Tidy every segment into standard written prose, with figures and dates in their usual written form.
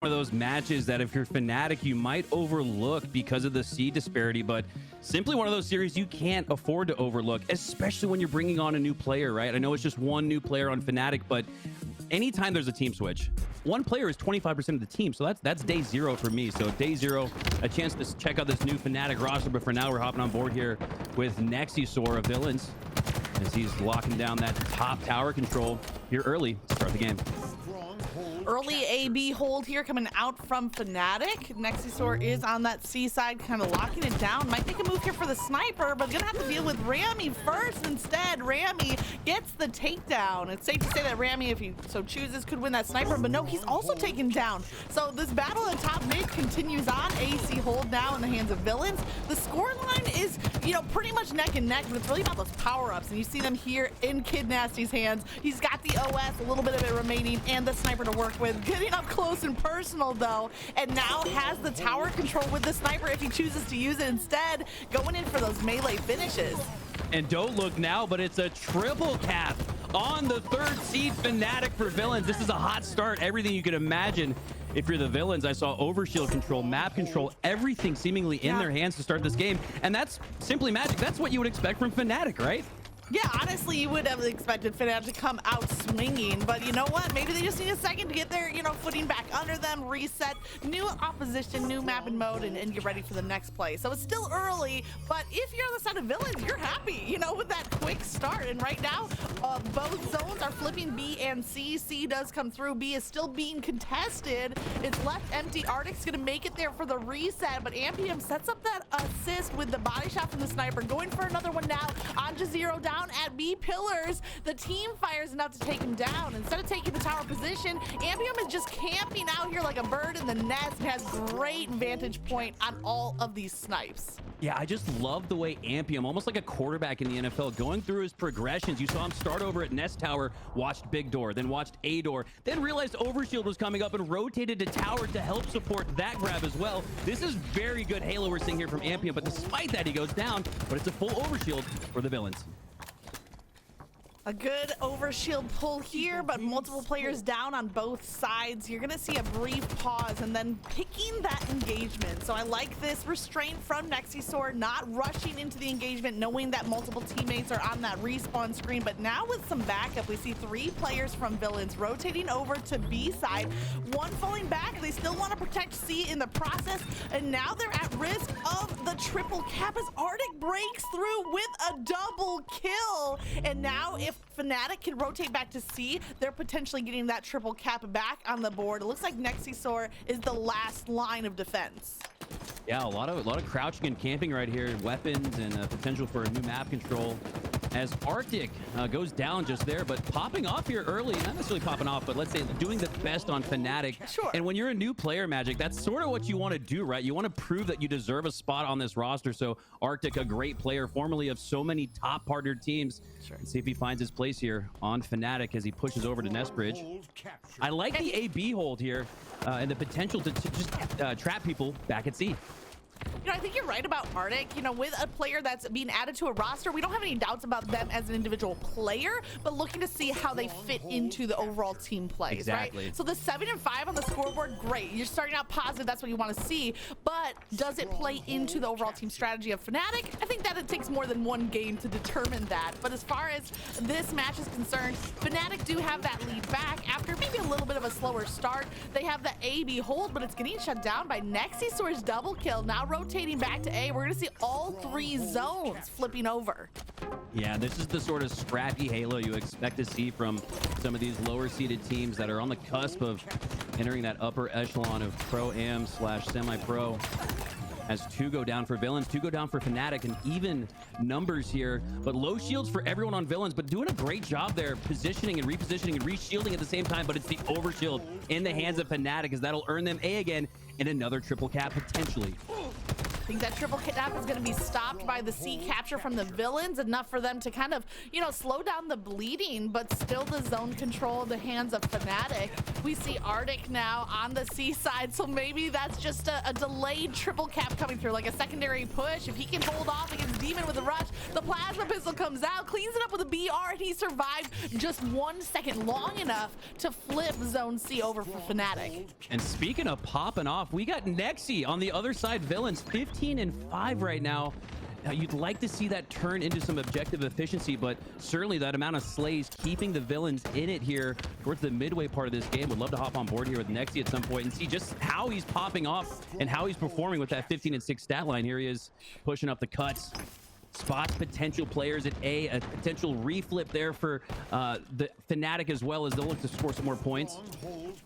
One of those matches that if you're FNATIC, you might overlook because of the seed disparity, but simply one of those series you can't afford to overlook, especially when you're bringing on a new player, right? I know it's just one new player on FNATIC, but anytime there's a team switch, one player is 25% of the team, so that's day zero for me. So day zero, a chance to check out this new FNATIC roster, but for now we're hopping on board here with Nexisor of Villians as he's locking down that top tower control here early to start the game. Early AB hold here coming out from FNATIC. Nexisor is on that C side, kind of locking it down. Might make a move here for the sniper, but gonna have to deal with Rami first instead. Rami gets the takedown. It's safe to say that Rami, if he so chooses, could win that sniper, but no, he's also taken down. So this battle at top mid continues on. AC hold now in the hands of Villians. The score line is, you know, pretty much neck and neck, but it's really about those power-ups, and you see them here in Kid Nasty's hands. He's got the OS, a little bit of it remaining, and the sniper to work with. Getting up close and personal though, and now has the tower control with the sniper if he chooses to use it instead, going in for those melee finishes. And don't look now, but it's a triple cap on the third seed FNATIC for Villians. This is a hot start, everything you could imagine. If you're the Villians, I saw overshield control, map control, everything seemingly in their hands to start this game, and that's simply magic. That's what you would expect from FNATIC, right? Yeah, honestly, you would have expected FNATIC to come out swinging, but you know what? Maybe they just need a second to get their, footing back under them, reset, new opposition, new map and mode, and get ready for the next play. So it's still early, but if you're on the side of Villians, you're happy, with that quick start. And right now, both zones are flipping B and C. C does come through. B is still being contested. It's left empty. Arctic's gonna make it there for the reset, but Ampium sets up that assist with the body shot from the sniper, going for another one now. Anja zero down at B pillars. The team fires enough to take him down. Instead of taking the tower position, Ampium is just camping out here like a bird in the nest and has great vantage point on all of these snipes. Yeah, I just love the way Ampium, almost like a quarterback in the NFL, going through his progressions. You saw him start over at Nest Tower, watched Big Door, then watched A Door, then realized Overshield was coming up and rotated to Tower to help support that grab as well. This is very good Halo we're seeing here from Ampium, but despite that, he goes down, but it's a full Overshield for the Villians. A good overshield pull here, but multiple players down on both sides. You're gonna see a brief pause and then picking that engagement. So I like this restraint from Nexisor, not rushing into the engagement, knowing that multiple teammates are on that respawn screen. But now with some backup, we see 3 players from Villians rotating over to B side, one falling back. They still want to protect C in the process, and now they're at risk of the triple cap as Arctic breaks through with a double kill. And now if FNATIC can rotate back to C, they're potentially getting that triple cap back on the board. It looks like Nexisor is the last line of defense. Yeah, a lot of crouching and camping right here, weapons and potential for a new map control as Arctic goes down just there, but popping off here early, not necessarily popping off, but let's say doing the best on FNATIC. Sure. And when you're a new player, Magic, that's sort of what you want to do, right? You want to prove that you deserve a spot on this roster. So Arctic, a great player, formerly of so many top partnered teams. Sure. Let's see if he finds his place here on FNATIC as he pushes over to Nestbridge. I like the AB hold here and the potential to just trap people back at C. I think you're right about Arctic. With a player that's being added to a roster, we don't have any doubts about them as an individual player, but looking to see how they fit into the overall team plays, exactly. Right? So the 7 and 5 on the scoreboard, great. You're starting out positive, that's what you want to see, but does it play into the overall team strategy of FNATIC? I think that it takes more than one game to determine that, but as far as this match is concerned, FNATIC do have that lead back after maybe a little bit of a slower start. They have the AB hold, but it's getting shut down by Nexisor's double kill. Now rotating back to A, we're gonna see all 3 zones flipping over. Yeah, this is the sort of scrappy Halo you expect to see from some of these lower seeded teams that are on the cusp of entering that upper echelon of pro-am / semi-pro. As 2 go down for Villians, 2 go down for FNATIC, and even numbers here, but low shields for everyone on Villians, but doing a great job there positioning and repositioning and reshielding at the same time, but it's the overshield in the hands of FNATIC as that'll earn them A again and another triple cap potentially. think that triple kidnap is going to be stopped by the C capture from the Villains, enough for them to kind of, you know, slow down the bleeding, but still the zone control in the hands of FNATIC. We see Arctic now on the C side, so maybe that's just a delayed triple cap coming through, like a secondary push. If he can hold off against Demon with a rush, the plasma pistol comes out, cleans it up with a BR, and he survived just 1 second long enough to flip zone C over for FNATIC. And speaking of popping off, we got Nexi on the other side. Villains 15 and 5 right now. You'd like to see that turn into some objective efficiency, but certainly that amount of slays keeping the Villains in it here towards the midway part of this game. Would love to hop on board here with Nexi at some point and see just how he's popping off and how he's performing with that 15 and 6 stat line. Here he is pushing up the cuts. Spots potential players at A potential reflip there for the FNATIC as well, as they'll look to score some more points.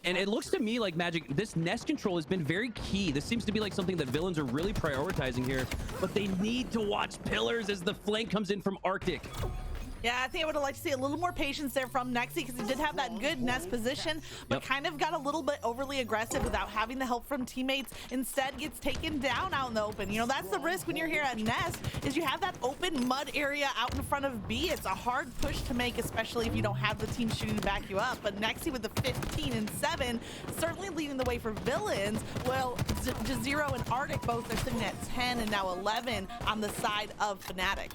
And it looks to me like Magick, this Ness control has been very key. This seems to be like something that Villains are really prioritizing here, but they need to watch pillars as the flank comes in from Arctic. Yeah, I think I would have liked to see a little more patience there from Nexi, because he did have that good Ness position, but kind of got a little bit overly aggressive without having the help from teammates. Instead, gets taken down out in the open. You know, that's the risk when you're here at Ness, is you have that open mud area out in front of B. It's a hard push to make, especially if you don't have the team shooting to back you up. But Nexi with the 15 and 7, certainly leading the way for Villains. Well, Zero and Arctic both are sitting at 10 and now 11 on the side of FNATIC.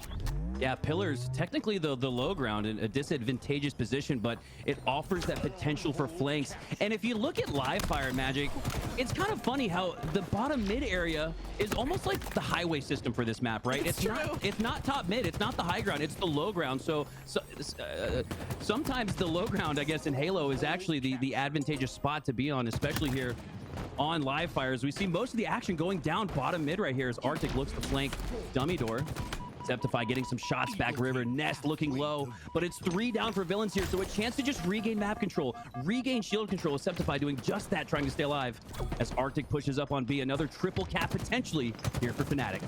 Yeah, pillars, technically the low ground in a disadvantageous position, but it offers that potential for flanks. And if you look at live fire, Magick, it's kind of funny how the bottom mid area is almost like the highway system for this map, right? It's not top mid, it's not the high ground, it's the low ground. So sometimes the low ground, I guess, in Halo is actually the advantageous spot to be on, especially here on live fires. We see most of the action going down bottom mid right here as Arctic looks to flank dummy door. Septify getting some shots back river. Nest looking low, but it's 3 down for Villains here, so a chance to just regain map control, regain shield control. Septify doing just that, trying to stay alive as Arctic pushes up on B. Another triple cap potentially here for FNATIC.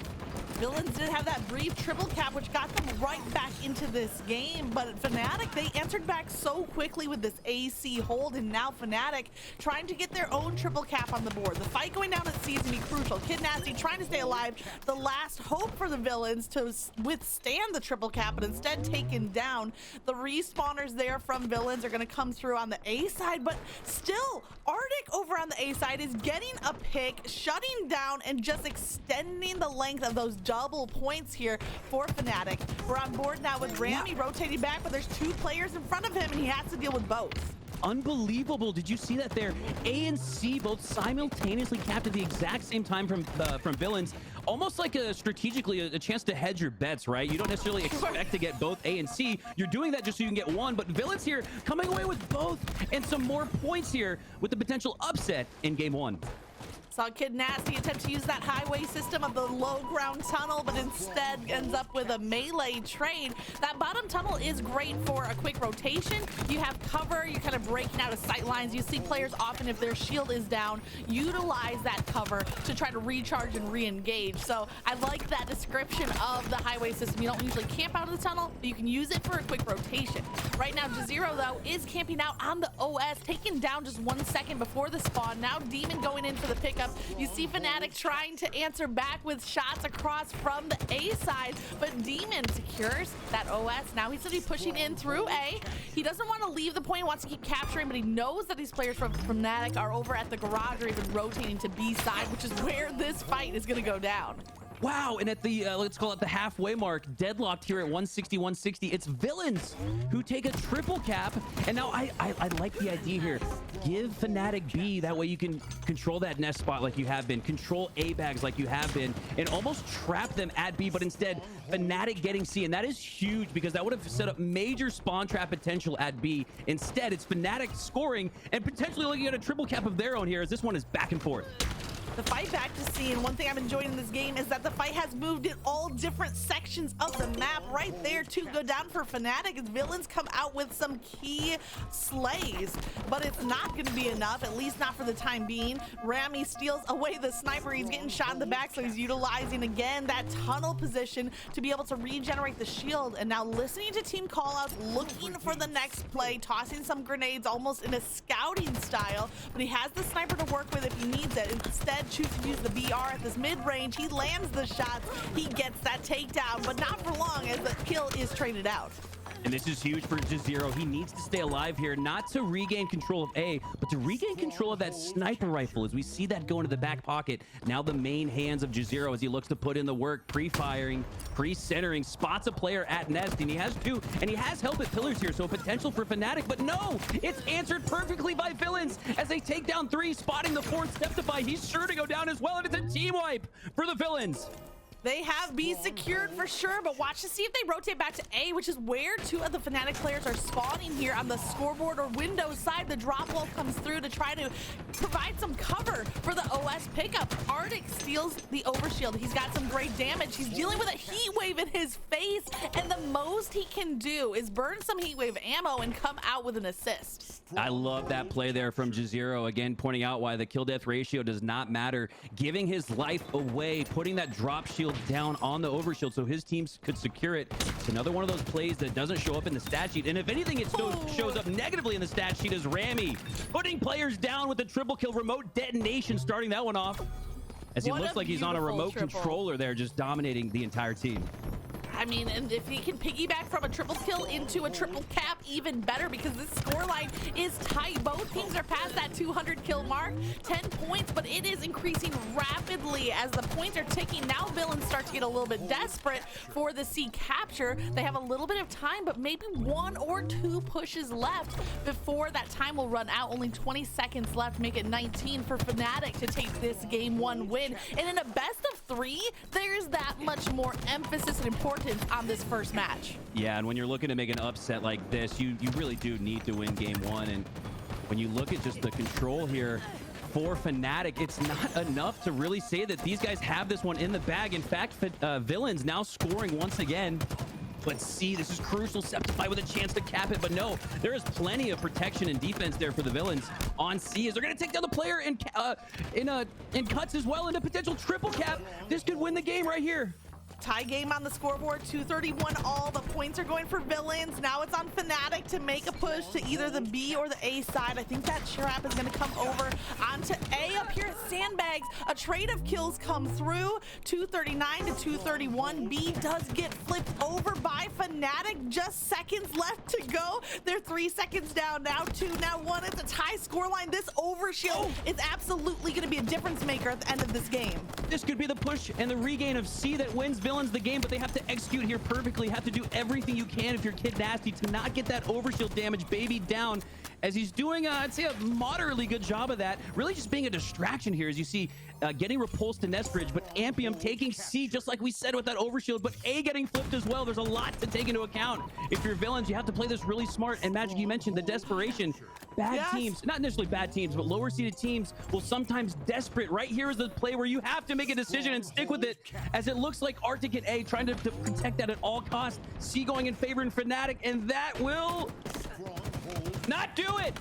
Villains did have that brief triple cap, which got them right back into this game, but FNATIC, they answered back so quickly with this AC hold, and now FNATIC trying to get their own triple cap on the board. The fight going down at C is going to be crucial. Kid Nasty trying to stay alive, the last hope for the Villains to withstand the triple cap, but instead taken down. The respawners there from Villains are going to come through on the A side, but still, Arctic over on the A side is getting a pick, shutting down, and just extending the length of those double points here for FNATIC. We're on board now with Rami rotating back, but there's 2 players in front of him, and he has to deal with both. Unbelievable. Did you see that there? A and C both simultaneously capped at the exact same time from Villains. Almost like strategically a chance to hedge your bets, right? You don't necessarily expect to get both A and C. You're doing that just so you can get one, but Villains here coming away with both and some more points here with the potential upset in game 1. Saw Kid Nasty attempt to use that highway system of the low ground tunnel, but instead ends up with a melee trade. That bottom tunnel is great for a quick rotation. You have cover, you're kind of breaking out of sight lines. You see players often, if their shield is down, utilize that cover to try to recharge and re-engage. So I like that description of the highway system. You don't usually camp out of the tunnel, but you can use it for a quick rotation. Right now, Jazero, though, is camping out on the OS, taken down just 1 second before the spawn. Now Demon going in for the pickup. You see FNATIC trying to answer back with shots across from the A side, but Demon secures that OS. Now he's going to be pushing in through A. He doesn't want to leave the point, he wants to keep capturing, but he knows that these players from FNATIC are over at the garage or even rotating to B side, which is where this fight is going to go down. Wow, and at the, let's call it the halfway mark, deadlocked here at 160-160, it's Villains who take a triple cap, and now I like the idea here. Give FNATIC B, that way you can control that nest spot like you have been, control A bags like you have been, and almost trap them at B, but instead, FNATIC getting C, and that is huge because that would have set up major spawn trap potential at B. Instead, it's FNATIC scoring and potentially looking at a triple cap of their own here as this one is back and forth. The fight back to C, and one thing I'm enjoying in this game is that the fight has moved in all different sections of the map. Right there, 2 go down for FNATIC as Villains come out with some key slays, but it's not going to be enough, at least not for the time being. Rami steals away the sniper. He's getting shot in the back, so he's utilizing again that tunnel position to be able to regenerate the shield, and now listening to team callouts, looking for the next play, tossing some grenades almost in a scouting style, but he has the sniper to work with if he needs it. Instead, instead chooses to use the BR at this mid-range. He lands the shots, he gets that takedown, but not for long as the kill is traded out. And this is huge for Jazero. He needs to stay alive here, not to regain control of A, but to regain control of that sniper rifle as we see that go into the back pocket. Now the main hands of Jazero as he looks to put in the work, pre-firing, pre-centering, spots a player at Nest, and he has two, and he has help at pillars here, so potential for FNATIC, but no! It's answered perfectly by Villians as they take down 3, spotting the 4th Steptify. He's sure to go down as well, and it's a team wipe for the Villians. They have B secured for sure, but watch to see if they rotate back to A, which is where 2 of the FNATIC players are spawning here on the scoreboard or window side. The drop wall comes through to try to provide some cover for the OS pickup. Arctic steals the overshield. He's got some great damage. He's dealing with a heat wave in his face, and the most he can do is burn some heat wave ammo and come out with an assist. I love that play there from Jazero, again pointing out why the kill death ratio does not matter, giving his life away, putting that drop shield down on the overshield so his teams could secure it. It's another one of those plays that doesn't show up in the stat sheet, and if anything, it shows up negatively in the stat sheet as Rami putting players down with the triple kill, remote detonation, starting that one off as he looks like he's on a remote controller there, just dominating the entire team. I mean, and if he can piggyback from a triple kill into a triple cap, even better, because this scoreline is tight. Both teams are past that 200 kill mark, 10 points, but it is increasing rapidly as the points are ticking. Now Villians start to get a little bit desperate for the C capture. They have a little bit of time, but maybe 1 or 2 pushes left before that time will run out. Only 20 seconds left, make it 19 for FNATIC to take this game 1 win. And in a best of 3, there's that much more emphasis and importance on this first match. Yeah, and when you're looking to make an upset like this, you really do need to win game 1. And when you look at just the control here for FNATIC, it's not enough to really say that these guys have this one in the bag. In fact, Villians now scoring once again. Let's see, this is crucial. Septify with a chance to cap it, but no, there is plenty of protection and defense there for the Villians on C as they're going to take down the player in cuts as well into potential triple cap. This could win the game right here. Tie game on the scoreboard, 231 all. The points are going for Villians. Now it's on FNATIC to make a push to either the B or the A side. I think that trap is going to come over onto A up here at Sandbags. A trade of kills come through, 239 to 231. B does get flipped over by FNATIC. Just seconds left to go. They're 3 seconds down, now 2, now 1. It's a tie scoreline. This overshield is absolutely going to be a difference maker at the end of this game. This could be the push and the regain of C that wins Villians the game, but they have to execute here perfectly. Have to do everything you can if you're Kid Nasty to not get that overshield damage baby down, as he's doing, I'd say, a moderately good job of that. Really just being a distraction here, as you see, getting repulsed to Nest Bridge, but Ampium taking C, just like we said with that overshield, but A getting flipped as well. There's a lot to take into account. If you're Villians, you have to play this really smart, and Magick, you mentioned the desperation. Bad teams, not necessarily bad teams, but lower seeded teams will sometimes desperate. Right here is the play where you have to make a decision and stick with it, as it looks like Arctic at A trying to protect that at all costs. C going in favor in FNATIC, and that will not do it.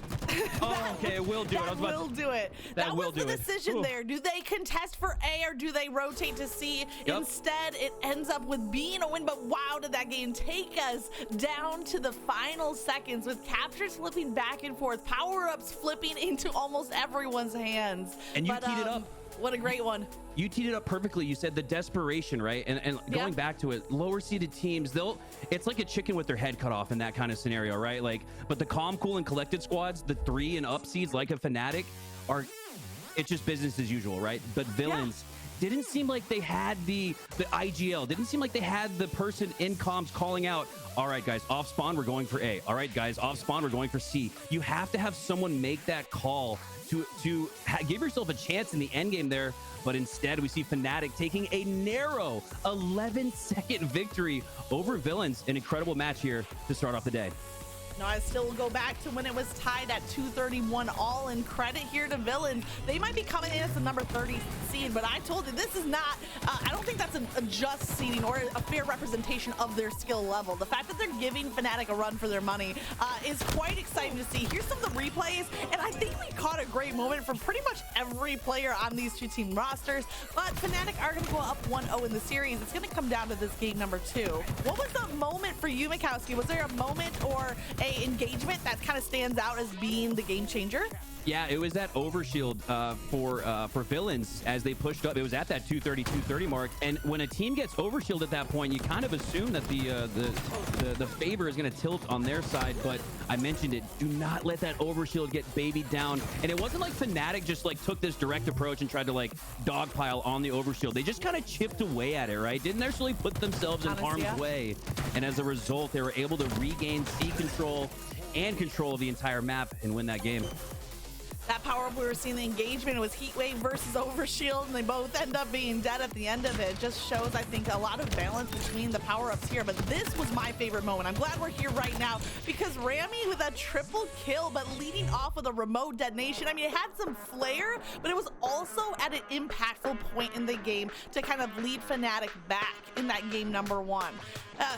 Oh, okay, it will do it. That will do it. That was the decision there. Do they contest for A or do they rotate to C? Yep. Instead, it ends up with being a win, but wow, did that game take us down to the final seconds with captures flipping back and forth, power-ups flipping into almost everyone's hands. And you teed it up. What a great one. You teed it up perfectly. You said the desperation, right? And going back to it, lower seeded teams, it's like a chicken with their head cut off in that kind of scenario, right? Like, but the calm, cool, and collected squads, the 3 and up seeds like a FNATIC, it's just business as usual, right? But Villians didn't seem like they had the IGL, didn't seem like they had the person in comms calling out, all right, guys, off spawn, we're going for A. All right, guys, off spawn, we're going for C. You have to have someone make that call to give yourself a chance in the end game there, but instead we see FNATIC taking a narrow 11-second victory over Villians. An incredible match here to start off the day. No, I still will go back to when it was tied at 231 all, and credit here to Villians. They might be coming in as the number 30 seed, but I told you this is not, I don't think that's a just seeding or a fair representation of their skill level. The fact that they're giving FNATIC a run for their money is quite exciting to see. Here's some of the replays, and I think we caught a great moment from pretty much every player on these 2 team rosters, but FNATIC are going to go up 1-0 in the series. It's going to come down to this game number 2. What was the moment for you, Makowski? Was there a moment or a engagement that kind of stands out as being the game changer? Yeah, it was that overshield for Villians as they pushed up. It was at that 230, 230 mark. And when a team gets overshield at that point, you kind of assume that the favor is going to tilt on their side. But I mentioned it. Do not let that overshield get babied down. And it wasn't like FNATIC just like took this direct approach and tried to like dogpile on the overshield. They just kind of chipped away at it, right? Didn't actually put themselves in harm's way. And as a result, they were able to regain C control and control of the entire map and win that game. That power-up we were seeing the engagement, it was Heatwave versus Overshield, and they both end up being dead at the end of it. Just shows, I think, a lot of balance between the power-ups here. But this was my favorite moment. I'm glad we're here right now because Rami with a triple kill, but leading off with a remote detonation. I mean, it had some flair, but it was also at an impactful point in the game to kind of lead FNATIC back in that game number one.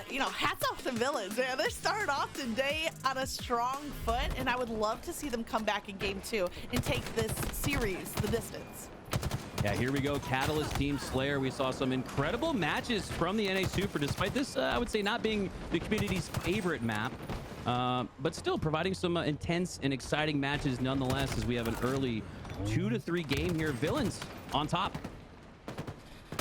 You know, hats off to Villians. Man, they started off today on a strong foot, and I would love to see them come back in game two and take this series the distance. Yeah, here we go. Catalyst Team Slayer. We saw some incredible matches from the NA Super, despite this, I would say, not being the community's favorite map. But still providing some intense and exciting matches nonetheless, as we have an early 2-3 game here. Villians on top.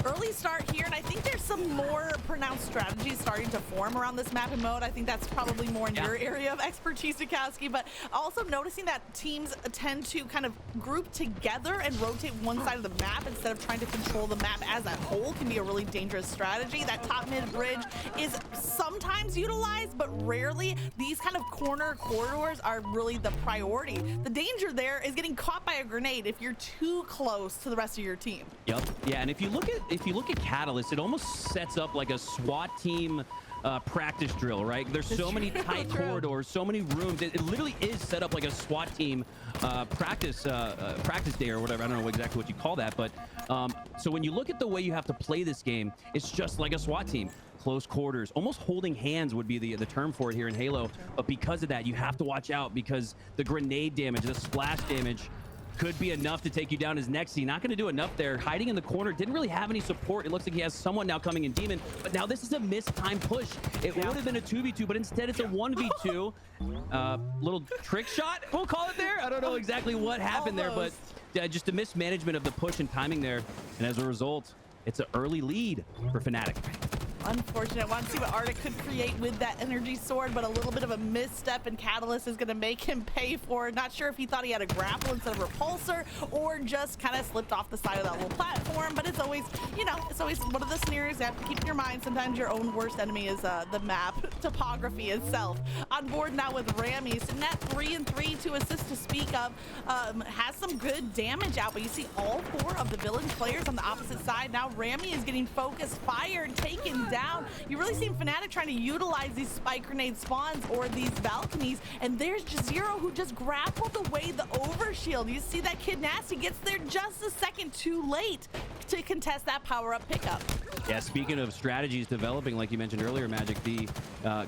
Early start here, and I think there's some more pronounced strategies starting to form around this map and mode. I think that's probably more in your area of expertise, Makowski, but also noticing that teams tend to kind of group together and rotate one side of the map instead of trying to control the map as a whole can be a really dangerous strategy. That top mid bridge is sometimes utilized, but rarely. These kind of corner corridors are really the priority. The danger there is getting caught by a grenade if you're too close to the rest of your team. Yep. Yeah, and if you look at Catalyst, it almost sets up like a SWAT team practice drill, right? There's so many tight corridors, so many rooms. It literally is set up like a SWAT team practice day or whatever. I don't know exactly what you call that, but so when you look at the way you have to play this game, it's just like a SWAT team. Close quarters, almost holding hands would be the term for it here in Halo. But because of that, you have to watch out because the grenade damage, the splash damage could be enough to take you down as Nexy. Not going to do enough there. Hiding in the corner. Didn't really have any support. It looks like he has someone now coming in Demon. But now this is a mistimed push. It would have been a 2v2, but instead it's a 1v2. Little trick shot, we'll call it there. I don't know exactly what happened there, but just a mismanagement of the push and timing there. And as a result, it's an early lead for FNATIC. Unfortunate. Want to see what Arctic could create with that energy sword, but a little bit of a misstep, and Catalyst is going to make him pay for it. Not sure if he thought he had a grapple instead of a repulsor, or just kind of slipped off the side of that little platform. But it's always, you know, it's always one of the scenarios you have to keep in your mind. Sometimes your own worst enemy is the map topography itself. On board now with Rami. So net 3 and 3, 2 assists to speak of. Has some good damage out, but you see all 4 of the villain players on the opposite side. Now Rami is getting focused, fired, taken down. You really see FNATIC trying to utilize these spike grenade spawns or these balconies, and there's Zero who just grappled away the overshield. You see that Kid Nasty gets there just a second too late to contest that power-up pickup. Yeah, speaking of strategies developing, like you mentioned earlier, Magic, the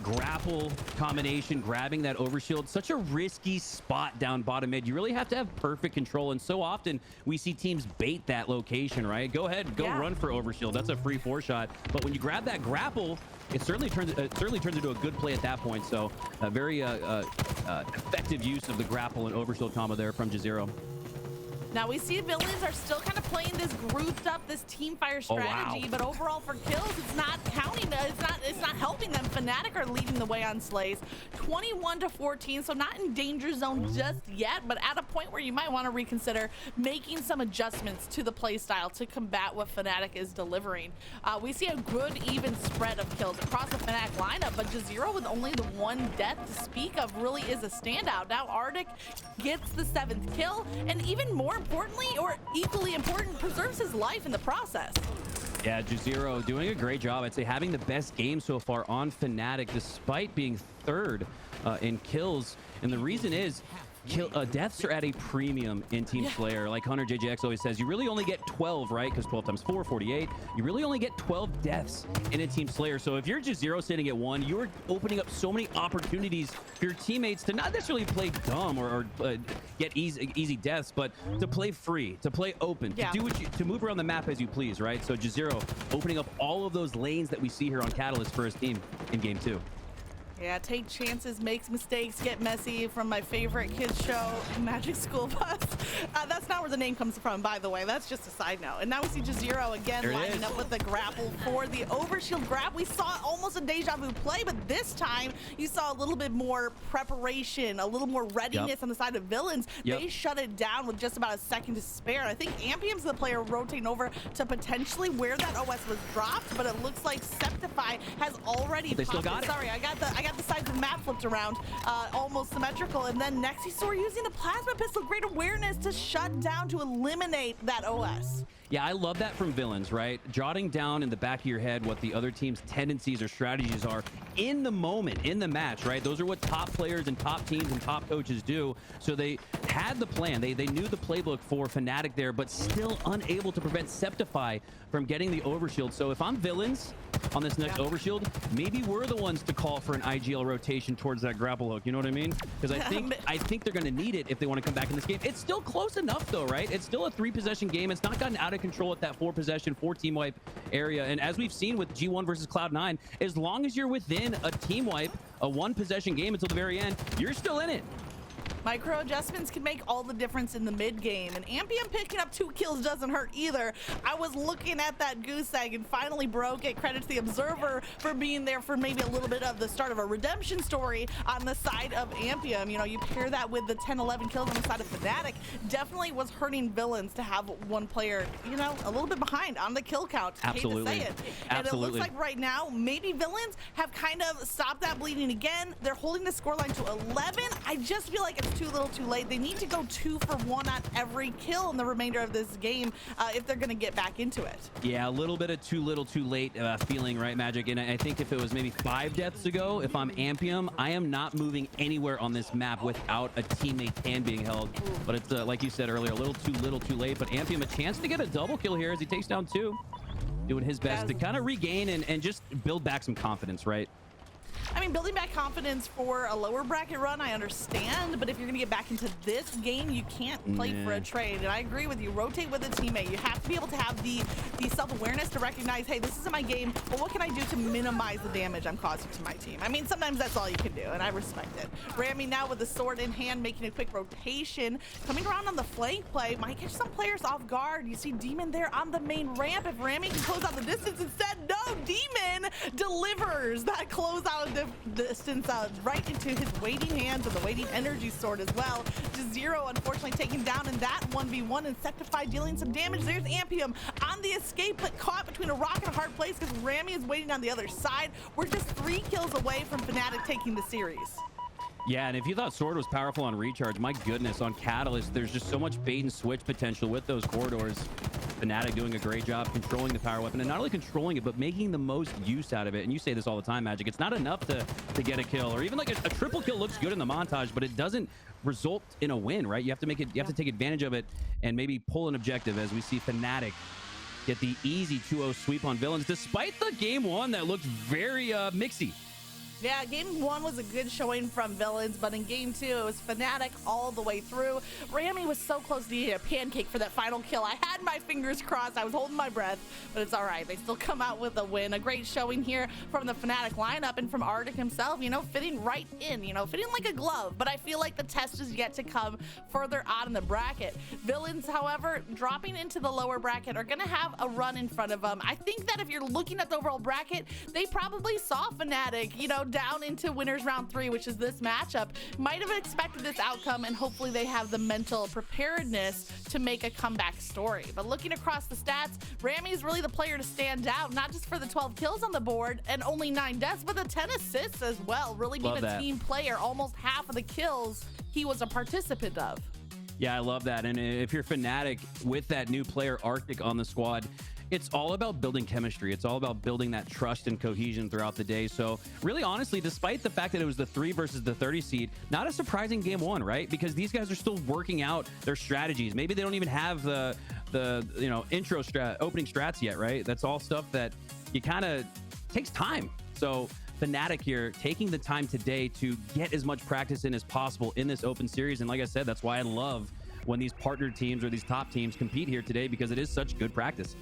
grapple combination, grabbing that overshield, such a risky spot down bottom mid. You really have to have perfect control, and so often we see teams bait that location, right? Go ahead, go run for overshield. That's a free 4-shot. But when you grab that grapple, it certainly turns into a good play at that point. So a very effective use of the grapple and overshield combo there from Zero. Now we see Villians are still kind of playing this grouped up, this team fire strategy, but overall for kills, it's not counting. It's not helping them. FNATIC are leading the way on slays, 21-14, so not in danger zone just yet, but at a point where you might want to reconsider making some adjustments to the play style to combat what FNATIC is delivering. We see a good even spread of kills across the FNATIC lineup, but Zero with only the 1 death to speak of really is a standout. Now Arctic gets the 7th kill, and even more importantly, or equally important, preserves his life in the process. Yeah, Zero doing a great job. I'd say having the best game so far on FNATIC, despite being 3rd in kills. And the reason is, deaths are at a premium in Team Slayer. Like Hunter JJX always says, you really only get 12, right? Because 12 times 4, 48. You really only get 12 deaths in a Team Slayer. So if you're just Zero sitting at 1, you're opening up so many opportunities for your teammates to not necessarily play dumb or get easy deaths, but to play free, to play open, to do to move around the map as you please, right? So Zero opening up all of those lanes that we see here on Catalyst for his team in game 2. Yeah, take chances, makes mistakes, get messy from my favorite kids show, Magic School Bus. That's not where the name comes from, by the way. That's just a side note. And now we see Jazero again lining up with the grapple for the overshield grab. We saw almost a deja vu play, but this time you saw a little bit more preparation, a little more readiness on the side of Villians. They shut it down with just about a second to spare. I think Ampium's the player rotating over to potentially where that OS was dropped, but it looks like Septify has already They still got it. Sorry, I got the sides of the map flipped around, almost symmetrical, and then next he saw using the plasma pistol, great awareness to shut down, to eliminate that OS. Yeah, I love that from Villains, right? Jotting down in the back of your head what the other team's tendencies or strategies are in the moment, in the match, right? Those are what top players and top teams and top coaches do. So they had the plan. They knew the playbook for FNATIC there, but still unable to prevent Septify from getting the overshield. So if I'm Villains on this next overshield, maybe we're the ones to call for an IGL rotation towards that grapple hook. You know what I mean? Because I think they're going to need it if they want to come back in this game. It's still close enough though, right? It's still a 3-possession game. It's not gotten out of control at that 4-possession, 4-team wipe area. And as we've seen with G1 versus Cloud9, as long as you're within a team wipe, a 1-possession game until the very end, you're still in it. Micro adjustments can make all the difference in the mid game, and Ampium picking up 2 kills doesn't hurt either. I was looking at that goose egg and finally broke it. Credit to the Observer for being there for maybe a little bit of the start of a redemption story on the side of Ampium. You know, you pair that with the 10-11 kills on the side of FNATIC, definitely was hurting Villains to have one player, you know, a little bit behind on the kill count. Absolutely. Hate to say it. Absolutely. And it looks like right now, maybe Villains have kind of stopped that bleeding again. They're holding the scoreline to 11. I just feel like it's too little too late. They need to go 2 for 1 on every kill in the remainder of this game if they're going to get back into it. Yeah, a little bit of too little too late feeling, right, Magic? And I think if it was maybe 5 deaths ago, if I'm Ampium, I am not moving anywhere on this map without a teammate hand being held. But it's, like you said earlier, a little too late. But Ampium, a chance to get a double kill here as he takes down 2. Doing his best to kind of regain and just build back some confidence, right? I mean, building back confidence for a lower bracket run, I understand, but if you're going to get back into this game, you can't play for a trade. And I agree with you. Rotate with a teammate. You have to be able to have the self-awareness to recognize, hey, this isn't my game, but what can I do to minimize the damage I'm causing to my team? I mean, sometimes that's all you can do, and I respect it. Rami now with the sword in hand, making a quick rotation. Coming around on the flank play, might catch some players off guard. You see Demon there on the main ramp. If Rami can close out the distance instead, no, Demon delivers that closeout distance right into his waiting hands and the waiting energy sword as well. Jazero unfortunately taken down in that 1v1 and Septify dealing some damage. There's Ampium on the escape, but caught between a rock and a hard place because Rami is waiting on the other side. We're just 3 kills away from FNATIC taking the series. Yeah, and if you thought Sword was powerful on recharge, my goodness, on Catalyst, there's just so much bait and switch potential with those corridors. FNATIC doing a great job controlling the power weapon, and not only controlling it, but making the most use out of it. And you say this all the time, Magic. It's not enough to get a kill, or even like a triple kill looks good in the montage, but it doesn't result in a win, right? You have to make it. You have to take advantage of it and maybe pull an objective, as we see FNATIC get the easy 2-0 sweep on Villains, despite the game 1 that looked very mixy. Yeah, game 1 was a good showing from Villains, but in game 2, it was FNATIC all the way through. Rami was so close to eating a pancake for that final kill. I had my fingers crossed. I was holding my breath, but it's all right. They still come out with a win. A great showing here from the FNATIC lineup and from Arctic himself, you know, fitting right in, you know, fitting like a glove. But I feel like the test is yet to come further on in the bracket. Villains, however, dropping into the lower bracket are going to have a run in front of them. I think that if you're looking at the overall bracket, they probably saw FNATIC, you know, down into winners round 3, which is this matchup, might have expected this outcome, and hopefully they have the mental preparedness to make a comeback story. But looking across the stats, Rami is really the player to stand out, not just for the 12 kills on the board and only 9 deaths, but the 10 assists as well. Really being a team player. Almost half of the kills he was a participant of. Yeah, I love that. And if you're FNATIC with that new player Arctic on the squad, it's all about building chemistry. It's all about building that trust and cohesion throughout the day. So really, honestly, despite the fact that it was the 3 versus the 30 seed, not a surprising game 1, right? Because these guys are still working out their strategies. Maybe they don't even have the you know, opening strats yet, right? That's all stuff that you kind of takes time. So FNATIC here taking the time today to get as much practice in as possible in this open series. And like I said, that's why I love when these partner teams or these top teams compete here today, because it is such good practice.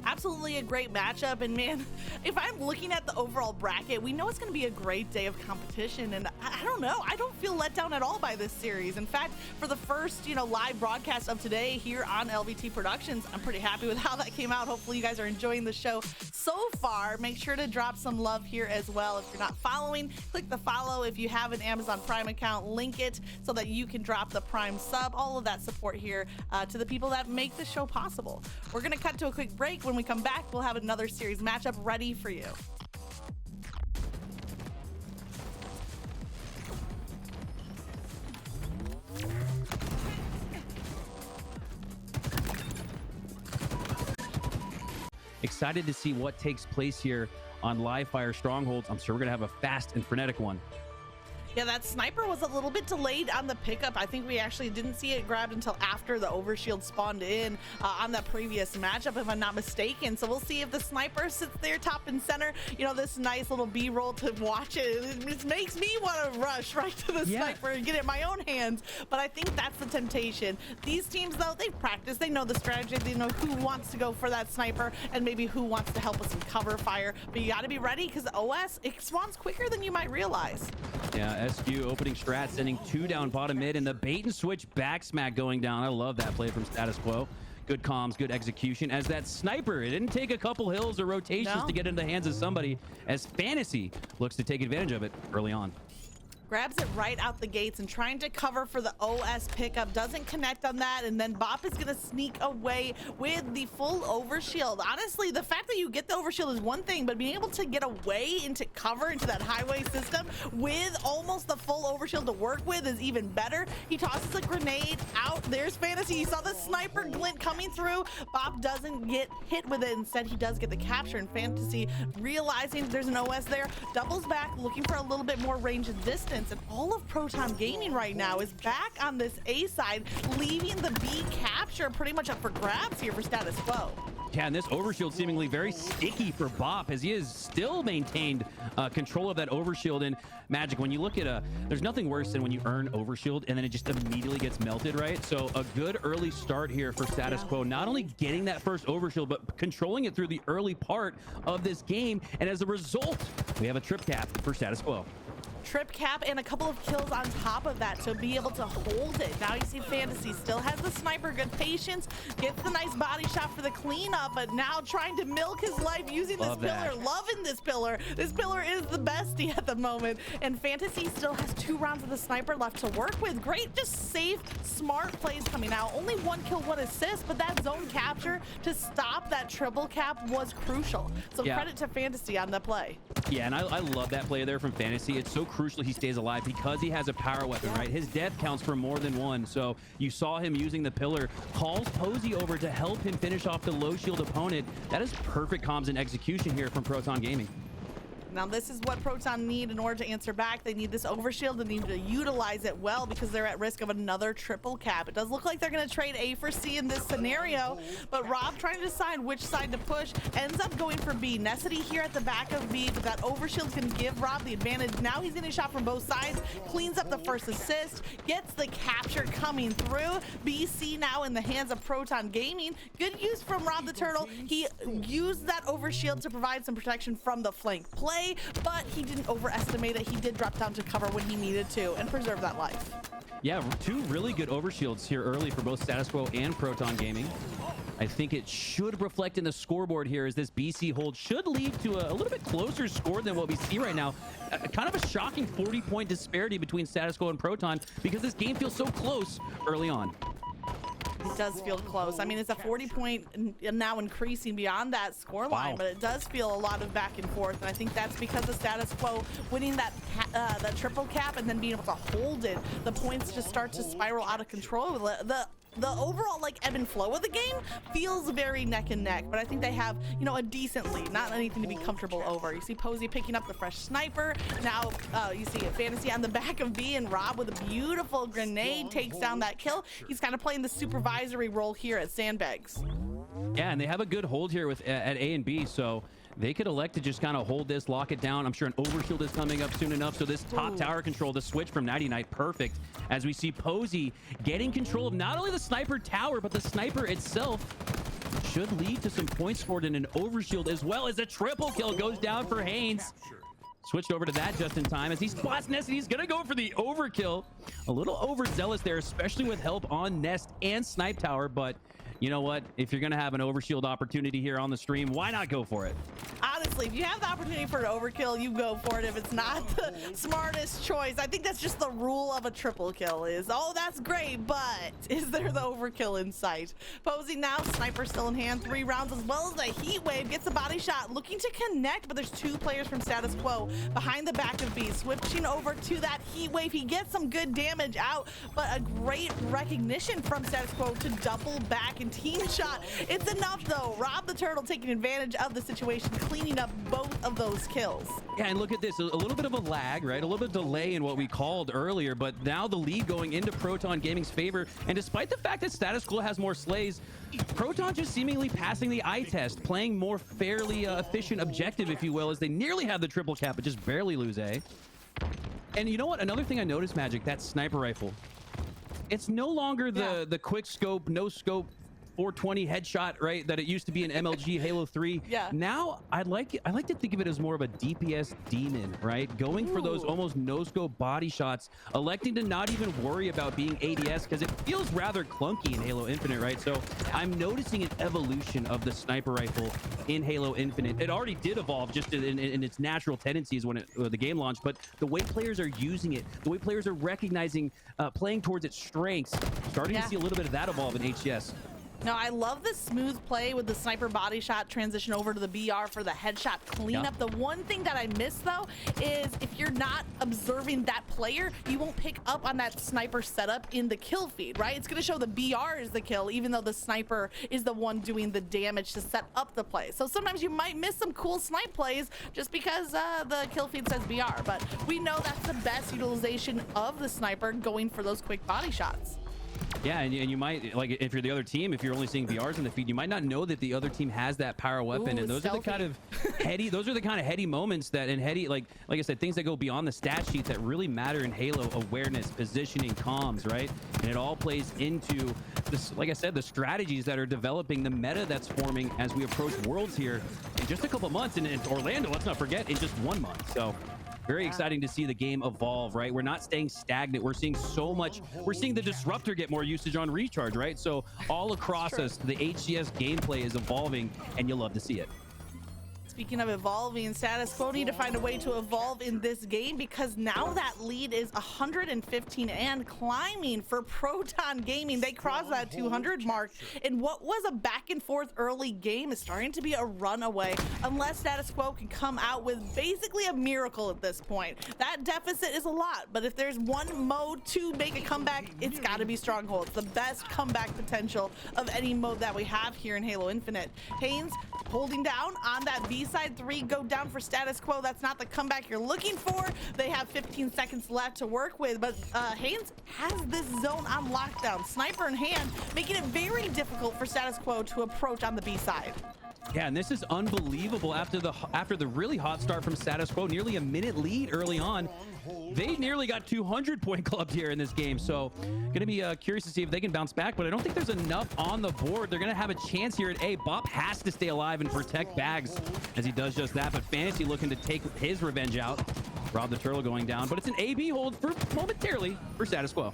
absolutely a great matchup. And man, if I'm looking at the overall bracket, we know it's going to be a great day of competition. And I don't know, I don't feel let down at all by this series. In fact, for the first, live broadcast of today here on LVT Productions, I'm pretty happy with how that came out. Hopefully you guys are enjoying the show so far. Make sure to drop some love here as well. If you're not following, click the follow. If you have an Amazon Prime account, link it so that you can drop the Prime sub. All of that support here to the people that make the show possible. We're going to cut to a quick break. When we come back, we'll have another series matchup ready for you. Excited to see what takes place here on Live Fire Strongholds. I'm sure we're going to have a fast and frenetic one. Yeah, that sniper was a little bit delayed on the pickup. I think we actually didn't see it grabbed until after the overshield spawned in on that previous matchup, if I'm not mistaken. So we'll see if the sniper sits there top and center. This nice little B-roll to watch it. It makes me want to rush right to the sniper and get it in my own hands. But I think that's the temptation. These teams, though, they've practiced. They know the strategy. They know who wants to go for that sniper and maybe who wants to help us in cover fire. But you got to be ready because OS, it spawns quicker than you might realize. Yeah, SQ opening strat, sending 2 down bottom mid, and the bait and switch back smack going down. I love that play from Status Quo. Good comms, good execution. As that sniper, it didn't take a couple hills or rotations to get into the hands of somebody, as Fantasy looks to take advantage of it early on. Grabs it right out the gates and trying to cover for the OS pickup. Doesn't connect on that, and then Bop is going to sneak away with the full overshield. Honestly, the fact that you get the overshield is one thing, but being able to get away into cover into that highway system with almost the full overshield to work with is even better. He tosses a grenade out. There's Fantasy. You saw the sniper glint coming through. Bop doesn't get hit with it. Instead, he does get the capture, and Fantasy, realizing there's an OS there, doubles back, looking for a little bit more range and distance. And all of Proton Gaming right now is back on this A side, leaving the B capture pretty much up for grabs here for Status Quo. Yeah, and this overshield seemingly very sticky for Bop, as he has still maintained control of that overshield. And Magick, when you look at there's nothing worse than when you earn overshield and then it just immediately gets melted, right? So a good early start here for Status Quo, not only getting that first overshield, but controlling it through the early part of this game. And as a result, we have a trip cap for Status Quo. Trip cap and a couple of kills on top of that to be able to hold it. Now you see Fantasy still has the sniper, good patience, gets the nice body shot for the cleanup, but now trying to milk his life using this pillar. Loving this pillar. This pillar is the bestie at the moment, and Fantasy still has 2 rounds of the sniper left to work with. Great, just safe, smart plays coming out. Only 1 kill, 1 assist, but that zone capture to stop that triple cap was crucial. So credit to Fantasy on the play. Yeah, and I love that play there from Fantasy. It's so crucial he stays alive because he has a power weapon, right? His death counts for more than 1. So you saw him using the pillar, calls Posey over to help him finish off the low shield opponent. That is perfect comms and execution here from Proton Gaming. Now this is what Proton need in order to answer back. They need this overshield. They need to utilize it well because they're at risk of another triple cap. It does look like they're going to trade A for C in this scenario, but Rob trying to decide which side to push ends up going for B. Nessity here at the back of B, but that overshield can give Rob the advantage. Now he's getting shot from both sides, cleans up the first assist, gets the capture coming through. BC now in the hands of Proton Gaming. Good use from Rob the Turtle. He used that overshield to provide some protection from the flank play, but he didn't overestimate it. He did drop down to cover when he needed to and preserve that life. Yeah, 2 really good overshields here early for both Status Quo and Proton Gaming. I think it should reflect in the scoreboard here, as this BC hold should lead to a little bit closer score than what we see right now. Kind of a shocking 40-point disparity between Status Quo and Proton because this game feels so close early on. It does feel close. I mean, it's a 40-point now increasing beyond that score line, but it does feel a lot of back and forth. And I think that's because of Status Quo winning that triple cap and then being able to hold it. The points just start to spiral out of control. The overall ebb and flow of the game feels very neck and neck, but I think they have, a decent lead, not anything to be comfortable over. You see Posey picking up the fresh sniper. Now you see Fantasy on the back of B, and Rob with a beautiful grenade takes down that kill. He's kind of playing the supervisory role here at Sandbags. Yeah, and they have a good hold here at A and B, so they could elect to just kind of hold this, lock it down. I'm sure an overshield is coming up soon enough. So this top tower control, the switch from 99, perfect. As we see Posey getting control of not only the sniper tower, but the sniper itself. should lead to some points scored in an overshield, as well as a triple kill goes down for Haynes. Switched over to that just in time as he spots Nest, and he's gonna go for the overkill. A little overzealous there, especially with help on Nest and Snipe Tower, but you know what? If you're gonna have an overshield opportunity here on the stream, why not go for it? Honestly, if you have the opportunity for an overkill, you go for it. If it's not the smartest choice, I think that's just the rule of a triple kill is, oh, that's great, but is there the overkill in sight? Posing now, sniper still in hand, 3 rounds, as well as a heat wave, gets a body shot, looking to connect, but there's 2 players from Status Quo behind the back of B. Switching over to that heat wave, he gets some good damage out, but a great recognition from Status Quo to double back and team shot. It's enough though. Rob the Turtle taking advantage of the situation, cleaning up both of those kills. Yeah, and look at this, a little bit of a lag, right? A little bit of delay in what we called earlier, but now the lead going into Proton Gaming's favor. And despite the fact that Status Quo has more slays, Proton just seemingly passing the eye test, playing more fairly efficient objective, if you will, as they nearly have the triple cap, but just barely lose A. And you know what? Another thing I noticed, Magic, that sniper rifle. It's no longer the quick scope, no scope, 420 headshot, right, that it used to be in MLG Halo 3. Yeah. Now I like to think of it as more of a DPS demon, right? Going for those almost no scope body shots, electing to not even worry about being ADS because it feels rather clunky in Halo Infinite, right? So I'm noticing an evolution of the sniper rifle in Halo Infinite. It already did evolve just in its natural tendencies when the game launched, but the way players are using it, the way players are recognizing, playing towards its strengths, starting to see a little bit of that evolve in HCS. No, I love the smooth play with the sniper body shot transition over to the BR for the headshot cleanup. The one thing that I miss though is if you're not observing that player, you won't pick up on that sniper setup in the kill feed, right? It's going to show the BR is the kill, even though the sniper is the one doing the damage to set up the play. So sometimes you might miss some cool snipe plays just because the kill feed says BR, but we know that's the best utilization of the sniper, going for those quick body shots. Yeah, and you might, like, if you're the other team, if you're only seeing BRs in the feed, you might not know that the other team has that power weapon. And those are the kind of heady, heady moments that, and heady, like I said, things that go beyond the stat sheet that really matter in Halo: awareness, positioning, comms, right? And it all plays into this, like I said, the strategies that are developing, the meta that's forming as we approach Worlds here in just a couple months. And in Orlando, let's not forget, in just 1 month. So very exciting to see the game evolve, right? We're not staying stagnant. We're seeing so much. We're seeing the Disruptor get more usage on recharge, right? So all across us, the HCS gameplay is evolving, and you'll love to see it. Speaking of evolving, Status Quo need to find a way to evolve in this game because now that lead is 115 and climbing for Proton Gaming. They crossed that 200 mark, and what was a back and forth early game is starting to be a runaway unless Status Quo can come out with basically a miracle at this point. That deficit is a lot, but if there's one mode to make a comeback, it's got to be Stronghold. It's the best comeback potential of any mode that we have here in Halo Infinite. Haynes holding down on that B side, 3 go down for Status Quo. That's not the comeback you're looking for. They have 15 seconds left to work with, but Haynes has this zone on lockdown. Sniper in hand, making it very difficult for Status Quo to approach on the B side. Yeah, and this is unbelievable after the really hot start from Status Quo, nearly a minute lead early on. They nearly got 200 point clubbed here in this game, so gonna be curious to see if they can bounce back, but I don't think there's enough on the board. They're gonna have a chance here at A. Bop has to stay alive and protect Bags as he does just that, but Fantasy looking to take his revenge out. Rob the Turtle going down, but it's an AB hold for momentarily for Status Quo.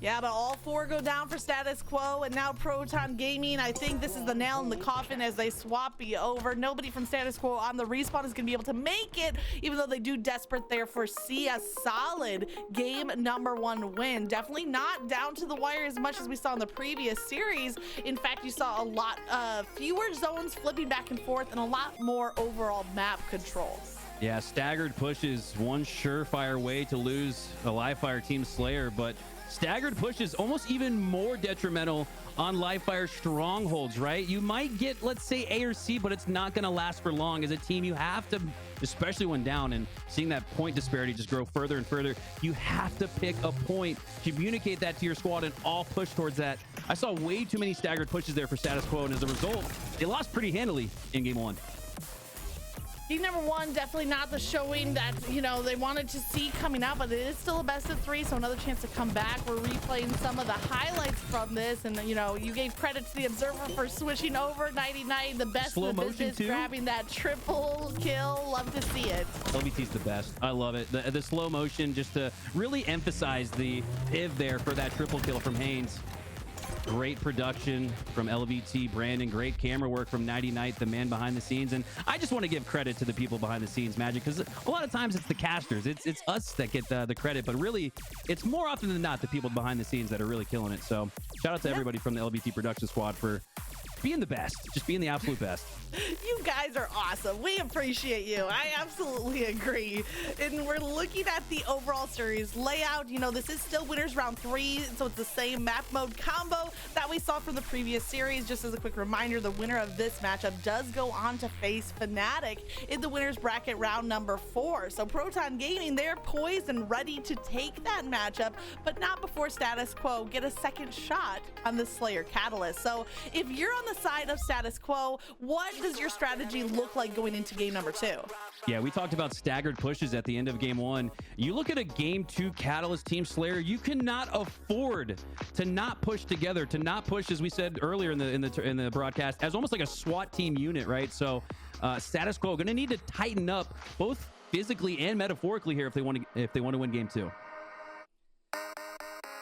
Yeah, but all 4 go down for Status Quo, and now Proton Gaming, I think this is the nail in the coffin as they swap B over. Nobody from Status Quo on the respawn is going to be able to make it, even though they do desperate there foresee a solid game #1 win. Definitely not down to the wire as much as we saw in the previous series. In fact, you saw a lot fewer zones flipping back and forth and a lot more overall map control. Yeah, staggered push is one surefire way to lose a live fire team Slayer, but staggered push is almost even more detrimental on live fire strongholds, right? You might get, let's say, A or C, but it's not going to last for long. As a team, you have to, especially when down and seeing that point disparity just grow further and further, you have to pick a point, communicate that to your squad, and all push towards that. I saw way too many staggered pushes there for Status Quo, and as a result, they lost pretty handily in game 1. Game number one, definitely not the showing that, you know, they wanted to see coming out, but it is still a best of 3, so another chance to come back. We're replaying some of the highlights from this, and, you know, you gave credit to the Observer for switching over 99, the best in the business, grabbing that triple kill. Love to see it. LVT's the best. I love it. The slow motion just to really emphasize the piv there for that triple kill from Haynes. Great production from LVT, Brandon. Great camera work from 99, the man behind the scenes. And I just want to give credit to the people behind the scenes, Magick, because a lot of times it's the casters. It's us that get the credit, but really, it's more often than not the people behind the scenes that are really killing it. So shout out to everybody from the LVT production squad for being the best, just being the absolute best. You guys are awesome. We appreciate you. I absolutely agree. And we're looking at the overall series layout. You know, this is still winners round 3, so it's the same map mode combo that we saw from the previous series. Just as a quick reminder, the winner of this matchup does go on to face FNATIC in the winners bracket round number 4. So Proton Gaming, they're poised and ready to take that matchup, but not before Status Quo get a second shot on the Slayer Catalyst. So if you're on the side of Status Quo, what does your strategy look like going into game number 2? Yeah, we talked about staggered pushes at the end of game 1. You look at a game 2 Catalyst Team Slayer, you cannot afford to not push together, to not push, as we said earlier in the broadcast, as almost like a SWAT team unit, right? So Status Quo going to need to tighten up both physically and metaphorically here if they want to win game 2.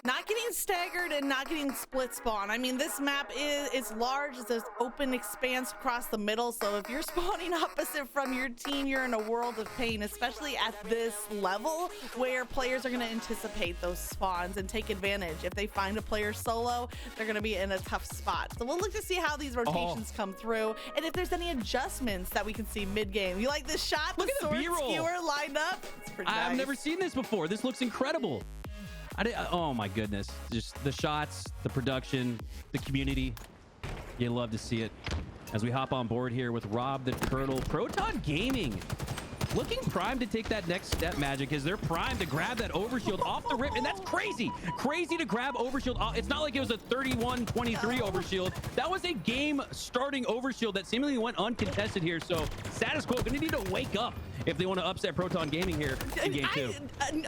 Not getting staggered and not getting split spawn. I mean, this map is large. It's this open expanse across the middle. So if you're spawning opposite from your team, you're in a world of pain, especially at this level where players are going to anticipate those spawns and take advantage. If they find a player solo, they're going to be in a tough spot. So we'll look to see how these rotations come through and if there's any adjustments that we can see mid-game. You like this shot? Look at the B-roll. Skewer lined up. It's pretty nice. I've never seen this before. This looks incredible. Oh my goodness, just the shots, the production, the community. You love to see it. As we hop on board here with Rob the Turtle, Proton Gaming looking primed to take that next step, Magick, as they're primed to grab that overshield off the rip, and that's crazy to grab overshield off. It's not like it was a 31-23 overshield. That was a game starting overshield that seemingly went uncontested here. So Status Quo gonna need to wake up if they want to upset Proton Gaming here in game 2.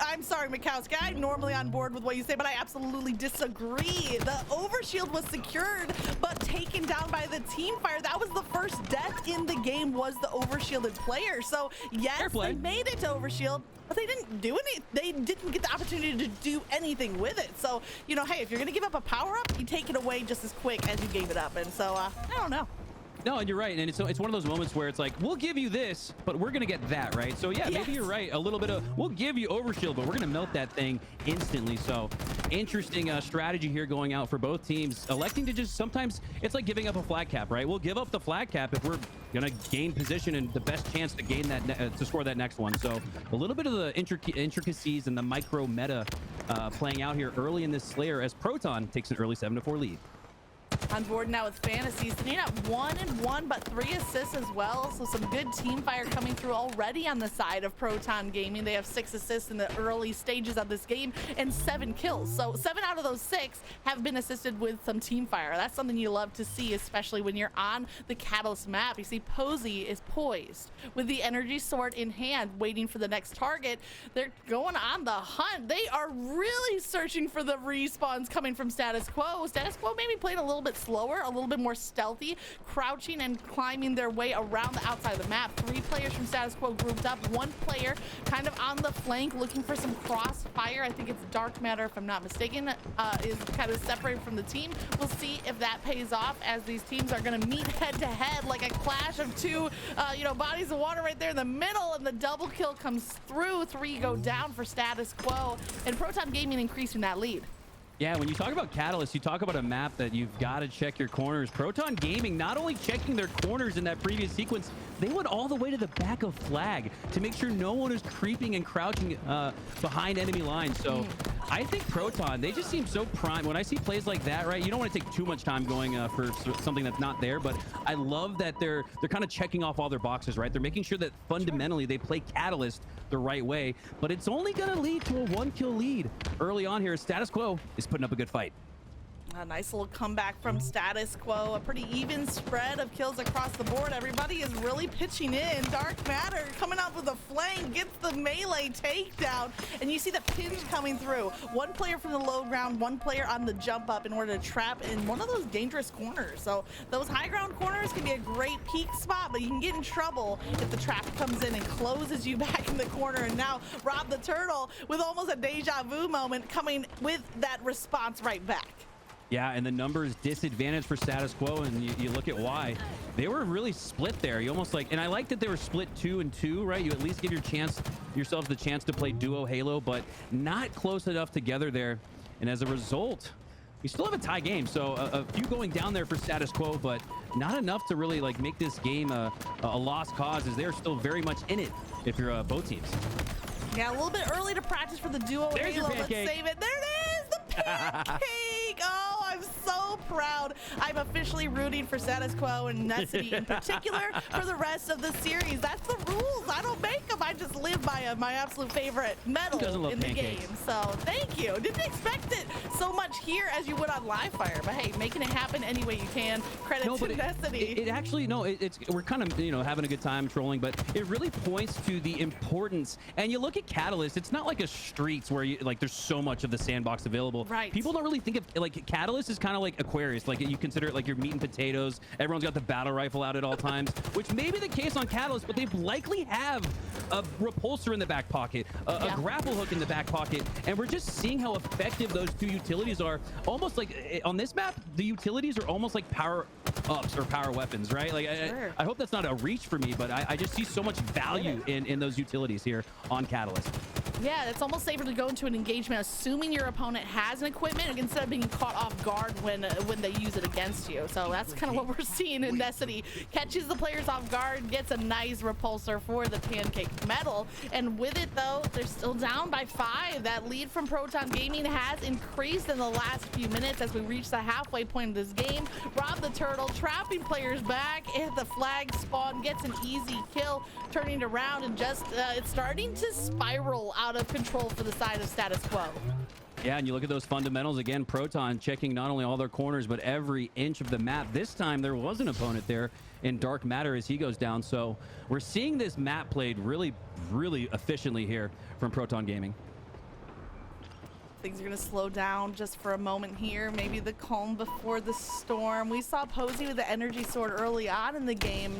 I'm sorry, Makowski. I'm normally on board with what you say, but I absolutely disagree. The overshield was secured, but taken down by the team fire. That was the first death in the game, was the overshielded player. So yes, they made it to overshield, but they didn't do any. They didn't get the opportunity to do anything with it. So, you know, hey, if you're gonna give up a power up, you take it away just as quick as you gave it up. And so I don't know. No, and you're right, and it's one of those moments where it's like, we'll give you this, but we're gonna get that, right? So yeah, maybe you're right. A little bit of, we'll give you overshield, but we're gonna melt that thing instantly. So interesting strategy here going out for both teams, electing to just, sometimes it's like giving up a flag cap, right? We'll give up the flag cap if we're gonna gain position and the best chance to gain that to score that next one. So a little bit of the intricacies and the micro meta playing out here early in this Slayer as Proton takes an early 7-4 lead. On board now with Fantasies, sitting at 1-1, but 3 assists as well. So some good team fire coming through already on the side of Proton Gaming. They have 6 assists in the early stages of this game and 7 kills. So 7 out of those 6 have been assisted with some team fire. That's something you love to see, especially when you're on the Catalyst map. You see Posey is poised with the energy sword in hand, waiting for the next target. They're going on the hunt. They are really searching for the respawns coming from Status Quo. Status Quo maybe playing a little bit slower, a little bit more stealthy, crouching and climbing their way around the outside of the map. 3 players from Status Quo grouped up, 1 player kind of on the flank looking for some crossfire. I think it's Dark Matter, if I'm not mistaken, is kind of separated from the team. We'll see if that pays off, as these teams are going to meet head to head like a clash of 2 bodies of water right there in the middle, and the double kill comes through. 3 go down for Status Quo, and Proton Gaming increasing that lead. Yeah, when you talk about Catalyst, you talk about a map that you've got to check your corners. Proton Gaming not only checking their corners in that previous sequence, they went all the way to the back of flag to make sure no one is creeping and crouching behind enemy lines. So I think Proton, they just seem so prime. When I see plays like that, right, you don't want to take too much time going for something that's not there, but I love that they're kind of checking off all their boxes, right? They're making sure that fundamentally they play Catalyst the right way, but it's only going to lead to a 1-kill lead early on here. Status Quo is putting up a good fight. A nice little comeback from Status Quo. A pretty even spread of kills across the board. Everybody is really pitching in. Dark Matter coming out with a flank, gets the melee takedown, and you see the pinch coming through. One player from the low ground, one player on the jump up in order to trap in one of those dangerous corners. So those high ground corners can be a great peak spot, but you can get in trouble if the trap comes in and closes you back in the corner. And now Rob the Turtle with almost a deja vu moment coming with that response right back. Yeah, and the numbers disadvantage for Status Quo, and you look at why. They were really split there. You almost like, and I like that they were split 2 and 2, right? You at least give yourselves the chance to play duo Halo, but not close enough together there. And as a result, we still have a tie game. So a few going down there for Status Quo, but not enough to really like make this game a lost cause, as they're still very much in it if you're both teams. Yeah, a little bit early to practice for the duo There's Halo. your Let's pancake. save it. There it is, the pancake. Oh, I'm so proud. I'm officially rooting for Status Quo and Ness in particular for the rest of the series. That's the rules. I don't make them. I just live by my absolute favorite medal in the game. So thank you. Didn't expect it so much here as you would on Live Fire, but hey, making it happen any way you can. Credit to Nessity. It actually, no, we're kind of, having a good time trolling, but it really points to the importance. And you look at Catalyst, it's not like a Streets where there's so much of the sandbox available. Right. People don't really think of like Catalyst is kind of like Aquarius. Like you consider it like your meat and potatoes. Everyone's got the battle rifle out at all times, which may be the case on Catalyst, but they likely have a repulsor in the back pocket, a grapple hook in the back pocket, and we're just seeing how effective those two utilities are. Almost like on this map, the utilities are almost like power ups or power weapons, right? Like Sure. I hope that's not a reach for me, but I just see so much value in those utilities here on Catalyst. Yeah, it's almost safer to go into an engagement assuming your opponent has an equipment instead of being caught off guard when they use it against you. So that's kind of what we're seeing in Nessity. Catches the players off guard, gets a nice repulsor for the pancake medal. And with it, though, they're still down by 5. That lead from Proton Gaming has increased in the last few minutes as we reach the halfway point of this game. Rob the Turtle trapping players back at the flag spawn, gets an easy kill, turning it around, and just it's starting to spiral out of control for the side of Status Quo. Yeah, and you look at those fundamentals again. Proton checking not only all their corners, but every inch of the map. This time there was an opponent there in Dark Matter as he goes down. So we're seeing this map played really, really efficiently here from Proton Gaming. Things are going to slow down just for a moment here. Maybe the calm before the storm. We saw Posey with the energy sword early on in the game.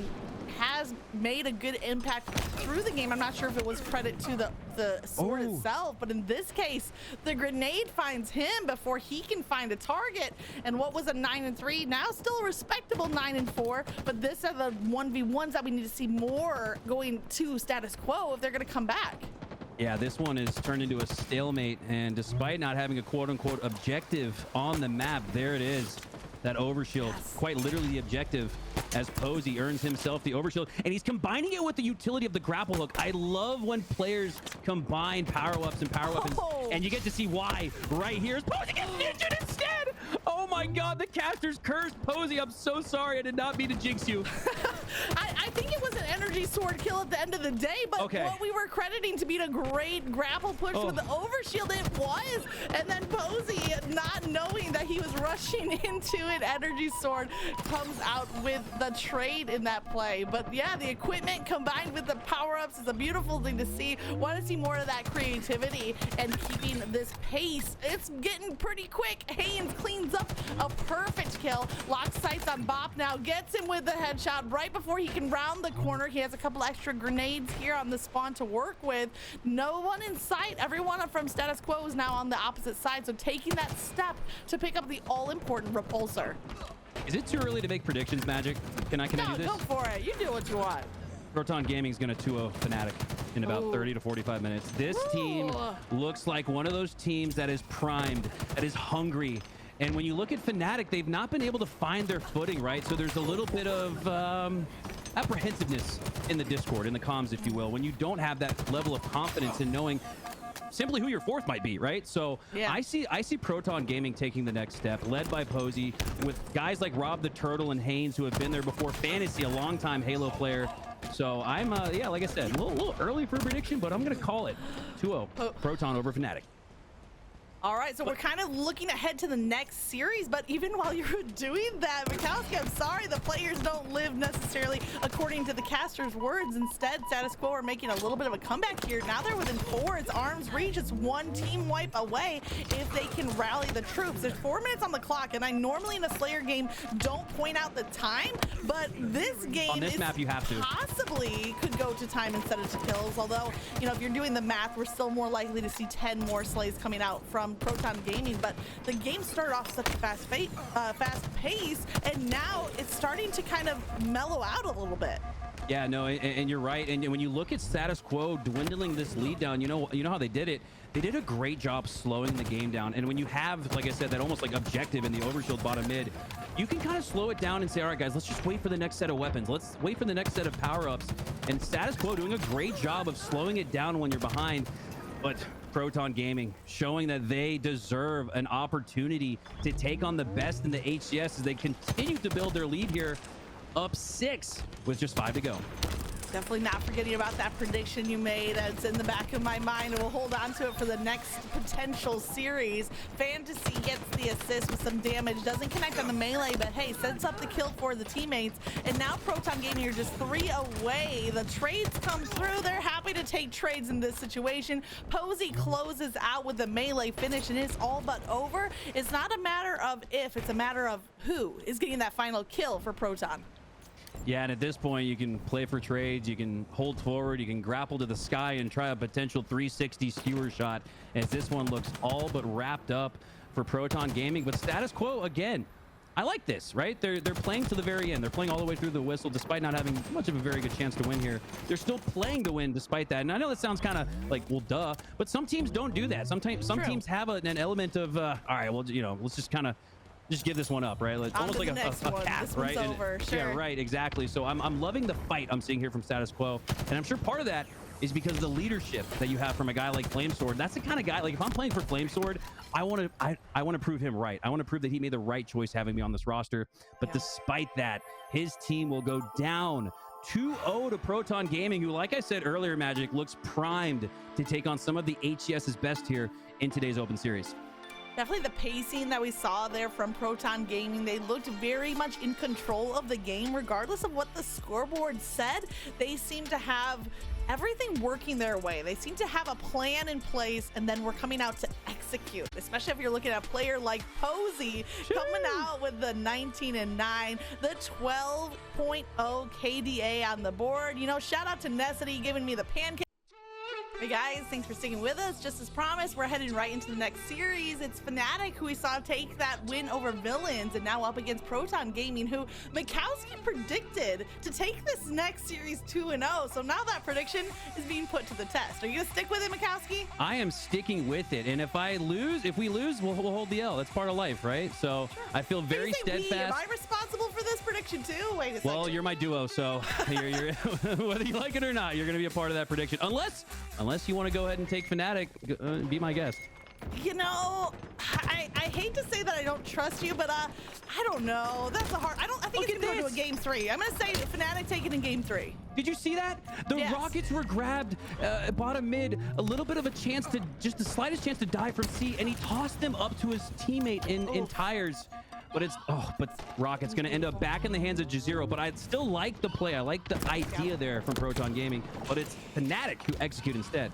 Has made a good impact through the game. I'm not sure if it was credit to the sword itself, but in this case, the grenade finds him before he can find a target. And what was a 9-3, now still a respectable 9-4, but this are the 1v1s that we need to see more going to Status Quo if they're going to come back. Yeah, this one is turned into a stalemate, and despite not having a quote-unquote objective on the map, there it is. That overshield, quite literally the objective, as Posey earns himself the overshield, and he's combining it with the utility of the grapple hook. I love when players combine power-ups and power weapons, and you get to see why right here as Posey gets ninja'd instead. Oh my God, the caster's cursed Posey. I'm so sorry. I did not mean to jinx you. I think it was an energy sword kill at the end of the day, but what we were crediting to being a great grapple push with the overshield, it was. And then Posey, not knowing that he was rushing into an energy sword, comes out with the trade in that play. But yeah, the equipment combined with the power-ups is a beautiful thing to see. Want to see more of that creativity and keeping this pace. It's getting pretty quick. Haynes cleans up a perfect kill. Locks sights on Bop now, gets him with the headshot right before he can round the corner. He has a couple extra grenades here on the spawn to work with. No one in sight. Everyone from Status Quo is now on the opposite side, so taking that step to pick up the all-important repulsor. Is it too early to make predictions, Magic? Can I do this? Go for it. You do what you want. Proton Gaming is going to 2-0 FNATIC in about 30 to 45 minutes. This team looks like one of those teams that is primed, that is hungry. And when you look at FNATIC, they've not been able to find their footing, right? So there's a little bit of apprehensiveness in the Discord, in the comms, if you will, when you don't have that level of confidence in knowing simply who your fourth might be, right? So I see Proton Gaming taking the next step, led by Posey, with guys like Rob the Turtle and Haynes, who have been there before. Fantasy, a longtime Halo player. So I'm, like I said, a little early for a prediction, but I'm going to call it 2-0 Proton over FNATIC. All right, so we're kind of looking ahead to the next series, but even while you were doing that, Makowski, I'm sorry, the players don't live necessarily according to the caster's words. Instead, Status Quo are making a little bit of a comeback here. Now they're within 4. It's arm's reach. It's one team wipe away if they can rally the troops. There's 4 minutes on the clock, and I normally in a Slayer game don't point out the time, but this game on this map you have to. Possibly could go to time instead of to kills. Although, you know, if you're doing the math, we're still more likely to see 10 more slays coming out from Proton Gaming, but the game started off such a fast pace, and now it's starting to kind of mellow out a little bit. Yeah, no, and you're right. And when you look at Status Quo dwindling this lead down, you know how they did it. They did a great job slowing the game down. And when you have, like I said, that almost like objective in the overshield bottom mid, you can kind of slow it down and say, all right, guys, let's just wait for the next set of weapons. Let's wait for the next set of power-ups. And Status Quo doing a great job of slowing it down when you're behind. But Proton Gaming showing that they deserve an opportunity to take on the best in the HCS as they continue to build their lead here, up 6 with just 5 to go. Definitely not forgetting about that prediction you made. It's in the back of my mind, and we'll hold on to it for the next potential series. Fantasy gets the assist with some damage, doesn't connect on the melee, but hey, sets up the kill for the teammates. And now Proton Gaming are just 3 away. The trades come through. They're happy to take trades in this situation. Posey closes out with the melee finish, and it's all but over. It's not a matter of if, it's a matter of who is getting that final kill for Proton. Yeah, and at this point, you can play for trades, you can hold forward, you can grapple to the sky and try a potential 360 skewer shot, as this one looks all but wrapped up for Proton Gaming. But Status Quo, again, I like this, right? They're playing to the very end. They're playing all the way through the whistle, despite not having much of a very good chance to win here. They're still playing to win despite that. And I know that sounds kind of like, well, duh, but some teams don't do that. Sometimes some teams have an element of, all right, well, you know, let's just kind of just give this one up, right? It's almost like a cap, right? Over. Sure. Yeah, right, exactly. So I'm loving the fight I'm seeing here from Status Quo, and I'm sure part of that is because of the leadership that you have from a guy like Flamesword. That's the kind of guy, like if I'm playing for Flamesword, I want to prove him right. I want to prove that he made the right choice having me on this roster. But despite that, his team will go down 2-0 to Proton Gaming, who, like I said earlier, Magic, looks primed to take on some of the HCS's best here in today's Open Series. Definitely the pacing that we saw there from Proton Gaming. They looked very much in control of the game, regardless of what the scoreboard said. They seem to have everything working their way. They seem to have a plan in place, and then we're coming out to execute, especially if you're looking at a player like Posey coming out with the 19-9, the 12.0 KDA on the board. You know, shout out to Ness Co giving me the pancake. Hey guys, thanks for sticking with us. Just as promised, we're heading right into the next series. It's FNATIC, who we saw take that win over Villians, and now up against Proton Gaming, who Makowski predicted to take this next series 2-0. So now that prediction is being put to the test. Are you gonna stick with it, Makowski? I am sticking with it, and if we lose, we'll hold the L. That's part of life, right? So sure. I feel very steadfast. Am I responsible for this prediction too? Wait a second. Well, you're my duo, so you're whether you like it or not, you're gonna be a part of that prediction, unless you want to go ahead and take FNATIC, be my guest. You know, I hate to say that I don't trust you, but I don't know. That's a hard. I think it's going to go to a game 3. I'm going to say FNATIC take it in game 3. Did you see that? The Rockets were grabbed bottom mid, a little bit of a chance to, just the slightest chance to die from C, and he tossed them up to his teammate in tires. But but Rocket's going to end up back in the hands of Jazero. But I still like the play. I like the idea there from Proton Gaming. But it's FNATIC who execute instead.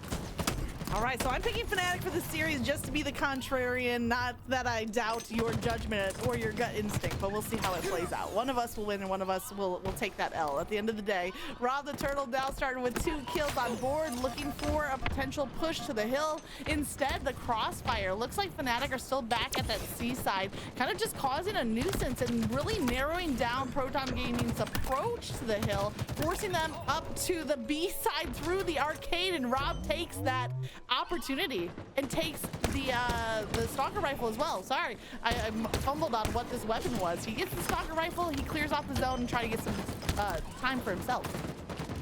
All right, so I'm picking FNATIC for the series just to be the contrarian. Not that I doubt your judgment or your gut instinct, but we'll see how it plays out. One of us will win and one of us will take that L at the end of the day. Rob the Turtle now starting with 2 kills on board, looking for a potential push to the hill. Instead, the crossfire. Looks like FNATIC are still back at that seaside, kind of just causing a nuisance and really narrowing down Proton Gaming's approach to the hill, forcing them up to the B side through the arcade, and Rob takes that opportunity and takes the stalker rifle as well. Sorry, I fumbled on what this weapon was. He gets the stalker rifle, he clears off the zone and try to get some time for himself.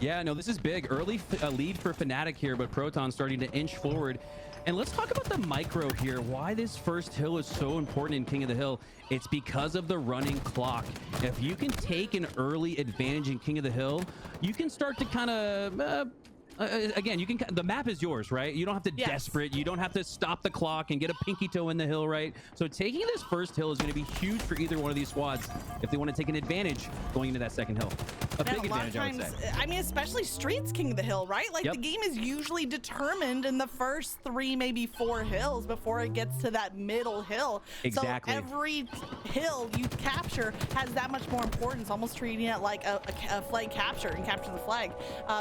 Yeah, no, this is big. Early lead for FNATIC here, but Proton starting to inch forward. And let's talk about the micro here. Why this first hill is so important in King of the Hill. It's because of the running clock. If you can take an early advantage in King of the Hill, you can start to kind of again, you can. The map is yours, right? You don't have to desperate. You don't have to stop the clock and get a pinky toe in the hill, right? So taking this first hill is going to be huge for either one of these squads if they want to take an advantage going into that second hill. A big advantage, I would say. I mean, especially Street's king of the hill, right? Like the game is usually determined in the first 3, maybe 4 hills before it gets to that middle hill. Exactly. So every hill you capture has that much more importance, almost treating it like a flag capture and capture the flag.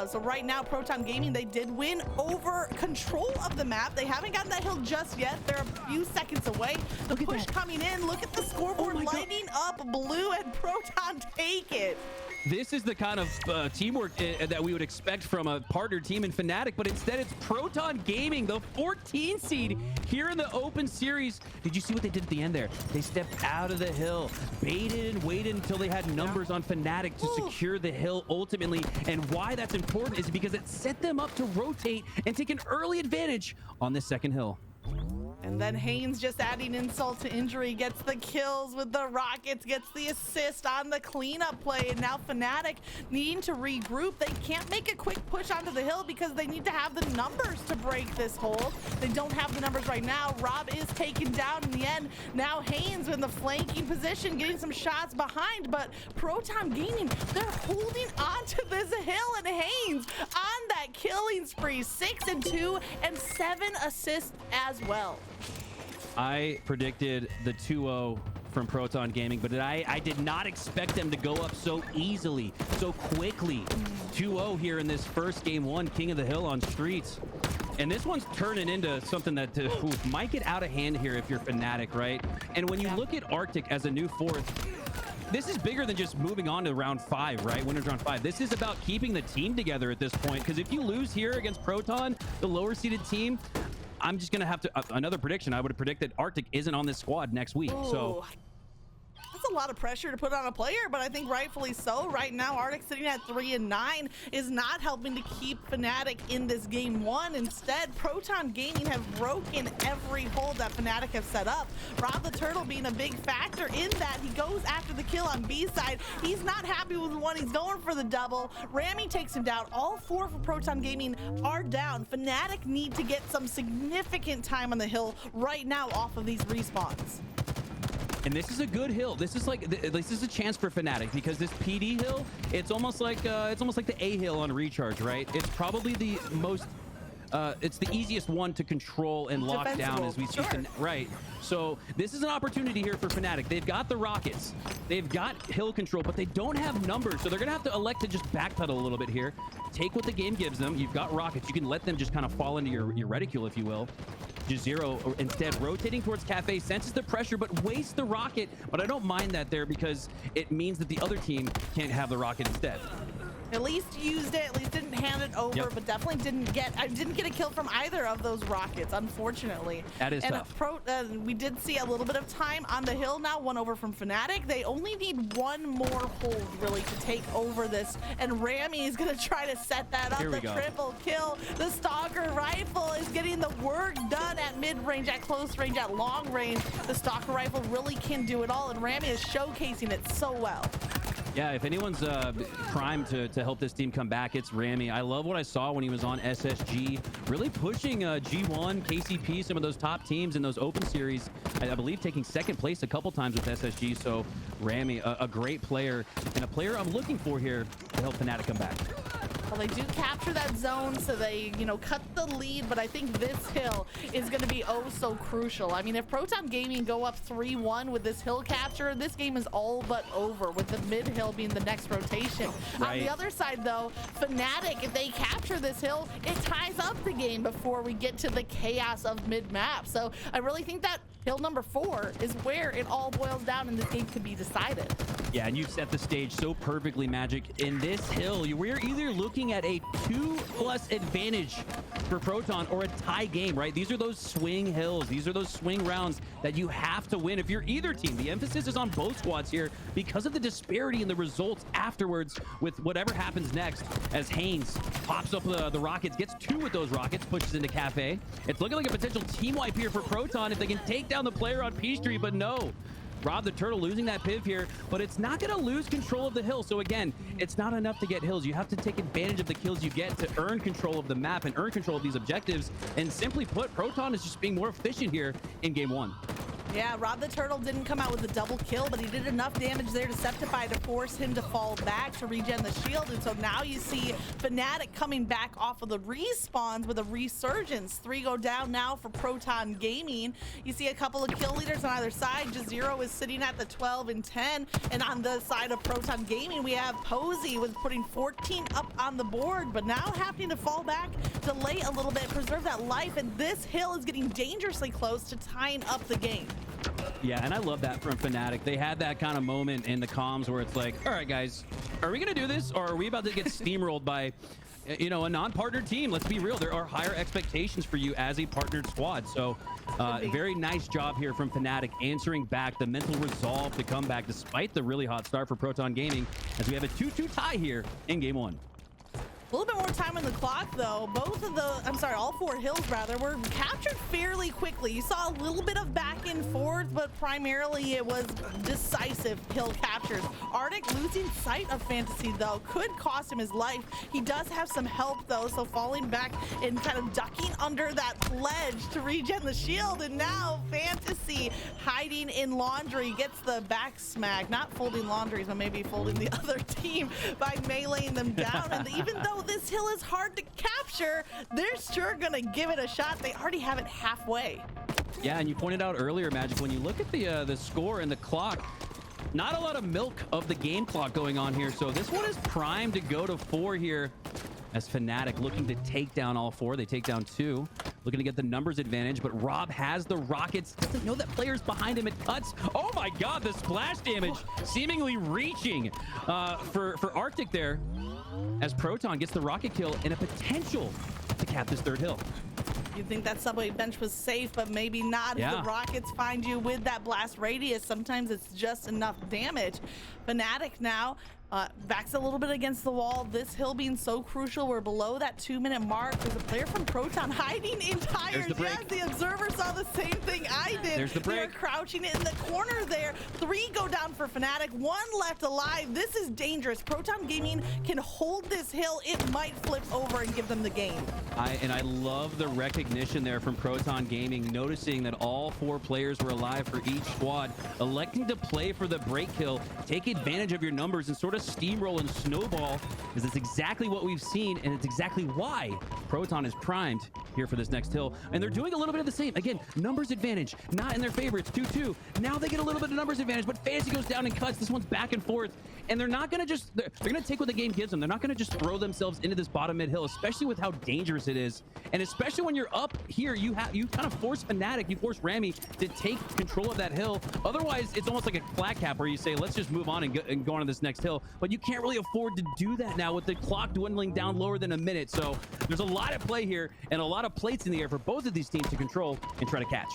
So right now, Proton Gaming, they did win over control of the map. They haven't gotten that hill just yet. They're a few seconds away. The push coming in. Look at the scoreboard lighting up blue, and Proton take it. This is the kind of teamwork that we would expect from a partner team in FNATIC, but instead it's Proton Gaming, the 14 seed here in the Open Series. Did you see what they did at the end there? They stepped out of the hill, baited and waited until they had numbers on FNATIC to secure the hill ultimately. And why that's important is because it set them up to rotate and take an early advantage on this second hill. And then Haynes, just adding insult to injury, gets the kills with the Rockets, gets the assist on the cleanup play. And now FNATIC needing to regroup. They can't make a quick push onto the hill because they need to have the numbers to break this hold. They don't have the numbers right now. Rob is taken down in the end. Now Haynes in the flanking position, getting some shots behind. But Proton Gaming, they're holding on to this hill. And Haynes on that killing spree, 6 and 2 and 7 assists as well. I predicted the 2-0 from Proton Gaming, but I did not expect them to go up so easily, so quickly. 2-0 here in this first game 1, King of the Hill on Streets. And this one's turning into something that might get out of hand here if you're FNATIC, right? And when you look at Arctic as a new 4th, this is bigger than just moving on to round 5, right? Winners round 5. This is about keeping the team together at this point, because if you lose here against Proton, the lower seeded team, I'm just going to have to, another prediction, I would predict that Arctic isn't on this squad next week. Ooh. So that's a lot of pressure to put on a player, but I think rightfully so. Right now, Arctic sitting at 3 and 9 is not helping to keep FNATIC in this game 1. Instead, Proton Gaming have broken every hold that FNATIC have set up. Rob the Turtle being a big factor in that. He goes after the kill on B side. He's not happy with one. He's going for the double. Rami takes him down. All 4 for Proton Gaming are down. FNATIC need to get some significant time on the hill right now off of these respawns. And this is a good hill. This is like this is a chance for FNATIC, because this PD hill, it's almost like the A hill on Recharge, right? It's probably the most it's the easiest one to control and lock down, as we see. Right. So this is an opportunity here for FNATIC. They've got the Rockets, they've got hill control, but they don't have numbers. So they're gonna have to elect to just backpedal a little bit here. Take what the game gives them. You've got Rockets. You can let them just kind of fall into your reticule, if you will. Just zero, or instead rotating towards Cafe, senses the pressure, but wastes the rocket. But I don't mind that there, because it means that the other team can't have the rocket instead. At least used it, at least didn't hand it over, but definitely didn't get a kill from either of those rockets, unfortunately. That is tough. We did see a little bit of time on the hill now, 1 over from FNATIC. They only need 1 more hold, really, to take over this, and Rami is going to try to set that up. The triple kill. The Stalker Rifle is getting the work done at mid-range, at close range, at long range. The Stalker Rifle really can do it all, and Rami is showcasing it so well. Yeah, if anyone's primed to help this team come back, it's Rami. I love what I saw when he was on SSG, really pushing G1, KCP, some of those top teams in those Open Series. I believe taking 2nd place a couple times with SSG. So Rami, a great player, and a player I'm looking for here to help FNATIC come back. Well, they do capture that zone, so they, cut the lead, but I think this hill is going to be oh so crucial. I mean, if Proton Gaming go up 3-1 with this hill capture, this game is all but over, with the mid hill being the next rotation. On the other side, though, FNATIC, if they capture this hill, it ties up the game before we get to the chaos of mid-map. So I really think that hill number 4 is where it all boils down, and this game could be decided. Yeah, and you've set the stage so perfectly, Magick. In this hill, we're either looking at a 2+ advantage for Proton or a tie game, right? These are those swing hills. These are those swing rounds that you have to win if you're either team. The emphasis is on both squads here because of the disparity in the results afterwards with whatever happens next, as Haynes pops up the rockets, gets 2 with those rockets, pushes into Cafe. It's looking like a potential team wipe here for Proton if they can take down the player on P Street, but no. Rob the Turtle losing that piv here, but it's not going to lose control of the hill. So again, it's not enough to get hills. You have to take advantage of the kills you get to earn control of the map and earn control of these objectives. And simply put, Proton is just being more efficient here in game one. Yeah, Rob the Turtle didn't come out with a double kill, but he did enough damage there to Septify to force him to fall back to regen the shield. And so now you see FNATIC coming back off of the respawns with a resurgence. 3 go down now for Proton Gaming. You see a couple of kill leaders on either side. Jazero is sitting at the 12 and 10. And on the side of Proton Gaming, we have Posey with putting 14 up on the board, but now having to fall back, delay a little bit, preserve that life. And this hill is getting dangerously close to tying up the game. Yeah, and I love that from FNATIC. They had that kind of moment in the comms where it's like, all right, guys, are we going to do this, or are we about to get steamrolled by, you know, a non-partnered team? Let's be real. There are higher expectations for you as a partnered squad. So very nice job here from FNATIC, answering back, the mental resolve to come back despite the really hot start for Proton Gaming, as we have a 2-2 tie here in game one. A little bit more time on the clock, though. Both of the, all 4 hills, rather, were captured fairly quickly. You saw a little bit of back and forth, but primarily it was decisive hill captures. Arctic losing sight of Fantasy, though, could cost him his life. He does have some help, though, so falling back and kind of ducking under that ledge to regen the shield. And now Fantasy, hiding in laundry, gets the back smack. Not folding laundries, but maybe folding the other team by meleeing them down. And even though this hill is hard to capture, they're sure gonna give it a shot. They already have it halfway. Yeah, and you pointed out earlier, Magic, when you look at the score and the clock, not a lot of milk of the game clock going on here. So this one is primed to go to 4 here, as FNATIC looking to take down all 4. They take down 2, looking to get the numbers advantage, but Rob has the rockets, doesn't know that player's behind him. It cuts. Oh my god, the splash damage seemingly reaching for Arctic there, as Proton gets the rocket kill and a potential to cap this 3rd hill. You'd think that subway bench was safe, but maybe not. Yeah. If the rockets find you with that blast radius, sometimes it's just enough damage. FNATIC now backs a little bit against the wall. This hill being so crucial. We're below that 2-minute mark. There's a player from Proton hiding in tires. Yes, the observer saw the same thing I did. There's the break. They're crouching in the corner there. 3 go down for FNATIC. 1 left alive. This is dangerous. Proton Gaming can hold this hill. It might flip over and give them the game. I love the recognition there from Proton Gaming, noticing that all 4 players were alive for each squad, electing to play for the break kill, take advantage of your numbers, and sort of steamroll and snowball, because it's exactly what we've seen, and it's exactly why Proton is primed here for this next hill. And they're doing a little bit of the same. Again, numbers advantage, not in their favor. It's 2-2. Now they get a little bit of numbers advantage, but Fantasy goes down and cuts. This one's back and forth, and they're not going to just, they're going to take what the game gives them. They're not going to just throw themselves into this bottom mid hill, especially with how dangerous it is. And especially when you're up here, you kind of force FNATIC, you force Rami to take control of that hill. Otherwise, it's almost like a flat cap where you say, let's just move on and go on to this next hill. But you can't really afford to do that now with the clock dwindling down lower than a minute. So there's a lot at play here and a lot of plates in the air for both of these teams to control and try to catch.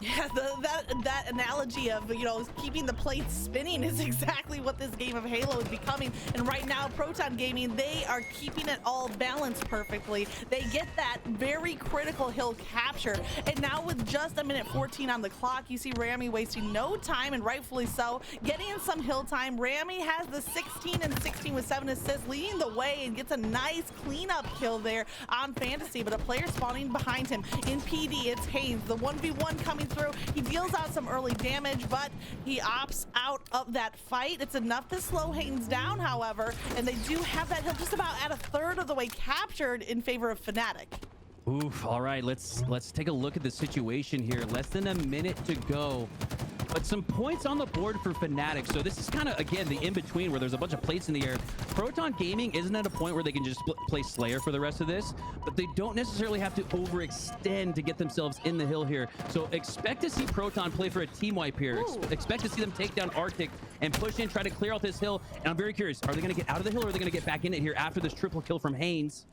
Yeah, that analogy of, you know, keeping the plates spinning is exactly what this game of Halo is becoming. And right now, Proton Gaming, they are keeping it all balanced perfectly. They get that very critical hill capture. And now with just 1:14 on the clock, you see Rami wasting no time, and rightfully so, getting in some hill time. Rami has the 16 and 16 with 7 assists, leading the way, and gets a nice cleanup kill there on Fantasy. But a player spawning behind him in PD, it's Haynes. The 1v1 coming through. He deals out some early damage, but he opts out of that fight. It's enough to slow Haynes down, however, and they do have that hill just about at 1/3 of the way captured in favor of FNATIC. Oof. All right, let's take a look at the situation here. Less than a minute to go, but some points on the board for FNATIC. So this is kind of, again, the in-between where there's a bunch of plates in the air. Proton Gaming isn't at a point where they can just play Slayer for the rest of this, but they don't necessarily have to overextend to get themselves in the hill here. So expect to see Proton play for a team wipe here. Expect to see them take down Arctic and push in, try to clear out this hill. And I'm very curious, are they going to get out of the hill, or are they going to get back in it here after this triple kill from Haynes?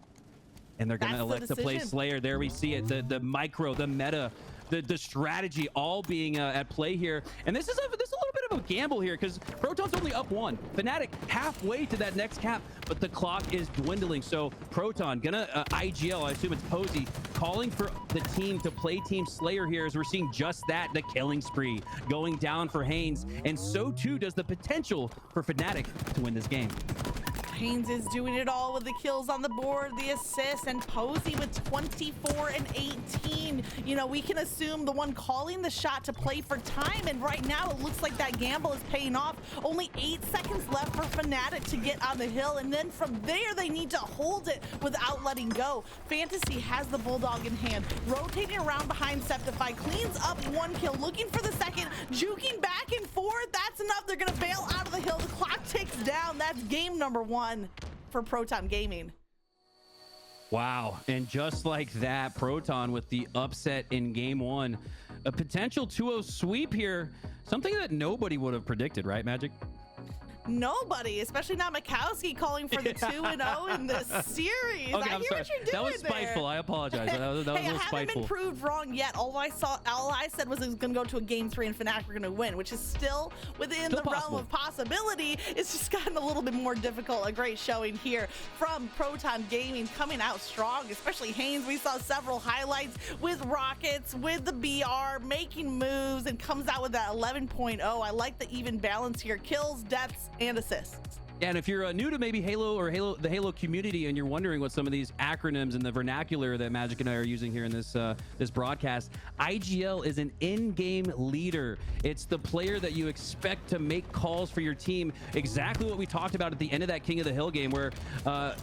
And they're going to elect to play Slayer. There we see it, the micro, the meta, the strategy all being at play here. And this is a little bit of of a gamble here because Proton's only up 1. FNATIC halfway to that next cap, but the clock is dwindling. So Proton gonna IGL, I assume it's Posey, calling for the team to play Team Slayer here as we're seeing just that, the killing spree going down for Haynes. And so too does the potential for FNATIC to win this game. Haynes is doing it all with the kills on the board, the assists, and Posey with 24 and 18. You know, we can assume the one calling the shot to play for time, and right now it looks like that gamble is paying off. Only 8 seconds left for FNATIC to get on the hill, and then from there they need to hold it without letting go. Fantasy has the Bulldog in hand, rotating around behind Septify, cleans up 1 kill, looking for the second, juking back and forth. That's enough. They're gonna bail out of the hill. The clock ticks down. That's game number 1 for Proton Gaming. Wow, and just like that, Proton with the upset in game 1. A potential 2-0 sweep here, something that nobody would have predicted, right, Magick? Nobody, especially not Makowski, calling for the 2-0 in this series. Okay, I hear what you're doing. That was spiteful. There. I apologize. That was a Hey, little I haven't spiteful. been proved wrong yet. All I said was it was going to go to a game 3 and FNATIC were going to win, which is still within the realm of possibility. It's just gotten a little bit more difficult. A great showing here from Proton Gaming, coming out strong, especially Haynes. We saw several highlights with rockets, with the BR, making moves, and comes out with that 11.0. I like the even balance here. Kills, deaths, and assists. And if you're new to maybe Halo or the Halo community and you're wondering what some of these acronyms and the vernacular that Magick and I are using here in this this broadcast, IGL is an in-game leader. It's the player that you expect to make calls for your team. Exactly what we talked about at the end of that King of the Hill game where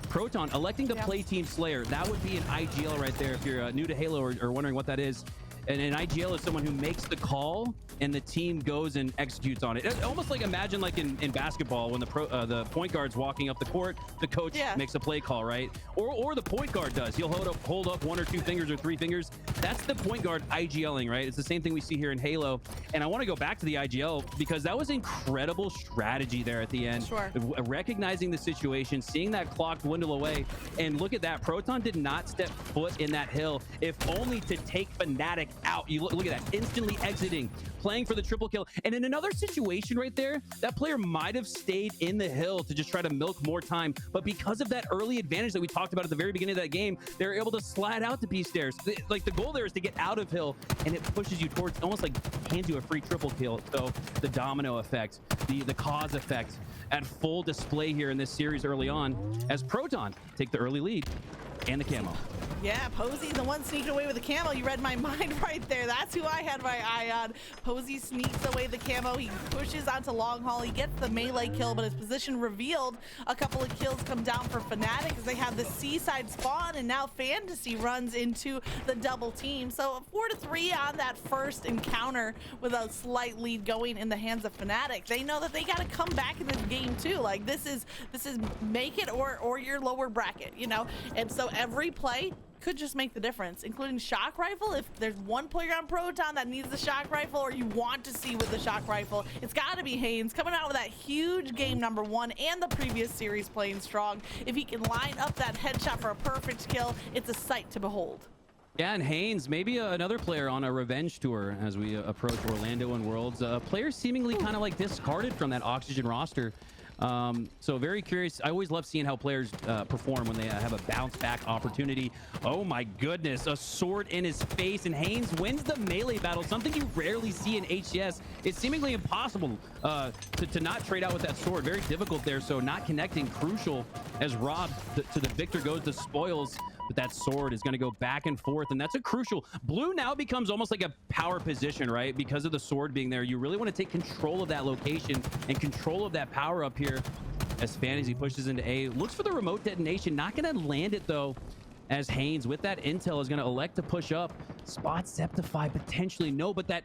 Proton electing to play Team Slayer. That would be an IGL right there if you're new to Halo or wondering what that is. And an IGL is someone who makes the call and the team goes and executes on it. It's almost like imagine like in basketball when the point guard's walking up the court, the coach makes a play call, right? Or the point guard does. He'll hold up 1 or 2 fingers or 3 fingers. That's the point guard IGLing, right? It's the same thing we see here in Halo. And I want to go back to the IGL because that was incredible strategy there at the end. Sure. Recognizing the situation, seeing that clock dwindle away, and look at that. Proton did not step foot in that hill, if only to take FNATIC out. You look at that, instantly exiting, playing for the triple kill. And in another situation right there, that player might have stayed in the hill to just try to milk more time. But because of that early advantage that we talked about at the very beginning of that game, they're able to slide out to B-stairs. Like the goal there is to get out of hill, and it pushes you towards, almost like hands you a free triple kill. So the domino effect, the cause effect at full display here in this series early on as Proton take the early lead and the camo. Yeah, Posey, the one sneaking away with the camo. You read my mind right there. That's who I had my eye on. Posey sneaks away the camo. He pushes onto long haul. He gets the melee kill, but his position revealed. A couple of kills come down for FNATIC as they have the seaside spawn, and now Fantasy runs into the double team. So 4-3 on that first encounter with a slight lead going in the hands of FNATIC. They know that they got to come back in this game too. Like this is make it or your lower bracket, you know? And so every play could just make the difference, including shock rifle. If there's one player on Proton that needs the shock rifle or you want to see with the shock rifle, it's got to be Haynes coming out with that huge game number 1 and the previous series playing strong. If he can line up that headshot for a perfect kill, it's a sight to behold. Yeah, and Haynes, maybe another player on a revenge tour as we approach Orlando and Worlds. Players seemingly kind of like discarded from that Oxygen roster. So very curious. I always love seeing how players perform when they have a bounce back opportunity. Oh my goodness, a sword in his face, and Haynes wins the melee battle, something you rarely see in HCS. It's seemingly impossible to not trade out with that sword. Very difficult there, so not connecting crucial as Rob to the victor goes the spoils. But that sword is going to go back and forth, and that's a crucial. Blue now becomes almost like a power position, right? Because of the sword being there, you really want to take control of that location and control of that power up here as Fantasy pushes into A. Looks for the remote detonation, not going to land it though, as Haynes with that intel is going to elect to push up. Spot Septify potentially, no, but that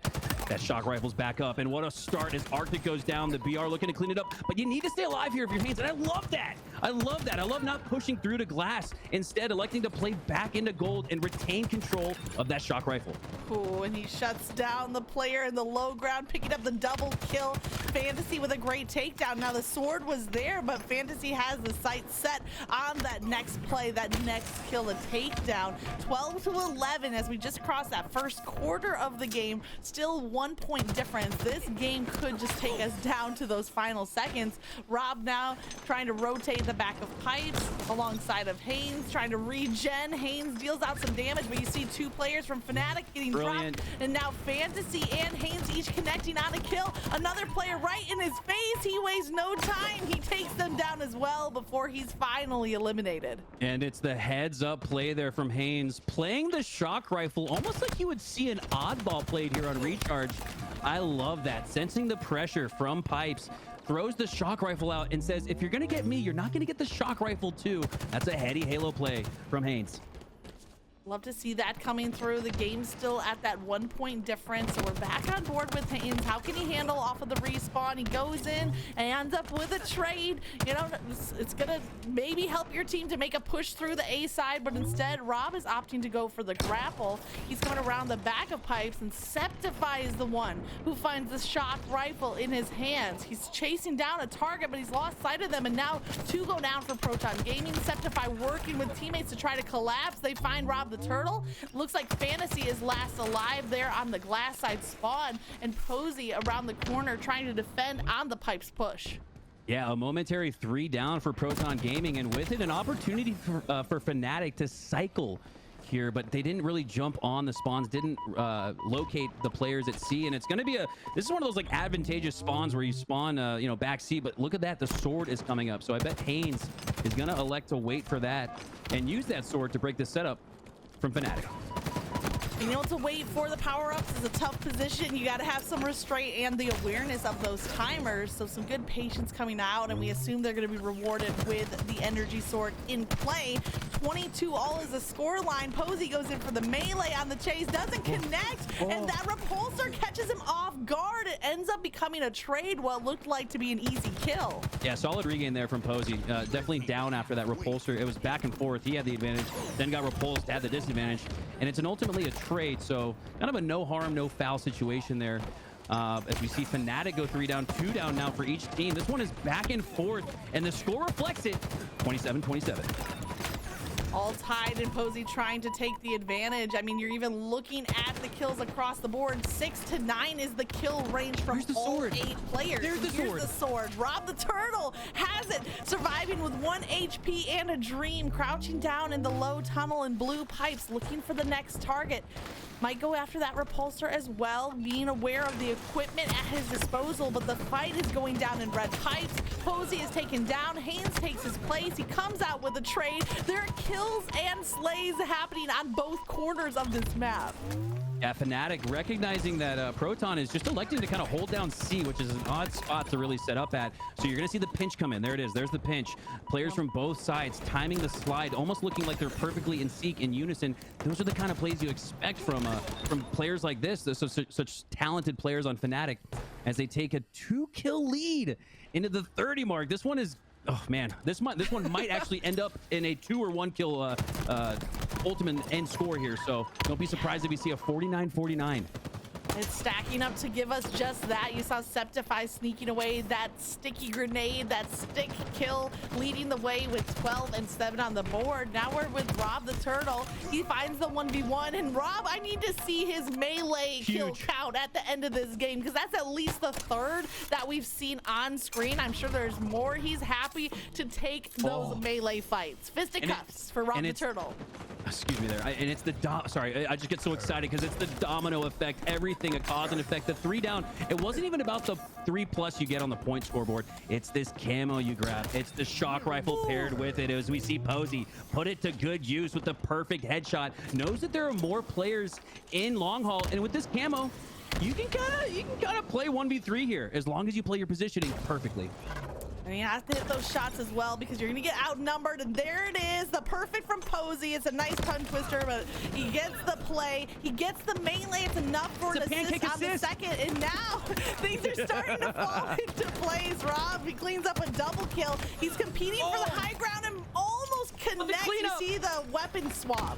shock rifle's back up, and what a start as Arctic goes down. The BR looking to clean it up, but you need to stay alive here if you're Haynes, and I love that. I love that. I love not pushing through to glass, instead electing to play back into gold and retain control of that shock rifle. Ooh, and he shuts down the player in the low ground, picking up the double kill. Fantasy with a great takedown. Now the sword was there, but Fantasy has the sight set on that next play, that next kill the takedown. 12-11 as we just crossed that first quarter of the game. Still 1 point difference. This game could just take us down to those final seconds. Rob now trying to rotate the back of Pipes alongside of Haynes, trying to regen. Haynes deals out some damage, but you see two players from FNATIC getting dropped, and now Fantasy and Haynes each connecting on a kill. Another player right in his face. He wastes no time. He takes them down as well before he's finally eliminated. And it's the heads up play there from Haynes, playing the shock rifle almost like you would see an oddball played here on Recharge. I love that. Sensing the pressure from Pipes, throws the shock rifle out and says, if you're gonna get me, you're not gonna get the shock rifle too. That's a heady Halo play from Haynes. Love to see that coming through. The game's still at that 1 point difference, so we're back on board with Haynes. How can he handle off of the respawn? He goes in and ends up with a trade. You know, it's gonna maybe help your team to make a push through the A side, but instead Rob is opting to go for the grapple. He's coming around the back of Pipes, and Septify is the one who finds the shock rifle in his hands. He's chasing down a target, but he's lost sight of them, and now two go down for Proton Gaming. Septify working with teammates to try to collapse. They find Rob the Turtle. Looks like Fantasy is last alive there on the glass side spawn, and Posey around the corner trying to defend on the Pipes push. Yeah, a momentary 3 down for Proton Gaming, and with it an opportunity for FNATIC to cycle here, but they didn't really jump on the spawns, didn't locate the players at C, and it's going to be this is one of those like advantageous spawns where you spawn you know, back C, but look at that, the sword is coming up, so I bet Haynes is going to elect to wait for that and use that sword to break the setup from FNATIC. Being able to wait for the power-ups is a tough position. You got to have some restraint and the awareness of those timers, so some good patience coming out, and we assume they're going to be rewarded with the energy sword in play. 22 all is the score line. Posey goes in for the melee on the chase, doesn't connect, and that repulsor catches him off guard. It ends up becoming a trade, what looked like to be an easy kill. Yeah, solid regain there from Posey. Definitely down after that repulsor. It was back and forth. He had the advantage, then got repulsed, had the disadvantage, and it's ultimately a trade, so kind of a no harm, no foul situation there. As we see FNATIC go 3 down, 2 down now for each team. This one is back and forth, and the score reflects it. 27-27. All tied, and Posey trying to take the advantage. I mean, you're even looking at the kills across the board. 6 to 9 is the kill range from all 8 players. There's the sword. Rob the Turtle has it, surviving with 1 HP and a dream, crouching down in the low tunnel in blue Pipes, looking for the next target. Might go after that repulsor as well, being aware of the equipment at his disposal, but the fight is going down in red Pipes. Posey is taken down. Haynes takes his place. He comes out with a trade. There are kills and slays happening on both corners of this map. Yeah, FNATIC recognizing that Proton is just electing to kind of hold down C, which is an odd spot to really set up at. So you're going to see the pinch come in. There it is. There's the pinch. Players from both sides timing the slide, almost looking like they're perfectly in sync, in unison. Those are the kind of plays you expect from players like this. Such talented players on FNATIC as they take a 2-kill lead into the 30 mark. This one is, oh man, this one might actually end up in a 2 or 1 kill ultimate end score here, so don't be surprised if we see a 49-49. It's stacking up to give us just that. You saw Septify sneaking away that sticky grenade, that stick kill, leading the way with 12 and 7 on the board. Now we're with Rob the Turtle. He finds the 1v1, and Rob, I need to see his melee kill count at the end of this game, because that's at least the 3rd that we've seen on screen. I'm sure there's more. He's happy to take those melee fights. Fisticuffs for Rob the Turtle. Excuse me there. And it's the sorry, I just get so excited because it's the domino effect, everything, a cause and effect. The 3 down, it wasn't even about the 3+ you get on the point scoreboard. It's this camo you grab. It's the shock rifle paired with it, as we see Posey put it to good use with the perfect headshot. Knows that there are more players in long haul, and with this camo, you can kind of play 1v3 here as long as you play your positioning perfectly. And you have to hit those shots as well, because you're going to get outnumbered. And there it is, the perfect from Posey. It's a nice tongue twister, but he gets the play. He gets the melee. It's enough for an assist on the second. And now things are starting to fall into place. Rob, he cleans up a double kill. He's competing for the high ground and almost connects. You see the weapon swap.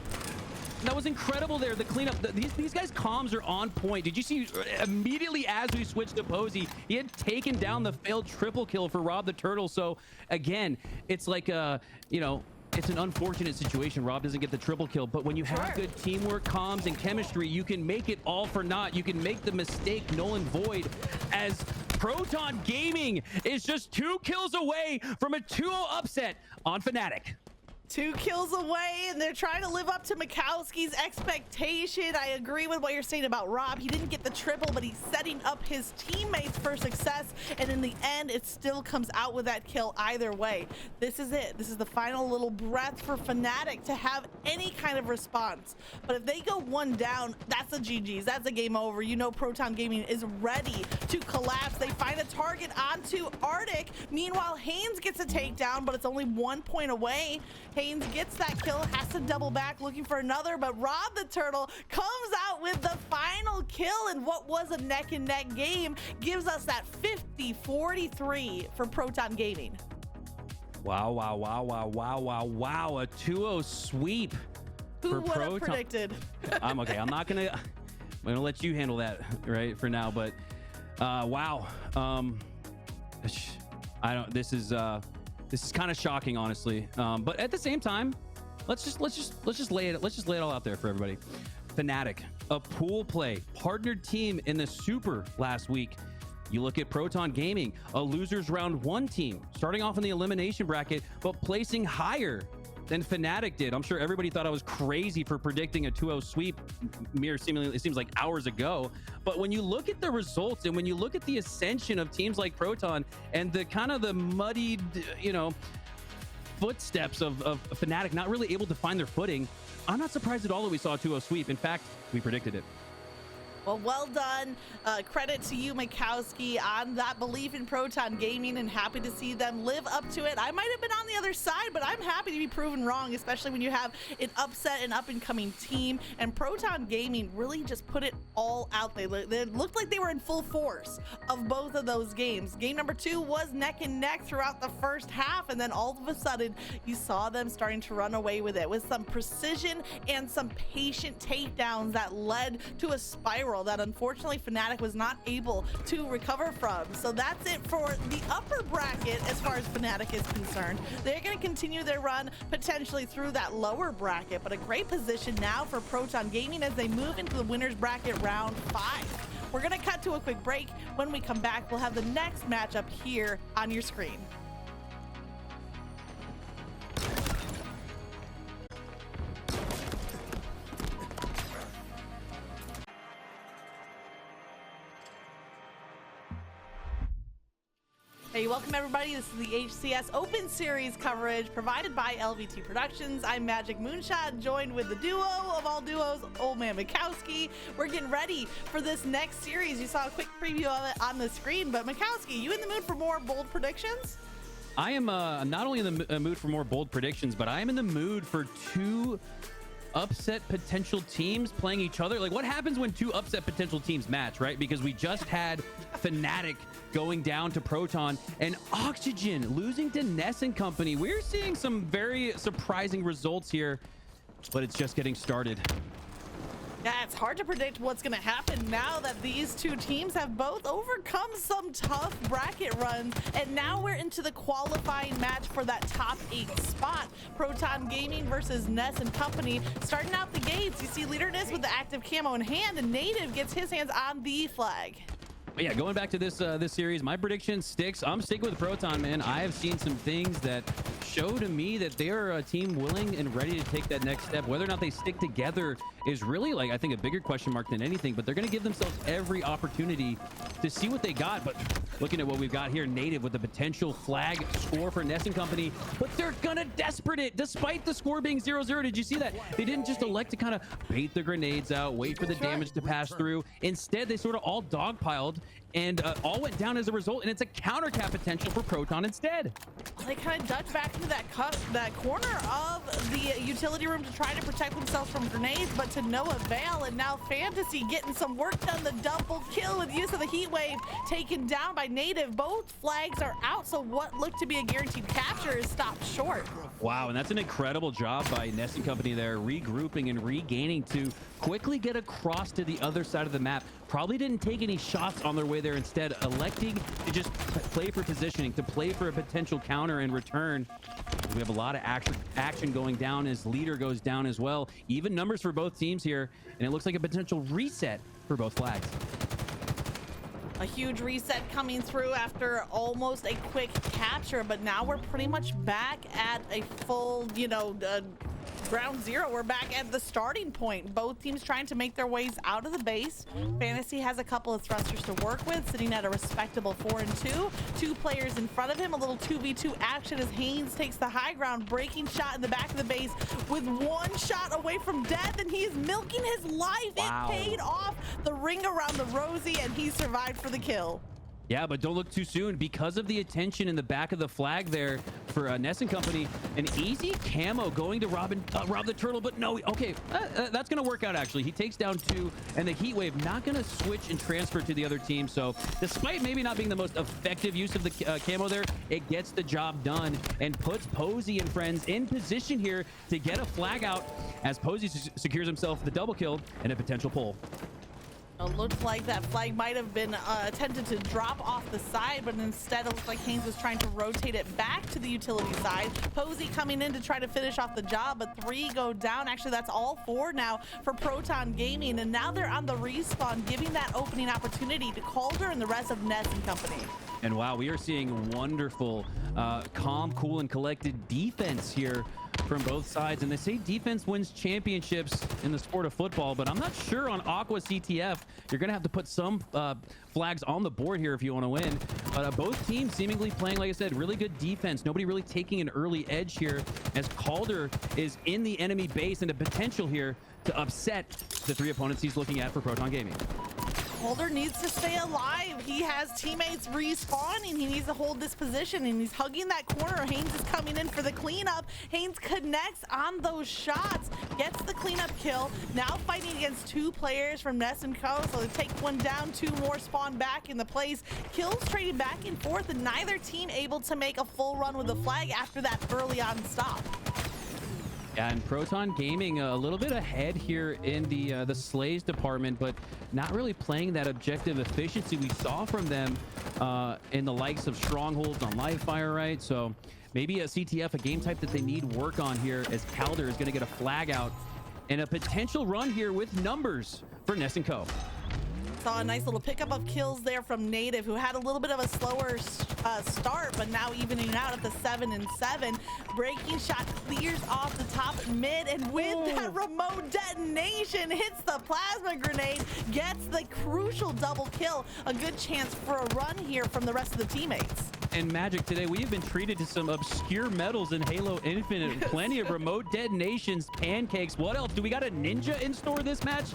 That was incredible there, the cleanup. These guys' comms are on point. Did you see immediately as we switched to Posey, he had taken down the failed triple kill for Rob the Turtle. So again, it's like you know, it's an unfortunate situation. Rob doesn't get the triple kill, but when you have good teamwork, comms, and chemistry, you can make it all for naught. You can make the mistake null and void, as Proton Gaming is just 2 kills away from a 2-0 upset on FNATIC. 2 kills away, and they're trying to live up to Makowski's expectation. I agree with what you're saying about Rob. He didn't get the triple, but he's setting up his teammates for success, and in the end, it still comes out with that kill either way. This is it. This is the final little breath for FNATIC to have any kind of response. But if they go 1 down, that's a GG's. That's a game over. You know Proton Gaming is ready to collapse. They find a target onto Arctic. Meanwhile, Haynes gets a takedown, but it's only 1 point away. Haynes gets that kill, has to double back looking for another, but Rob the Turtle comes out with the final kill, and what was a neck and neck game gives us that 50-43 for Proton Gaming. Wow, wow, wow, wow, wow, wow, wow. A 2-0 sweep Who for would have Proton. predicted? I'm okay. I'm gonna let you handle that right for now, but wow. This is kind of shocking, honestly. But at the same time, let's just lay it all out there for everybody. FNATIC, a pool play partnered team in the Super last week. You look at Proton Gaming, a losers round 1 team, starting off in the elimination bracket, but placing higher than FNATIC did. I'm sure everybody thought I was crazy for predicting a 2-0 sweep seemingly, it seems like hours ago. But when you look at the results and when you look at the ascension of teams like Proton and the kind of the muddied, footsteps of FNATIC not really able to find their footing, I'm not surprised at all that we saw a 2-0 sweep. In fact, we predicted it. Well done. Credit to you, Makowski, on that belief in Proton Gaming, and happy to see them live up to it. I might have been on the other side, but I'm happy to be proven wrong, especially when you have an upset and up-and-coming team. And Proton Gaming really just put it all out there. It looked like they were in full force of both of those games. Game number 2 was neck and neck throughout the first half, and then all of a sudden, you saw them starting to run away with it with some precision and some patient takedowns that led to a spiral that unfortunately FNATIC was not able to recover from. So that's it for the upper bracket as far as FNATIC is concerned. They're going to continue their run potentially through that lower bracket, but a great position now for Proton Gaming as they move into the winners bracket round 5. We're going to cut to a quick break. When we come back, we'll have the next matchup here on your screen. Hey, welcome everybody. This is the HCS Open Series coverage provided by LVT Productions. I'm Magick Moonshot, joined with the duo of all duos, Old Man Makowski. We're getting ready for this next series. You saw a quick preview of it on the screen, but Makowski, you in the mood for more bold predictions? I am not only in the mood for more bold predictions, but I am in the mood for 2 upset potential teams playing each other. Like, what happens when 2 upset potential teams match, right? Because we just had FNATIC going down to Proton and Oxygen losing to Ness Co. We're seeing some very surprising results here, but it's just getting started. Yeah, it's hard to predict what's going to happen now that these 2 teams have both overcome some tough bracket runs, and now we're into the qualifying match for that top 8 spot. Proton Gaming versus Ness Co. Starting out the gates, you see Leader Ness with the active camo in hand, and Native gets his hands on the flag. But yeah, going back to this series, my prediction sticks. I'm sticking with Proton, man. I have seen some things that show to me that they are a team willing and ready to take that next step. Whether or not they stick together is really, like, I think a bigger question mark than anything, but they're going to give themselves every opportunity to see what they got. But looking at what we've got here, Native with the potential flag score for Ness Co., but they're going to desperate it despite the score being 0-0. Did you see that? They didn't just elect to kind of bait the grenades out, wait for the damage to pass through. Instead, they sort of all dogpiled and all went down as a result, and it's a counter cap potential for Proton instead. They kind of dug back into that corner of the utility room to try to protect themselves from grenades, but to no avail. And now Fantasy getting some work done, the double kill with use of the heat wave, taken down by Native. Both flags are out, so what looked to be a guaranteed capture is stopped short. Wow, and that's an incredible job by Ness Co. there, regrouping and regaining to quickly get across to the other side of the map. Probably didn't take any shots on their way there, instead electing to just play for positioning, to play for a potential counter in return. We have a lot of action going down as leader goes down as well. Even numbers for both teams here, and it looks like a potential reset for both flags. A huge reset coming through after almost a quick capture, but now we're pretty much back at a full, ground zero. We're back at the starting point. Both teams trying to make their ways out of the base. Fantasy has a couple of thrusters to work with, sitting at a respectable 4-2. 2 players in front of him, a little 2v2 action as Haynes takes the high ground, breaking shot in the back of the base with 1 shot away from death, and he's milking his life. Wow. It paid off. The ring around the rosy, and he survived for the kill. Yeah, but don't look too soon because of the attention in the back of the flag there for Ness and company. An easy camo going to rob the turtle, but no, okay, that's going to work out actually. He takes down 2, and the heat wave not going to switch and transfer to the other team. So despite maybe not being the most effective use of the camo there, it gets the job done and puts Posey and friends in position here to get a flag out as Posey secures himself the double kill and a potential pull. It looked like that flag might have been attempted to drop off the side, but instead it looked like Haynes was trying to rotate it back to the utility side. Posey coming in to try to finish off the job, but 3 go down. Actually, that's all 4 now for Proton Gaming, and now they're on the respawn, giving that opening opportunity to Calder and the rest of Ness and company. And wow, we are seeing wonderful, calm, cool, and collected defense here from both sides. And they say defense wins championships in the sport of football, but I'm not sure on Aqua CTF. You're going to have to put some flags on the board here if you want to win. But both teams seemingly playing, like I said, really good defense. Nobody really taking an early edge here as Calder is in the enemy base, and a potential here to upset the 3 opponents he's looking at for Proton Gaming. Calder needs to stay alive. He has teammates respawning. He needs to hold this position, and he's hugging that corner. Haynes is coming in for the cleanup. Haynes connects on those shots, gets the cleanup kill. Now fighting against 2 players from Ness Co. So they take 1 down, 2 more spawn back in the place. Kills trading back and forth, and neither team able to make a full run with the flag after that early on stop. Yeah, and Proton Gaming a little bit ahead here in the Slays department, but not really playing that objective efficiency we saw from them in the likes of Strongholds on Livefire, right? So maybe a CTF, a game type that they need work on here, as Calder is going to get a flag out and a potential run here with numbers for Ness Co. Saw a nice little pickup of kills there from Native, who had a little bit of a slower start, but now evening out at the 7-7. Breaking shot clears off the top mid, and with that remote detonation, hits the plasma grenade, gets the crucial double kill. A good chance for a run here from the rest of the teammates. And Magic, today we have been treated to some obscure medals in Halo Infinite. Plenty of remote detonations, pancakes. What else? Do we got a ninja in store this match?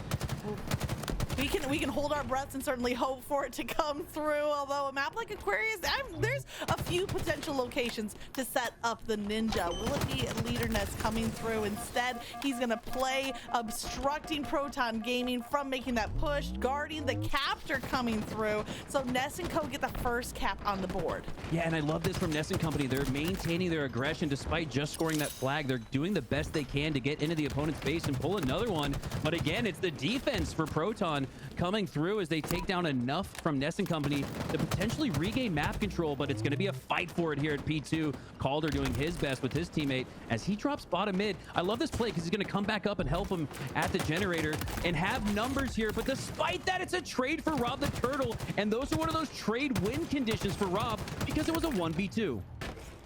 We can hold our breaths and certainly hope for it to come through. Although a map like Aquarius, there's a few potential locations to set up the ninja. Will it be Leader Ness coming through? Instead, he's gonna play obstructing Proton Gaming from making that push, guarding the capture coming through. So Ness Co get the first cap on the board. Yeah, and I love this from Ness Company. They're maintaining their aggression despite just scoring that flag. They're doing the best they can to get into the opponent's base and pull another one. But again, it's the defense for Proton coming through as they take down enough from Ness Company to potentially regain map control, but it's going to be a fight for it here at P2. Calder doing his best with his teammate as he drops bottom mid. I love this play because he's going to come back up and help him at the generator and have numbers here, but despite that, it's a trade for Rob the Turtle, and those are one of those trade win conditions for Rob because it was a 1v2.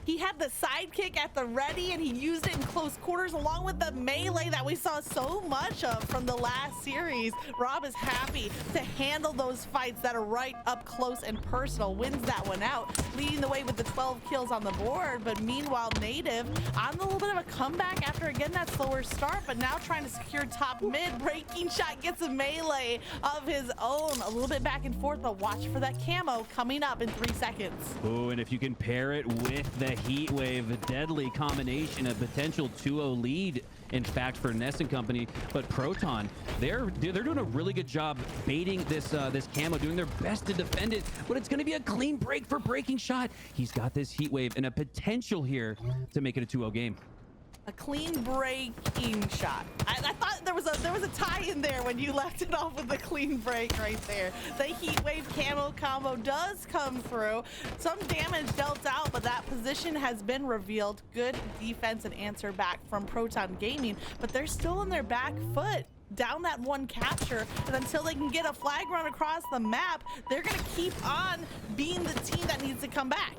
He had the sidekick at the ready, and he used it in close quarters along with the melee that we saw so much of from the last series. Rob is happy to handle those fights that are right up close and personal, wins that one out, leading the way with the 12 kills on the board. But meanwhile, Native on a little bit of a comeback after, again, that slower start, but now trying to secure top mid. Breaking shot gets a melee of his own. A little bit back and forth, but watch for that camo coming up in 3 seconds. Oh, and if you can pair it with the heat wave, a deadly combination, a potential 2-0 lead, in fact, for Ness Company. But Proton, they're doing a really good job baiting this camo, doing their best to defend it, but it's going to be a clean break for Breaking Shot. He's got this heat wave and a potential here to make it a 2-0 game. A clean breaking shot. I thought there was a tie in there when you left it off with the clean break right there. The heat wave camo combo does come through. Some damage dealt out, but that position has been revealed. Good defense and answer back from Proton Gaming, but they're still on their back foot. Down that one capture, and until they can get a flag run across the map, they're gonna keep on being the team that needs to come back.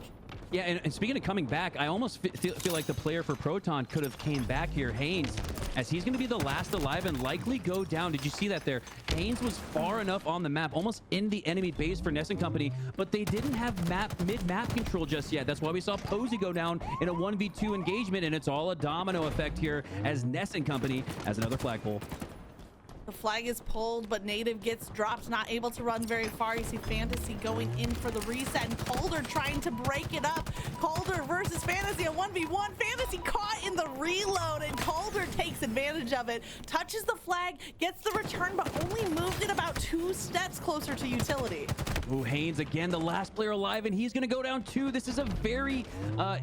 Yeah, and speaking of coming back, I almost feel like the player for Proton could have came back here, Haynes, as he's going to be the last alive and likely go down. Did you see that there? Haynes was far enough on the map, almost in the enemy base for Ness Company, but they didn't have mid-map control just yet. That's why we saw Posey go down in a 1v2 engagement, and it's all a domino effect here as Ness Company has another flagpole. The flag is pulled, but Native gets dropped, not able to run very far. You see Fantasy going in for the reset, and Calder trying to break it up. Calder versus Fantasy, a 1v1. Fantasy caught in the reload, and Calder takes advantage of it. Touches the flag, gets the return, but only moved it about 2 steps closer to utility. Ooh, Haynes again, the last player alive, and he's going to go down too. This is a very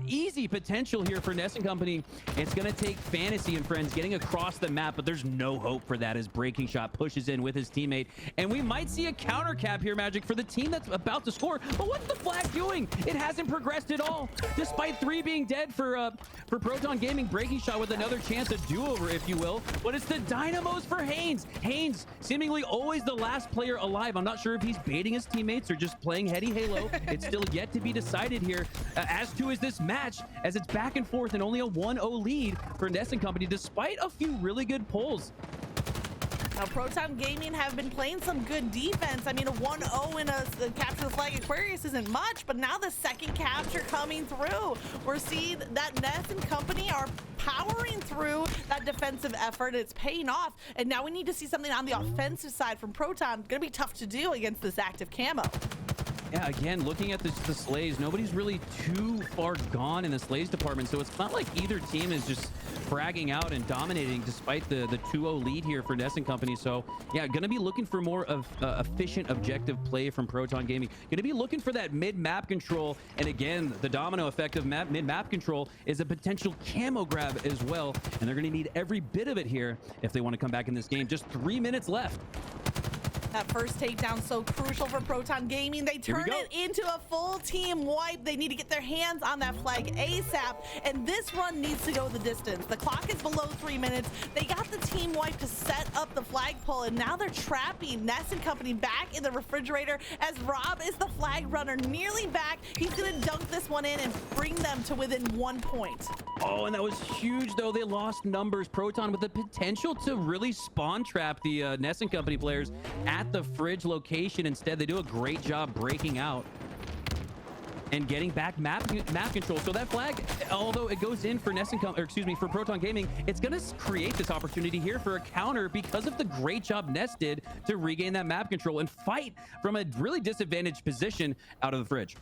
easy potential here for Ness Company. It's going to take Fantasy and friends getting across the map, but there's no hope for that as breaking shot pushes in with his teammate, and we might see a counter cap here, Magic, for the team that's about to score. But what's the flag doing? It hasn't progressed at all, despite 3 being dead for Proton Gaming. Breaking shot with another chance, a do-over, if you will. But it's the Dynamos for Haynes. Haynes seemingly always the last player alive. I'm not sure if he's baiting his teammates or just playing heady Halo. It's still yet to be decided here. As to is this match, as it's back and forth and only a 1-0 lead for Ness Company, despite a few really good pulls. Now, Proton Gaming have been playing some good defense. I mean, a 1-0 in a capture the flag Aquarius isn't much, but now the second capture coming through. We're seeing that Ness and company are powering through that defensive effort. It's paying off, and now we need to see something on the offensive side from Proton. Gonna be tough to do against this active camo. Yeah, again, looking at the slays, nobody's really too far gone in the slays department, so it's not like either team is just fragging out and dominating despite the 2-0 lead here for Ness Company. So yeah, gonna be looking for more of efficient, objective play from Proton Gaming. Gonna be looking for that mid-map control, and again, the domino effect of mid-map control is a potential camo grab as well, and they're gonna need every bit of it here if they want to come back in this game. Just 3 minutes left. That first takedown so crucial for Proton Gaming. They turn it into a full team wipe. They need to get their hands on that flag ASAP, and this run needs to go the distance. The clock is below 3 minutes. They got the team wipe to set up the flagpole, and now they're trapping Ness Company back in the refrigerator as Rob is the flag runner nearly back. He's gonna dunk this one in and bring them to within 1 point. Oh, and that was huge, though. They lost numbers. Proton with the potential to really spawn trap the Ness Company players at the fridge location. Instead, they do a great job breaking out and getting back map control. So that flag, although it goes in for for Proton Gaming, it's going to create this opportunity here for a counter because of the great job Ness did to regain that map control and fight from a really disadvantaged position out of the fridge.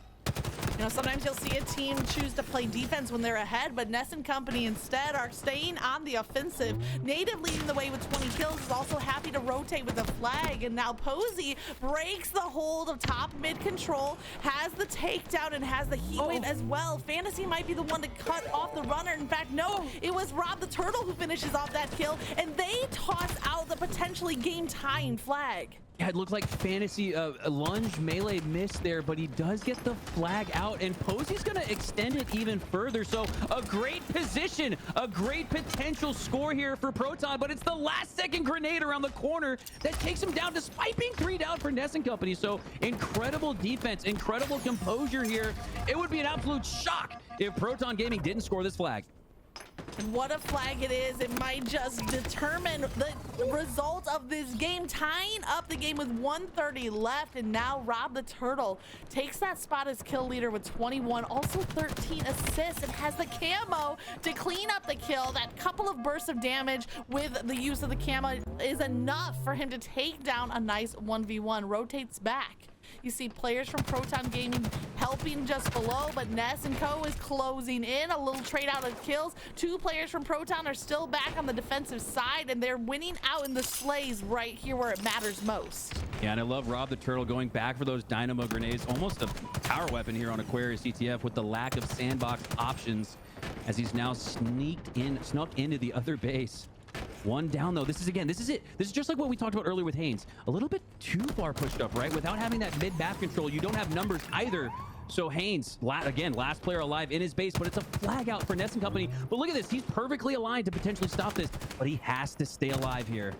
You know, sometimes you'll see a team choose to play defense when they're ahead, but Ness Company instead are staying on the offensive. Native leading the way with 20 kills is also happy to rotate with the flag, and now Posey breaks the hold of top mid control, has the takedown, and has the heat wave as well. Fantasy might be the one to cut off the runner. In fact, no, it was Rob the Turtle who finishes off that kill, and they toss out the potentially game-tying flag. Yeah, it looked like Fantasy a lunge melee miss there, but he does get the flag out, and Posey's going to extend it even further. So a great position, a great potential score here for Proton, but it's the last second grenade around the corner that takes him down despite being 3 down for Ness Company. So incredible defense, incredible composure here. It would be an absolute shock if Proton Gaming didn't score this flag. And what a flag it is. It might just determine the result of this game, tying up the game with 1:30 left. And now Rob the Turtle takes that spot as kill leader with 21, also 13 assists, and has the camo to clean up the kill. That couple of bursts of damage with the use of the camo is enough for him to take down a nice 1v1. Rotates back. You see players from Proton Gaming helping just below, but Ness Co is closing in. A little trade out of kills. 2 players from Proton are still back on the defensive side, and they're winning out in the slays right here where it matters most. Yeah, and I love Rob the Turtle going back for those dynamo grenades. Almost a power weapon here on Aquarius CTF with the lack of sandbox options. as he's now snuck into the other base. One down though. This is it. This is just like what we talked about earlier with Haynes. A little bit too far pushed up, right? Without having that mid-map control, you don't have numbers either. So Haynes, again, last player alive in his base, but it's a flag out for Ness Company. But look at this. He's perfectly aligned to potentially stop this, but he has to stay alive here.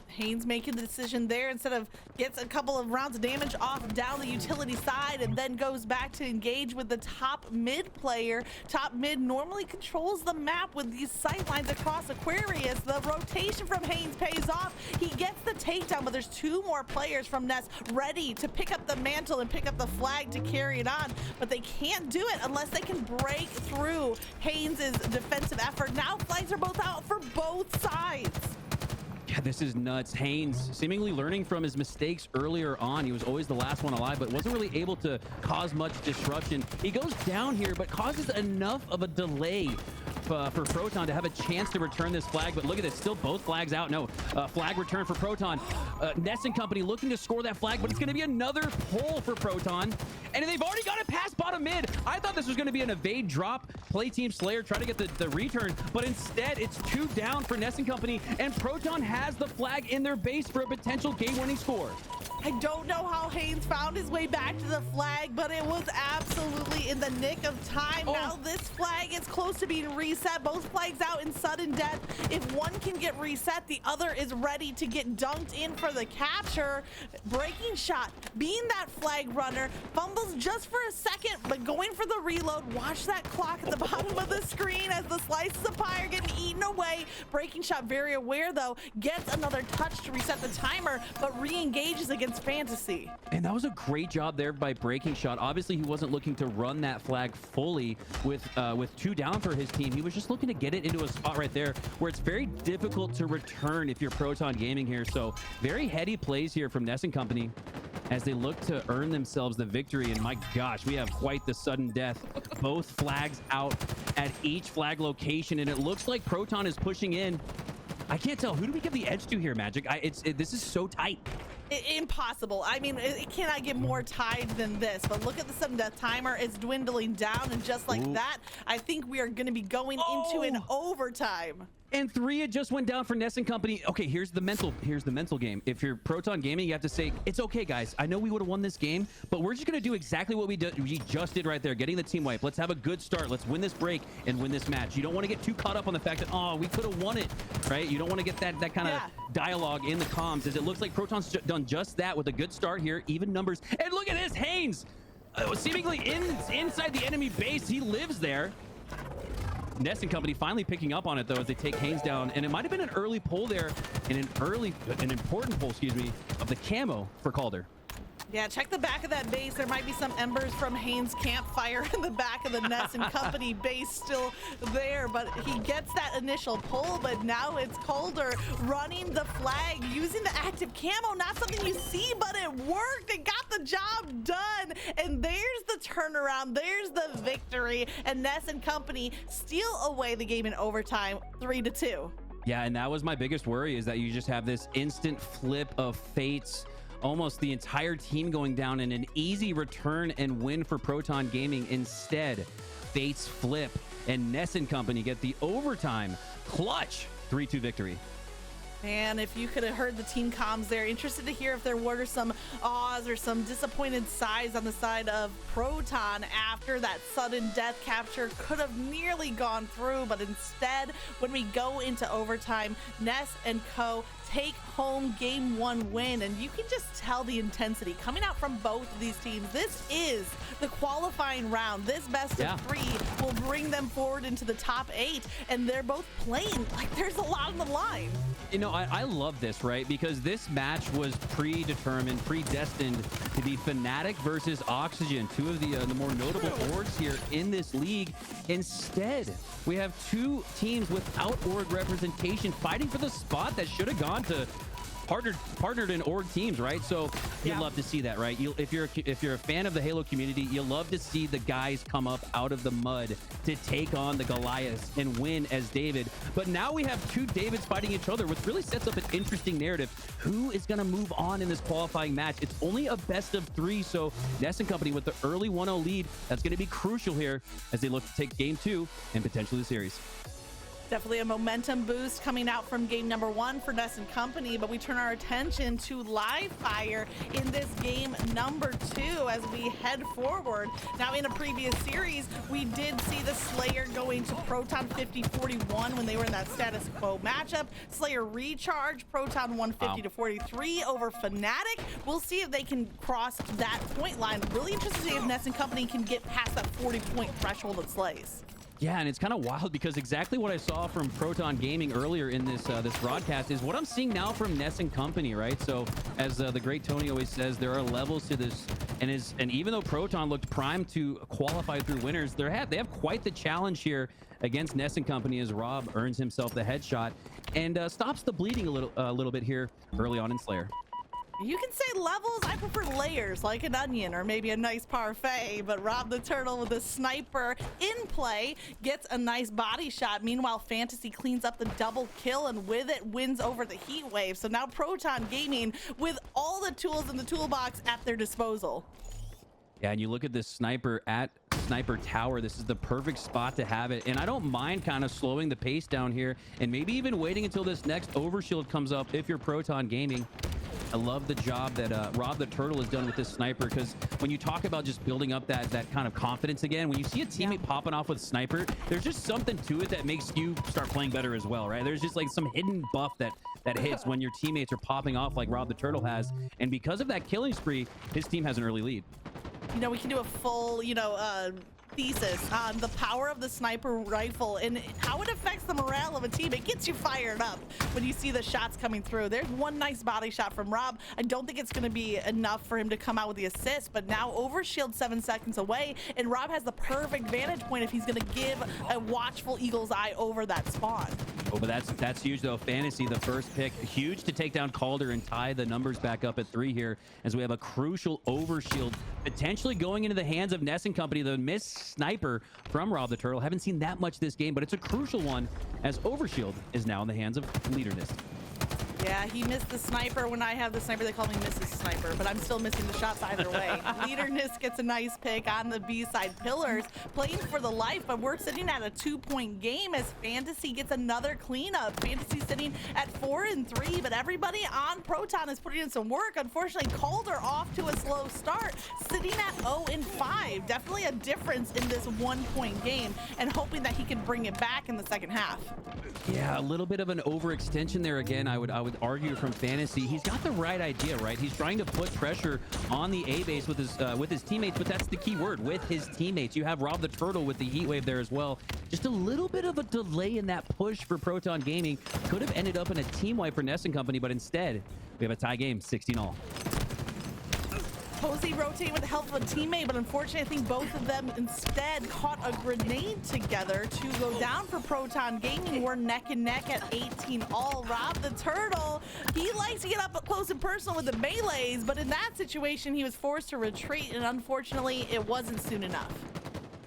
Haynes making the decision there instead of gets a couple of rounds of damage off down the utility side and then goes back to engage with the top mid player. Top mid normally controls the map with these sight lines across Aquarius. The rotation from Haynes pays off. He gets the takedown, but there's two more players from Ness ready to pick up the mantle and pick up the flag to carry it on, but they can't do it unless they can break through Haynes' defensive effort. Now flags are both out for both sides. Yeah, this is nuts. Haynes seemingly learning from his mistakes earlier on. He was always the last one alive, but wasn't really able to cause much disruption. He goes down here, but causes enough of a delay for Proton to have a chance to return this flag. But look at this, still both flags out. No, flag return for Proton. Ness Company looking to score that flag, but it's going to be another pull for Proton. And they've already got it past bottom mid. I thought this was going to be an evade drop. Play Team Slayer try to get the return, but instead it's 2 down for Ness Company, and Proton has the flag in their base for a potential game-winning score. I don't know how Haynes found his way back to the flag, but it was absolutely in the nick of time. Now this flag is close to being reset. Both flags out in sudden death. If one can get reset, the other is ready to get dunked in for the capture. Breaking shot, being that flag runner, fumbles just for a second, but going for the reload. Watch that clock at the bottom of the screen as the slices of pie are getting eaten away. Breaking shot, very aware though, gets another touch to reset the timer, but re-engages against Fantasy. And that was a great job there by Breaking Shot. Obviously, he wasn't looking to run that flag fully with 2 down for his team. He was just looking to get it into a spot right there where it's very difficult to return if you're Proton Gaming here. So very heady plays here from Ness Company as they look to earn themselves the victory. And my gosh, we have quite the sudden death. Both flags out at each flag location, and it looks like Proton is pushing in. I can't tell. Who do we give the edge to here, Magick? This is so tight. Impossible. I mean, it cannot get more tied than this, but look at the sudden death timer. It's dwindling down, and just like that, I think we are going to be going into an overtime. And 3, it just went down for Ness Company. Okay, here's the mental game. If you're Proton Gaming, you have to say, it's okay, guys. I know we would have won this game, but we're just going to do exactly what we just did right there, getting the team wipe. Let's have a good start. Let's win this break and win this match. You don't want to get too caught up on the fact that, oh, we could have won it, right? You don't want to get that kind of dialogue in the comms, as it looks like Proton's done just that with a good start here, even numbers. And look at this, Haynes, seemingly inside the enemy base. He lives there. Ness Company finally picking up on it though as they take Haynes down, and it might have been an early pull there, and an important pull, excuse me, of the camo for Calder. Yeah, check the back of that base. There might be some embers from Haynes' campfire in the back of the Ness Company base still there, but he gets that initial pull, but now it's Calder running the flag, using the active camo. Not something you see, but it worked. It got the job done, and there's the turnaround. There's the victory, and Ness Company steal away the game in overtime, 3-2. Yeah, and that was my biggest worry, is that you just have this instant flip of fates. Almost the entire team going down in an easy return and win for Proton Gaming. Instead, fates flip, and Ness Company get the overtime clutch 3-2 victory. And if you could have heard the team comms there, interested to hear if there were some awes or some disappointed sighs on the side of Proton after that sudden death capture could have nearly gone through, but instead, when we go into overtime, Ness Co take home game 1 win, and you can just tell the intensity coming out from both of these teams. This is the qualifying round. This best of 3 will bring them forward into the top 8, and they're both playing like there's a lot on the line. You know, I love this, right? Because this match was predetermined, predestined to be FNATIC versus Oxygen, 2 of the more notable orgs here in this league. Instead, we have 2 teams without org representation fighting for the spot that should have gone to partnered in org teams, right? So you'd love to see that, right? If you're a fan of the Halo community, you love to see the guys come up out of the mud to take on the Goliaths and win as David. But now we have two Davids fighting each other, which really sets up an interesting narrative. Who is going to move on in this qualifying match? It's only a best of 3, so Ness Company with the early 1-0 lead, that's going to be crucial here as they look to take game 2 and potentially the series. Definitely a momentum boost coming out from game number 1 for Ness Company, but we turn our attention to live fire in this game number 2 as we head forward. Now, in a previous series, we did see the Slayer going to Proton 50-41 when they were in that status quo matchup. Slayer recharge, Proton 150-43 over FNATIC. We'll see if they can cross that point line. Really interested to see if Ness Company can get past that 40-point threshold of Slays. Yeah, and it's kind of wild because exactly what I saw from Proton Gaming earlier in this this broadcast is what I'm seeing now from Ness Company, right? So as the great Tony always says, there are levels to this, and even though Proton looked primed to qualify through winners, they have quite the challenge here against Ness Company as Rob earns himself the headshot and stops the bleeding a little bit here early on in Slayer. You can say levels, I prefer layers, like an onion or maybe a nice parfait, but Rob the Turtle with a sniper in play gets a nice body shot. Meanwhile, Fantasy cleans up the double kill and with it wins over the heat wave. So now Proton Gaming with all the tools in the toolbox at their disposal. Yeah, and you look at this sniper at Sniper Tower. This is the perfect spot to have it. And I don't mind kind of slowing the pace down here and maybe even waiting until this next overshield comes up if you're Proton Gaming. I love the job that Rob the Turtle has done with this sniper, because when you talk about just building up that kind of confidence again, when you see a teammate popping off with sniper, there's just something to it that makes you start playing better as well, right? There's just like some hidden buff that hits when your teammates are popping off like Rob the Turtle has. And because of that killing spree, his team has an early lead. You know, we can do a full, thesis on the power of the sniper rifle and how it affects the morale of a team. It gets you fired up when you see the shots coming through. There's one nice body shot from Rob. I don't think it's going to be enough for him to come out with the assist, but now overshield 7 seconds away, and Rob has the perfect vantage point if he's going to give a watchful eagle's eye over that spawn. Oh, but that's huge though. Fantasy, the first pick, huge to take down Calder and tie the numbers back up at 3 here, as we have a crucial overshield potentially going into the hands of Ness Company. The missed sniper from Rob the Turtle. Haven't seen that much this game, but it's a crucial one as overshield is now in the hands of Leader Ness. Yeah, he missed the sniper. When I have the sniper, they call me Mrs. Sniper, but I'm still missing the shots either way. Leader Ness gets a nice pick on the B-side pillars, playing for the life, but we're sitting at a 2-point game as Fantasy gets another cleanup. Fantasy sitting at 4-3, but everybody on Proton is putting in some work. Unfortunately, Calder off to a slow start, sitting at 0-5. Definitely a difference in this 1-point game, and hoping that he can bring it back in the second half. Yeah, a little bit of an overextension there again, I would argue, from Fantasy. He's got the right idea, right? He's trying to put pressure on the A base with his teammates, but that's the key word, with his teammates. You have Rob the Turtle with the heat wave there as well. Just a little bit of a delay in that push for Proton Gaming. Could have ended up in a team wipe for Ness Company, but instead we have a tie game, 16-all. Posey rotating with the help of a teammate, but unfortunately, I think both of them instead caught a grenade together to go down for Proton Gaming. We're neck and neck at 18-all. Rob the Turtle, he likes to get up close and personal with the melees, but in that situation, he was forced to retreat, and unfortunately, it wasn't soon enough.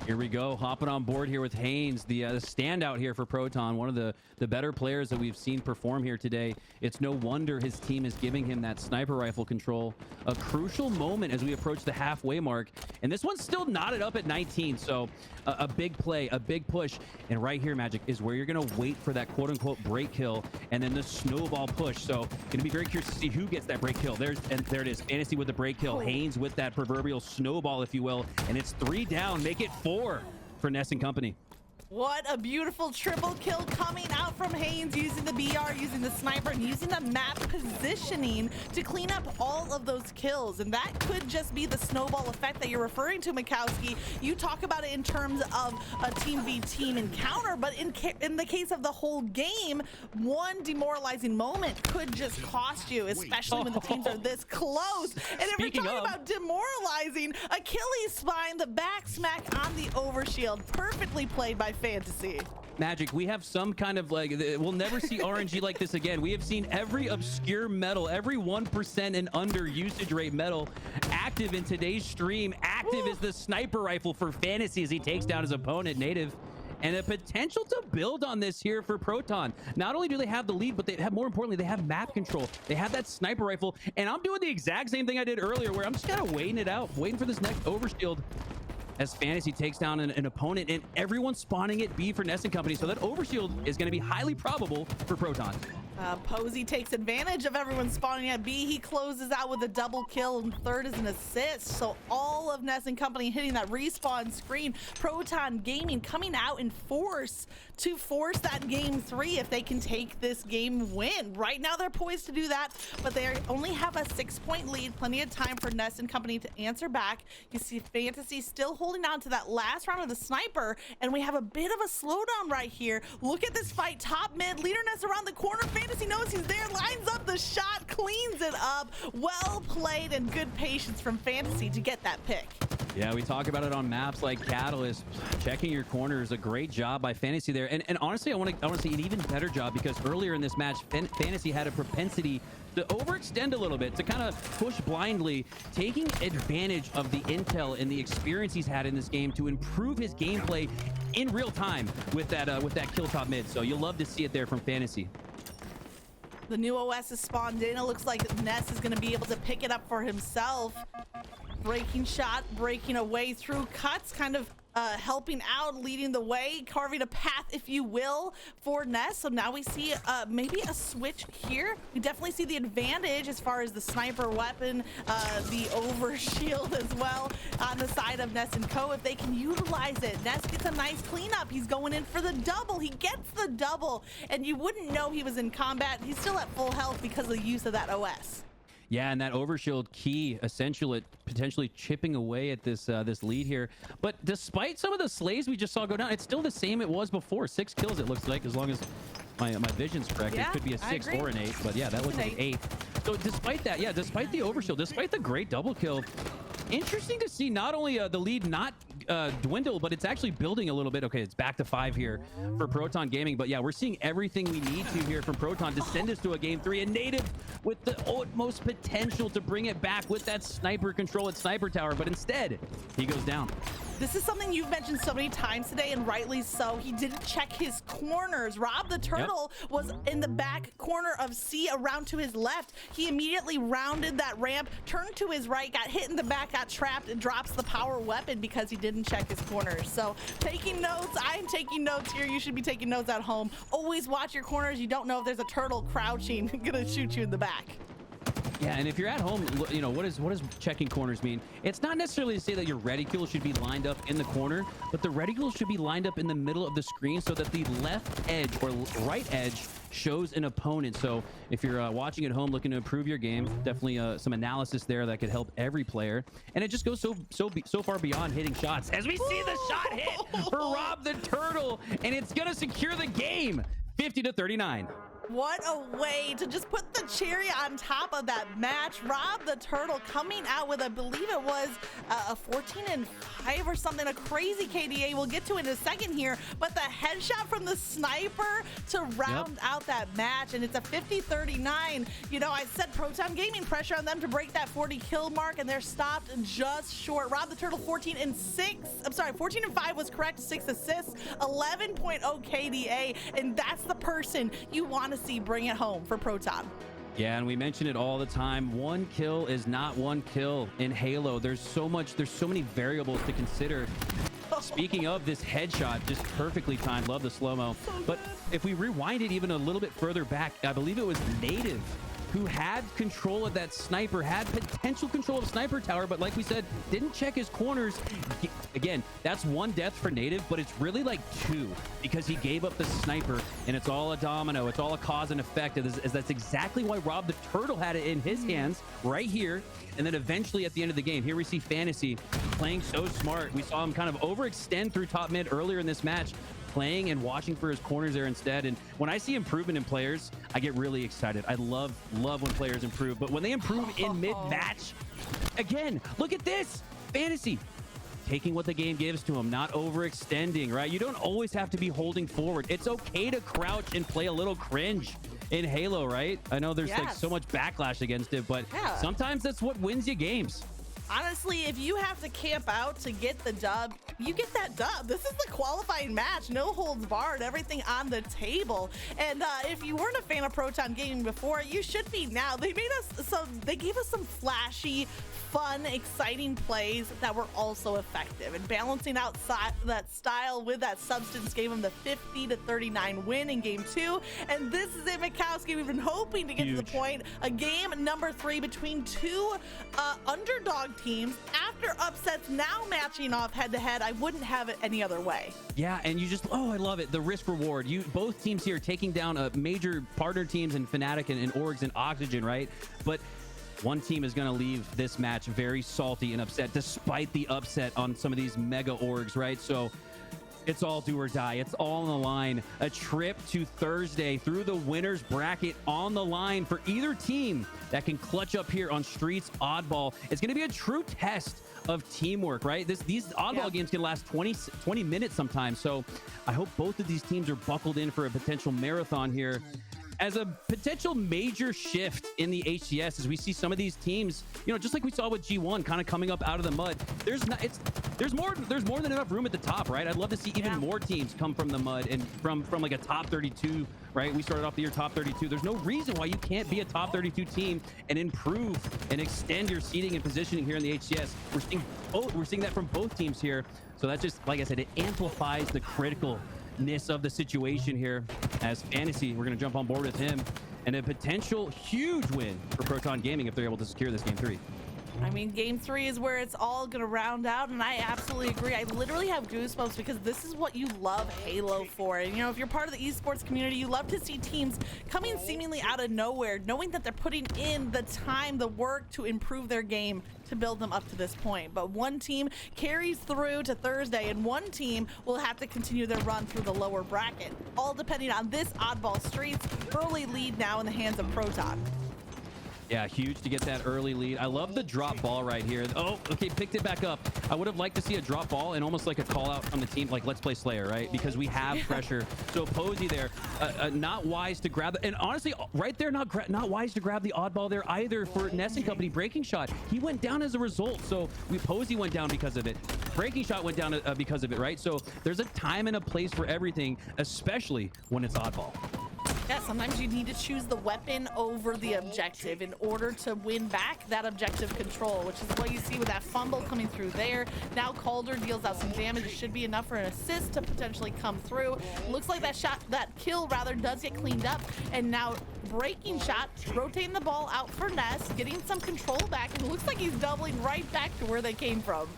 Here we go, hopping on board here with Haynes, the standout here for Proton, one of the better players that we've seen perform here today. It's no wonder his team is giving him that sniper rifle control. A crucial moment as we approach the halfway mark, and this one's still knotted up at 19, so a big play, a big push. And right here, Magic, is where you're gonna wait for that quote-unquote break kill and then the snowball push. So gonna be very curious to see who gets that break kill. There it is, Fantasy with the break kill, Haynes with that proverbial snowball, if you will, and it's 3 down, make it 4 for Ness Company. What a beautiful triple kill coming out from Haynes, using the BR, using the sniper, and using the map positioning to clean up all of those kills. And that could just be the snowball effect that you're referring to, Makowski. You talk about it in terms of a team v team encounter, but in the case of the whole game, one demoralizing moment could just cost you, especially when the teams are this close. And if we're talking about demoralizing, Achilles spine, the back smack on the overshield, perfectly played by Fantasy. Magic, we have some kind of like, we'll never see RNG like this again. We have seen every obscure metal, every 1% and under usage rate metal active in today's stream. Active is the sniper rifle for Fantasy as he takes down his opponent, Native. And the potential to build on this here for Proton. Not only do they have the lead, but they have, more importantly, they have map control. They have that sniper rifle. And I'm doing the exact same thing I did earlier, where I'm just kind of waiting it out, waiting for this next overshield as Fantasy takes down an opponent, and everyone's spawning at B for Ness Company. So that overshield is going to be highly probable for Proton. Posey takes advantage of everyone spawning at B. He closes out with a double kill, and third is an assist. So all of Ness Company hitting that respawn screen. Proton Gaming coming out in force to force that game 3 if they can take this game win. Right now they're poised to do that, but they only have a 6-point lead. Plenty of time for Ness Company to answer back. You see Fantasy still holding on to that last round of the sniper, and we have a bit of a slowdown right here. Look at this fight. Top mid, leader Ness around the corner. Fantasy knows he's there, lines up the shot, cleans it up. Well played and good patience from Fantasy to get that pick. Yeah, we talk about it on maps like Catalyst. Checking your corners, a great job by Fantasy there. And honestly, I want to see an even better job, because earlier in this match, Fantasy had a propensity to overextend a little bit, to kind of push blindly, taking advantage of the intel and the experience he's had in this game to improve his gameplay in real time with that kill top mid. So you'll love to see it there from Fantasy. The new OS is spawned in. It looks like Ness is going to be able to pick it up for himself. Breaking shot, breaking away through cuts, kind of helping out, leading the way, carving a path, if you will, for Ness. So now we see maybe a switch here. We definitely see the advantage as far as the sniper weapon, the overshield as well on the side of Ness Co. If they can utilize it, Ness gets a nice cleanup. He's going in for the double. He gets the double, and you wouldn't know he was in combat. He's still at full health because of the use of that OS. Yeah, and that overshield key essential at potentially chipping away at this this lead here. But despite some of the slays we just saw go down, it's still the same it was before. 6 kills, it looks like, as long as my vision's correct. Yeah, it could be a 6 or an 8, but yeah, that looks like an 8. So despite that, yeah, despite the overshield, despite the great double kill, interesting to see not only the lead not dwindle, but it's actually building a little bit. Okay, it's back to 5 here for Proton Gaming, but yeah, we're seeing everything we need to here from Proton to send us to a game 3, and Native with the utmost potential to bring it back with that sniper control at Sniper Tower, but instead he goes down. This is something you've mentioned so many times today, and rightly so. He didn't check his corners. Rob the Turtle was in the back corner of C, around to his left. He immediately rounded that ramp, turned to his right, got hit in the back, got trapped, and drops the power weapon because he didn't check his corners. So taking notes, I'm taking notes here. You should be taking notes at home. Always watch your corners. You don't know if there's a turtle crouching gonna shoot you in the back. Yeah, and if you're at home, you know, what does checking corners mean? It's not necessarily to say that your reticule should be lined up in the corner, but the reticule should be lined up in the middle of the screen so that the left edge or right edge shows an opponent. So if you're watching at home looking to improve your game, definitely some analysis there that could help every player. And it just goes so far beyond hitting shots, as we see the shot hit for Rob the Turtle, and it's gonna secure the game 50-39. What a way to just put the cherry on top of that match. Rob the Turtle coming out with, I believe it was a 14-5 or something, a crazy KDA. We'll get to it in a second here, but the headshot from the sniper to round out that match, and it's a 50-39. You know, I said Proton Gaming, pressure on them to break that 40 kill mark, and they're stopped just short. Rob the Turtle 14-6. I'm sorry, 14-5 was correct, 6 assists, 11.0 KDA, and that's the person you want to see bring it home for Proton. Yeah, and we mention it all the time. One kill is not one kill in Halo. There's so many variables to consider. Speaking of this headshot, just perfectly timed. Love the slow-mo. But if we rewind it even a little bit further back, I believe it was Native who had control of that sniper, had potential control of Sniper Tower, but like we said, didn't check his corners. Again, that's 1 death for Native, but it's really like 2 because he gave up the sniper, and it's all a domino. It's all a cause and effect. That's exactly why Rob the Turtle had it in his hands right here. And then eventually at the end of the game, here we see Fantasy playing so smart. We saw him kind of overextend through top mid earlier in this match, playing and watching for his corners there instead. And when I see improvement in players, I get really excited. I love when players improve, but when they improve in mid-match, again, look at this. Fantasy taking what the game gives to him, not overextending, right? You don't always have to be holding forward. It's okay to crouch and play a little cringe in Halo, right? I know there's like so much backlash against it, but sometimes that's what wins you games. Honestly, if you have to camp out to get the dub, you get that dub. This is the qualifying match, no holds barred, everything on the table. And if you weren't a fan of Proton Gaming before, you should be now. They gave us some flashy, fun, exciting plays that were also effective. And balancing out that style with that substance gave them the 50-39 win in game 2. And this is it, Makowski. We've been hoping to get to the point. A game number 3 between two underdog teams after upsets, now matching off head-to-head. I wouldn't have it any other way. Yeah, and you just, I love it. The risk reward. Both teams here taking down major partner teams in FNATIC and Orgs and Oxygen, right? But one team is going to leave this match very salty and upset, despite the upset on some of these mega orgs, right? So it's all do or die. It's all on the line. A trip to Thursday through the winner's bracket on the line for either team that can clutch up here on Streets Oddball. It's going to be a true test of teamwork, right? These oddball games can last 20 minutes sometimes. So I hope both of these teams are buckled in for a potential marathon here. As a potential major shift in the HCS, as we see some of these teams, just like we saw with G1 kind of coming up out of the mud, there's more than enough room at the top, right? I'd love to see even more teams come from the mud and from like a top 32, right? We started off the year top 32. There's no reason why you can't be a top 32 team and improve and extend your seating and positioning here in the HCS. We're seeing that from both teams here. So that just, like I said, it amplifies the criticalness of the situation here. As Fantasy, we're going to jump on board with him, and a potential huge win for Proton Gaming if they're able to secure this game 3. I mean, game 3 is where it's all going to round out, and I absolutely agree. I literally have goosebumps because this is what you love Halo for. And, if you're part of the esports community, you love to see teams coming seemingly out of nowhere, knowing that they're putting in the time, the work to improve their game to build them up to this point. But one team carries through to Thursday, and one team will have to continue their run through the lower bracket, all depending on this oddball Streets early lead now in the hands of Proton. Yeah, huge to get that early lead. I love the drop ball right here. Oh, okay, picked it back up. I would have liked to see a drop ball and almost like a call out from the team, like let's play Slayer, right? Because we have pressure. So Posey there, not wise to grab it. And honestly, right there, not wise to grab the oddball there either for Ness Company. Breaking shot, he went down as a result. So Posey went down because of it. Breaking shot went down because of it, right? So there's a time and a place for everything, especially when it's oddball. Yeah, sometimes you need to choose the weapon over the objective in order to win back that objective control, which is what you see with that fumble coming through there. Now Calder deals out some damage. It should be enough for an assist to potentially come through. Looks like that kill rather does get cleaned up. And now Breaking shot, rotating the ball out for Ness, getting some control back, and it looks like he's doubling right back to where they came from.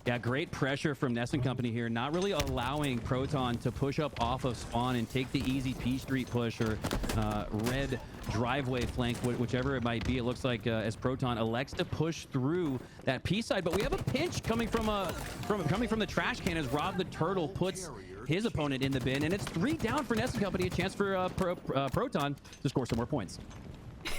Yeah, great pressure from Ness Company here, not really allowing Proton to push up off of spawn and take the easy P Street push or red driveway flank, whichever it might be. It looks like as Proton elects to push through that P side, but we have a pinch coming from the trash can as Rob the Turtle puts his opponent in the bin, and it's 3 down for Ness Company, a chance for Proton to score some more points.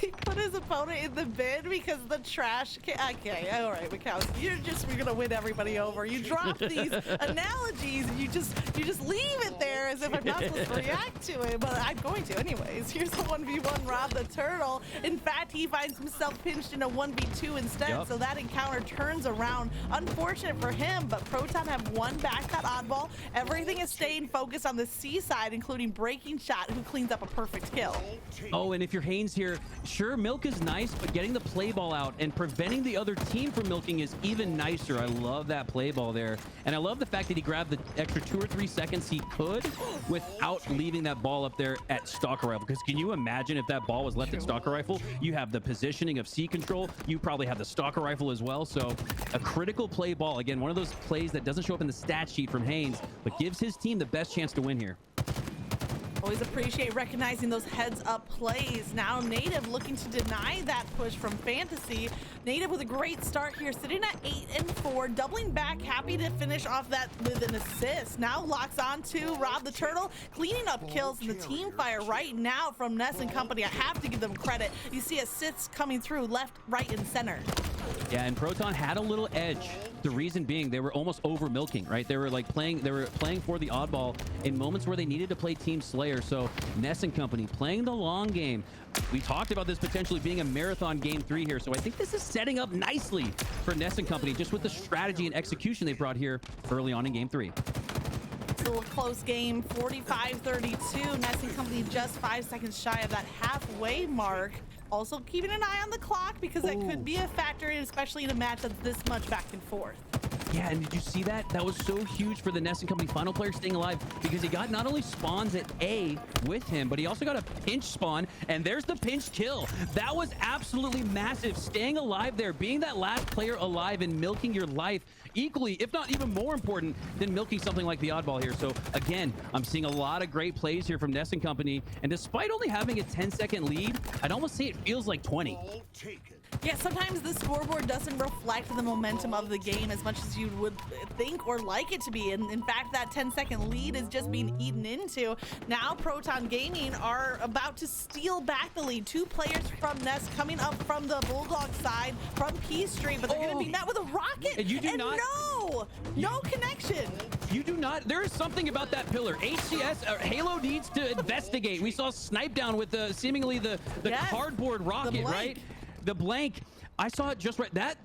He put his opponent in the bin because the trash can. Okay, all right, Makowski, you're gonna win everybody over. You drop these analogies and you just leave it there as if I'm not supposed to react to it, but I'm going to anyways. Here's the 1v1 Rob the Turtle. In fact, he finds himself pinched in a 1v2 instead, so that encounter turns around. Unfortunate for him, but Proton have won back that oddball. Everything is staying focused on the C side, including Breaking Shot, who cleans up a perfect kill. Oh, and if you're Haynes here, sure, milk is nice, but getting the play ball out and preventing the other team from milking is even nicer. I love that play ball there. And I love the fact that he grabbed the extra 2 or 3 seconds he could without leaving that ball up there at Stalker Rifle. Because can you imagine if that ball was left at Stalker Rifle? You have the positioning of C control. You probably have the Stalker Rifle as well. So a critical play ball. Again, one of those plays that doesn't show up in the stat sheet from Haynes, but gives his team the best chance to win here. Always appreciate recognizing those heads-up plays. Now Native looking to deny that push from Fantasy. Native with a great start here, sitting at 8-4, doubling back, happy to finish off that with an assist. Now locks on to Rob the Turtle, cleaning up kills in the team fire right now from Ness and Company. I have to give them credit. You see assists coming through left, right, and center. Yeah, and Proton had a little edge. The reason being they were almost over milking, right? They were playing for the oddball in moments where they needed to play Team Slayer. So Ness and company playing the long game. We talked about this potentially being a marathon game 3 here. So I think this is setting up nicely for Ness and company just with the strategy and execution they brought here early on in game 3. Still a close game, 45-32. Ness and company just 5 seconds shy of that halfway mark. Also keeping an eye on the clock because that could be a factor, especially in a match that's this much back and forth. Yeah, and did you see that? That was so huge for the Ness and company final player staying alive because he got not only spawns at A with him, but he also got a pinch spawn, and there's the pinch kill. That was absolutely massive. Staying alive there, being that last player alive and milking your life equally, if not even more important than milking something like the oddball here. So again, I'm seeing a lot of great plays here from Ness and company, and despite only having a 10-second lead, I'd almost say it feels like 20. Yeah, sometimes the scoreboard doesn't reflect the momentum of the game as much as you would think or like it to be. And in fact, that 10-second lead is just being eaten into. Now Proton Gaming are about to steal back the lead. 2 players from Ness coming up from the Bulldog side from P Street, but they're going to be met with a rocket. And you do not. No connection. You do not. There is something about that pillar. HCS Halo needs to investigate. We saw Snipe down with the seemingly the Yes, cardboard rocket, right? The blank. I saw it just right. That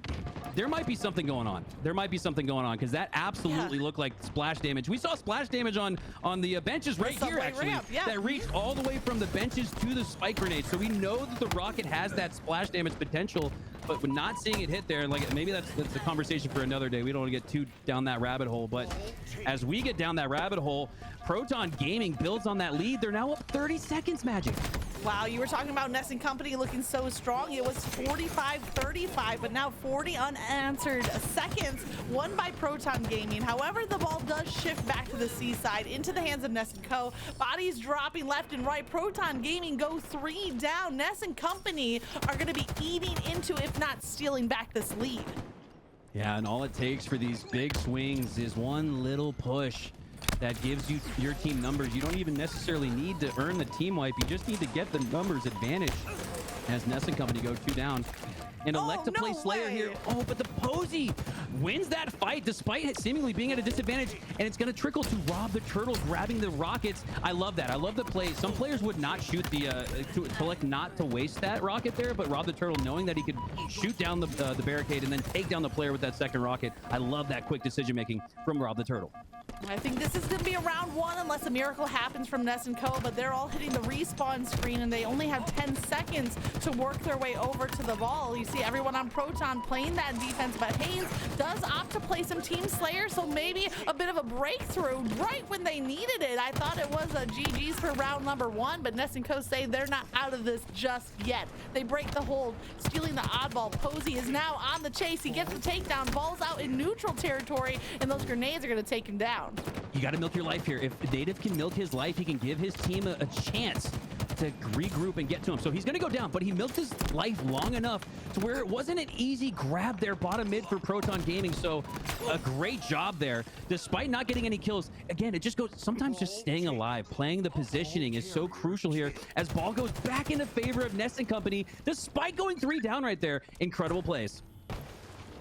there might be something going on. There might be something going on because that absolutely looked like splash damage. We saw splash damage on the benches right here, actually. Ramp, that reached all the way from the benches to the spike grenade. So we know that the rocket has that splash damage potential, but we're not seeing it hit there. Like maybe that's a conversation for another day. We don't want to get too down that rabbit hole. But as we get down that rabbit hole, Proton Gaming builds on that lead. They're now up 30 seconds, Magic. Wow, you were talking about Ness and company looking so strong. It was 45-35, but now 40 unanswered seconds won by Proton Gaming. However, the ball does shift back to the C side into the hands of Ness Co. Bodies dropping left and right. Proton Gaming go 3 down. Ness and company are going to be eating into, if not stealing back this lead. Yeah, and all it takes for these big swings is one little push that gives you your team numbers. You don't even necessarily need to earn the team wipe. You just need to get the numbers advantage as Ness and company go 2 down. And elect to play Slayer here. Oh, but the Posey wins that fight despite seemingly being at a disadvantage, and it's going to trickle to Rob the Turtle grabbing the rockets. I love that. I love the play. Some players would not shoot the to elect not to waste that rocket there, but Rob the Turtle, knowing that he could shoot down the barricade and then take down the player with that second rocket. I love that quick decision making from Rob the Turtle. I think this is going to be a round 1 unless a miracle happens from Ness & Co, but they're all hitting the respawn screen and they only have 10 seconds to work their way over to the ball. You see everyone on Proton playing that defense, but Haynes does opt to play some Team Slayer, so maybe a bit of a breakthrough right when they needed it. I thought it was a GG's for round number 1, but Ness & Co say they're not out of this just yet. They break the hold, stealing the oddball. Posey is now on the chase. He gets the takedown, ball's out in neutral territory, and those grenades are going to take him down. You got to milk your life here. If Native can milk his life, he can give his team a chance to regroup and get to him. So he's going to go down, but he milked his life long enough to where it wasn't an easy grab there bottom mid for Proton Gaming. So a great job there, despite not getting any kills. Again, it just goes, sometimes just staying alive, playing the positioning is so crucial here as ball goes back into favor of Ness and company, despite going 3 down right there. Incredible plays.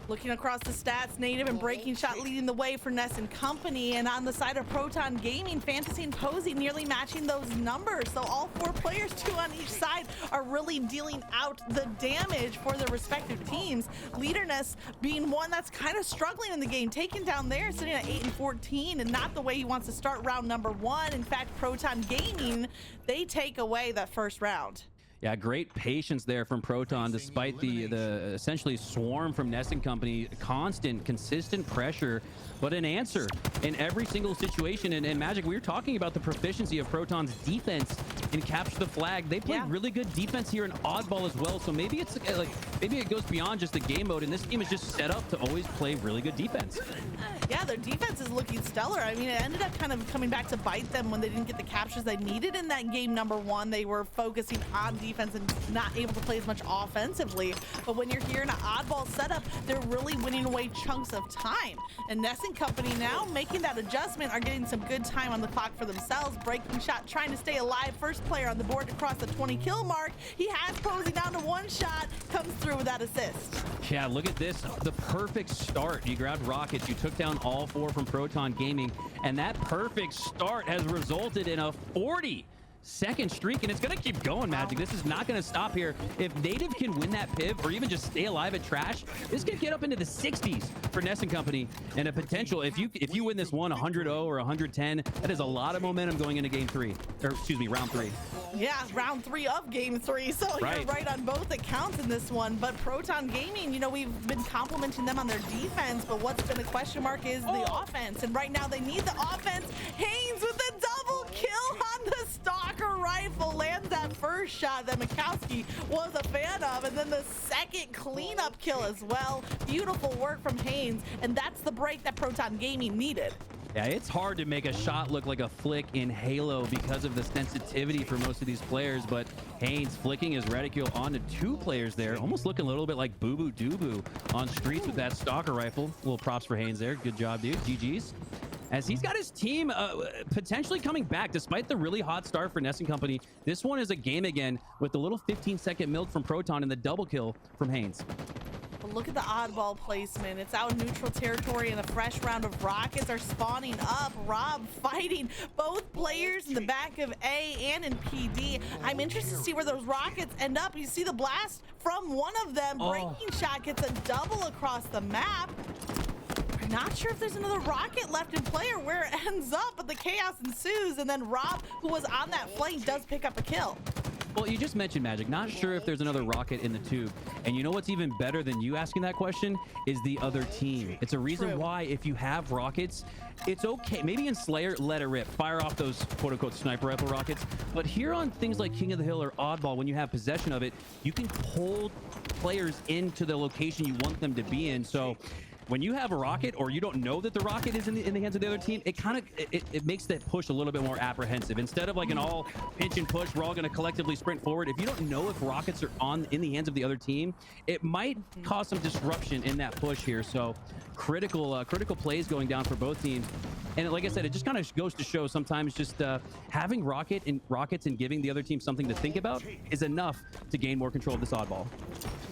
Looking across the stats, Native and Breaking Shot leading the way for Ness and company, and on the side of Proton Gaming, Fantasy and Posey nearly matching those numbers. So all 4 players, 2 on each side, are really dealing out the damage for their respective teams. Leader Ness being one that's kind of struggling in the game, taken down there, sitting at 8-14, and not the way he wants to start round number 1. In fact, Proton Gaming, they take away that first round. Yeah, great patience there from Proton, despite the essentially swarm from Ness and company. Constant, consistent pressure, but an answer in every single situation. And Magic, we were talking about the proficiency of Proton's defense in capture the flag. They played really good defense here in oddball as well. So maybe it's like, maybe it goes beyond just the game mode, and this team is just set up to always play really good defense. Yeah, their defense is looking stellar. I mean, it ended up kind of coming back to bite them when they didn't get the captures they needed in that game number 1. They were focusing on defense defense and not able to play as much offensively. But when you're here in an oddball setup, they're really winning away chunks of time. And Ness Company now making that adjustment are getting some good time on the clock for themselves. Breaking shot, trying to stay alive. First player on the board to cross the 20 kill mark. He has Posey down to 1 shot, comes through with that assist. Yeah, look at this. The perfect start. You grabbed rockets, you took down all 4 from Proton Gaming, and that perfect start has resulted in a 40-second streak, and it's going to keep going, Magic. This is not going to stop here. If Native can win that piv or even just stay alive at trash, this could get up into the 60s for Ness Company, and a potential, if you win this one 100-0 or 110, that is a lot of momentum going into game 3, or excuse me, round 3. Yeah, round 3 of game 3. So you're right on both accounts in this one. But Proton Gaming, you know, we've been complimenting them on their defense, but what's been a question mark is the offense. And right now they need the offense. Haynes with the double kill on the Stalker rifle, lands that first shot that Makowski was a fan of, and then the second cleanup kill as well. Beautiful work from Haynes, and that's the break that Proton Gaming needed. Yeah, it's hard to make a shot look like a flick in Halo because of the sensitivity for most of these players, but Haynes flicking his reticule onto 2 players there, almost looking a little bit like Boo Boo Doo Boo on streets with that Stalker rifle. Little props for Haynes there. Good job, dude. GG's. As he's got his team potentially coming back despite the really hot start for Ness Company. This one is a game again with the little 15-second milk from Proton and the double kill from Haynes. But look at the oddball placement. It's out in neutral territory, and a fresh round of rockets are spawning up. Rob fighting both players in the back of A and in PD. I'm interested to see where those rockets end up. You see the blast from one of them. Breaking shot gets a double across the map. Not sure if there's another rocket left in play or where it ends up, but the chaos ensues, and then Rob, who was on that flank, does pick up a kill. Well, you just mentioned Magic. Not sure if there's another rocket in the tube. And you know what's even better than you asking that question is the other team. It's a reason why if you have rockets, it's okay. Maybe in Slayer, let it rip. Fire off those quote-unquote sniper rifle rockets. But here on things like King of the Hill or Oddball, when you have possession of it, you can pull players into the location you want them to be in. So when you have a rocket or you don't know that the rocket is in the hands of the other team, it kind of it makes that push a little bit more apprehensive. Instead of like an all pinch and push, we're all going to collectively sprint forward. If you don't know if rockets are in the hands of the other team, it might cause some disruption in that push here. So critical plays going down for both teams. And like I said, it just kind of goes to show sometimes just having rockets and giving the other team something to think about is enough to gain more control of this oddball.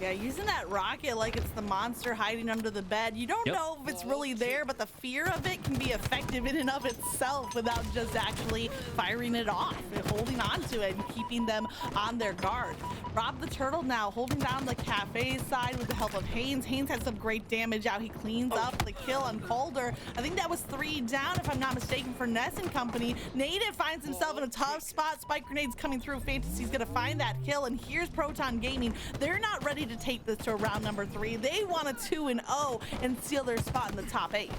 Yeah, using that rocket like it's the monster hiding under the bed. You don't know if it's really there, but the fear of it can be effective in and of itself without just actually firing it off and holding on to it and keeping them on their guard. Rob the Turtle now holding down the cafe side with the help of Haynes. Haynes has some great damage out. He cleans up the kill on Calder. I think that was 3 down, if I'm not mistaken, for Ness Company. Native finds himself in a tough spot. Spike grenades coming through. Fantasy's gonna find that kill, and here's Proton Gaming. They're not ready to take this to round number 3. They want a 2-0 and seal their spot in the top 8.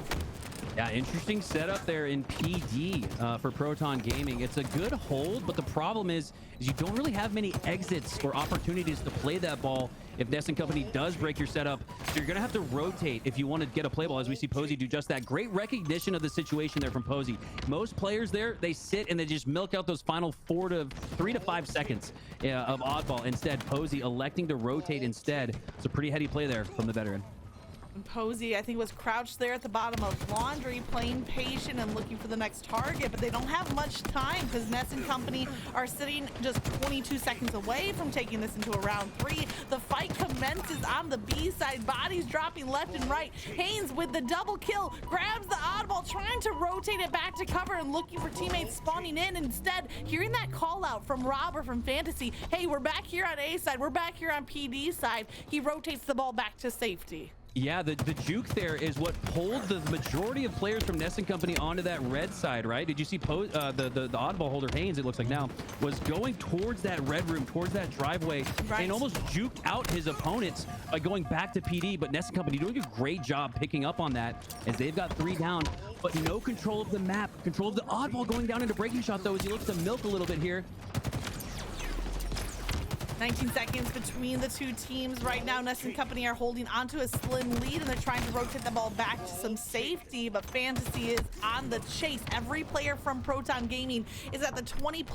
Yeah, interesting setup there in PD for Proton Gaming. It's a good hold, but the problem is you don't really have many exits or opportunities to play that ball if Ness Company does break your setup. So you're going to have to rotate if you want to get a play ball, as we see Posey do just that. Great recognition of the situation there from Posey. Most players there, they sit and they just milk out those final 3 to 5 seconds of oddball. Instead, Posey electing to rotate instead. It's a pretty heady play there from the veteran. Posey, I think, was crouched there at the bottom of Laundry, playing patient and looking for the next target, but they don't have much time because Ness Company are sitting just 22 seconds away from taking this into a round 3. The fight commences on the B side, bodies dropping left and right. Haynes with the double kill, grabs the oddball, trying to rotate it back to cover and looking for teammates spawning in. Instead, hearing that call out from Rob or from Fantasy, hey, we're back here on A side, we're back here on PD side. He rotates the ball back to safety. Yeah, the juke there is what pulled the majority of players from Ness Company onto that red side, right? Did you see the oddball holder, Haynes, it looks like now, was going towards that red room, towards that driveway, and almost juked out his opponents by going back to PD, but Ness Company doing a great job picking up on that as they've got 3 down, but no control of the map, control of the oddball going down into breaking shot, though, as he looks to milk a little bit here. 19 seconds between the two teams right now. Ness Company are holding onto a slim lead, and they're trying to rotate the ball back to some safety, but Fantasy is on the chase. Every player from Proton Gaming is at the 20+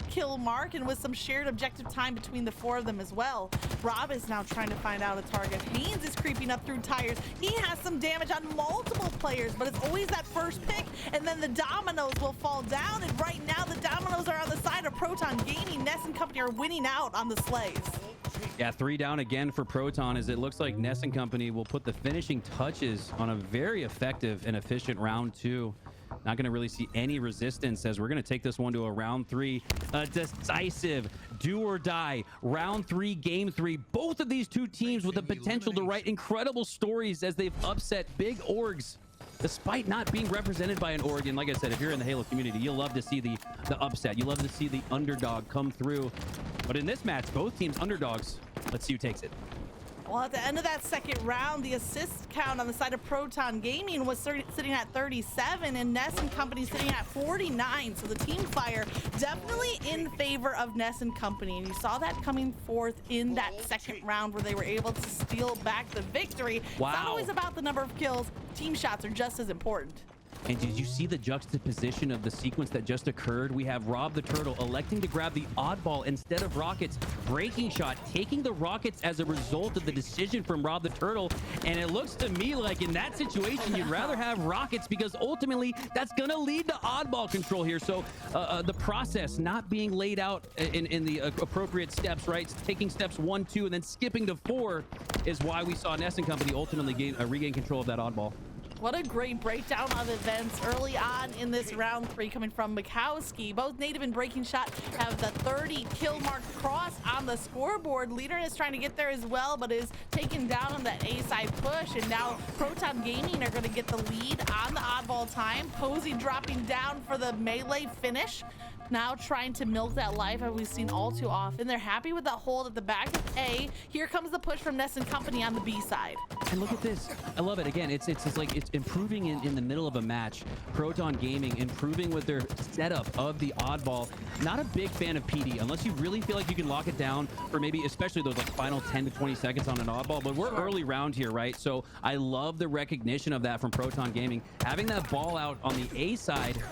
kill mark, and with some shared objective time between the 4 of them as well. Rob is now trying to find out a target. Haynes is creeping up through tires. He has some damage on multiple players, but it's always that first pick, and then the dominoes will fall down, and right now the dominoes are on the side of Proton Gaming. Ness Company are winning out on the Slays. Yeah, 3 down again for Proton, as it looks like Ness Company will put the finishing touches on a very effective and efficient round 2. Not going to really see any resistance, as we're going to take this one to a round 3. A decisive do or die round 3, game 3. Both of these two teams with the potential to write incredible stories as they've upset big orgs, despite not being represented by an org. And like I said, if you're in the Halo community, you'll love to see the upset. You love to see the underdog come through. But in this match, both teams underdogs. Let's see who takes it. Well, at the end of that second round, the assist count on the side of Proton Gaming was sitting at 37, and Ness Company sitting at 49. So the team fire definitely in favor of Ness Company. And you saw that coming forth in that second round where they were able to steal back the victory. Wow. It's not always about the number of kills. Team shots are just as important. And did you see the juxtaposition of the sequence that just occurred? We have Rob the Turtle electing to grab the oddball instead of rockets, breaking shot, taking the rockets as a result of the decision from Rob the Turtle. And it looks to me like in that situation, you'd rather have rockets, because ultimately that's going to lead to oddball control here. So the process not being laid out in the appropriate steps, right? Taking steps 1, 2, and then skipping to 4 is why we saw Ness Company ultimately regain control of that oddball. What a great breakdown of events early on in this round 3 coming from Makowski. Both Native and Breaking Shot have the 30 kill mark cross on the scoreboard. Leader is trying to get there as well, but is taken down on that A side push. And now Proton Gaming are going to get the lead on the oddball time. Posey dropping down for the melee finish. Now trying to milk that life, as we've seen all too often. They're happy with that hold at the back of A. Here comes the push from Ness Company on the B side. And look at this. I love it. Again, it's like it's improving in the middle of a match. Proton Gaming improving with their setup of the oddball. Not a big fan of PD unless you really feel like you can lock it down for maybe, especially those like final 10 to 20 seconds on an oddball. But we're early round here, right? So I love the recognition of that from Proton Gaming. Having that ball out on the A side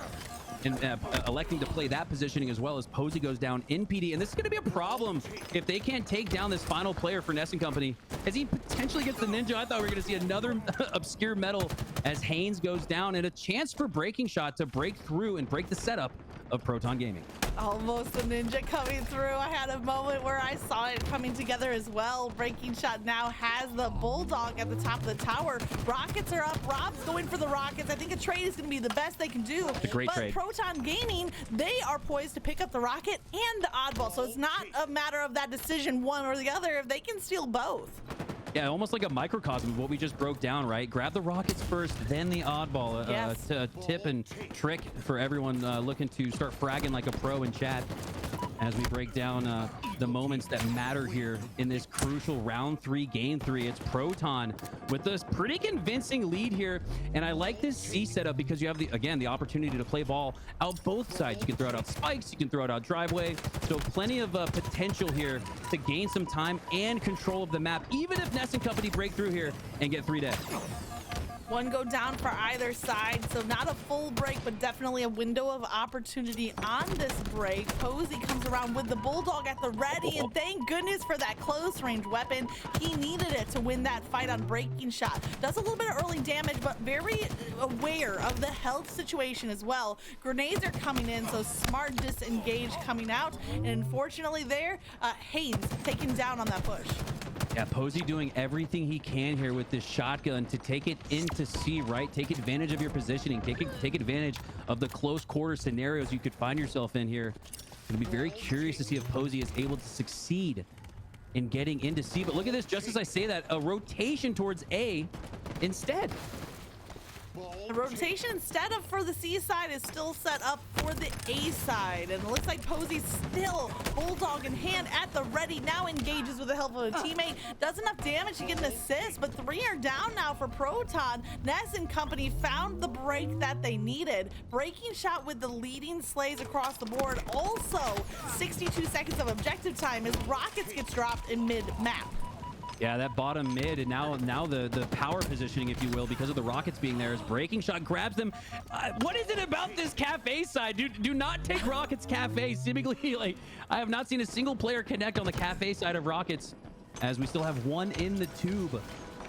and electing to play that positioning, as well as Posey goes down in PD. And this is going to be a problem if they can't take down this final player for Ness Company, as he potentially gets the Ninja. I thought we were going to see another obscure medal as Haynes goes down, and a chance for Breaking Shot to break through and break the setup of Proton Gaming. Almost a Ninja coming through. I had a moment where I saw it coming together as well. Breaking Shot now has the Bulldog at the top of the tower. Rockets are up. Rob's going for the Rockets. I think a trade is going to be the best they can do. It's a great trade. Proton Gaming, they are poised to pick up the Rocket and the oddball. So it's not a matter of that decision, one or the other, if they can steal both. Yeah, almost like a microcosm of what we just broke down, right? Grab the rockets first, then the oddball. Yes. Tip and trick for everyone looking to start fragging like a pro in chat, as we break down the moments that matter here in this crucial round 3, game 3. It's Proton with this pretty convincing lead here. And I like this C setup because you have, the opportunity to play ball out both sides. You can throw it out spikes, you can throw it out driveway. So plenty of potential here to gain some time and control of the map, even if Ness Company break through here and get 3 dead. One go down for either side, so not a full break, but definitely a window of opportunity on this break. Posey comes around with the Bulldog at the ready, and thank goodness for that close range weapon. He needed it to win that fight on Breaking Shot. Does a little bit of early damage, but very aware of the health situation as well. Grenades are coming in, so smart disengage coming out, and unfortunately there, Haynes taken down on that push. Yeah, Posey doing everything he can here with this shotgun to take it into C, right? Take advantage of your positioning. Take advantage of the close quarter scenarios you could find yourself in here. Gonna be very curious to see if Posey is able to succeed in getting into C. But look at this, just as I say that, a rotation towards A instead. The rotation instead of for the C side is still set up for the A side, and it looks like Posey's still holding Bulldog in hand at the ready. Now engages with the help of a teammate. Does enough damage to get an assist, but 3 are down now for Proton. Ness and company found the break that they needed. Breaking shot with the leading slays across the board. Also, 62 seconds of objective time as Rockets gets dropped in mid-map. Yeah, that bottom mid, and now the power positioning, if you will, because of the Rockets being there, as Breaking Shot grabs them. What is it about this Cafe side? Do not take Rockets Cafe. Seemingly, like, I have not seen a single player connect on the Cafe side of Rockets, as we still have one in the tube.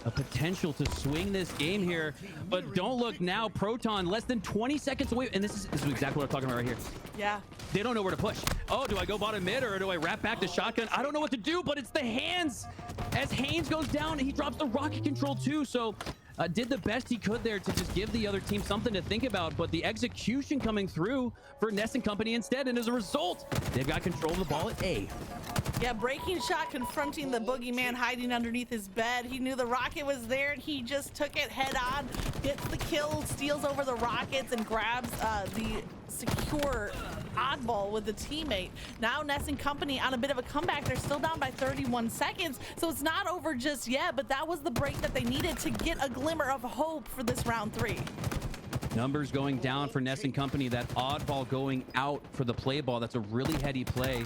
A potential to swing this game here, but don't look now. Proton less than 20 seconds away, and this is exactly what I'm talking about right here. Yeah. They don't know where to push. Oh, do I go bottom mid or do I wrap back to shotgun? I don't know what to do, but it's the hands. As Haynes goes down, he drops the rocket control too. So did the best he could there to just give the other team something to think about, but the execution coming through for Ness and company instead, and as a result, they've got control of the ball at A. Yeah, Breaking Shot confronting the boogeyman hiding underneath his bed. He knew the rocket was there, and he just took it head on, gets the kill, steals over the rockets, and grabs the secure oddball with the teammate. Now Ness and company on a bit of a comeback. They're still down by 31 seconds, so it's not over just yet, but that was the break that they needed to get a glimmer of hope for this round 3. Numbers going down for Ness and company. That oddball going out for the play ball. That's a really heady play.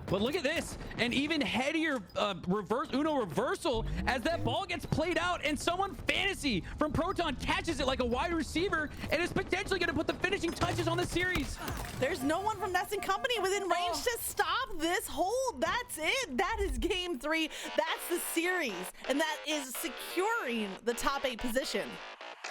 But look at this, an even headier Uno reversal as that ball gets played out, and someone Fantasy from Proton catches it like a wide receiver and is potentially going to put the finishing touches on the series. There's no one from Ness and company within range to stop this hold. That's it. That is game 3. That's the series, and that is securing the top 8 position.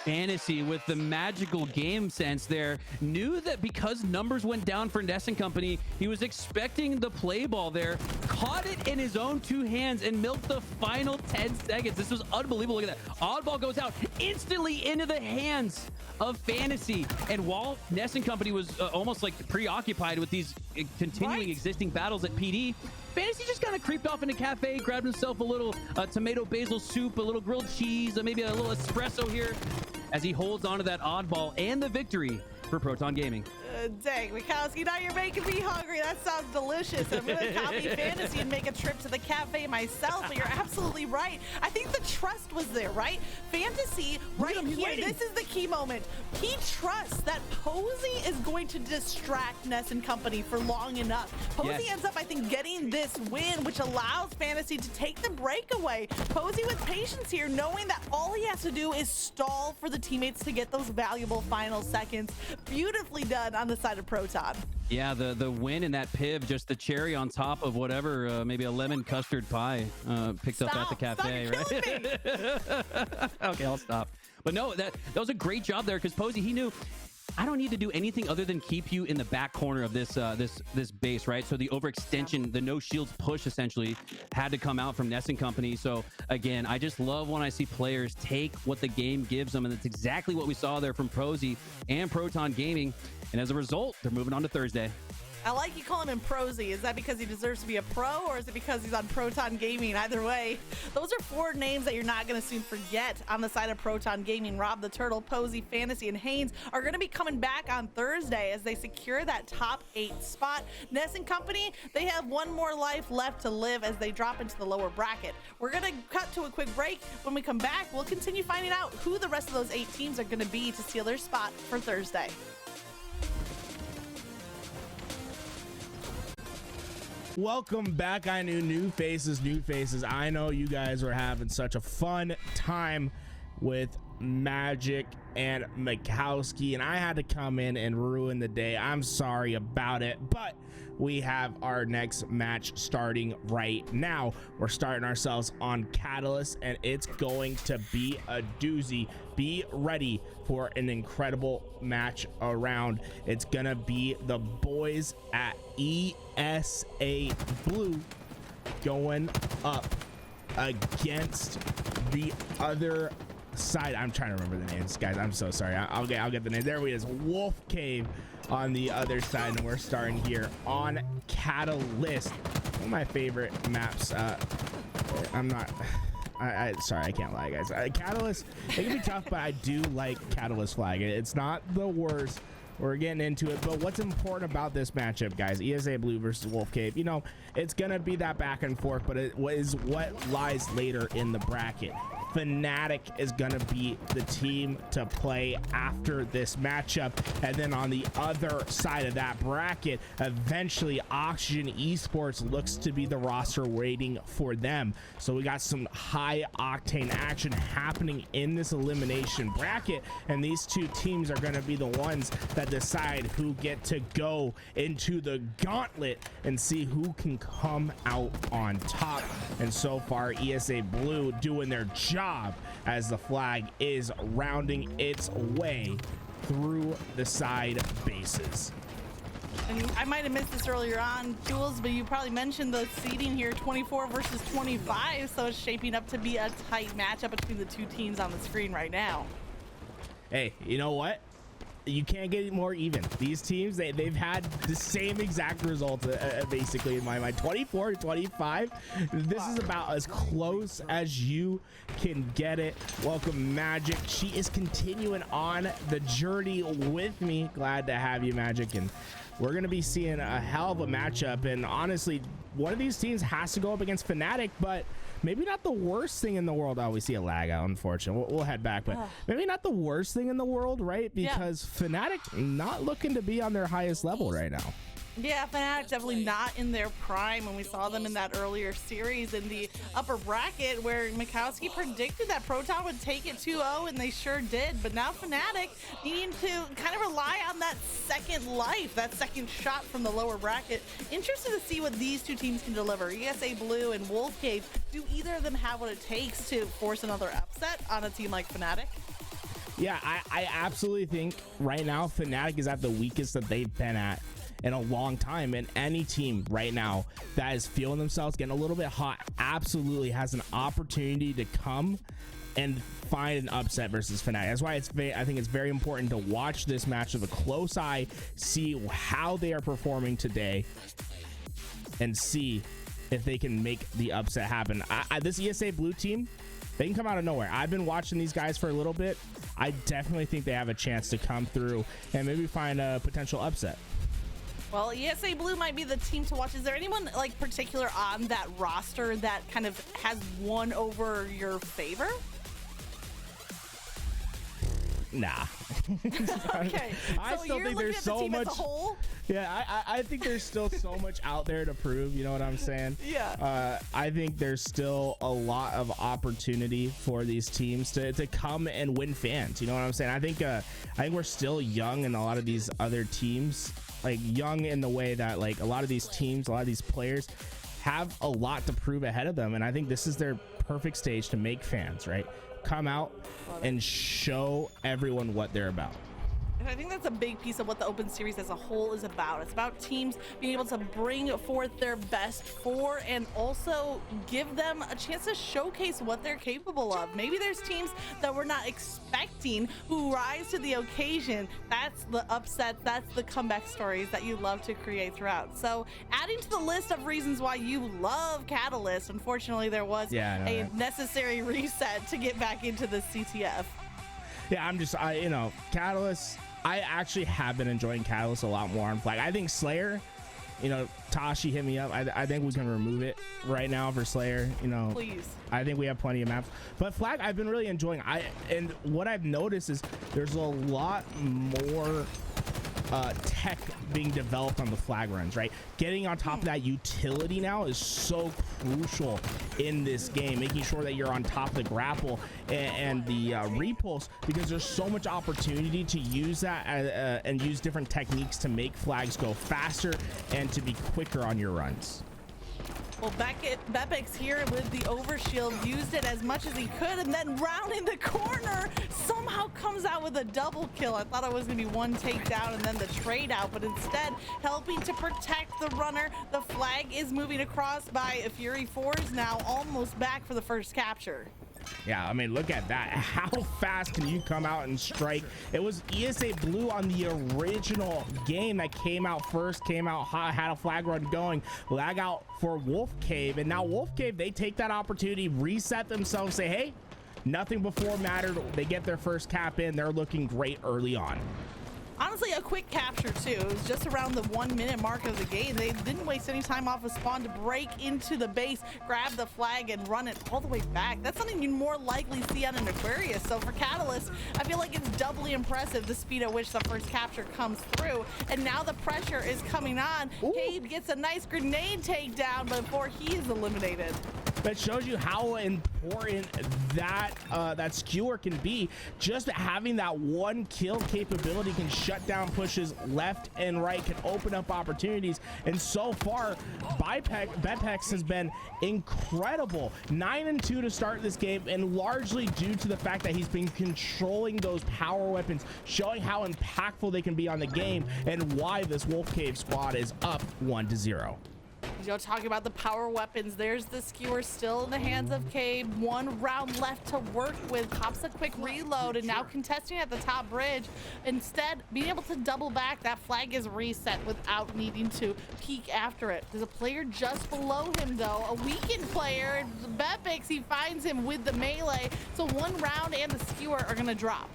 Fantasy with the magical game sense there knew that because numbers went down for Ness and company, he was expecting the play ball there, caught it in his own 2 hands and milked the final 10 seconds. This was unbelievable. Look at that. Oddball goes out instantly into the hands of Fantasy, and while Ness and company was almost like preoccupied with these continuing existing battles at PD, Fantasy just kind of creeped off into Cafe, grabbed himself a little tomato basil soup, a little grilled cheese, maybe a little espresso here, as he holds onto that oddball and the victory for Proton Gaming. Dang, Makowski, now you're making me hungry. That sounds delicious. I'm gonna copy Fantasy and make a trip to the cafe myself, but you're absolutely right. I think the trust was there, right? Fantasy, right here, this is the key moment. He trusts that Posey is going to distract Ness and company for long enough. Posey ends up, I think, getting this win, which allows Fantasy to take the breakaway. Posey with patience here, knowing that all he has to do is stall for the teammates to get those valuable final seconds. Beautifully done on the side of Proton. Yeah, the win in that piv, just the cherry on top of whatever, maybe a lemon custard pie picked up at the cafe, right? Okay, I'll stop. But no, that was a great job there, because Posey, he knew, I don't need to do anything other than keep you in the back corner of this this base, right? So the overextension, the no shields push essentially had to come out from Ness and company. So again, I just love when I see players take what the game gives them, and that's exactly what we saw there from Posey and Proton Gaming. And as a result, they're moving on to Thursday. I like you calling him Prosy. Is that because he deserves to be a pro, or is it because he's on Proton Gaming? Either way, those are 4 names that you're not going to soon forget on the side of Proton Gaming. Rob the Turtle, Posey, Fantasy, and Haynes are going to be coming back on Thursday as they secure that top 8 spot. Ness and company, they have one more life left to live as they drop into the lower bracket. We're going to cut to a quick break. When we come back, we'll continue finding out who the rest of those 8 teams are going to be to steal their spot for Thursday. Welcome back. I knew new faces. I know you guys were having such a fun time with Magick and Makowski, and I had to come in and ruin the day. I'm sorry about it, but we have our next match starting right now. We're starting ourselves on Catalyst, and it's going to be a doozy. Be ready for an incredible match around. It's gonna be the boys at ESA Blue going up against the other side. I'm trying to remember the names, guys. I'm so sorry. I'll get the name. There it is. Wolfcave on the other side, and we're starting here on Catalyst. One of my favorite maps. Sorry, I can't lie, guys. Catalyst, it can be tough, but I do like Catalyst flag. It's not the worst We're getting into it, but what's important about this matchup, guys? ESA Blue versus Wolfcave. You know, it's gonna be that back and forth, but it is what lies later in the bracket. FNATIC is gonna be the team to play after this matchup, and then on the other side of that bracket, eventually Oxygen Esports looks to be the roster waiting for them. So we got some high octane action happening in this elimination bracket, and these two teams are gonna be the ones that decide who get to go into the gauntlet and see who can come out on top. And so far, ESA Blue doing their job as the flag is rounding its way through the side bases. And I might have missed this earlier on, Toolez, but you probably mentioned the seeding here, 24 versus 25, so it's shaping up to be a tight matchup between the two teams on the screen right now. Hey, you know what? You can't get it more even. These teams, they've had the same exact results basically in my mind. 24 to 25. This is about as close as you can get it. Welcome, Magick. She is continuing on the journey with me. Glad to have you, Magick. And we're going to be seeing a hell of a matchup. And honestly, one of these teams has to go up against FNATIC, but maybe not the worst thing in the world. Oh, we see a lag out, unfortunately. We'll head back, but maybe not the worst thing in the world, right? Because FNATIC not looking to be on their highest level right now. Yeah, FNATIC definitely not in their prime when we saw them in that earlier series in the upper bracket where Makowski predicted that Proton would take it 2-0, and they sure did. But now FNATIC needing to kind of rely on that second life, that second shot from the lower bracket. Interested to see what these two teams can deliver. ESA Blue and Wolfcave, do either of them have what it takes to force another upset on a team like FNATIC? Yeah, I absolutely think right now FNATIC is at the weakest that they've been at in a long time, and any team right now that is feeling themselves getting a little bit hot absolutely has an opportunity to come and find an upset versus FNATIC. That's why I think it's very important to watch this match with a close eye, see how they are performing today, and see if they can make the upset happen. This ESA Blue team, they can come out of nowhere. I've been watching these guys for a little bit. I definitely think they have a chance to come through and maybe find a potential upset. Well, ESA Blue might be the team to watch. Is there anyone like particular on that roster that kind of has won over your favor? Nah. Okay. I so still you're think looking there's at the so team much. as a whole? Yeah, I think there's still so much out there to prove. You know what I'm saying? Yeah. I think there's still a lot of opportunity for these teams to come and win fans. You know what I'm saying? I think we're still young, and a lot of these other teams, like young in the way that like a lot of these teams, a lot of these players have a lot to prove ahead of them, and I think this is their perfect stage to make fans, right? Come out and show everyone what they're about. And I think that's a big piece of what the Open Series as a whole is about. It's about teams being able to bring forth their best for and also give them a chance to showcase what they're capable of. Maybe there's teams that we're not expecting who rise to the occasion. That's the upset, that's the comeback stories that you love to create throughout. So adding to the list of reasons why you love Catalyst, unfortunately there was a necessary reset to get back into the CTF. Yeah, you know, Catalyst, I actually have been enjoying Catalyst a lot more on Flag. I think Slayer, you know, Tashi hit me up. I think we can remove it right now for Slayer. You know, please. I think we have plenty of maps. But Flag, I've been really enjoying. And what I've noticed is there's a lot more tech being developed on the flag runs, right? Getting on top of that utility now is so crucial in this game, making sure that you're on top of the grapple and the repulse, because there's so much opportunity to use that and use different techniques to make flags go faster and to be quicker on your runs. Well, Bepix here with the overshield used it as much as he could, and then rounding the corner somehow comes out with a double kill. I thought it was gonna be one takedown and then the trade out, but instead helping to protect the runner. The flag is moving across by Fury 4s now, almost back for the first capture. Yeah, I mean, look at that. How fast can you come out and strike? It was ESA Blue on the original game that came out first, came out hot, had a flag run going, lag out for Wolfcave, and now Wolfcave, they take that opportunity, reset themselves, say, hey, nothing before mattered. They get their first cap in. They're looking great early on. Honestly, a quick capture too. It was just around the 1 minute mark of the game. They didn't waste any time off of spawn to break into the base, grab the flag, and run it all the way back. That's something you'd more likely see on an Aquarius. So for Catalyst, I feel like it's doubly impressive the speed at which the first capture comes through. And now the pressure is coming on. Cade gets a nice grenade takedown before he is eliminated. That shows you how important that that skewer can be. Just having that one kill capability can shut down pushes left and right, can open up opportunities. And so far, Bepex has been incredible. 9-2 to start this game, and largely due to the fact that he's been controlling those power weapons, showing how impactful they can be on the game, and why this Wolfcave squad is up 1-0. Talking about the power weapons, there's the skewer still in the hands of Cade. 1 round left to work with. Pops a quick reload, and now contesting at the top bridge. Instead, being able to double back, that flag is reset without needing to peek after it. There's a player just below him, though, a weakened player. Bepix, he finds him with the melee. So 1 round and the skewer are going to drop.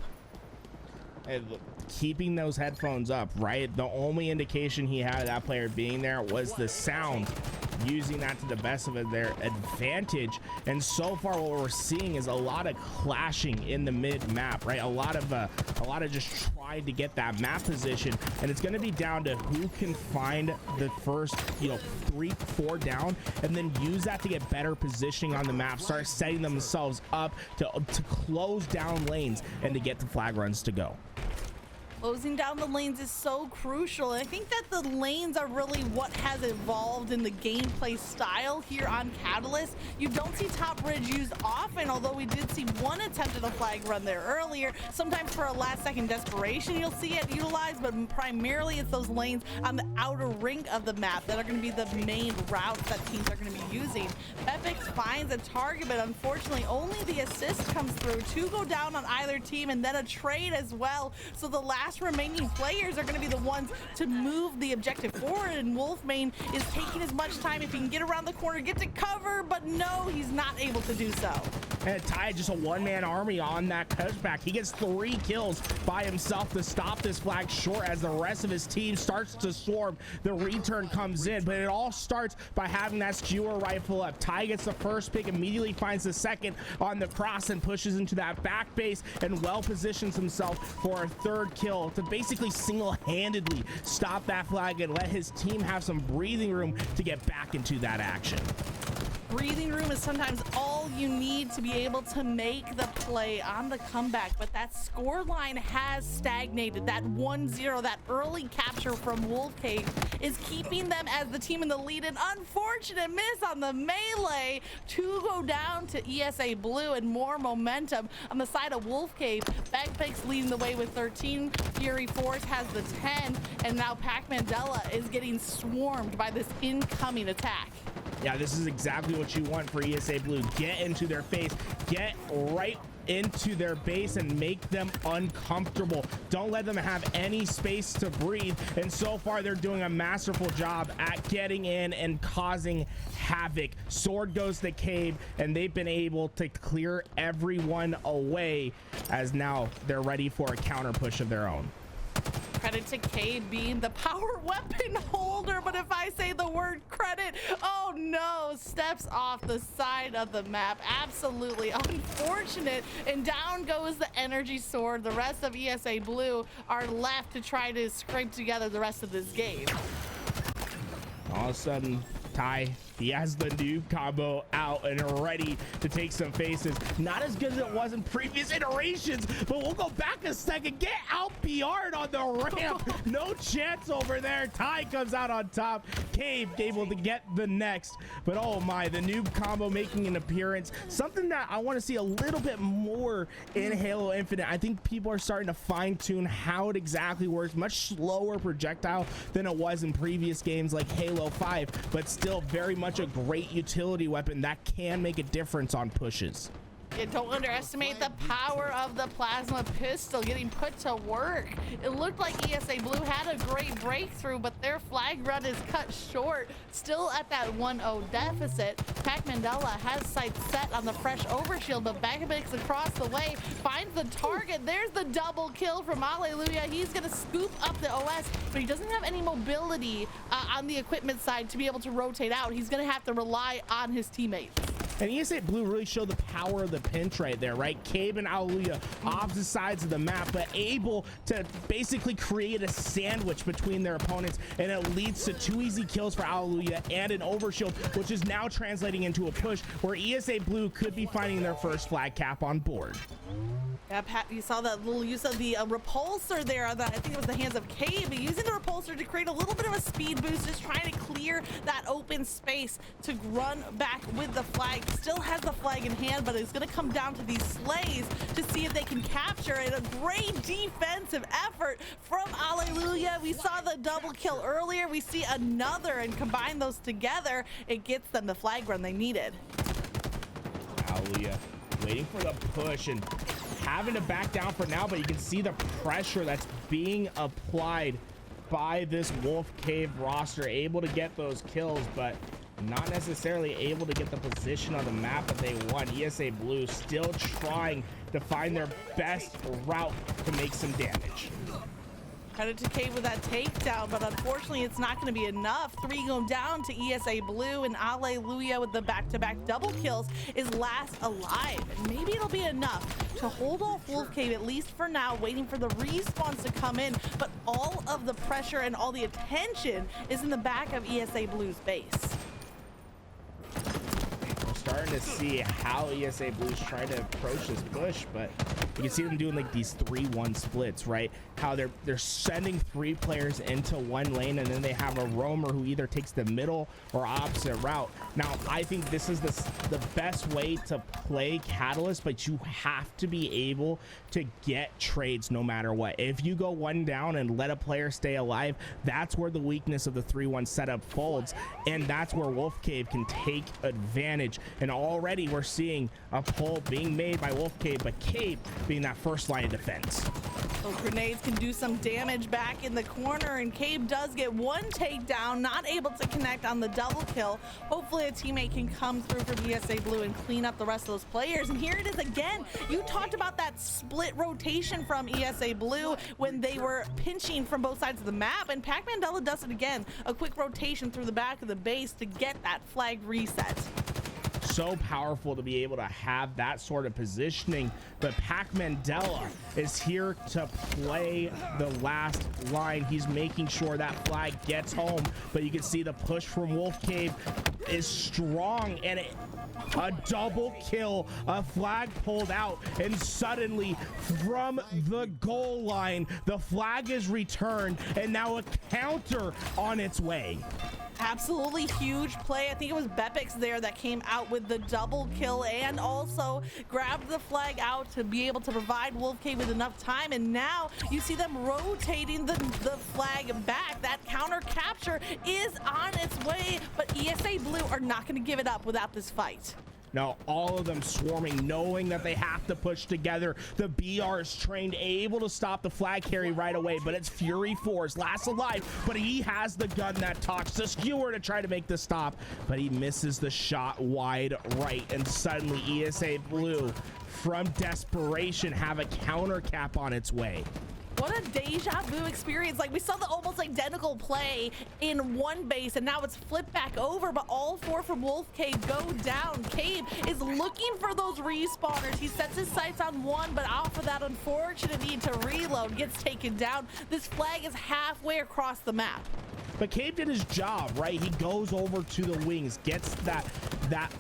And keeping those headphones up, right? The only indication he had of that player being there was the sound, using that to the best of their advantage. And so far what we're seeing is a lot of clashing in the mid map, right? A lot of just trying to get that map position, and it's going to be down to who can find the first 3-4 down, and then use that to get better positioning on the map, start setting themselves up to close down lanes and to get the flag runs to go. Closing down the lanes is so crucial, and I think that the lanes are really what has evolved in the gameplay style here on Catalyst. You don't see top bridge used often, although we did see 1 attempt at a flag run there earlier. Sometimes for a last second desperation you'll see it utilized, but primarily it's those lanes on the outer ring of the map that are going to be the main routes that teams are going to be using. Bepix finds a target, but unfortunately only the assist comes through. 2 go down on either team, and then a trade as well. So the last remaining players are going to be the ones to move the objective forward, and Wolfmane is taking as much time if he can get around the corner, get to cover, but no, he's not able to do so. And Ty, just a one-man army on that touchback. He gets 3 kills by himself to stop this flag short as the rest of his team starts to swarm. The return comes in, but it all starts by having that skewer rifle up. Ty gets the first pick, immediately finds the second on the cross, and pushes into that back base and well positions himself for a 3rd kill to basically single-handedly stop that flag and let his team have some breathing room to get back into that action. Breathing room is sometimes all you need to be able to make the play on the comeback, but that score line has stagnated. That 1-0, that early capture from Wolfcave is keeping them as the team in the lead. An unfortunate miss on the melee. 2 go down to ESA Blue, and more momentum on the side of Wolfcave. Backpicks leading the way with 13. Fury Force has the 10, and now Pac Mandela is getting swarmed by this incoming attack. Yeah, this is exactly what you want for ESA Blue. Get into their face, get right into their base and make them uncomfortable. Don't let them have any space to breathe. And so far they're doing a masterful job at getting in and causing havoc. Sword goes to Cade, and they've been able to clear everyone away, as now they're ready for a counter push of their own. Credit to Cade being the power weapon holder, but if I say the word credit, oh no, steps off the side of the map. Absolutely unfortunate, and down goes the energy sword. The rest of ESA Blue are left to try to scrape together the rest of this game. All of a sudden, Ty, he has the noob combo out and ready to take some faces. Not as good as it was in previous iterations, but we'll go back a second. Get out PR'd on the ramp. No chance over there. Ty comes out on top. Cave able to get the next, but oh my, the noob combo making an appearance. Something that I want to see a little bit more in Halo Infinite. I think people are starting to fine tune how it exactly works. Much slower projectile than it was in previous games like Halo 5, but still very much a great utility weapon that can make a difference on pushes. Yeah, don't underestimate the power of the plasma pistol getting put to work. It looked like ESA Blue had a great breakthrough, but their flag run is cut short. Still at that 1-0 deficit. Pac Mandela has sights set on the fresh overshield, but Makowski across the way finds the target. There's the double kill from Alleluia. He's gonna scoop up the OS, but he doesn't have any mobility on the equipment side to be able to rotate out. He's gonna have to rely on his teammates. And ESA Blue really showed the power of the pinch right there, right? Cabe and Alleluia opposite sides of the map, but able to basically create a sandwich between their opponents, and it leads to 2 easy kills for Alleluia and an overshield, which is now translating into a push where ESA Blue could be finding their first flag cap on board. Yeah, Pat, you saw that little use of the repulsor there. I think it was the hands of Cabe, using the repulsor to create a little bit of a speed boost, just trying to clear that open space to run back with the flag. Still has the flag in hand, but it's going to come down to these slays to see if they can capture it. A great defensive effort from Alleluia. We saw the double kill earlier. We see another, and combine those together, it gets them the flag run they needed. Alleluia waiting for the push and having to back down for now, but you can see the pressure that's being applied by this Wolfcave roster, able to get those kills, but not necessarily able to get the position on the map that they want. ESA Blue still trying to find their best route to make some damage. Headed to Cave with that takedown, but unfortunately it's not going to be enough. 3 go down to ESA Blue, and Alleluia with the back-to-back double kills is last alive. And maybe it'll be enough to hold off Wolfcave, at least for now, waiting for the respawns to come in. But all of the pressure and all the attention is in the back of ESA Blue's base. We're starting to see how ESA Blue's trying to approach this push, but you can see them doing like these 3-1 splits, right? How they're sending 3 players into one lane, and then they have a roamer who either takes the middle or opposite route. Now, I think this is the best way to play Catalyst, but you have to be able to get trades no matter what. If you go 1 down and let a player stay alive, that's where the weakness of the 3-1 setup folds, and that's where Wolfcave can take advantage. And already we're seeing a pull being made by Wolfcave, but Cabe being that first line of defense. Those grenades can do some damage back in the corner, and Cabe does get 1 takedown, not able to connect on the double kill. Hopefully a teammate can come through from ESA Blue and clean up the rest of those players. And here it is again. You talked about that split rotation from ESA Blue when they were pinching from both sides of the map, and Pac Mandela does it again. A quick rotation through the back of the base to get that flag reset. So powerful to be able to have that sort of positioning, but Pac Mandela is here to play the last line. He's making sure that flag gets home, but you can see the push from Wolfcave is strong, and a double kill, a flag pulled out, and suddenly from the goal line the flag is returned, and now a counter on its way. Absolutely huge play. I think it was Bepix there that came out with the double kill and also grabbed the flag out to be able to provide Wolfcave with enough time. And now you see them rotating the flag back. That counter capture is on its way, but ESA Blue are not going to give it up without this fight. Now, all of them swarming, knowing that they have to push together. The BR is trained, able to stop the flag carry right away, but it's Fury Force, last alive, but he has the gun that talks to Skewer to try to make the stop, but he misses the shot wide right, and suddenly ESA Blue, from desperation, have a counter cap on its way. What a deja vu experience. Like, we saw the almost identical play in one base, and now it's flipped back over, but all 4 from Wolfcave go down. Cabe is looking for those respawners. He sets his sights on 1, but off of that unfortunate need to reload, gets taken down. This flag is halfway across the map. But Cabe did his job, right? He goes over to the wings, gets that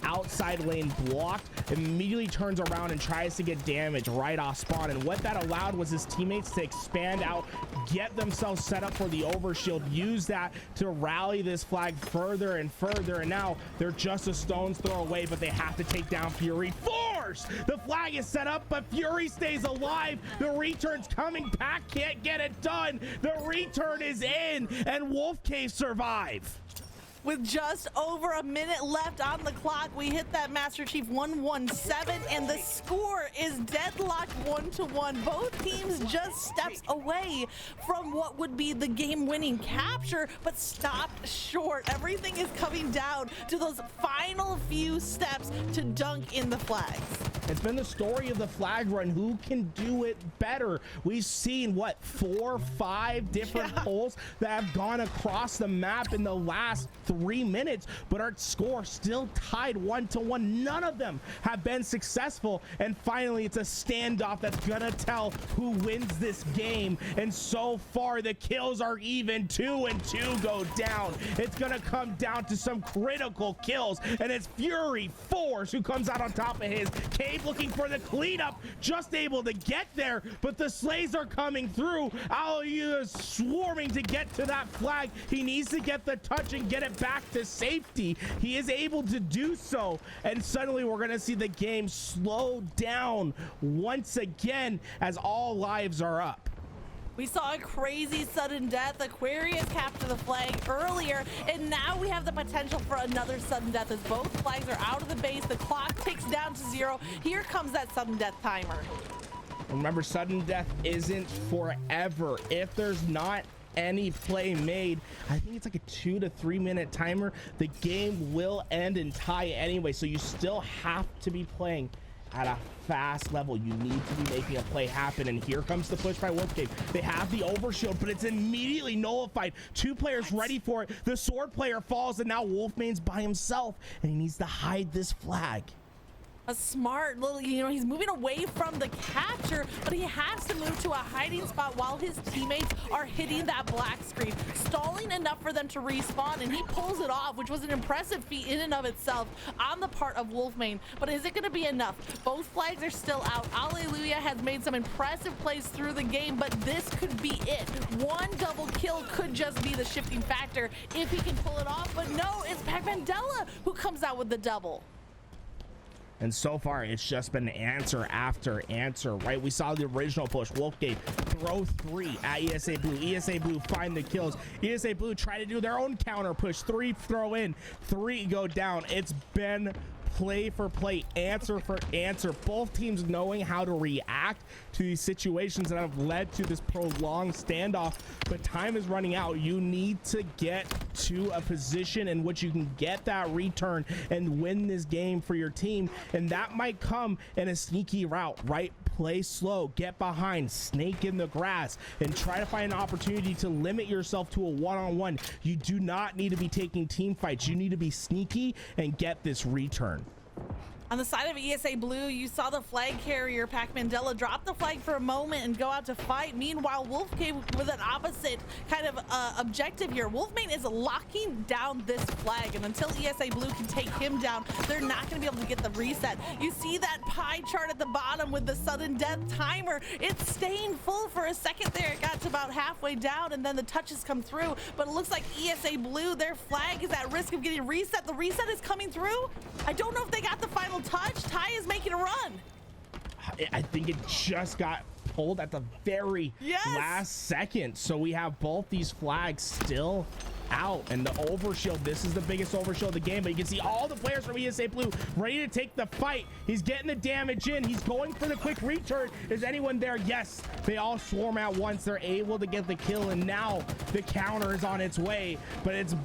outside lane blocked, immediately turns around and tries to get damage right off spawn. And what that allowed was his teammates to expand out, get themselves set up for the overshield, use that to rally this flag further and further. And now they're just a stone's throw away, but they have to take down Fury Force. The flag is set up, but Fury stays alive. The return's coming. Pac can't get it done. The return is in, and Wolfcave survive. With just over a minute left on the clock, we hit that Master Chief 117, and the score is deadlocked 1-1. Both teams just steps away from what would be the game-winning capture, but stopped short. Everything is coming down to those final few steps to dunk in the flags. It's been the story of the flag run. Who can do it better? We've seen, what, 4 or 5 different pulls that have gone across the map in the last 3 minutes, but our score still tied 1-1. None of them have been successful, and finally it's a standoff that's gonna tell who wins this game. And so far the kills are even. 2 and 2 go down. It's gonna come down to some critical kills, and it's Fury Force who comes out on top of his. Cave looking for the cleanup, just able to get there, but the slays are coming through. Alu is swarming to get to that flag. He needs to get the touch and get it back to safety. He is able to do so, and suddenly we're gonna see the game slow down once again as all lives are up. We saw a crazy sudden death. Aquarius captured the flag earlier, and now we have the potential for another sudden death as both flags are out of the base. The clock ticks down to 0. Here comes that sudden death timer. Remember, sudden death isn't forever. If there's not any play made, I think it's like a 2 to 3 minute timer, the game will end and tie anyway. So you still have to be playing at a fast level. You need to be making a play happen, and here comes the push by Wolfcave. They have the overshield, but it's immediately nullified. 2 players ready for it. The sword player falls, and now Wolfmane's by himself, and he needs to hide this flag. A smart little, he's moving away from the capture, but he has to move to a hiding spot while his teammates are hitting that black screen, stalling enough for them to respawn, and he pulls it off, which was an impressive feat in and of itself on the part of Wolfmane. But is it going to be enough? Both flags are still out. Alleluia has made some impressive plays through the game, but this could be it. One double kill could just be the shifting factor if he can pull it off, but no, it's Mandela who comes out with the double. And so far, it's just been answer after answer, right? We saw the original push. Wolfcave throw 3 at ESA Blue. ESA Blue find the kills. ESA Blue try to do their own counter push. 3 throw in, 3 go down. It's been play for play, answer for answer. Both teams knowing how to react to these situations that have led to this prolonged standoff, but time is running out. You need to get to a position in which you can get that return and win this game for your team, and that might come in a sneaky route, right? Play slow, get behind, snake in the grass, and try to find an opportunity to limit yourself to a one-on-one. You do not need to be taking team fights. You need to be sneaky and get this return. On the side of ESA Blue, you saw the flag carrier, Mandela, drop the flag for a moment and go out to fight. Meanwhile, Wolfcave with an opposite kind of objective here. Wolfmane is locking down this flag, and until ESA Blue can take him down, they're not going to be able to get the reset. You see that pie chart at the bottom with the sudden death timer. It's staying full for a second there. It got to about halfway down, and then the touches come through. But it looks like ESA Blue, their flag is at risk of getting reset. The reset is coming through. I don't know if they got the final touch. Ty is making a run. I think it just got pulled at the very last second. So we have both these flags still out, and the overshield, this is the biggest overshield of the game, but you can see all the players from ESA Blue ready to take the fight. He's getting the damage in. He's going for the quick return. Is anyone there? Yes, they all swarm at once. They're able to get the kill, and now the counter is on its way, but it's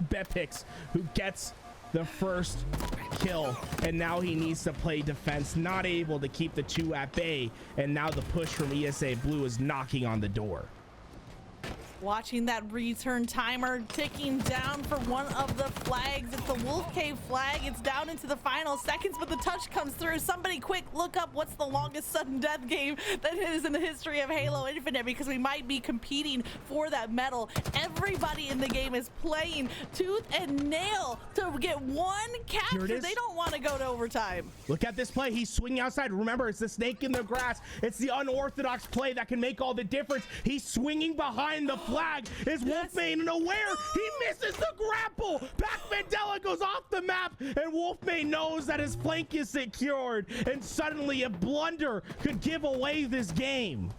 Bepix who gets the first kill, and now he needs to play defense, not able to keep the 2 at bay, and now the push from ESA Blue is knocking on the door. Watching that return timer ticking down for one of the flags. It's the Wolfcave flag. It's down into the final seconds, but the touch comes through. Somebody quick look up what's the longest sudden death game that is in the history of Halo Infinite, because we might be competing for that medal. Everybody in the game is playing tooth and nail to get one capture. They don't want to go to overtime. Look at this play. He's swinging outside. Remember, it's the snake in the grass. It's the unorthodox play that can make all the difference. He's swinging behind the flag. Is Wolfmane unaware? He misses the grapple. Mandela goes off the map, and Wolfmane knows that his flank is secured, and suddenly a blunder could give away this game.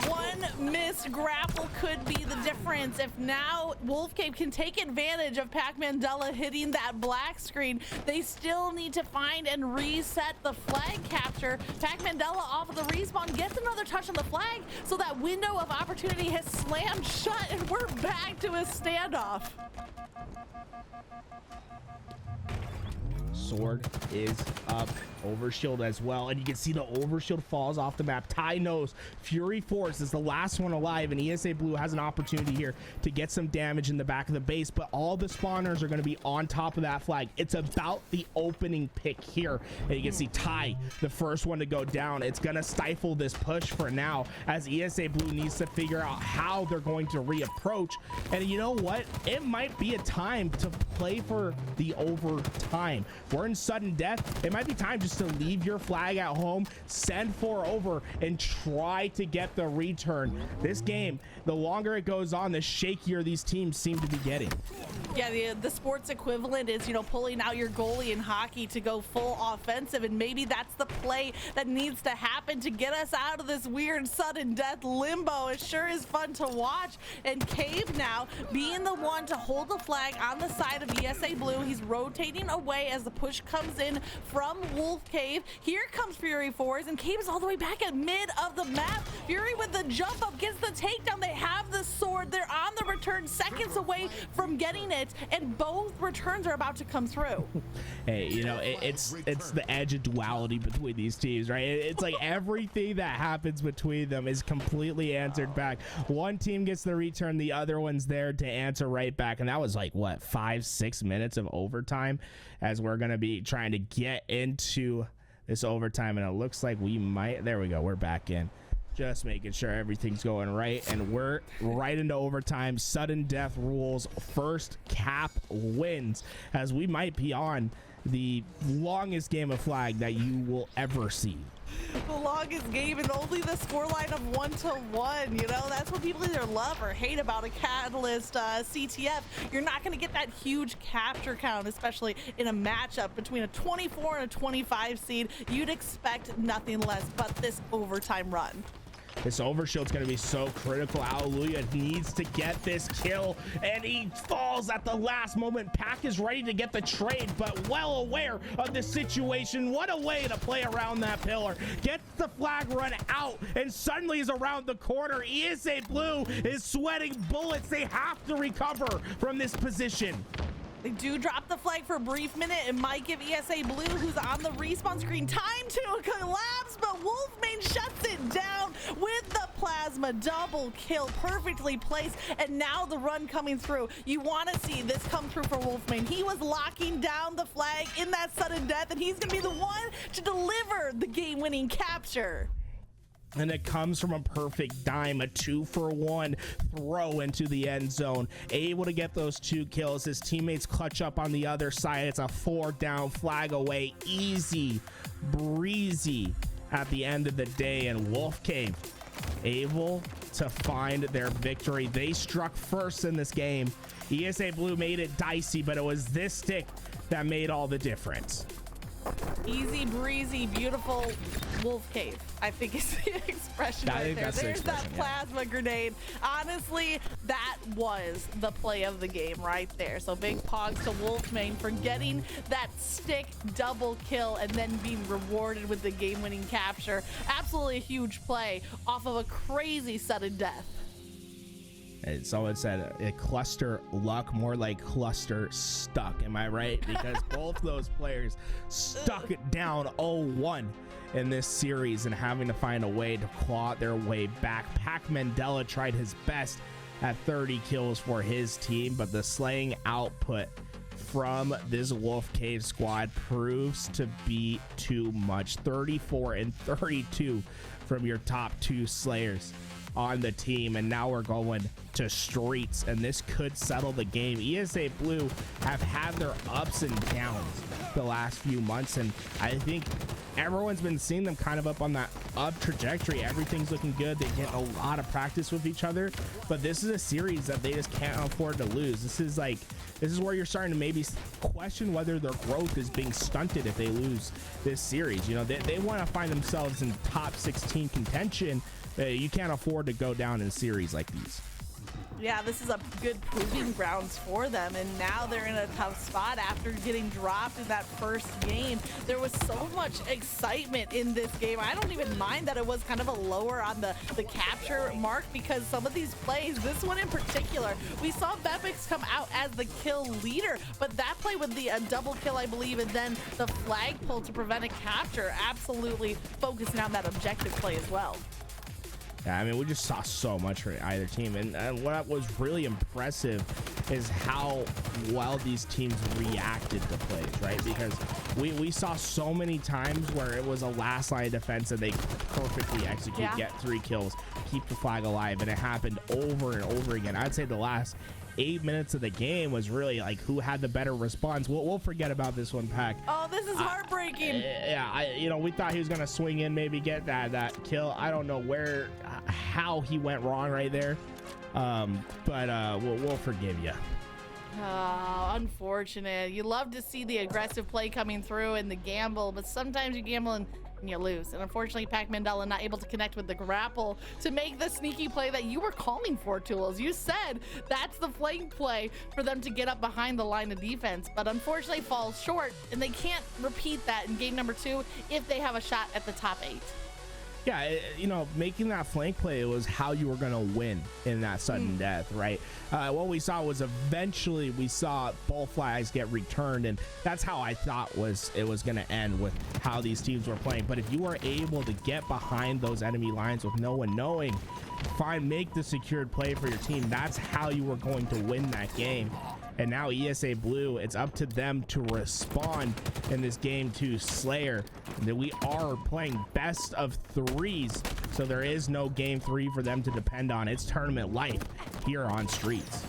One missed grapple could be the difference. If now Wolfcave can take advantage of Pac Mandela hitting that black screen, they still need to find and reset the flag capture. Pac Mandela off of the respawn gets another touch on the flag, so that window of opportunity has slammed shut, and we're back to a standoff. Sword is up, overshield as well, and you can see the overshield falls off the map. Ty knows Fury Force is the last one alive, and ESA Blue has an opportunity here to get some damage in the back of the base, but all the spawners are going to be on top of that flag. It's about the opening pick here, and you can see Ty, the first one to go down. It's going to stifle this push for now, as ESA Blue needs to figure out how they're going to reapproach. And you know what? It might be a time to play for the overtime. We're in sudden death. It might be time just to leave your flag at home, send 4 over, and try to get the return. This game, the longer it goes on, the shakier these teams seem to be getting. Yeah, the sports equivalent is, you know, pulling out your goalie in hockey to go full offensive, and maybe that's the play that needs to happen to get us out of this weird sudden death limbo. It sure is fun to watch. And Cave now being the one to hold the flag on the side of ESA Blue. He's rotating away as the push comes in from Wolfcave. Here comes Fury Force, and Cave is all the way back at mid of the map. Fury with the jump up gets the takedown. They have the sword. They're on the return, seconds away from getting it, and both returns are about to come through. Hey, you know, it's the edge of duality between these teams, right? It's like everything that happens between them is completely answered back. One team gets the return, the other one's there to answer right back, and that was like, what, 5-6 minutes of overtime, as we're going to be trying to get into this overtime, and it looks like we might, there we go, we're back in. Just making sure everything's going right, and we're right into overtime. Sudden death rules. First cap wins, as we might be on the longest game of flag that you will ever see. The longest game, and only the scoreline of 1-1. You know, that's what people either love or hate about a Catalyst CTF. You're not going to get that huge capture count, especially in a matchup between a 24 and a 25 seed. You'd expect nothing less but this overtime run. This overshield's going to be so critical. Hallelujah needs to get this kill, and he falls at the last moment. Pac is ready to get the trade, but well aware of the situation. What a way to play around that pillar. Gets the flag run out, and suddenly is around the corner. ESA Blue is sweating bullets. They have to recover from this position. They do drop the flag for a brief minute. It might give ESA Blue, who's on the respawn screen, time to collapse, but Wolfmane shuts it down with the plasma. Double kill, perfectly placed, and now the run coming through. You want to see this come through for Wolfmane. He was locking down the flag in that sudden death, and he's going to be the one to deliver the game-winning capture. And it comes from a perfect dime, a 2-for-1 throw into the end zone. Able to get those 2 kills. His teammates clutch up on the other side. It's a 4-down flag away. Easy breezy at the end of the day. And Wolfcave able to find their victory. They struck first in this game. ESA Blue made it dicey, but it was this stick that made all the difference. Easy breezy, beautiful Wolfcave, I think is the expression right there. There's that plasma grenade. Honestly, that was the play of the game right there. So big pogs to Wolfmane for getting that stick double kill and then being rewarded with the game-winning capture. Absolutely a huge play off of a crazy sudden death. Someone said a cluster luck, more like cluster stuck. Am I right? Because both those players stuck it down 0-1 in this series and having to find a way to claw their way back. Pac Mandela tried his best at 30 kills for his team, but the slaying output from this Wolfcave squad proves to be too much. 34 and 32 from your top 2 slayers on the team, and now we're going to streets, and this could settle the game. ESA Blue have had their ups and downs the last few months, and I think everyone's been seeing them kind of up on that up trajectory. Everything's looking good. They get a lot of practice with each other, but this is a series that they just can't afford to lose. This is where you're starting to maybe question whether their growth is being stunted if they lose this series. You know, they want to find themselves in top 16 contention. You can't afford to go down in a series like these. Yeah, this is a good proving grounds for them, and now they're in a tough spot after getting dropped in that first game. There was so much excitement in this game. I don't even mind that it was kind of a lower on the capture mark, because some of these plays, this one in particular, we saw Bepix come out as the kill leader, but that play with the double kill, I believe, and then the flag pull to prevent a capture, absolutely focusing on that objective play as well. Yeah, I mean, we just saw so much for either team, and what was really impressive is how well these teams reacted to plays, right? Because we saw so many times where it was a last line of defense and they perfectly execute, get 3 kills, keep the flag alive, and it happened over and over again. I'd say the last 8 minutes of the game was really like who had the better response. We'll forget about this one, Pack. Oh, this is heartbreaking. We thought he was gonna swing in, maybe get that kill. I don't know how he went wrong right there, but we'll forgive you. Oh, unfortunate. You love to see the aggressive play coming through and the gamble, but sometimes you gamble and you lose. And unfortunately, Pac Mandela not able to connect with the grapple to make the sneaky play that you were calling for, Toolez. You said that's the flank play for them to get up behind the line of defense, but unfortunately falls short, and they can't repeat that in game number 2 if they have a shot at the top 8. Yeah, making that flank play was how you were going to win in that sudden death, right? What we saw was eventually we saw both flags get returned, and that's how I thought it was going to end with how these teams were playing. But if you were able to get behind those enemy lines with no one knowing, make the secured play for your team, that's how you were going to win that game. And now ESA Blue, it's up to them to respond in this game to Slayer. That we are playing best of 3s, so there is no game 3 for them to depend on. It's tournament life here on Streets.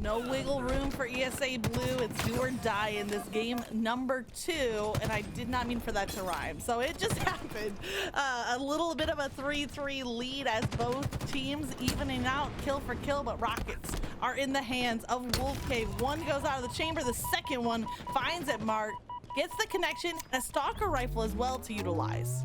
No wiggle room for ESA Blue. It's do or die in this game number 2, and I did not mean for that to rhyme, so it just happened. A little bit of a 3-3 lead as both teams evening out kill for kill, but Rockets are in the hands of Wolfcave. One goes out of the chamber, the second one finds it, Mark, gets the connection, and a stalker rifle as well to utilize.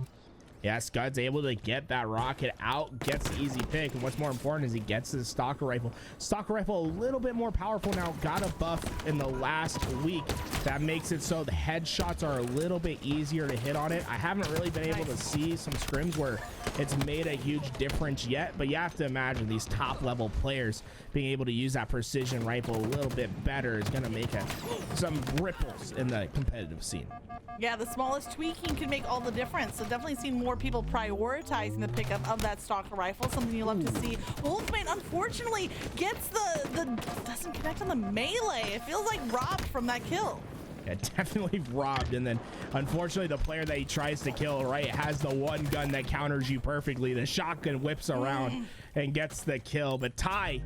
Yeah, Scud's able to get that rocket out, gets the easy pick, and what's more important is he gets the stalker rifle. Stalker rifle a little bit more powerful now, got a buff in the last week. That makes it so the headshots are a little bit easier to hit on it. I haven't really been able to see some scrims where it's made a huge difference yet, but you have to imagine these top level players being able to use that precision rifle a little bit better is going to make some ripples in the competitive scene. Yeah, the smallest tweaking can make all the difference. So definitely seen more people prioritizing the pickup of that stalker rifle, something you love to see. Wolfman unfortunately gets doesn't connect on the melee. It feels like robbed from that kill. Yeah, definitely robbed, and then unfortunately the player that he tries to kill, right, has the one gun that counters you perfectly. The shotgun whips around and gets the kill, but Ty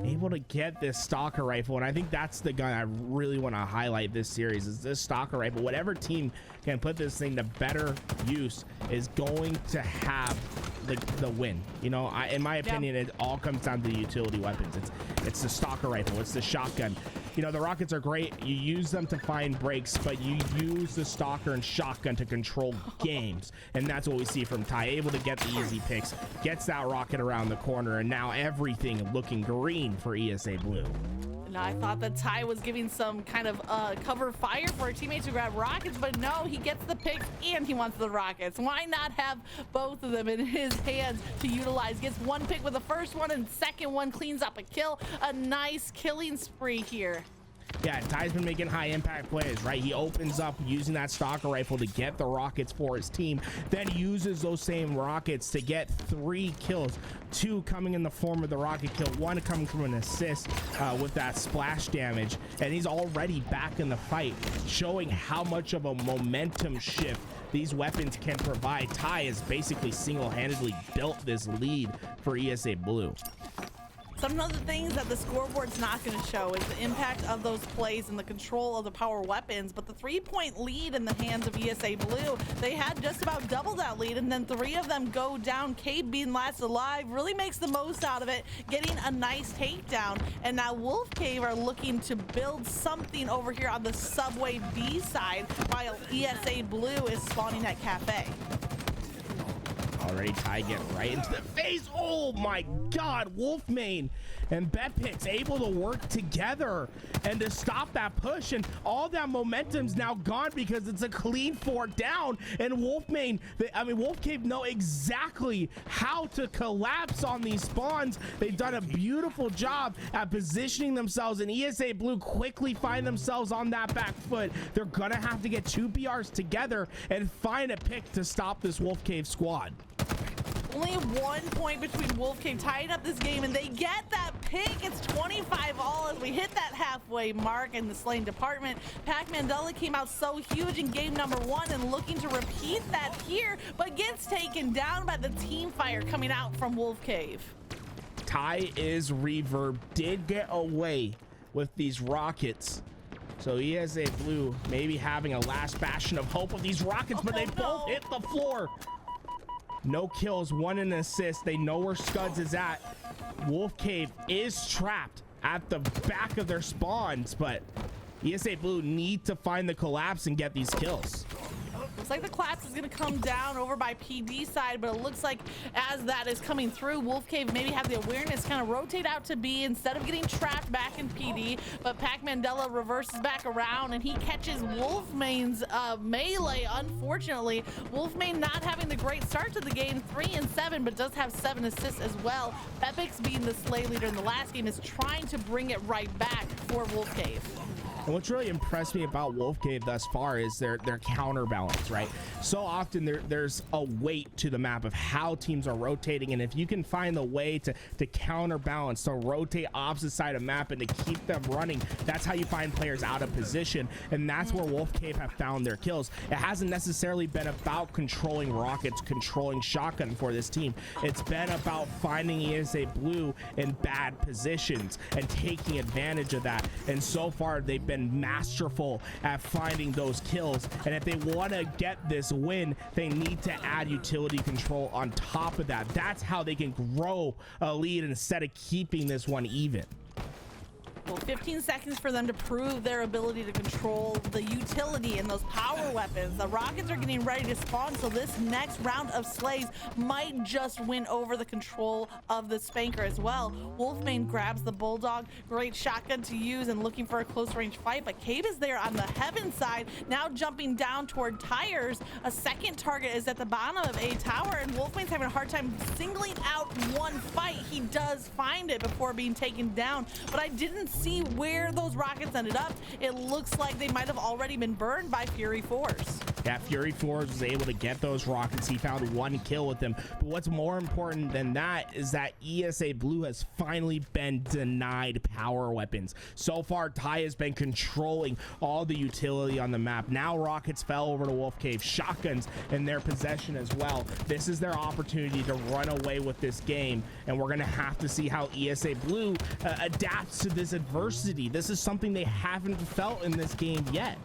able to get this stalker rifle, and I think that's the gun I really want to highlight this series is this stalker rifle. Whatever team can put this thing to better use is going to have the win. In my opinion, it all comes down to the utility weapons. It's the stalker rifle, it's the shotgun. The rockets are great, you use them to find breaks, but you use the stalker and shotgun to control games, and that's what we see from Ty. Able to get the easy picks, gets that rocket around the corner, and now everything looking green for ESA Blue. Now, I thought that Ty was giving some kind of cover fire for a teammate to grab rockets, but no, he gets the pick and he wants the rockets. Why not have both of them in his hands to utilize? Gets one pick with the first one, and second one cleans up a kill. A nice killing spree here. Yeah, Ty's been making high impact plays, right? He opens up using that stalker rifle to get the rockets for his team, then uses those same rockets to get 3 kills, 2 coming in the form of the rocket kill, 1 coming from an assist with that splash damage, and he's already back in the fight, showing how much of a momentum shift these weapons can provide. Ty has basically single-handedly built this lead for ESA Blue. Some of the things that the scoreboard's not going to show is the impact of those plays and the control of the power weapons, but the 3-point lead in the hands of ESA Blue, they had just about double that lead, and then 3 of them go down. Cade being last alive really makes the most out of it, getting a nice takedown, and now Wolfcave are looking to build something over here on the subway B side, while ESA Blue is spawning at Cafe. Already Ty getting right into the face. Oh my God, Wolfmane and Betpix able to work together and to stop that push, and all that momentum's now gone because it's a clean 4 down, and Wolfcave know exactly how to collapse on these spawns. They've done a beautiful job at positioning themselves, and ESA Blue quickly find themselves on that back foot. They're gonna have to get 2 BRs together and find a pick to stop this Wolfcave squad. Only 1 point between Wolfcave tying up this game, and they get that pick. It's 25-all as we hit that halfway mark in the slaying department. Pac Mandela came out so huge in game number 1 and looking to repeat that here, but gets taken down by the team fire coming out from Wolfcave. Ty is Reverb did get away with these rockets. So ESA Blue maybe having a last bastion of hope with these rockets, but they both hit the floor. No kills, 1 an assist. They know where Scuds is at. Wolfcave is trapped at the back of their spawns, but ESA Blue need to find the collapse and get these kills. Looks like the collapse is going to come down over by PD side, but it looks like as that is coming through, Wolfcave maybe have the awareness kind of rotate out to B instead of getting trapped back in PD, but Pac Mandela reverses back around and he catches Wolfmane's melee. Unfortunately, Wolfmane not having the great start to the game, 3 and 7, but does have 7 assists as well. Epix being the slay leader in the last game is trying to bring it right back for Wolfcave. And what's really impressed me about Wolfcave thus far is their counterbalance, right? So often there's a weight to the map of how teams are rotating, and if you can find the way to counterbalance, to rotate opposite side of map and to keep them running, that's how you find players out of position, and that's where Wolfcave have found their kills. It hasn't necessarily been about controlling rockets, controlling shotgun for this team. It's been about finding ESA Blue in bad positions and taking advantage of that, and so far they've been masterful at finding those kills, and if they want to get this win, they need to add utility control on top of that. That's how they can grow a lead instead of keeping this one even. Well, 15 seconds for them to prove their ability to control the utility and those power weapons. The Rockets are getting ready to spawn, so this next round of slays might just win over the control of the Spanker as well. Wolfmane grabs the Bulldog, great shotgun to use and looking for a close range fight, but Cade is there on the Heaven side, now jumping down toward Tires. A second target is at the bottom of A tower, and Wolfmane's having a hard time singling out one fight. He does find it before being taken down, but I didn't see where those rockets ended up. It looks like they might have already been burned by Fury Force. Yeah, Fury Force was able to get those rockets. He found 1 kill with them. But what's more important than that is that ESA Blue has finally been denied power weapons. So far, Ty has been controlling all the utility on the map. Now Rockets fell over to Wolfcave. Shotguns in their possession as well. This is their opportunity to run away with this game, and we're going to have to see how ESA Blue adapts to this adversity. This is something they haven't felt in this game yet.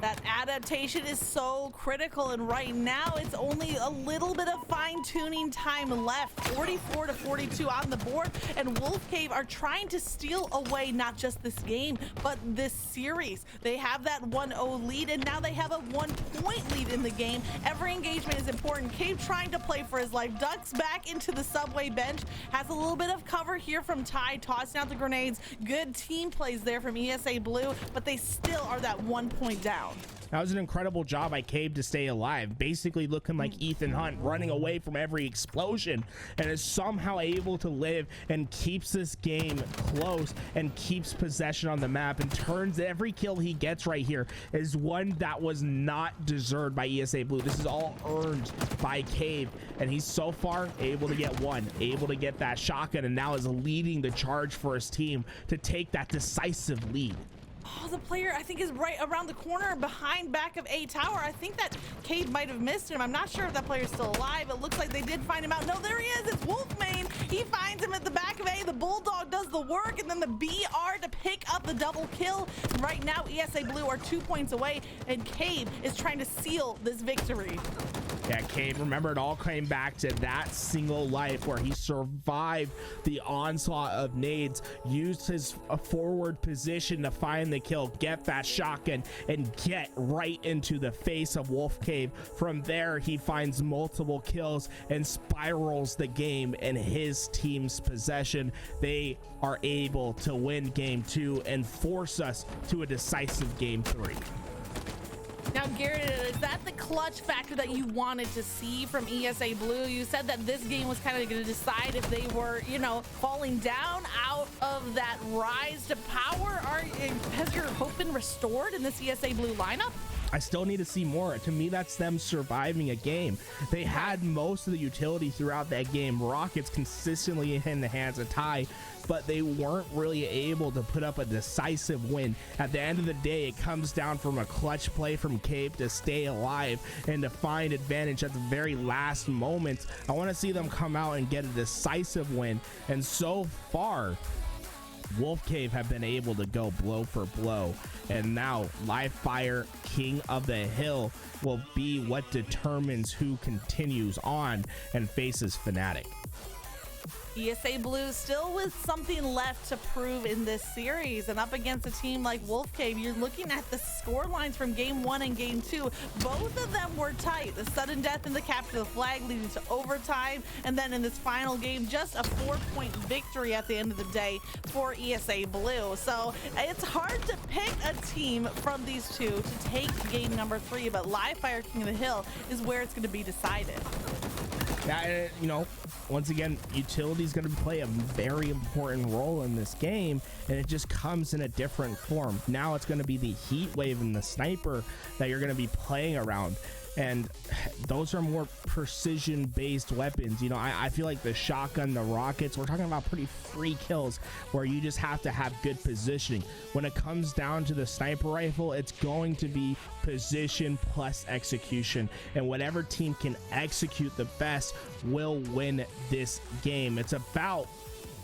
That adaptation is so critical, and right now it's only a little bit of fine-tuning time left. 44 to 42 on the board, and Wolfcave are trying to steal away not just this game, but this series. They have that 1-0 lead, and now they have a 1-point lead in the game. Every engagement is important. Cave trying to play for his life, ducks back into the subway bench, has a little bit of cover here from Ty, tossing out the grenades. Good team plays there from ESA Blue, but they still are that 1 point down. That was an incredible job by Cave to stay alive, basically looking like Ethan Hunt, running away from every explosion, and is somehow able to live and keeps this game close and keeps possession on the map, and turns every kill he gets right here is one that was not deserved by ESA Blue. This is all earned by Cave, and he's so far able to get 1, able to get that shotgun, and now is leading the charge for his team to take that decisive lead. Oh, the player I think is right around the corner behind back of A tower. I think that Cade might have missed him. I'm not sure if that player's still alive. It looks like they did find him out. No, there he is. It's Wolfmane. He finds him at the back of A. The Bulldog does the work, and then the BR to pick up the double kill. Right now, ESA Blue are 2 points away, and Cade is trying to seal this victory. Yeah, Cade, remember, it all came back to that single life where he survived the onslaught of nades, used his forward position to find the kill, get that shotgun, and get right into the face of Wolfcave. From there, he finds multiple kills and spirals the game in his team's possession. They are able to win game 2 and force us to a decisive game 3. Now, Garrett, is that the clutch factor that you wanted to see from ESA Blue? You said that this game was kind of going to decide if they were, you know, falling down out of that rise to power. Has your hope been restored in this ESA Blue lineup? I still need to see more. To me, that's them surviving a game. They had most of the utility throughout that game. Rockets consistently in the hands of Ty, but they weren't really able to put up a decisive win. At the end of the day, it comes down from a clutch play from Cave to stay alive and to find advantage at the very last moments. I want to see them come out and get a decisive win. And so far, Wolfcave have been able to go blow for blow, and now Live Fire, King of the Hill, will be what determines who continues on and faces FNATIC. ESA Blue still with something left to prove in this series, and up against a team like Wolfcave, you're looking at the score lines from game 1 and game 2. Both of them were tight. The sudden death and the capture of the flag leading to overtime, and then in this final game, just a 4-point victory at the end of the day for ESA Blue. So it's hard to pick a team from these two to take game number 3, but Live Fire, King of the Hill is where it's going to be decided. Yeah, you know, once again, utility is going to play a very important role in this game, and it just comes in a different form. Now it's going to be the heat wave and the sniper that you're going to be playing around, and those are more precision based weapons. You know, I feel like the shotgun, the rockets, we're talking about pretty free kills where you just have to have good positioning. When it comes down to the sniper rifle, it's going to be position plus execution, and whatever team can execute the best will win this game. It's about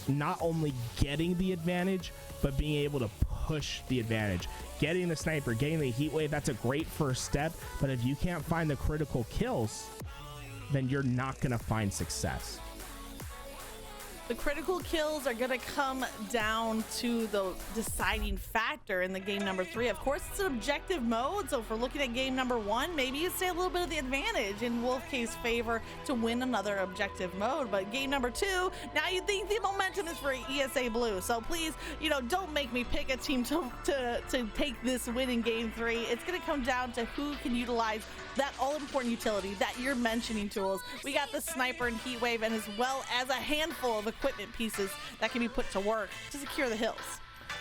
not only getting the advantage, but being able to push the advantage. Getting the sniper, getting the heat wave, that's a great first step, but if you can't find the critical kills, then you're not going to find success. The critical kills are going to come down to the deciding factor in the game number 3. Of course, it's an objective mode, so if we're looking at game number 1, maybe you stay a little bit of the advantage in Wolfcave's favor to win another objective mode. But game number 2, now you think the momentum is for ESA Blue. So please, you know, don't make me pick a team to take this win in game 3. It's going to come down to who can utilize that all-important utility that you're mentioning, Tools. We got the sniper and heat wave, and as well as a handful of equipment pieces that can be put to work to secure the hills.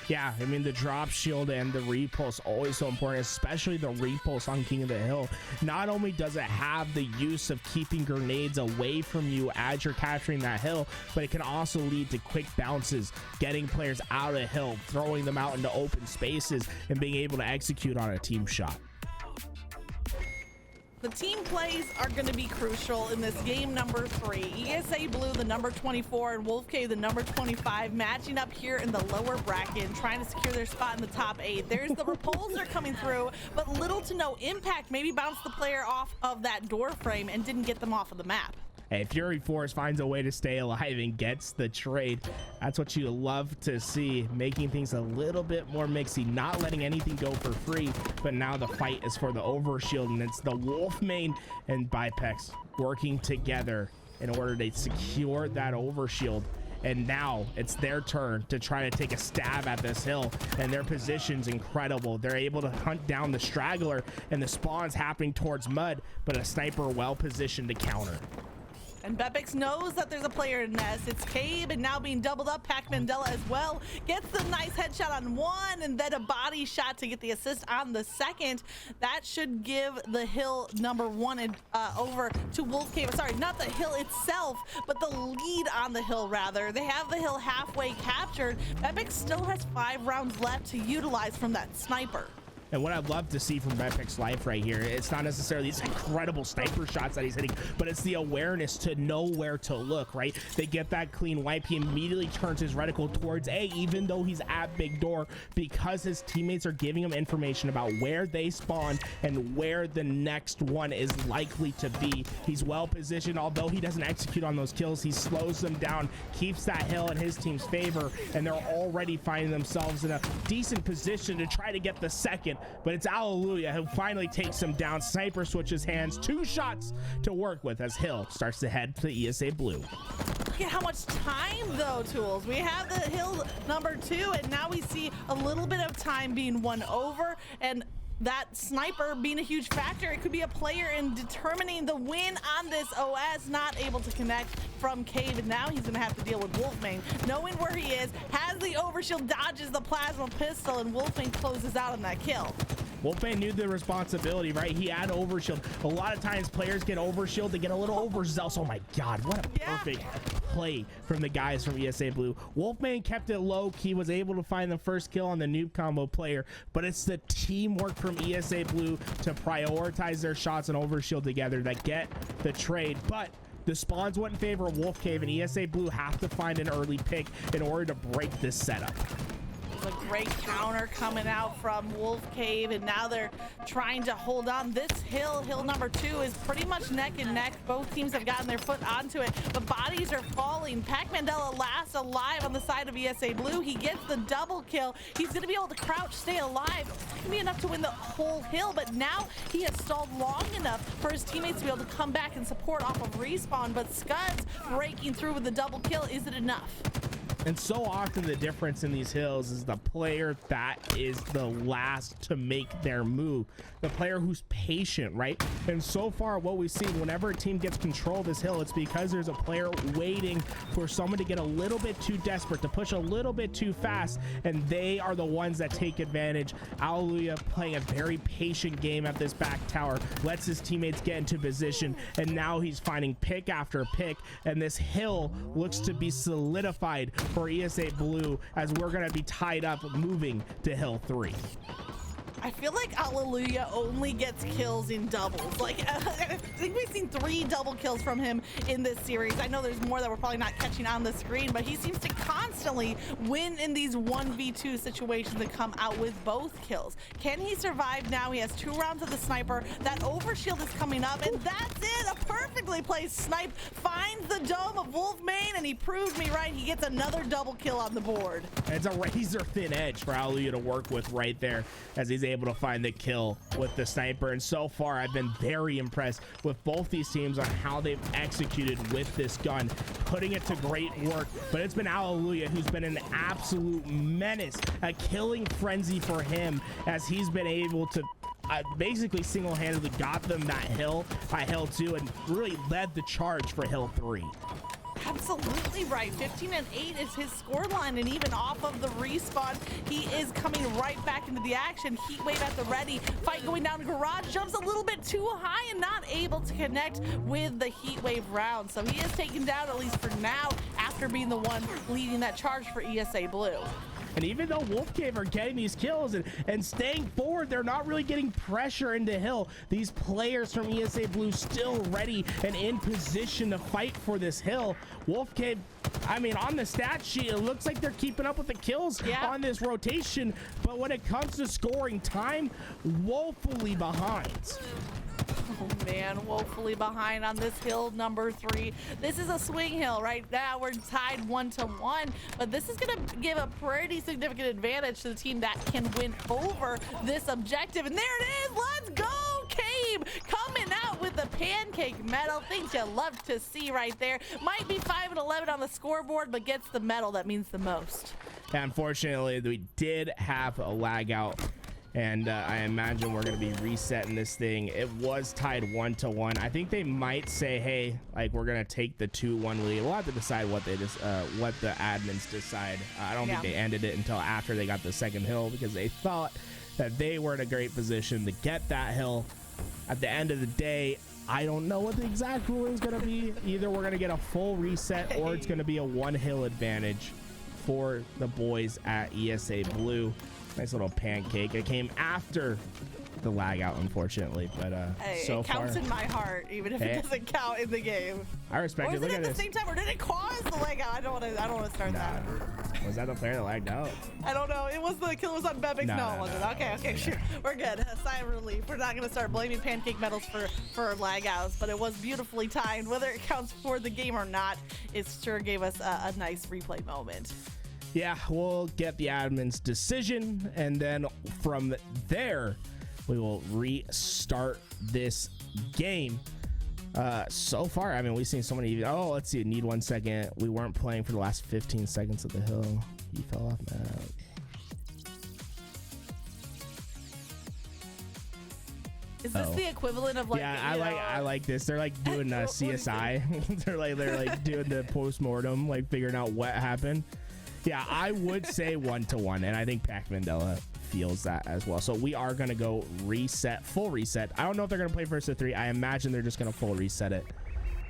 Yeah, I mean, the drop shield and the repulse always so important, especially the repulse on King of the Hill. Not only does it have the use of keeping grenades away from you as you're capturing that hill, but it can also lead to quick bounces, getting players out of hill, throwing them out into open spaces, and being able to execute on a team shot. The team plays are going to be crucial in this game number 3. ESA Blue, the number 24, and Wolfcave, the number 25, matching up here in the lower bracket and trying to secure their spot in the top 8. There's the repulsor coming through, but little to no impact. Maybe bounced the player off of that door frame and didn't get them off of the map. Hey, Fury Force finds a way to stay alive and gets the trade. That's what you love to see, making things a little bit more mixy, not letting anything go for free. But now the fight is for the overshield, and it's the Wolfmane and Bipex working together in order to secure that overshield. And now it's their turn to try to take a stab at this hill, and their position's incredible. They're able to hunt down the straggler, and the spawn's happening towards mud, but a sniper well positioned to counter. And Bepix knows that there's a player in Ness. It's Cabe, and now being doubled up. Pac Mandela as well. Gets the nice headshot on one, and then a body shot to get the assist on the second. That should give the hill number one over to Wolfcave. Sorry, not the hill itself, but the lead on the hill, rather. They have the hill halfway captured. Bepix still has 5 rounds left to utilize from that sniper. And what I'd love to see from Bepic's life right here, it's not necessarily these incredible sniper shots that he's hitting, but it's the awareness to know where to look, right? They get that clean wipe. He immediately turns his reticle towards A, even though he's at big door, because his teammates are giving him information about where they spawn and where the next one is likely to be. He's well positioned. Although he doesn't execute on those kills, he slows them down, keeps that hill in his team's favor, and they're already finding themselves in a decent position to try to get the second. But it's Alleluia who finally takes him down. Sniper switches hands. 2 shots to work with as Hill starts to head to ESA Blue. Look at how much time, though, Tools. We have the hill number 2, and now we see a little bit of time being won over, and that sniper being a huge factor. It could be a player in determining the win on this OS. Not able to connect from Cave, and now he's gonna have to deal with Wolfmane. Knowing where he is, has the overshield, dodges the plasma pistol, and Wolfmane closes out on that kill. Wolfmane knew the responsibility, right? He had overshield. A lot of times players get overshield, they get a little overzealous. Oh my God, what a perfect play from the guys from ESA Blue. Wolfmane kept it low key, was able to find the first kill on the noob combo player, but it's the teamwork from ESA Blue to prioritize their shots and overshield together that get the trade. But the spawns went in favor of Wolfcave, and ESA Blue have to find an early pick in order to break this setup. A great counter coming out from Wolfcave, and now they're trying to hold on. This hill number 2 is pretty much neck and neck. Both teams have gotten their foot onto it, but bodies are falling. Pac Mandela last alive on the side of ESA Blue. He gets the double kill. He's going to be able to crouch, stay alive. It's not going to be enough to win the whole hill, but now he has stalled long enough for his teammates to be able to come back and support off of respawn, but Scuds breaking through with the double kill. Is it enough? And so often the difference in these hills is the player that is the last to make their move, the player who's patient, right? And so far what we've seen, whenever a team gets control of this hill, it's because there's a player waiting for someone to get a little bit too desperate, to push a little bit too fast, and they are the ones that take advantage. Alleluia playing a very patient game at this back tower, lets his teammates get into position, and now he's finding pick after pick, and this hill looks to be solidified for ESA Blue as we're going to be tied up moving to hill 3. I feel like Alleluia only gets kills in doubles. Like, I think we've seen 3 double kills from him in this series. I know there's more that we're probably not catching on the screen, but he seems to constantly win in these 1v2 situations that come out with both kills. Can he survive now? He has 2 rounds of the sniper. That overshield is coming up, and that's it. A perfectly placed snipe finds the dome of Wolfmane, and he proved me right. He gets another double kill on the board. It's a razor thin edge for Alleluia to work with right there as he's able to find the kill with the sniper. And so far I've been very impressed with both these teams on how they've executed with this gun, putting it to great work. But it's been Alleluia who's been an absolute menace, a killing frenzy for him, as he's been able to basically single-handedly got them that hill by hill 2 and really led the charge for hill 3. Absolutely right. 15-8 is his score line, and even off of the respawn, he is coming right back into the action. Heat wave at the ready. Fight going down. Garage jumps a little bit too high and not able to connect with the heat wave round. So he is taken down, at least for now, after being the one leading that charge for ESA Blue. And even though Wolfcave are getting these kills and staying forward, they're not really getting pressure into hill. These players from ESA Blue still ready and in position to fight for this hill. Wolfcave, I mean, on the stat sheet, it looks like they're keeping up with the kills on this rotation, but when it comes to scoring time, woefully behind. Oh man, woefully behind on this hill number 3. This is a swing hill right now. We're tied 1-1, but this is gonna give a pretty significant advantage to the team that can win over this objective. And there it is. Let's go, Cabe, coming out with the pancake medal. Things you love to see right there. Might be 5-11 on the scoreboard, but gets the medal that means the most. Unfortunately, we did have a lag out And I imagine we're going to be resetting this thing. It was tied 1-1. I think they might say, hey, like, we're going to take the 2-1 lead. We'll have to decide what they just what the admins decide. I don't think they ended it until after they got the second hill, because they thought that they were in a great position to get that hill. At the end of the day, I don't know what the exact ruling is going to be. Either we're going to get a full reset or it's going to be a 1 hill advantage for the boys at ESA Blue. Nice little pancake. It came after the lag out, unfortunately, but hey, so it counts far, in my heart, even if it doesn't count in the game. I respect it. Look Look at at the this. same time, or did it cause the lag out? I don't want to start that. Was that the player that lagged out? I don't know. It was the kill was on Bebix. No, it wasn't. Okay, sure. We're good. Sigh of relief. We're not gonna start blaming Pancake Metals for lag outs, but it was beautifully timed. Whether it counts for the game or not, it sure gave us a nice replay moment. Yeah, we'll get the admin's decision, and then from there, we will restart this game. So far, I mean, we've seen so many. Oh, let's see. Need 1 second. We weren't playing for the last 15 seconds of the hill. He fell off map. Is this the equivalent of like? Yeah, I like this. They're like doing CSI. they're like doing the post-mortem, like figuring out what happened. Yeah, I would say 1-1, and I think Pac Mandela feels that as well. So we are going to go reset, full reset. I don't know if they're going to play first to 3. I imagine they're just going to full reset it.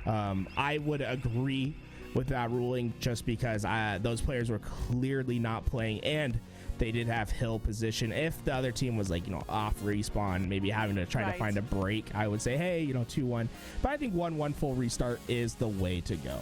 I would agree with that ruling just because those players were clearly not playing, and they did have hill position. If the other team was like, you know, off respawn, maybe having to try to find a break, I would say, hey, you know, 2-1. But I think 1-1 full restart is the way to go.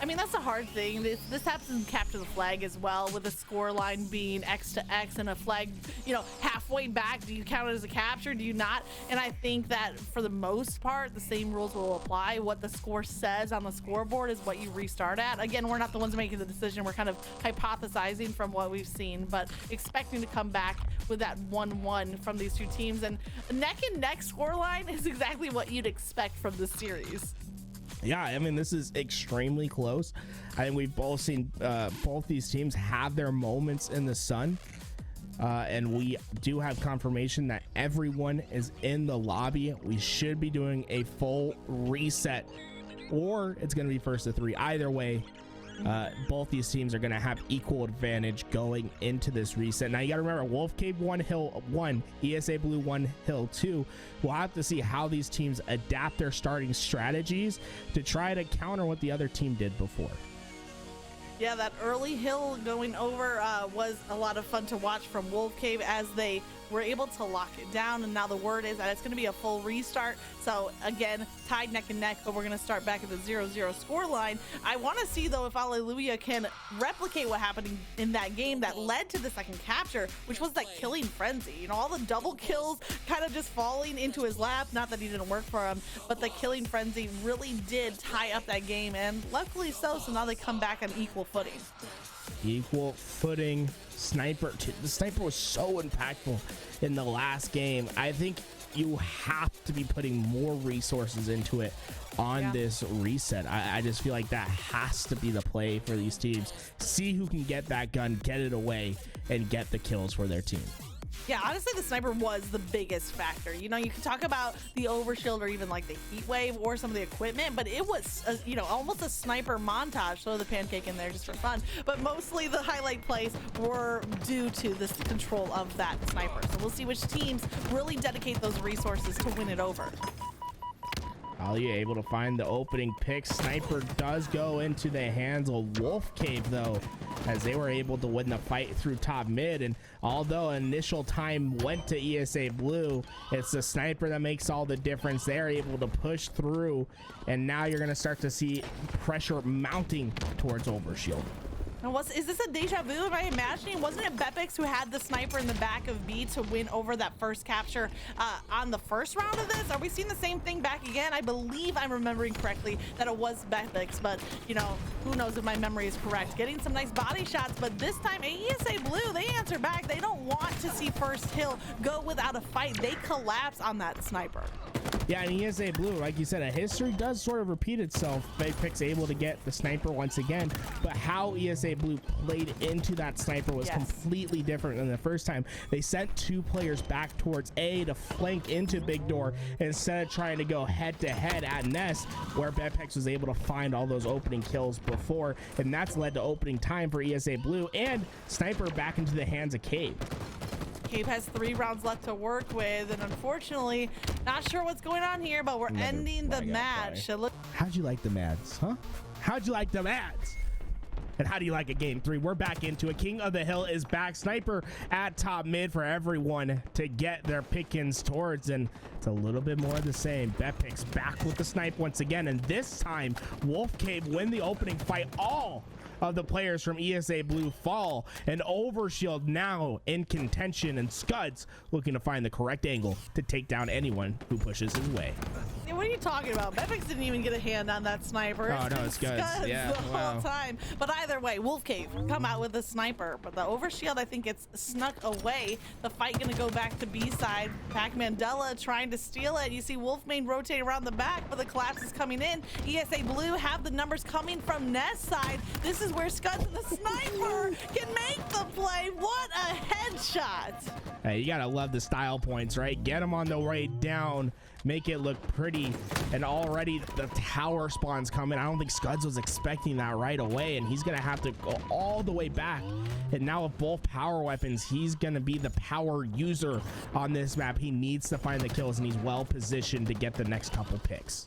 I mean, that's a hard thing. This happens in Capture the Flag as well, with a score line being X to X and a flag, you know, halfway back. Do you count it as a capture? Do you not? And I think that for the most part, the same rules will apply. What the score says on the scoreboard is what you restart at. Again, we're not the ones making the decision. We're kind of hypothesizing from what we've seen, but expecting to come back with that 1-1 from these two teams. And neck and neck score line is exactly what you'd expect from this series. Yeah, I mean, this is extremely close. I think we've both seen both these teams have their moments in the sun. And we do have confirmation that everyone is in the lobby. We should be doing a full reset, or it's going to be first to 3. Either way, both these teams are going to have equal advantage going into this reset. Now, you got to remember, Wolfcave 1 hill 1, ESA Blue 1 hill 2. We'll have to see how these teams adapt their starting strategies to try to counter what the other team did before. Yeah, that early hill going over was a lot of fun to watch from Wolfcave as they were able to lock it down, and now the word is that it's going to be a full restart. So again, tied neck and neck, but we're going to start back at the 0-0 score line. I want to see though if Alleluia can replicate what happened in that game that led to the second capture, which was that killing frenzy. You know, all the double kills kind of just falling into his lap. Not that he didn't work for him, but the killing frenzy really did tie up that game, and luckily so now they come back on equal footing. Equal footing. Sniper, the sniper was so impactful in the last game. I think you have to be putting more resources into it on this reset. I just feel like that has to be the play for these teams. See who can get that gun, get it away, and get the kills for their team. Yeah, honestly, the sniper was the biggest factor. You know, you can talk about the overshield or even like the heat wave or some of the equipment, but it was, you know, almost a sniper montage. Throw the pancake in there just for fun. But mostly the highlight plays were due to this control of that sniper. So we'll see which teams really dedicate those resources to win it over. Ali able to find the opening pick. Sniper does go into the hands of Wolfcave though, as they were able to win the fight through top mid. And although initial time went to ESA Blue, it's the sniper that makes all the difference. They're able to push through, and now you're going to start to see pressure mounting towards Overshield. And is this a deja vu? Am I imagining? Wasn't it Bepix who had the sniper in the back of B to win over that first capture on the first round of this? Are we seeing the same thing back again? I believe I'm remembering correctly that it was Bepix, but you know, who knows if my memory is correct. Getting some nice body shots, but this time ESA Blue, they answer back. They don't want to see first hill go without a fight. They collapse on that sniper. Yeah, and ESA Blue, like you said, a history does sort of repeat itself. Makowski's able to get the sniper once again, but how ESA Blue played into that sniper was completely different than the first time. They sent 2 players back towards A to flank into Big Door instead of trying to go head-to-head at Ness, where Makowski was able to find all those opening kills before, and that's led to opening time for ESA Blue and sniper back into the hands of Cave. Cave has 3 rounds left to work with, and unfortunately, not sure what's going on here, but we're ending the match. How'd you like the Mads, huh? How'd you like the Mads? And how do you like a game 3? We're back into it. King of the Hill is back. Sniper at top mid for everyone to get their pickings towards, and it's a little bit more of the same. Makowski's back with the snipe once again, and this time Wolfcave win the opening fight. All of the players from ESA Blue fall, and Overshield now in contention, and Scuds looking to find the correct angle to take down anyone who pushes his way. What are you talking about? Makowski didn't even get a hand on that sniper. Oh, no, it's Scuds. Yeah, the whole time. But either way, Wolfcave come out with a sniper, but the Overshield, I think, gets snuck away. The fight gonna go back to B side. Mandela trying to steal it. You see Wolfmane rotate around the back, but the collapse is coming in. ESA Blue have the numbers coming from Ness side. This is where Scuds and the sniper can make the play. What a headshot! Hey, you gotta love the style points, right? Get them on the way down, make it look pretty, and already the tower spawns coming. I don't think Scuds was expecting that right away, and he's gonna have to go all the way back. And now with both power weapons, he's gonna be the power user on this map. He needs to find the kills, and he's well positioned to get the next couple picks.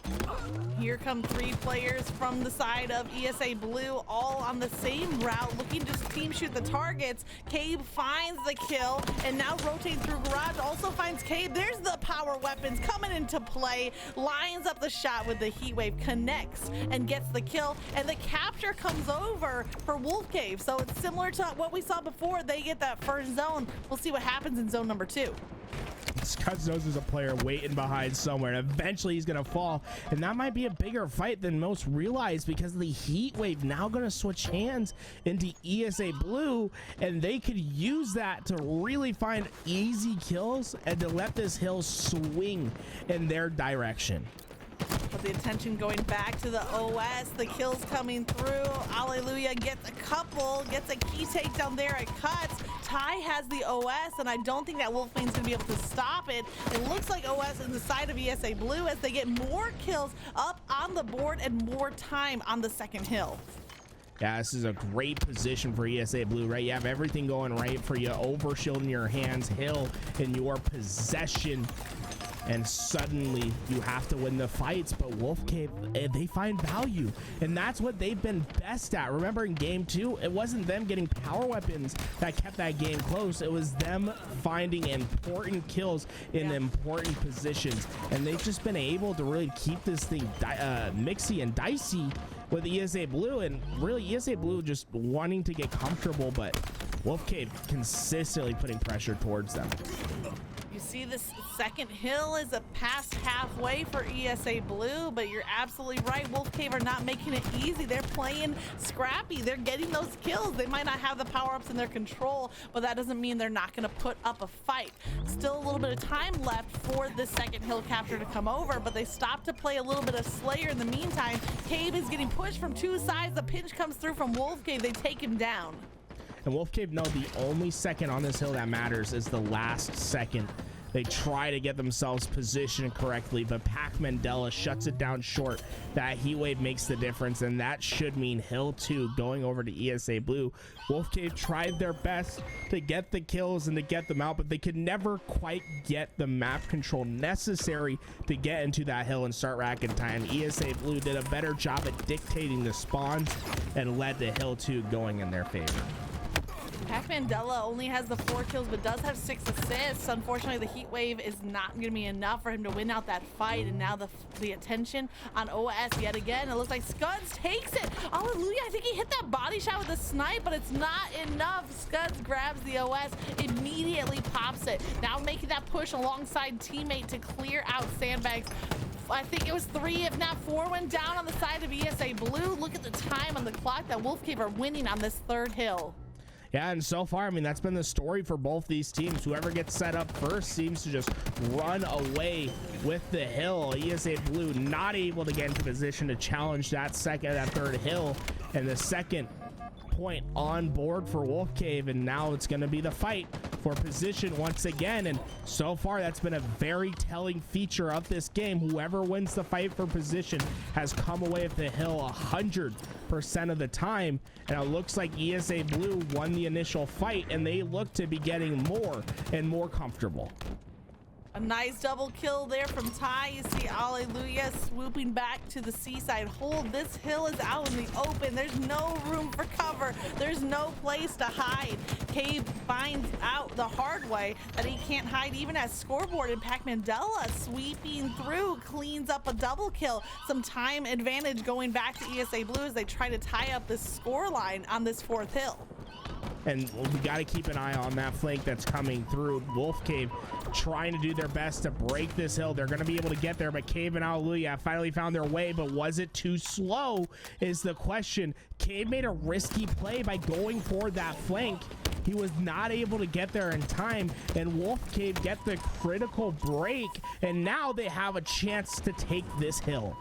Here come 3 players from the side of ESA Blue, all on the same route, looking to just team shoot the targets. Cave finds the kill, and now rotating through garage also finds Cave. There's the power weapons coming into play, lines up the shot with the heat wave, connects and gets the kill, and the capture comes over for Wolfcave. So it's similar to what we saw before. They get that first zone. We'll see what happens in zone number 2. Scuds knows there's a player waiting behind somewhere, and eventually he's gonna fall, and that might be a bigger fight than most realize, because the heat wave now gonna switch hands into ESA Blue, and they could use that to really find easy kills and to let this hill swing in their direction. But the attention going back to the OS, the kills coming through. Alleluia gets a couple, gets a key takedown there at Cuts. Ty has the OS, and I don't think that Wolfmane's gonna be able to stop it. It looks like OS in the side of ESA Blue as they get more kills up on the board and more time on the second hill. Yeah, this is a great position for ESA Blue, right? You have everything going right for you. Overshield in your hands, hill in your possession, and suddenly you have to win the fights. But Wolfcave, they find value, and that's what they've been best at. Remember in game 2, it wasn't them getting power weapons that kept that game close. It was them finding important kills in important positions, and they've just been able to really keep this thing mixy and dicey with ESA Blue, and really ESA Blue just wanting to get comfortable, but Wolfcave consistently putting pressure towards them. You see this second hill is a past halfway for ESA Blue, but you're absolutely right. Wolfcave are not making it easy. They're playing scrappy. They're getting those kills. They might not have the power-ups in their control, but that doesn't mean they're not going to put up a fight. Still a little bit of time left for the second hill capture to come over, but they stop to play a little bit of Slayer in the meantime. Cave is getting pushed from 2 sides. The pinch comes through from Wolfcave. They take him down. And Wolfcave know the only second on this hill that matters is the last second. They try to get themselves positioned correctly, but Mandela shuts it down short. That heat wave makes the difference, and that should mean hill 2 going over to ESA Blue. Wolfcave tried their best to get the kills and to get them out, but they could never quite get the map control necessary to get into that hill and start racking time. ESA Blue did a better job at dictating the spawns and led to hill 2 going in their favor. Mandela only has the 4 kills, but does have 6 assists. Unfortunately, the heat wave is not going to be enough for him to win out that fight, and now the attention on OS yet again. It looks like Scuds takes it. Hallelujah, I think he hit that body shot with a snipe, but it's not enough. Scuds grabs the OS, immediately pops it. Now making that push alongside teammate to clear out sandbags. I think it was 3, if not 4, went down on the side of ESA Blue. Look at the time on the clock that Wolfcave are winning on this 3rd hill. Yeah, and so far, I mean, that's been the story for both these teams. Whoever gets set up first seems to just run away with the hill. ESA Blue not able to get into position to challenge that third hill, and the second point on board for Wolfcave, and now it's going to be the fight for position once again. And so far, that's been a very telling feature of this game. Whoever wins the fight for position has come away with the hill 100% of the time, and it looks like ESA Blue won the initial fight, and they look to be getting more and more comfortable. A nice double kill there from Ty. You see Alleluia swooping back to the seaside hold. This hill is out in the open. There's no room for cover. There's no place to hide. Cave finds out the hard way that he can't hide even as scoreboard, and Mandela sweeping through cleans up a double kill. Some time advantage going back to ESA Blue as they try to tie up this score line on this fourth hill. And we got to keep an eye on that flank that's coming through. Wolfcave trying to do their best to break this hill. They're going to be able to get there, but Cave and Alleluia finally found their way, but was it too slow is the question. Cave made a risky play by going for that flank. He was not able to get there in time, and Wolfcave get the critical break, and now they have a chance to take this hill.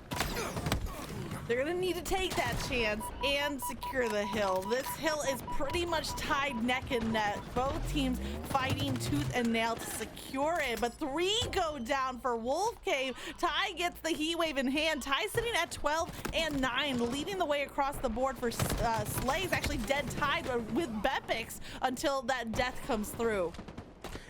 They're gonna need to take that chance and secure the hill. This hill is pretty much tied neck and neck. Both teams fighting tooth and nail to secure it, but 3 go down for Wolfcave. Ty gets the heat wave in hand. Ty sitting at 12 and 9, leading the way across the board for Slays, actually dead tied with Bepix until that death comes through.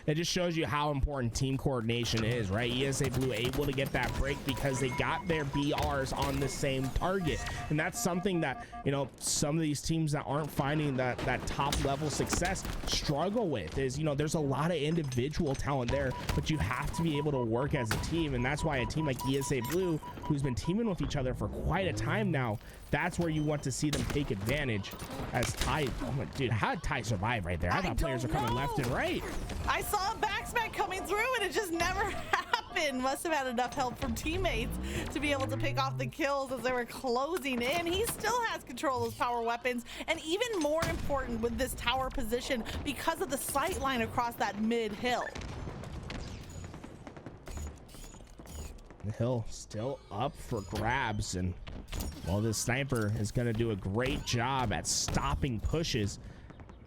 It just shows you how important team coordination is, right? ESA Blue able to get that break because they got their BRs on the same target. And that's something that, you know, some of these teams that aren't finding that top level success struggle with is, you know, there's a lot of individual talent there, but you have to be able to work as a team. And that's why a team like ESA Blue, who's been teaming with each other for quite a time now, that's where you want to see them take advantage as Ty. Oh my, dude, how did Ty survive right there? I thought players are coming left and right. I saw a backsmack coming through and it just never happened. Must have had enough help from teammates to be able to pick off the kills as they were closing in. He still has control of those power weapons, and even more important with this tower position because of the sight line across that mid hill. The hill still up for grabs, and well, this sniper is going to do a great job at stopping pushes,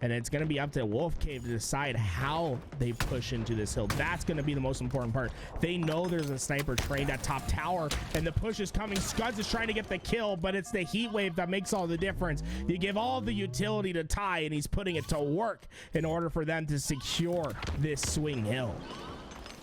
and it's going to be up to Wolfcave to decide how they push into this hill. That's going to be the most important part. They know there's a sniper trained at top tower, and the push is coming. Scuds is trying to get the kill, but it's the heat wave that makes all the difference. You give all the utility to Ty, and he's putting it to work in order for them to secure this swing hill.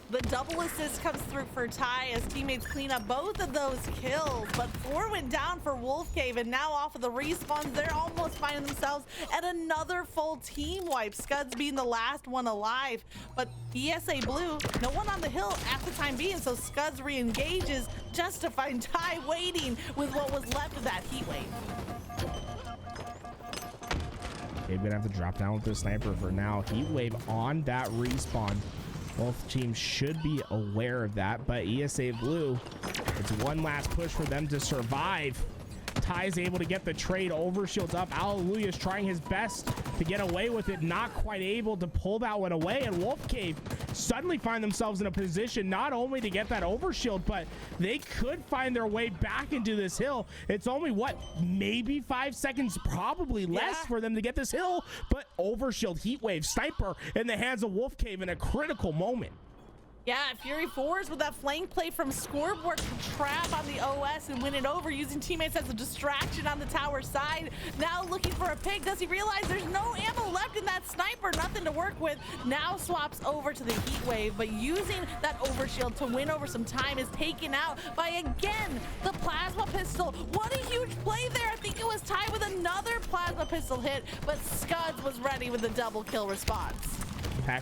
The double assist comes through for Ty as teammates clean up both of those kills, but 4 went down for Wolfcave, and now off of the respawns, they're almost finding themselves at another full team wipe, Scuds being the last one alive. But ESA Blue, no one on the hill at the time being, so Scuds re-engages just to find Ty waiting with what was left of that heat wave. They're gonna have to drop down with the sniper for now. Heat wave on that respawn. Both teams should be aware of that, but ESA Blue, it's one last push for them to survive. Ty's able to get the trade, overshields up. Alleluia is trying his best to get away with it, not quite able to pull that one away, and Wolfcave suddenly find themselves in a position not only to get that overshield, but they could find their way back into this hill. It's only, what, maybe 5 seconds, probably less for them to get this hill, but overshield, heat wave, sniper in the hands of Wolfcave in a critical moment. Yeah, Fury 4s with that flank play from scoreboard to trap on the OS and win it over using teammates as a distraction on the tower side. Now looking for a pick. Does he realize there's no ammo left in that sniper? Nothing to work with. Now swaps over to the heat wave, but using that overshield to win over some time is taken out by, again, the plasma pistol. What a huge play there. I think it was tied with another plasma pistol hit, but Scuds was ready with a double kill response.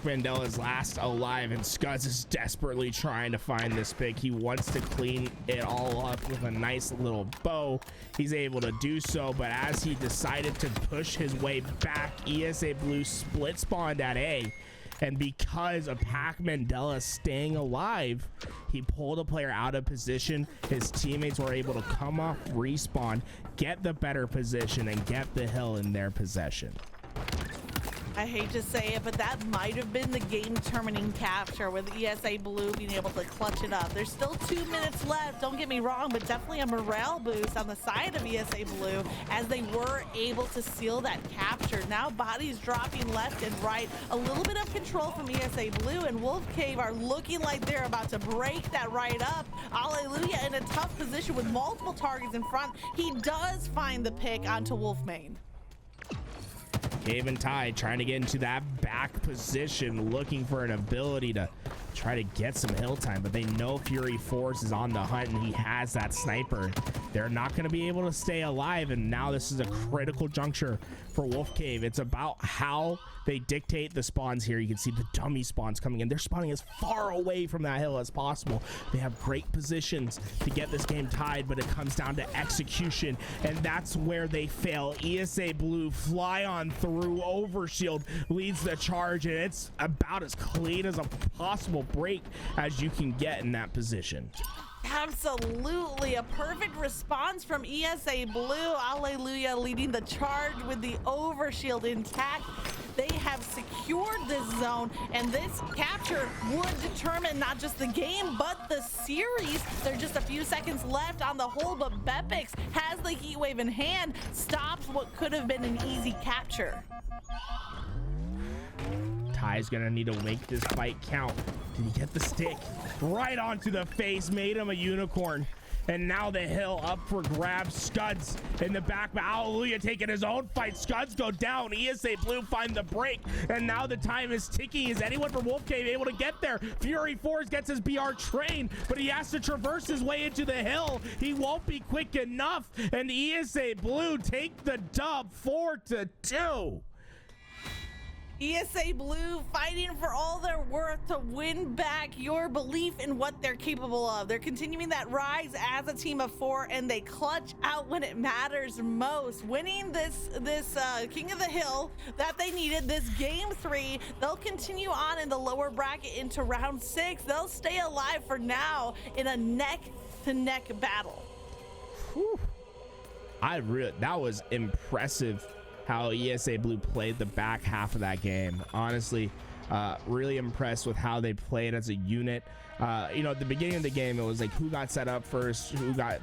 Mandela is last alive, and Scuds is desperately trying to find this pick. He wants to clean it all up with a nice little bow. He's able to do so, but as he decided to push his way back, ESA Blue split spawned at A, and because of Mandela staying alive, he pulled a player out of position. His teammates were able to come off respawn, get the better position, and get the hill in their possession. I hate to say it, but that might have been the game-determining capture with ESA Blue being able to clutch it up. There's still 2 minutes left, don't get me wrong, but definitely a morale boost on the side of ESA Blue as they were able to seal that capture. Now bodies dropping left and right. A little bit of control from ESA Blue, and Wolfcave are looking like they're about to break that right up. Alleluia in a tough position with multiple targets in front. He does find the pick onto Wolfmane. Cave and Tide trying to get into that back position, looking for an ability to try to get some hill time, but they know Fury Force is on the hunt and he has that sniper. They're not going to be able to stay alive, and now this is a critical juncture for Wolfcave. It's about how they dictate the spawns here. You can see the dummy spawns coming in. They're spawning as far away from that hill as possible. They have great positions to get this game tied, but it comes down to execution, and that's where they fail. ESA Blue fly on through, Overshield leads the charge, and it's about as clean as a possible break as you can get in that position. Absolutely, a perfect response from ESA Blue. Alleluia leading the charge with the overshield intact. They have secured this zone, and this capture would determine not just the game, but the series. There's just a few seconds left on the hole, but Bepix has the heat wave in hand, stops what could have been an easy capture. Ty's gonna need to make this fight count. Did he get the stick? Right onto the face, made him a unicorn. And now the hill up for grabs. Scuds in the back, but Alleluia taking his own fight. Scuds go down. ESA Blue find the break, and now the time is ticking. Is anyone from Wolfcave able to get there? Fury Force gets his BR train, but he has to traverse his way into the hill. He won't be quick enough, and ESA Blue take the dub 4-2. ESA Blue fighting for all their worth to win back your belief in what they're capable of. They're continuing that rise as a team of 4, and they clutch out when it matters most. Winning this King of the Hill that they needed, this game 3. They'll continue on in the lower bracket into round 6. They'll stay alive for now in a neck-to-neck battle. Whew. That was impressive how ESA Blue played the back half of that game. Honestly, really impressed with how they played as a unit. You know, at the beginning of the game, it was like who got set up first,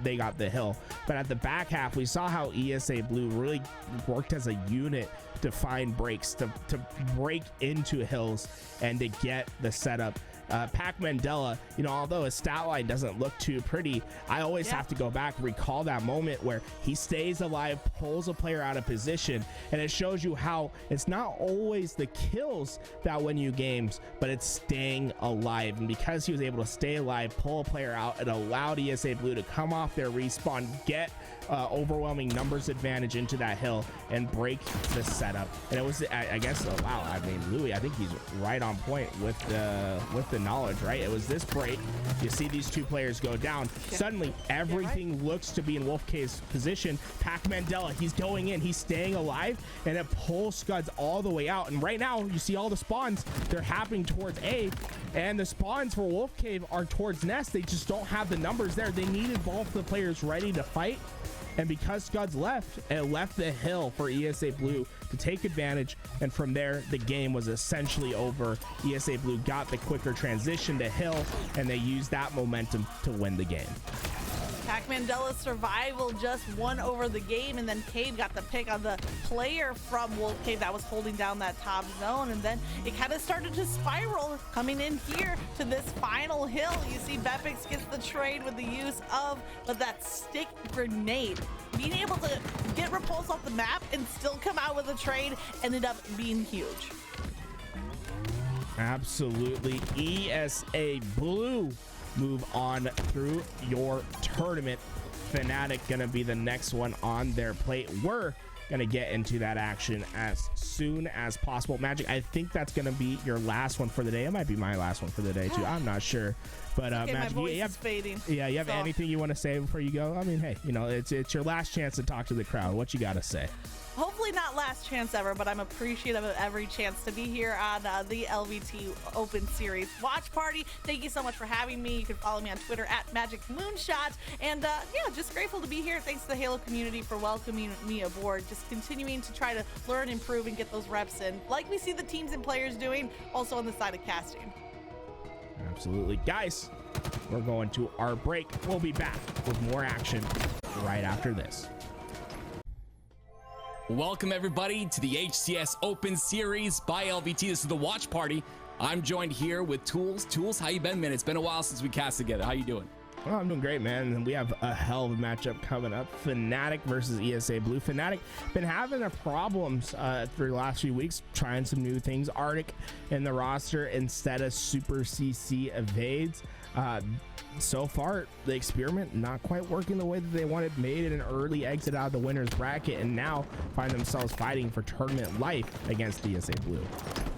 they got the hill. But at the back half, we saw how ESA Blue really worked as a unit to find breaks, to break into hills and to get the setup. Pac Mandela, you know, although his stat line doesn't look too pretty, I always have to go back, recall that moment where he stays alive, pulls a player out of position, and it shows you how it's not always the kills that win you games, but it's staying alive. And because he was able to stay alive, pull a player out, it allowed ESA Blue to come off their respawn, get overwhelming numbers advantage into that hill, and break the setup. And it was, I guess, wow, I mean, Louis, I think he's right on point with the knowledge, right? It was this break. You see these two players go down. Suddenly, everything looks to be in Wolfcave's position. Pac Mandela, he's going in, he's staying alive, and it pulls Scuds all the way out. And right now, you see all the spawns, they're happening towards A, and the spawns for Wolfcave are towards Ness. They just don't have the numbers there. They needed both the players ready to fight. And because Scuds left, it left the hill for ESA Blue to take advantage. And from there, the game was essentially over. ESA Blue got the quicker transition to hill, and they used that momentum to win the game. Pac Mandela's survival just won over the game, and then Cave got the pick on the player from Wolfcave that was holding down that top zone, and then it kind of started to spiral coming in here to this final hill. You see Bepix gets the trade with the use of that stick grenade. Being able to get Repulse off the map and still come out with a trade ended up being huge. Absolutely. ESA Blue move on through your tournament. FNATIC gonna be the next one on their plate. We're gonna get into that action as soon as possible. Magick, I think that's gonna be your last one for the day. It might be my last one for the day too, I'm not sure. But Okay, my Magic, voice you is fading. yeah, you have So- anything you want to say before you go? I mean, hey, you know, it's your last chance to talk to the crowd. What you got to say? Hopefully not last chance ever, but I'm appreciative of every chance to be here on the LVT Open Series watch party. Thank you so much for having me. You can follow me on Twitter at Magic Moonshot. And yeah, just grateful to be here. Thanks to the Halo community for welcoming me aboard. Just continuing to try to learn, improve, and get those reps in, like we see the teams and players doing, also on the side of casting. Absolutely. Guys, we're going to our break. We'll be back with more action right after this. Welcome everybody to the HCS Open Series by LVT. This is the watch party. I'm joined here with Toolez. Toolez, how you been, man? It's been a while since we cast together. How you doing? Well, I'm doing great, man. And we have a hell of a matchup coming up. FNATIC versus ESA Blue. FNATIC been having their problems for the last few weeks, trying some new things. Arctic in the roster instead of Super CC evades. So far, the experiment not quite working the way that they wanted. Made an early exit out of the winner's bracket and now find themselves fighting for tournament life against ESA Blue.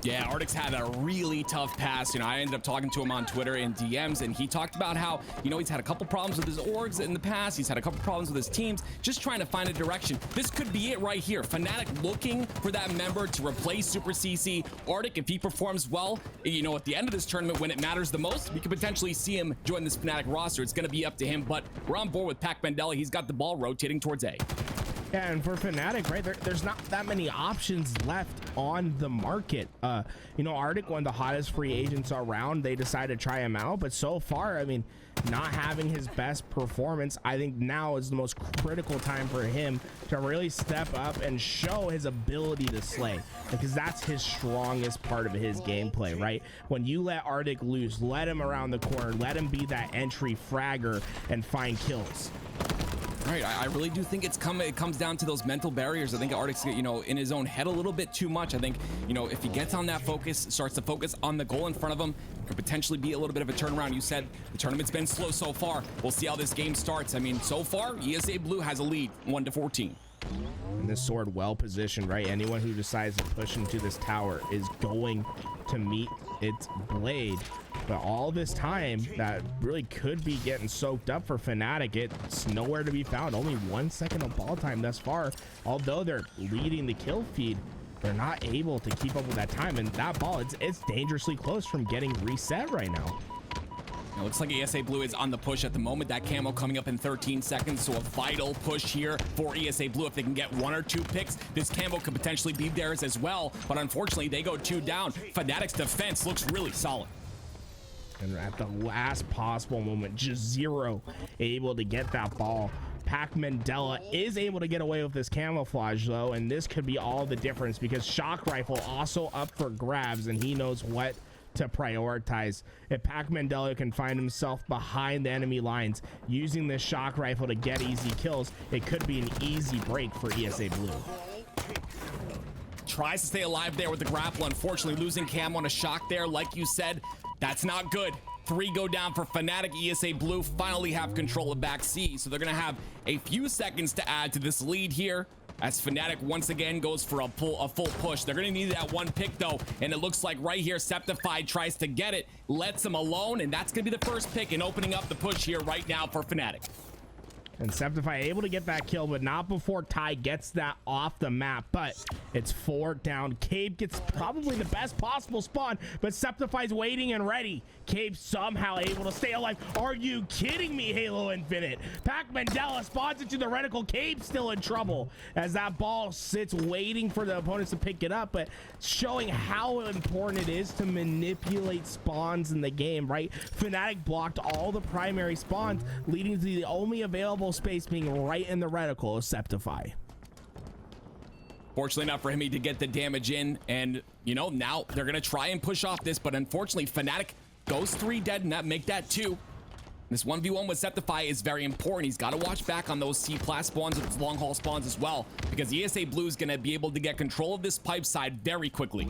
Yeah, Arctic's had a really tough pass. You know, I ended up talking to him on Twitter in DMs, and he talked about how, you know, he's had a couple problems with his orgs in the past. He's had a couple problems with his teams, just trying to find a direction. This could be it right here. FNATIC looking for that member to replace Super CC. Arctic, if he performs well, you know, at the end of this tournament when it matters the most, we could potentially see him join this FNATIC roster. It's going to be up to him, but we're on board with Pac Mandela. He's got the ball rotating towards A. Yeah, and for FNATIC, right, there's not that many options left on the market. You know, Arctic, one of the hottest free agents around, they decided to try him out, but so far, I mean, not having his best performance, I think now is the most critical time for him to really step up and show his ability to slay, because that's his strongest part of his gameplay, right? When you let Arctic loose, let him around the corner, let him be that entry fragger and find kills. Right, I really do think it comes down to those mental barriers. I think Arctic's, you know, in his own head a little bit too much. I think, you know, if he gets on that focus, starts to focus on the goal in front of him, could potentially be a little bit of a turnaround. You said the tournament's been slow so far. We'll see how this game starts. I mean, so far, ESA Blue has a lead, 1-14. And this sword well positioned, right? Anyone who decides to push into this tower is going to meet its blade. But all this time, that really could be getting soaked up for FNATIC. It's nowhere to be found. Only 1 second of ball time thus far. Although they're leading the kill feed, they're not able to keep up with that time. And that ball, it's dangerously close from getting reset right now. It looks like ESA Blue is on the push at the moment. That camo coming up in 13 seconds, so a vital push here for ESA Blue. If they can get 1 or 2 picks, this camo could potentially be theirs as well. But unfortunately, they go 2 down. FNATIC's defense looks really solid. And at the last possible moment, just Zero able to get that ball. Pac Mandela is able to get away with this camouflage though, and this could be all the difference because Shock Rifle also up for grabs, and he knows what to prioritize. If Pac Mandela can find himself behind the enemy lines using this Shock Rifle to get easy kills, it could be an easy break for ESA Blue. Tries to stay alive there with the grapple. Unfortunately, losing cam on a shock there, like you said, that's not good. 3 go down for FNATIC. ESA Blue finally have control of back C, so they're gonna have a few seconds to add to this lead here as FNATIC once again goes for a full push. They're gonna need that 1 pick though, and it looks like right here Septified tries to get it, lets him alone, and that's gonna be the first pick and opening up the push here right now for FNATIC. And Septify able to get that kill, but not before Ty gets that off the map. But it's 4 down. Cabe gets probably the best possible spawn, but Septify's waiting and ready. Cabe somehow able to stay alive. Are you kidding me, Halo Infinite? Pac Mandela spawns into the reticle. Cabe still in trouble as that ball sits waiting for the opponents to pick it up, but showing how important it is to manipulate spawns in the game, right? FNATIC blocked all the primary spawns, leading to the only available space being right in the reticle of Septify. Fortunately enough for him to get the damage in, and you know, now they're gonna try and push off this, but unfortunately FNATIC goes 3 dead and that make that 2. This 1v1 with Septify is very important. He's got to watch back on those C-class spawns and long haul spawns as well, because ESA Blue is gonna be able to get control of this pipe side very quickly.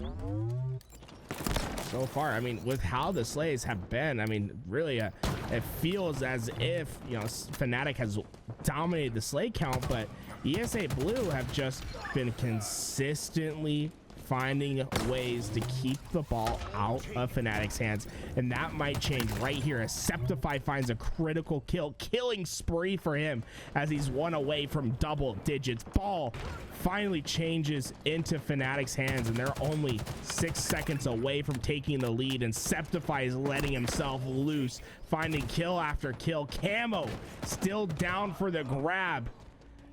So far, I mean, with how the slays have been, I mean, really, it feels as if, you know, FNATIC has dominated the slay count, but ESA Blue have just been consistently finding ways to keep the ball out of FNATIC's hands, and that might change right here as Septify finds a critical killing spree for him as he's one away from double digits. Ball finally changes into FNATIC's hands, and they're only 6 seconds away from taking the lead, and Septify is letting himself loose, finding kill after kill. Camo still down for the grab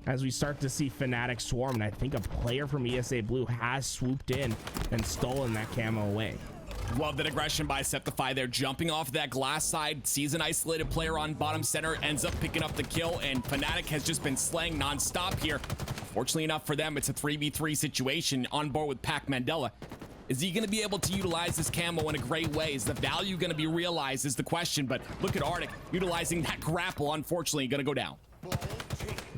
as we start to see FNATIC swarm, and I think a player from ESA Blue has swooped in and stolen that camo away. Love that aggression by Septify there, jumping off that glass side, sees an isolated player on bottom center, ends up picking up the kill, and FNATIC has just been slaying non-stop here. Fortunately enough for them, it's a 3v3 situation on board with Pac Mandela. Is he going to be able to utilize this camo in a great way? Is the value going to be realized is the question, but look at Arctic utilizing that grapple, unfortunately going to go down.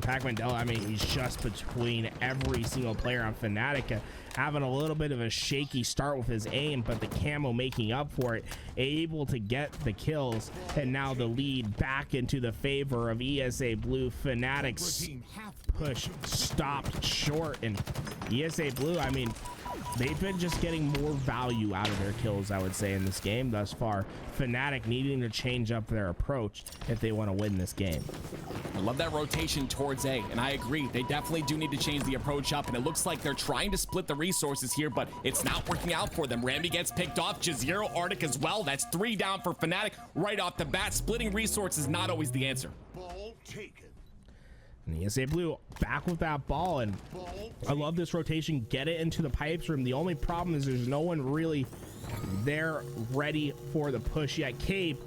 Pac Mandela, I mean, he's just between every single player on FNATIC, having a little bit of a shaky start with his aim, but the camo making up for it, able to get the kills, and now the lead back into the favor of ESA Blue. FNATIC's push stopped short, and ESA Blue, I mean, they've been just getting more value out of their kills, I would say, in this game thus far. FNATIC needing to change up their approach if they want to win this game. I love that rotation towards A, and I agree. They definitely do need to change the approach up, and it looks like they're trying to split the resources here, but it's not working out for them. Rami gets picked off, Jazero, Arctic as well. That's 3 down for FNATIC right off the bat. Splitting resources not always the answer. Ball taken. And ESA Blue back with that ball, and I love this rotation. Get it into the pipes room. The only problem is there's no one really there ready for the push yet. Cave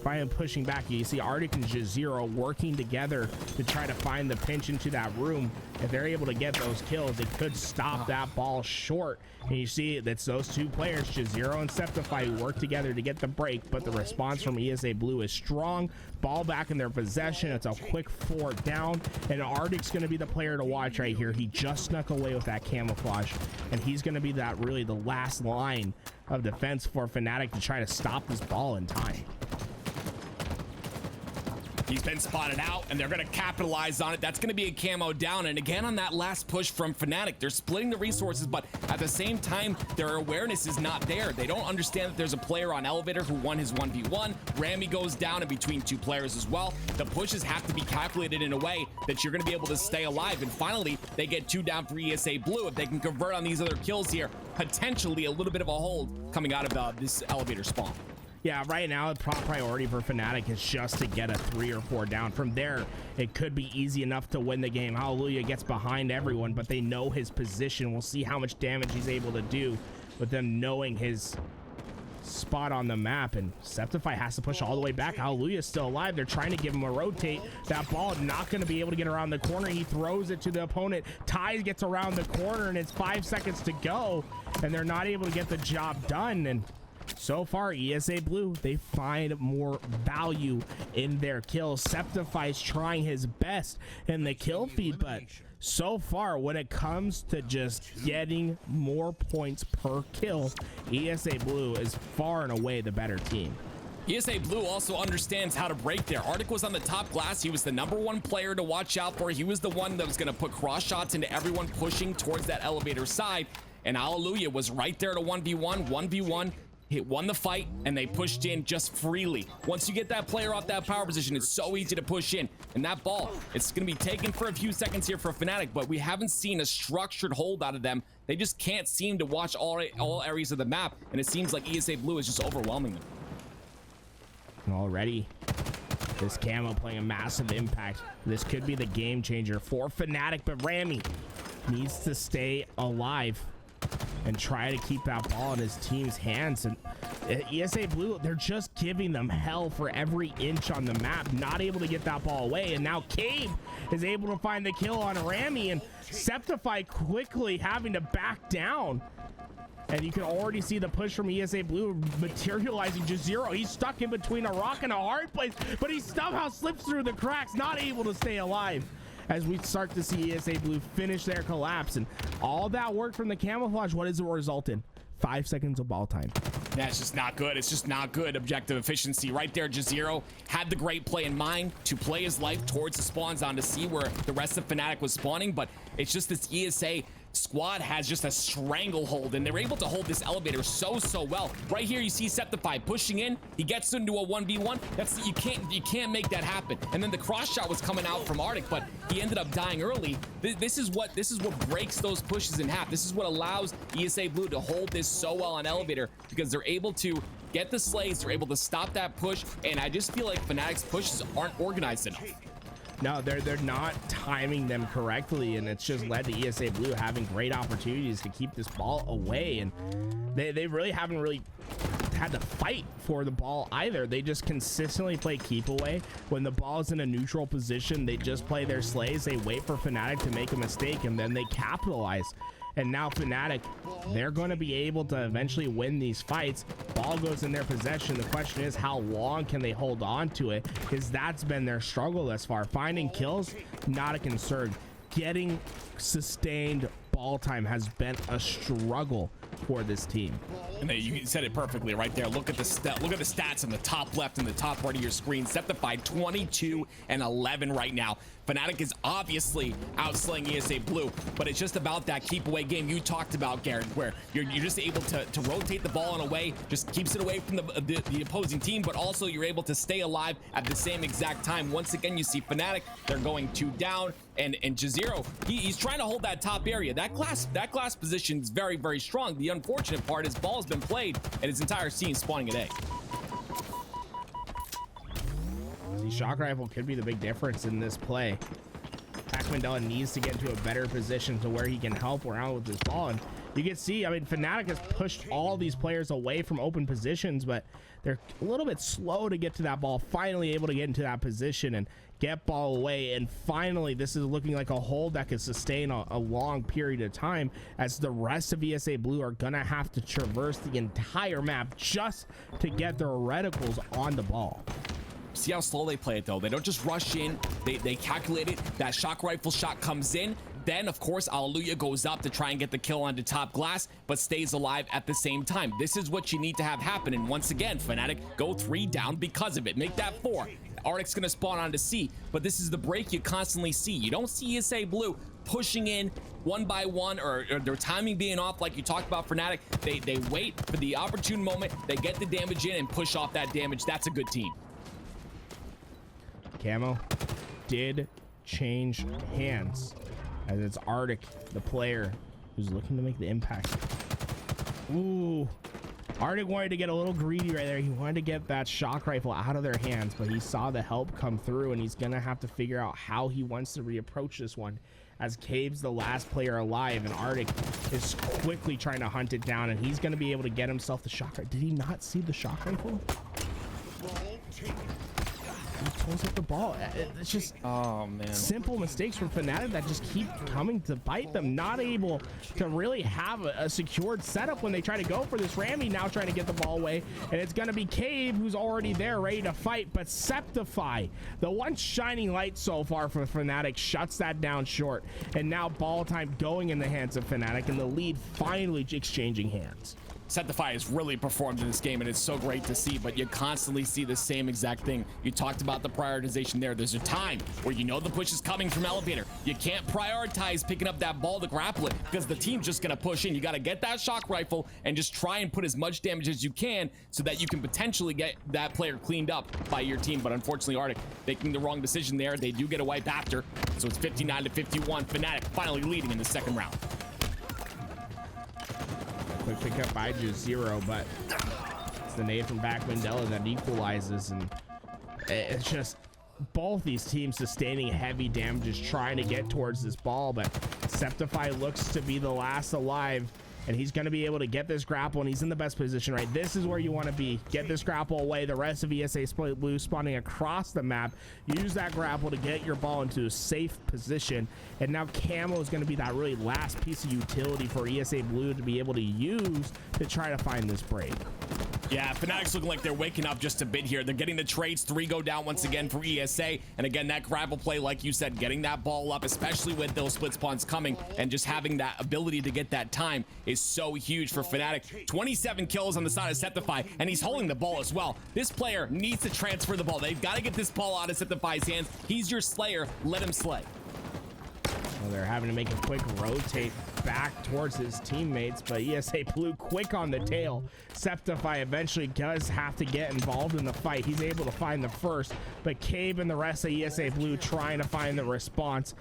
finally pushing back. You see Arctic and Jazero working together to try to find the pinch into that room. If they're able to get those kills, it could stop that ball short. And you see that's those two players, Jazero and Septify, who work together to get the break, but the response from ESA Blue is strong. Ball back in their possession. It's a quick 4 down, and Arctic's going to be the player to watch right here. He just snuck away with that camouflage, and he's going to be that really the last line of defense for FNATIC to try to stop this ball in time. He's been spotted out, and they're going to capitalize on it. That's going to be a camo down. And again, on that last push from FNATIC, they're splitting the resources, but at the same time, their awareness is not there. They don't understand that there's a player on elevator who won his 1v1. Rami goes down in between 2 players as well. The pushes have to be calculated in a way that you're going to be able to stay alive. And finally, they get 2 down for ESA Blue. If they can convert on these other kills here, potentially a little bit of a hold coming out of this elevator spawn. Yeah, right now the top priority for FNATIC is just to get a 3 or 4 down. From there, it could be easy enough to win the game. Hallelujah gets behind everyone, but they know his position. We'll see how much damage he's able to do with them knowing his spot on the map, and Septify has to push all the way back. Hallelujah's still alive. They're trying to give him a rotate. That ball not going to be able to get around the corner. He throws it to the opponent. Ty gets around the corner, and it's 5 seconds to go, and they're not able to get the job done. And so far, ESA Blue, they find more value in their kills. Septify's trying his best in the kill feed, but so far, when it comes to just getting more points per kill, ESA Blue is far and away the better team. ESA Blue also understands how to break there. Arctic was on the top glass. He was the #1 player to watch out for. He was the one that was going to put cross shots into everyone pushing towards that elevator side. And Hallelujah was right there to 1v1. He won the fight, and they pushed in just freely. Once you get that player off that power position, it's so easy to push in. And that ball, it's going to be taken for a few seconds here for FNATIC, but we haven't seen a structured hold out of them. They just can't seem to watch all areas of the map, and it seems like ESA Blue is just overwhelming them. Already, this camo playing a massive impact. This could be the game changer for FNATIC, but Rami needs to stay alive and try to keep that ball in his team's hands. And ESA Blue, they're just giving them hell for every inch on the map, not able to get that ball away. And now Cave is able to find the kill on Rami, and Septify quickly having to back down. And you can already see the push from ESA Blue materializing. Jazero, he's stuck in between a rock and a hard place, but he somehow slips through the cracks, not able to stay alive. As we start to see ESA Blue finish their collapse, and all that work from the camouflage, what does it result in? 5 seconds of ball time. Yeah, it's just not good. It's just not good objective efficiency. Right there, Jazero had the great play in mind to play his life towards the spawn zone to see where the rest of FNATIC was spawning, but it's just this ESA squad has just a stranglehold, and they're able to hold this elevator so well. Right here, you see Septify pushing in. He gets into a 1v1. That's you can't make that happen. And then the cross shot was coming out from Arctic, but he ended up dying early. This is what breaks those pushes in half. This is what allows ESA Blue to hold this so well on elevator, because they're able to get the slays, they're able to stop that push, and I just feel like FNATIC's pushes aren't organized enough. No, they're not timing them correctly, and it's just led to ESA Blue having great opportunities to keep this ball away, and they really haven't had to fight for the ball either. They just consistently play keep away. When the ball is in a neutral position, they just play their slays, they wait for FNATIC to make a mistake, and then they capitalize. And now FNATIC, they're going to be able to eventually win these fights. Ball goes in their possession. The question is, how long can they hold on to it? Because that's been their struggle thus far. Finding kills, not a concern. Getting sustained ball time has been a struggle for this team. And you said it perfectly right there. Look at the stats in the top left and the top right of your screen. Septified 22 and 11 right now. FNATIC is obviously outslaying ESA Blue, but it's just about that keep away game you talked about, Garrett, where you're just able to rotate the ball in a way, just keeps it away from the opposing team, but also you're able to stay alive at the same exact time. Once again, you see FNATIC, they're going 2 down, and Jazero, he's trying to hold that top area. That glass position is very strong. The unfortunate part is ball's been played and his entire team spawning at A. The shock rifle could be the big difference in this play. Mandela needs to get into a better position to where he can help around with this ball, and you can see, I mean, FNATIC has pushed all these players away from open positions, but they're a little bit slow to get to that ball. Finally able to get into that position and get ball away, and finally this is looking like a hold that could sustain a long period of time, as the rest of ESA Blue are gonna have to traverse the entire map just to get their reticles on the ball. See how slow they play it though. They don't just rush in, they calculate it. That shock rifle shot comes in, then of course Alleluia goes up to try and get the kill onto top glass, but stays alive at the same time. This is what you need to have happen, and once again FNATIC go 3 down because of it. Make that 4. Arctic's gonna spawn onto C, but this is the break you constantly see. You don't see ESA Blue pushing in one by one, or their timing being off like you talked about FNATIC. They wait for the opportune moment, they get the damage in and push off that damage. That's a good team. Camo did change hands, as it's Arctic, the player, who's looking to make the impact. Ooh, Arctic wanted to get a little greedy right there. He wanted to get that shock rifle out of their hands, but he saw the help come through, and he's gonna have to figure out how he wants to reapproach this one, as Cave's the last player alive, and Arctic is quickly trying to hunt it down, and he's gonna be able to get himself the shock rifle. Did he not see the shock rifle? He pulls up the ball. It's just simple mistakes from FNATIC that just keep coming to bite them. Not able to really have a secured setup when they try to go for this. Rami now trying to get the ball away, and it's going to be Cave who's already there ready to fight, but Septify, the one shining light so far for FNATIC, shuts that down short, and now ball time going in the hands of FNATIC, and the lead finally exchanging hands. Septify has really performed in this game, and it's so great to see, but you constantly see the same exact thing. You talked about the prioritization there. There's a time where you know the push is coming from elevator. You can't prioritize picking up that ball to grapple it, because the team's just gonna push in. You gotta get that shock rifle and just try and put as much damage as you can so that you can potentially get that player cleaned up by your team. But unfortunately, Arctic making the wrong decision there. They do get a wipe after, so it's 59-51. FNATIC finally leading in the second round. Quick pick up by Jazero, but it's the nade from back Mandela that equalizes, and it's just both these teams sustaining heavy damages trying to get towards this ball, but Septify looks to be the last alive, and he's going to be able to get this grapple, and he's in the best position, right? This is where you want to be. Get this grapple away. The rest of ESA Blue spawning across the map. Use that grapple to get your ball into a safe position, and now Camo is going to be that really last piece of utility for ESA Blue to be able to use to try to find this break. Yeah, FNATIC's looking like they're waking up just a bit here. They're getting the trades. 3 go down once again for ESA. And again, that grapple play, like you said, getting that ball up, especially with those split spawns coming, and just having that ability to get that time is so huge for FNATIC. 27 kills on the side of Septify, and he's holding the ball as well. This player needs to transfer the ball. They've got to get this ball out of Septify's hands. He's your slayer. Let him slay. Well, they're having to make a quick rotate back towards his teammates, but ESA Blue quick on the tail. Septify eventually does have to get involved in the fight. He's able to find the first, but Cave and the rest of ESA Blue trying to find the response.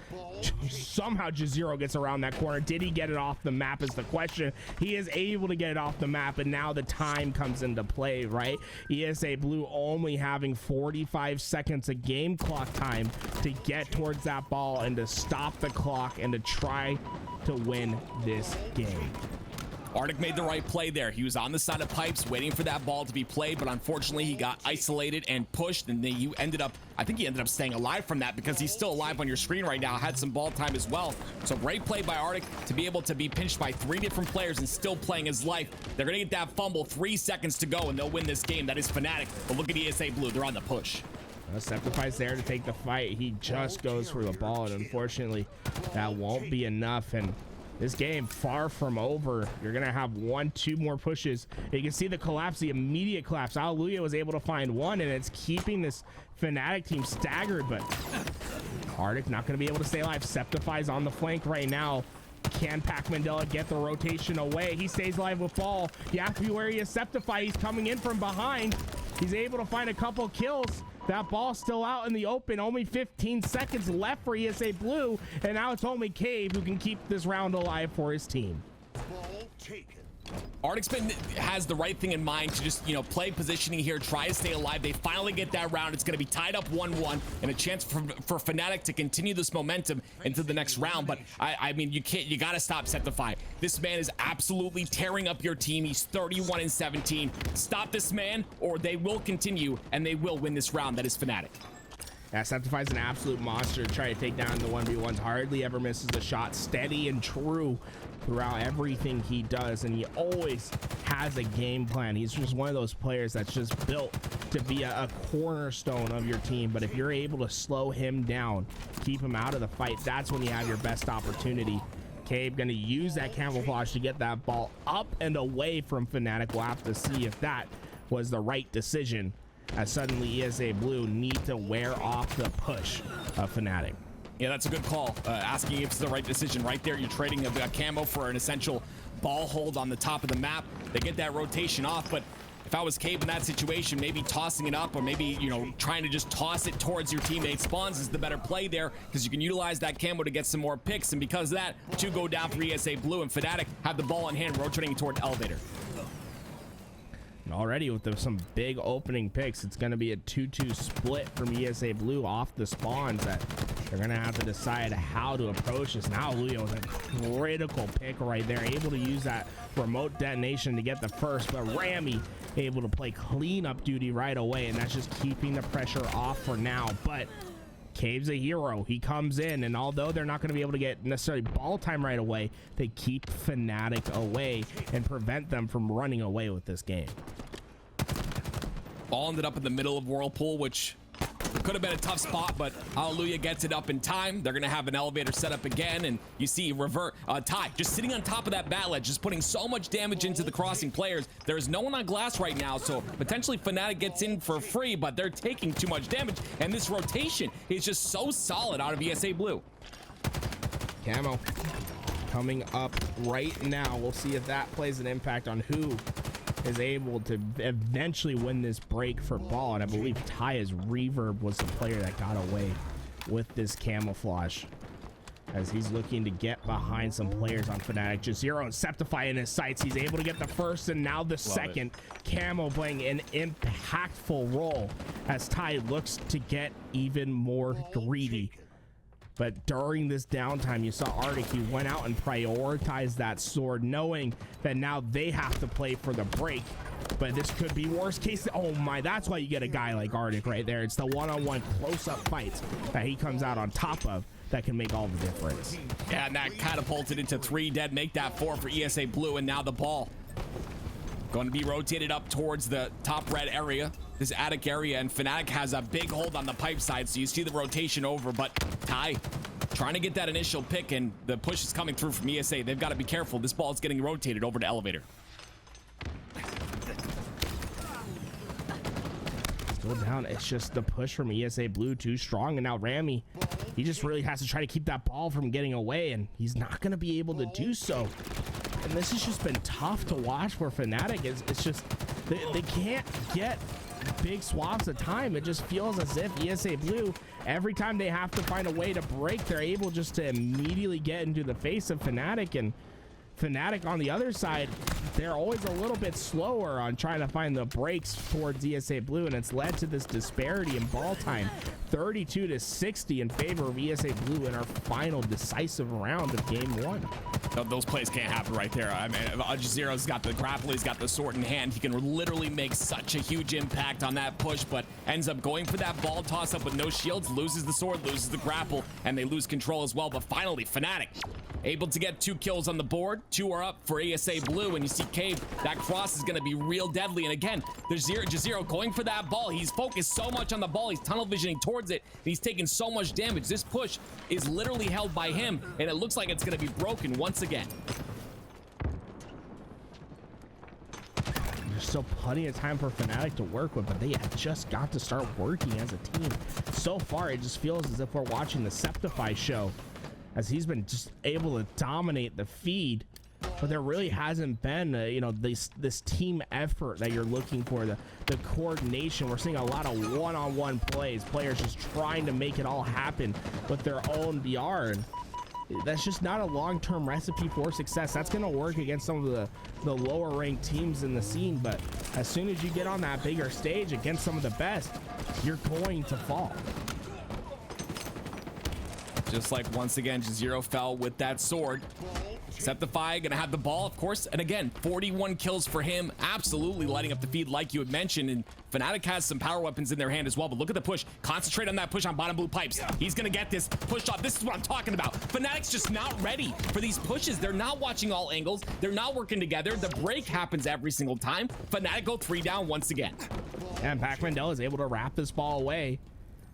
Somehow Jazero gets around that corner. Did he get it off the map is the question. He is able to get it off the map, and now the time comes into play, right? ESA Blue only having 45 seconds of game clock time to get towards that ball and to stop the clock and to try to win this game. Arctic made the right play there. He was on the side of pipes waiting for that ball to be played, but unfortunately he got isolated and pushed, and then you ended up, I think he ended up staying alive from that because he's still alive on your screen right now, had some ball time as well. So great play by Arctic to be able to be pinched by 3 different players and still playing his life. They're gonna get that fumble, 3 seconds to go, and they'll win this game. That is FNATIC, but look at ESA Blue, they're on the push. Septify's there to take the fight. He just goes for the ball, and unfortunately that won't be enough, and this game far from over. You're gonna have 1-2 more pushes. You can see the collapse, the immediate collapse. Hallelujah was able to find one, and it's keeping this FNATIC team staggered, but Arctic not gonna be able to stay alive. Septify's on the flank right now. Can Pac Mandela get the rotation away? He stays alive with ball. You have to be wary of Septify. He's coming in from behind. He's able to find a couple kills. That ball's still out in the open. Only 15 seconds left for ESA Blue, and now it's only Cave who can keep this round alive for his team. Ball taken. Arctic has the right thing in mind to just, play positioning here, try to stay alive. They finally get that round. It's going to be tied up 1-1 and a chance for FNATIC to continue this momentum into the next round. But I mean, you got to stop Septify. This man is absolutely tearing up your team. He's 31-17. Stop this man or they will continue and they will win this round. That is FNATIC. Yeah, Septify's an absolute monster to try to take down the 1v1s. Hardly ever misses a shot. Steady and true throughout everything he does, and he always has a game plan. He's just one of those players that's just built to be a cornerstone of your team. But if you're able to slow him down, keep him out of the fight, that's when you have your best opportunity. Cave gonna use that camouflage to get that ball up and away from FNATIC. We'll have to see if that was the right decision, as suddenly ESA Blue need to wear off the push of FNATIC. Yeah, that's a good call. Asking if it's the right decision right there. You're trading a camo for an essential ball hold on the top of the map. They get that rotation off, but if I was Cave in that situation, maybe tossing it up or maybe, trying to just toss it towards your teammate spawns is the better play there because you can utilize that camo to get some more picks. And because of that, 2 go down for ESA Blue, and FNATIC have the ball in hand rotating toward Elevator. Already with some big opening picks, it's going to be a 2-2 split from ESA Blue off the spawns that they're going to have to decide how to approach this. Now Leo with a critical pick right there, able to use that remote detonation to get the first, but Rami able to play cleanup duty right away, and that's just keeping the pressure off for now. But Cave's a hero. He comes in, and although they're not going to be able to get necessarily ball time right away, they keep FNATIC away and prevent them from running away with this game. Ball ended up in the middle of Whirlpool, which could have been a tough spot, but Hallelujah gets it up in time. They're going to have an elevator set up again, and you see Ty just sitting on top of that bat ledge, just putting so much damage into the crossing players. There is no one on glass right now, so potentially FNATIC gets in for free, but they're taking too much damage, and this rotation is just so solid out of ESA Blue. Camo coming up right now. We'll see if that plays an impact on who is able to eventually win this break for ball, and I believe Ty's Reverb was the player that got away with this camouflage as he's looking to get behind some players on FNATIC. Jazero and Septify in his sights. He's able to get the first and now the second. Camo playing an impactful role as Ty looks to get even more greedy. But during this downtime, you saw Arctic, he went out and prioritized that sword, knowing that now they have to play for the break. But this could be worst case. Oh my, that's why you get a guy like Arctic right there. It's the one-on-one close-up fights that he comes out on top of that can make all the difference. Yeah, and that catapulted into 3 dead, make that 4 for ESA Blue, and now the ball going to be rotated up towards the top red area, this attic area, and FNATIC has a big hold on the pipe side, so you see the rotation over, but Ty trying to get that initial pick, and the push is coming through from ESA. They've got to be careful. This ball is getting rotated over to Elevator. Still down. It's just the push from ESA Blue too strong, and now Rami, he just really has to try to keep that ball from getting away, and he's not going to be able to do so. And this has just been tough to watch for FNATIC. It's just they can't get big swaths of time. It just feels as if ESA Blue, every time they have to find a way to break, they're able just to immediately get into the face of FNATIC. And FNATIC on the other side, they're always a little bit slower on trying to find the breaks towards ESA Blue, and it's led to this disparity in ball time, 32-60 in favor of ESA Blue in our final decisive round of game 1. Those plays can't happen right there. I mean, Zero's got the grapple, he's got the sword in hand. He can literally make such a huge impact on that push, but ends up going for that ball toss up with no shields, loses the sword, loses the grapple, and they lose control as well. But finally, FNATIC able to get 2 kills on the board. 2 are up for ESA Blue, and you see Cave, that cross is going to be real deadly. And again, there's Jazero going for that ball. He's focused so much on the ball, he's tunnel visioning towards it, and he's taking so much damage. This push is literally held by him, and it looks like it's going to be broken once again. There's still plenty of time for FNATIC to work with, but they have just got to start working as a team. So far, it just feels as if we're watching the Septify show, as he's been just able to dominate the feed, but there really hasn't been you know, this team effort that you're looking for, the coordination. We're seeing a lot of one-on-one plays, players just trying to make it all happen with their own VR, and that's just not a long-term recipe for success. That's going to work against some of the lower ranked teams in the scene, but as soon as you get on that bigger stage against some of the best, you're going to fall. Just like once again, Jazero fell with that sword. Septify gonna have the ball, of course, and again, 41 kills for him, absolutely lighting up the feed like you had mentioned. And FNATIC has some power weapons in their hand as well, but look at the push. Concentrate on that push on bottom blue pipes. He's gonna get this push off. This is what I'm talking about. FNATIC's just not ready for these pushes. They're not watching all angles. They're not working together. The break happens every single time. FNATIC go 3 down once again. And Pac-Mandel is able to wrap this ball away,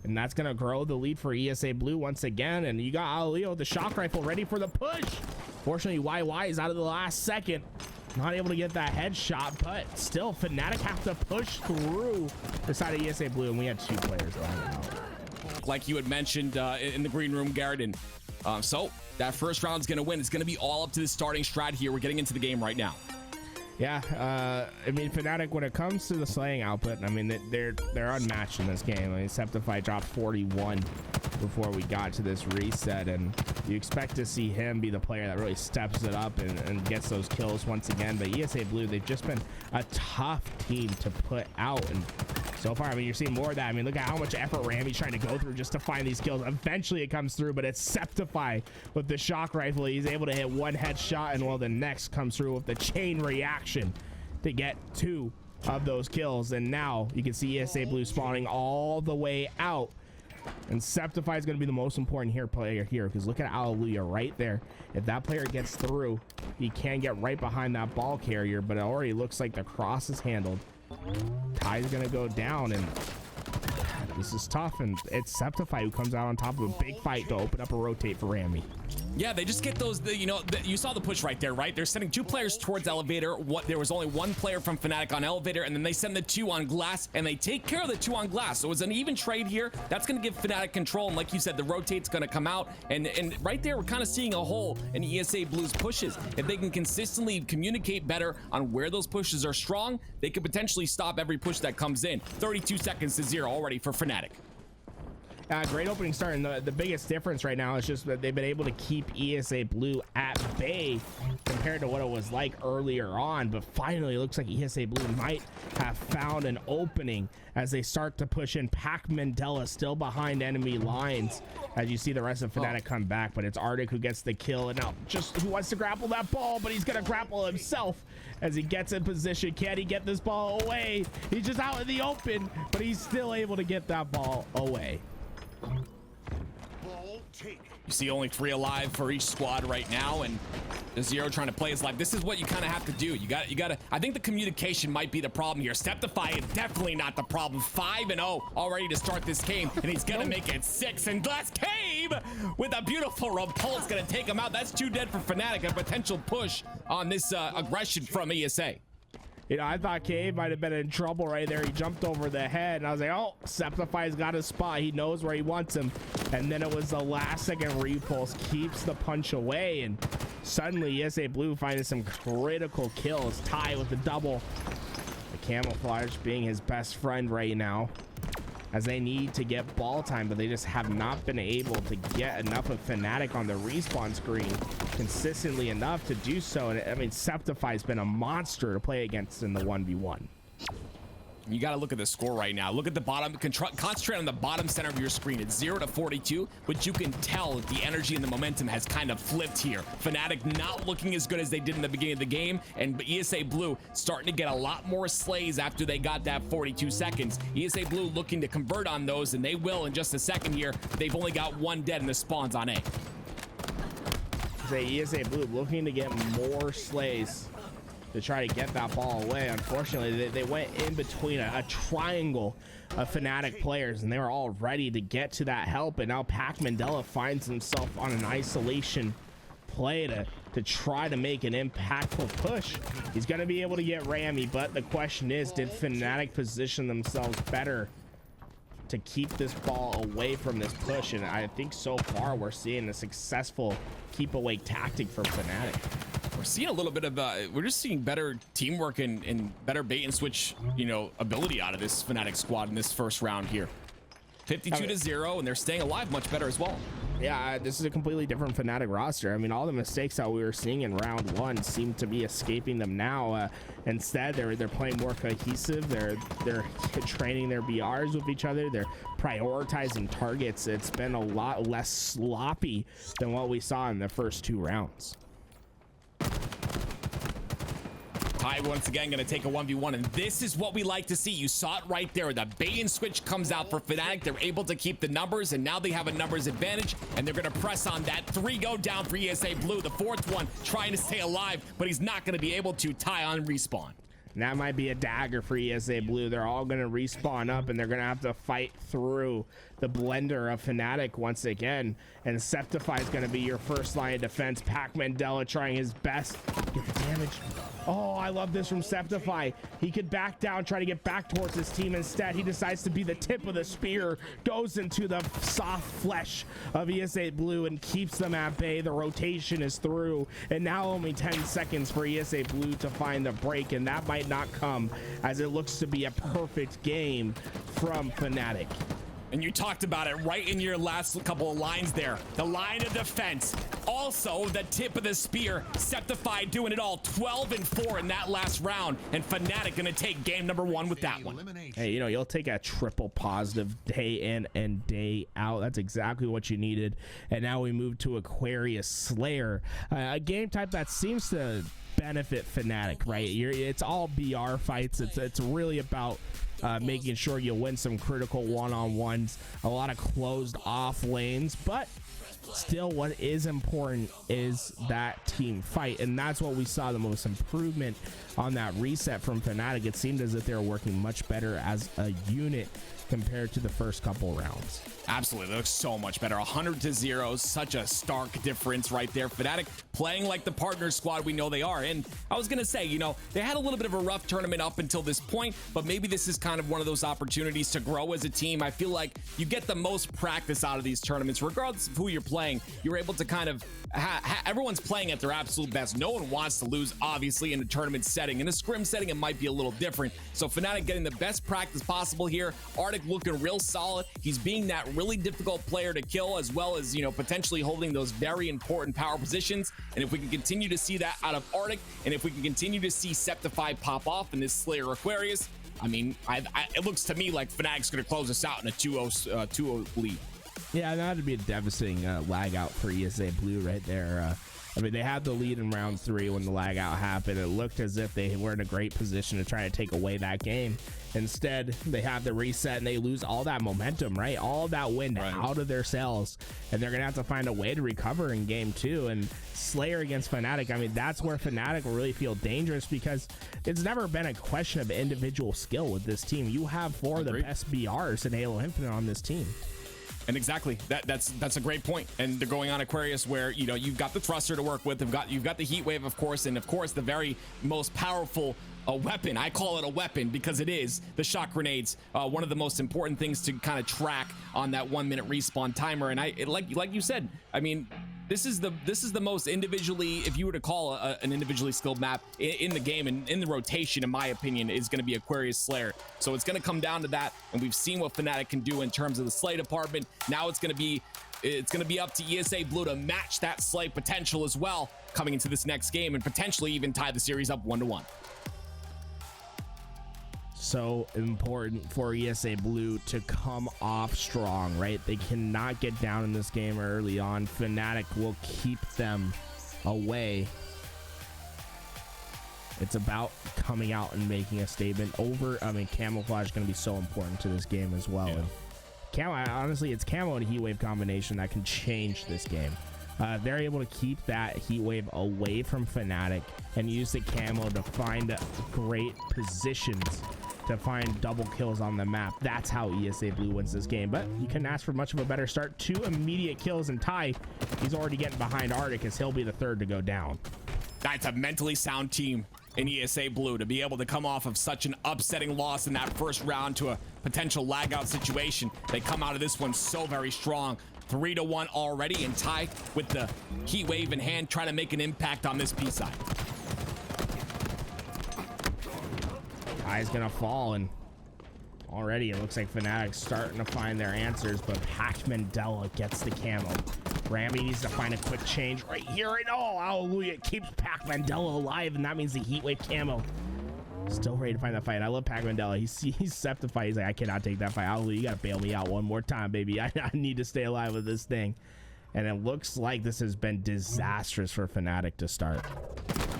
and that's gonna grow the lead for ESA Blue once again. And you got Alio with the shock rifle ready for the push. Fortunately, YY is out of the last second, not able to get that headshot, but still FNATIC have to push through the side of ESA Blue, and we had 2 players lining out. Like you had mentioned in the green room, Garrett, and so that first round's gonna win. It's gonna be all up to the starting strat here. We're getting into the game right now. Yeah, I mean, FNATIC, when it comes to the slaying output, I mean, they're unmatched in this game. I mean, Septify dropped 41 before we got to this reset, and you expect to see him be the player that really steps it up and gets those kills once again. But ESA Blue, they've just been a tough team to put out, and so far, I mean, you're seeing more of that. I mean, look at how much effort Rami's trying to go through just to find these kills. Eventually, it comes through, but it's Septify with the shock rifle. He's able to hit 1 headshot, and well, the next comes through with the chain reaction to get 2 of those kills. And now you can see ESA Blue spawning all the way out, and Septify is going to be the most important player here, because look at Alleluia right there. If that player gets through, he can get right behind that ball carrier, but it already looks like the cross is handled. Ty's gonna go down, and this is tough, and it's Septify who comes out on top of a big fight to open up a rotate for Rami. Yeah, they just get those, you know, you saw the push right there, right? They're sending 2 players towards elevator. There was only 1 player from FNATIC on elevator, and then they send the 2 on glass, and they take care of the 2 on glass. So it's an even trade here. That's going to give FNATIC control, and like you said, the rotate's going to come out, and right there, we're kind of seeing a hole in ESA Blue's pushes. If they can consistently communicate better on where those pushes are strong, they could potentially stop every push that comes in. 32 seconds to 0 already for FNATIC. Great opening start, and the biggest difference right now is just that they've been able to keep ESA Blue at bay compared to what it was like earlier on. But finally, it looks like ESA Blue might have found an opening as they start to push in. Pac-Mandela still behind enemy lines as you see the rest of FNATIC come back, but it's Arctic who gets the kill, and now just who wants to grapple that ball, but he's gonna grapple himself as he gets in position. Can he get this ball away? He's just out in the open, but he's still able to get that ball away. You see only 3 alive for each squad right now, and the Zero trying to play his life. This is what you kind of have to do. You got. I think the communication might be the problem here. Septify is definitely not the problem. 5-0 already to start this game, and he's gonna make it 6. And Glass Cave with a beautiful repulse gonna take him out. That's 2 dead for FNATIC. A potential push on this aggression from ESA. You know, I thought Cave might have been in trouble right there. He jumped over the head, and I was like, oh, Septify's got his spot. He knows where he wants him. And then it was the last second repulse, keeps the punch away, and suddenly ESA Blue finding some critical kills. Ty with the double. The camouflage being his best friend right now, as they need to get ball time, but they just have not been able to get enough of FNATIC on the respawn screen consistently enough to do so. And I mean, Septify's been a monster to play against in the 1v1. You got to look at the score right now. Look at the bottom. Concentrate on the bottom center of your screen. It's 0-42, but you can tell that the energy and the momentum has kind of flipped here. FNATIC not looking as good as they did in the beginning of the game, and ESA Blue starting to get a lot more slays after they got that 42 seconds. ESA Blue looking to convert on those, and they will in just a second here. They've only got one dead, and the spawn's on A. ESA Blue looking to get more slays to try to get that ball away. Unfortunately, they went in between a triangle of FNATIC players, and they were all ready to get to that help. And now Pac Mandela finds himself on an isolation play to try to make an impactful push. He's going to be able to get Rammy, but the question is, did FNATIC position themselves better to keep this ball away from this push? And I think so far we're seeing a successful keep away tactic from FNATIC. We're seeing a little bit of we're just seeing better teamwork and better bait and switch, you know, ability out of this FNATIC squad in this first round here. 52-0, and they're staying alive much better as well. Yeah, this is a completely different FNATIC roster. I mean, all the mistakes that we were seeing in round one seem to be escaping them now. Instead, they're playing more cohesive. They're training their BRs with each other. They're prioritizing targets. It's been a lot less sloppy than what we saw in the first two rounds. Ty once again going to take a 1v1, and this is what we like to see. You saw it right there. The bait and switch comes out for FNATIC. They're able to keep the numbers, and now they have a numbers advantage, and they're going to press on that. 3 go down for ESA Blue. The fourth one trying to stay alive, but he's not going to be able to. Ty on respawn. And that might be a dagger for ESA Blue. They're all going to respawn up, and they're going to have to fight through the blender of FNATIC once again. And Septify is going to be your first line of defense. Pac Mandela trying his best. Get the damage. Oh, I love this from Septify. He could back down, try to get back towards his team. Instead, he decides to be the tip of the spear, goes into the soft flesh of ESA Blue and keeps them at bay. The rotation is through, and now only 10 seconds for ESA Blue to find the break, and that might not come, as it looks to be a perfect game from FNATIC. And you talked about it right in your last couple of lines there. The line of defense. Also, the tip of the spear. Septify doing it all. 12-4 in that last round. And FNATIC going to take game number 1 with that one. Hey, you know, you'll take a triple positive day in and day out. That's exactly what you needed. And now we move to Aquarius Slayer. A game type that seems to benefit FNATIC, right? It's all BR fights. It's really about making sure you win some critical one-on-ones, a lot of closed off lanes, but still what is important is that team fight, and that's what we saw the most improvement on that reset from FNATIC. It seemed as if they were working much better as a unit compared to the first couple rounds. Absolutely, they look so much better. 100-0, such a stark difference right there. FNATIC playing like the partner squad we know they are. And I was gonna say, you know, they had a little bit of a rough tournament up until this point, but maybe this is kind of one of those opportunities to grow as a team. I feel like you get the most practice out of these tournaments, regardless of who you're playing. You're able to kind of everyone's playing at their absolute best. No one wants to lose, obviously, in a tournament setting. In a scrim setting, it might be a little different. So FNATIC getting the best practice possible here. Arctic looking real solid. He's being that really difficult player to kill, as well as, you know, potentially holding those very important power positions. And if we can continue to see that out of Arctic, and if we can continue to see Septify pop off in this Slayer Aquarius, I mean, it looks to me like FNATIC's going to close us out in a 2-0 lead. Yeah, that'd be a devastating lag out for ESA Blue right there. I mean, they had the lead in round 3 when the lag out happened. It looked as if they were in a great position to try to take away that game. Instead, they have the reset and they lose all that momentum, right? All that wind out of their sails, and they're gonna have to find a way to recover in game 2. And Slayer against FNATIC, I mean, that's where FNATIC will really feel dangerous, because it's never been a question of individual skill with this team. You have 4 of the best BRs in Halo Infinite on this team. And exactly, that's a great point. And they're going on Aquarius where, you know, you've got the thruster to work with, you've got the heat wave, of course, and of course the very most powerful weapon. I call it a weapon because it is the shock grenades. One of the most important things to kind of track on that 1 minute respawn timer. And like you said, I mean, this is the most individually, if you were to call an individually skilled map in the game and in the rotation, in my opinion, is going to be Aquarius Slayer. So it's going to come down to that, and we've seen what FNATIC can do in terms of the slay department. Now it's going to be up to ESA Blue to match that slay potential as well coming into this next game and potentially even tie the series up 1-1. So important for ESA Blue to come off strong, right? They cannot get down in this game early on. FNATIC will keep them away. It's about coming out and making a statement over. I mean, camouflage is going to be so important to this game as well. Yeah. And honestly, it's camo and heat wave combination that can change this game. They're able to keep that heat wave away from FNATIC and use the camo to find great positions to find double kills on the map. That's how ESA Blue wins this game, but you couldn't ask for much of a better start. 2 immediate kills, and Ty, he's already getting behind Arctic as he'll be the third to go down. That's a mentally sound team in ESA Blue to be able to come off of such an upsetting loss in that first round to a potential lag out situation. They come out of this one so very strong. 3-1 already, and Ty with the heat wave in hand trying to make an impact on this P side. Ty's gonna fall, and already it looks like FNATIC's starting to find their answers, but Pac Mandela gets the camo. Rami needs to find a quick change right here, and oh, hallelujah, it keeps Pac Mandela alive, and that means the heat wave camo. Still ready to find that fight. I love Pac Mandela. He's septified. He's like, I cannot take that fight. Hallelujah, you gotta bail me out one more time, baby. I need to stay alive with this thing. And it looks like this has been disastrous for FNATIC to start.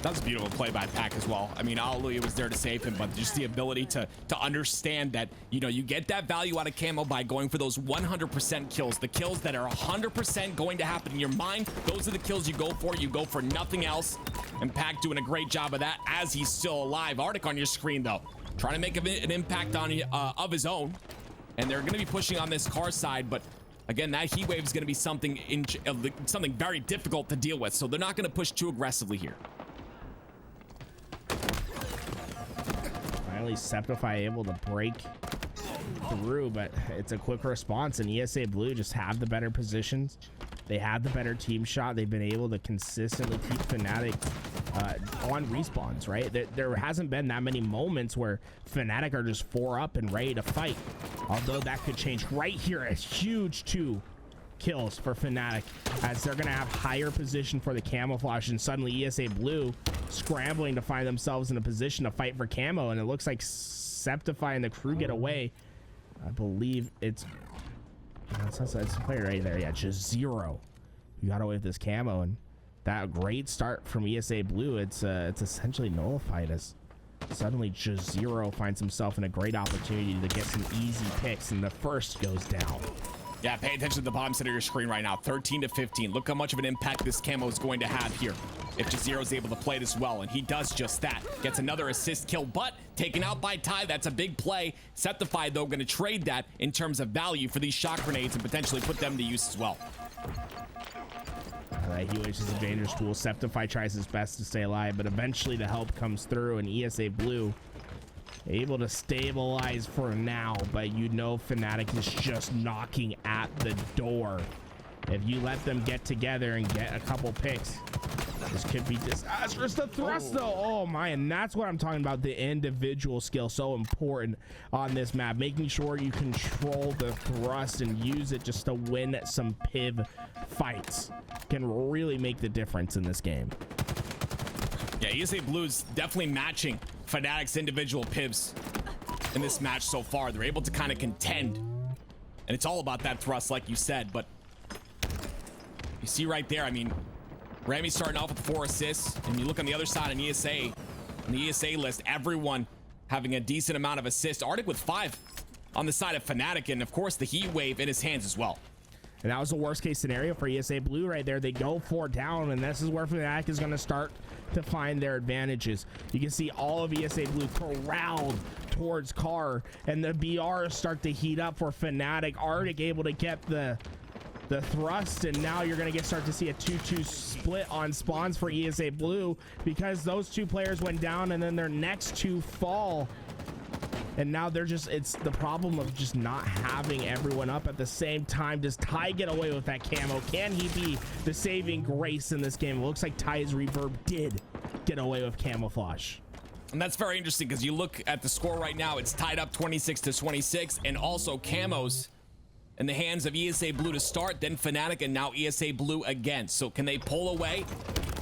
That was a beautiful play by Pac as well. I mean, Hallelujah was there to save him, but just the ability to understand that, you know, you get that value out of camo by going for those 100% kills, the kills that are 100% going to happen in your mind. Those are the kills you go for. You go for nothing else. And Pac doing a great job of that as he's still alive. Arctic on your screen, though, trying to make an impact on of his own. And they're going to be pushing on this car side, but again, that heat wave is going to be something very difficult to deal with. So they're not going to push too aggressively here. Finally, Septify able to break through, but it's a quick response, and ESA Blue just have the better positions. They have the better team shot. They've been able to consistently keep FNATIC on respawns, right? There hasn't been that many moments where FNATIC are just 4 up and ready to fight, although that could change right here. A huge 2 kills for FNATIC as they're going to have higher position for the camouflage, and suddenly ESA Blue scrambling to find themselves in a position to fight for camo, and it looks like Septify and the crew get away. I believe it's a player right there. Yeah, just 0. You got away with this camo, and that great start from ESA Blue, it's essentially nullified as suddenly just 0 finds himself in a great opportunity to get some easy picks, and the first goes down. Yeah, pay attention to the bottom center of your screen right now. 13-15. Look how much of an impact this camo is going to have here if Jazero is able to play this well, and he does just that. Gets another assist kill, but taken out by Ty. That's a big play. Septify, though, going to trade that in terms of value for these shock grenades and potentially put them to use as well. Heat is a dangerous tool. Septify tries his best to stay alive, but eventually the help comes through, and ESA Blue able to stabilize for now, but you know FNATIC is just knocking at the door. If you let them get together and get a couple picks, this could be disastrous. The thrust, though, oh my, and that's what I'm talking about. The individual skill, so important on this map, making sure you control the thrust and use it just to win some piv fights can really make the difference in this game. Yeah, ESA Blue's definitely matching FNATIC's individual pivs in this match so far. They're able to kind of contend, and it's all about that thrust, like you said. But you see right there, I mean, Rami starting off with 4 assists, and you look on the other side in ESA, on the ESA list, everyone having a decent amount of assists. Arctic with 5 on the side of FNATIC, and of course the heat wave in his hands as well. And that was the worst case scenario for ESA Blue right there. They go 4 down, and this is where FNATIC is going to start to find their advantages. You can see all of ESA Blue corralled towards Car, and the BRs start to heat up for FNATIC. Arctic able to get the thrust, and now you're going to start to see a 2-2 split on spawns for ESA Blue, because those two players went down and then their next two fall. And now they're just, it's the problem of just not having everyone up at the same time. Does Ty get away with that camo? Can he be the saving grace in this game? It looks like Ty's reverb did get away with camouflage. And that's very interesting, because you look at the score right now, it's tied up 26-26, and also camos in the hands of ESA Blue to start, then FNATIC, and now ESA Blue again. So can they pull away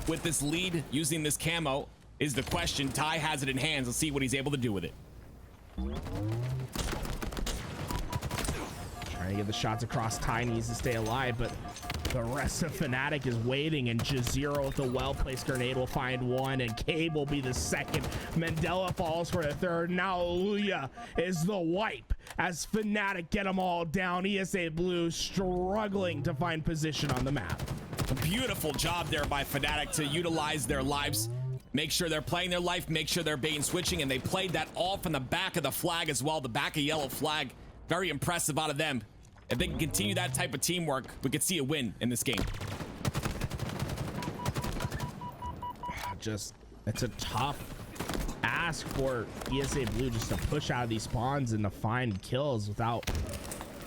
with this lead using this camo is the question. Ty has it in hands. Let's see what he's able to do with it. Trying to get the shots across. Ty needs to stay alive, but the rest of FNATIC is waiting, and Jazero with the well-placed grenade will find one, and Cabe will be the second. Mandela falls for the third. Now Luya is the wipe as FNATIC get them all down. ESA Blue struggling to find position on the map. A beautiful job there by FNATIC to utilize their lives, make sure they're playing their life, make sure they're bait and switching, and they played that all from the back of the flag as well, the back of yellow flag. Very impressive out of them. If they can continue that type of teamwork, we could see a win in this game. Just, it's a tough ask for ESA Blue just to push out of these spawns and to find kills without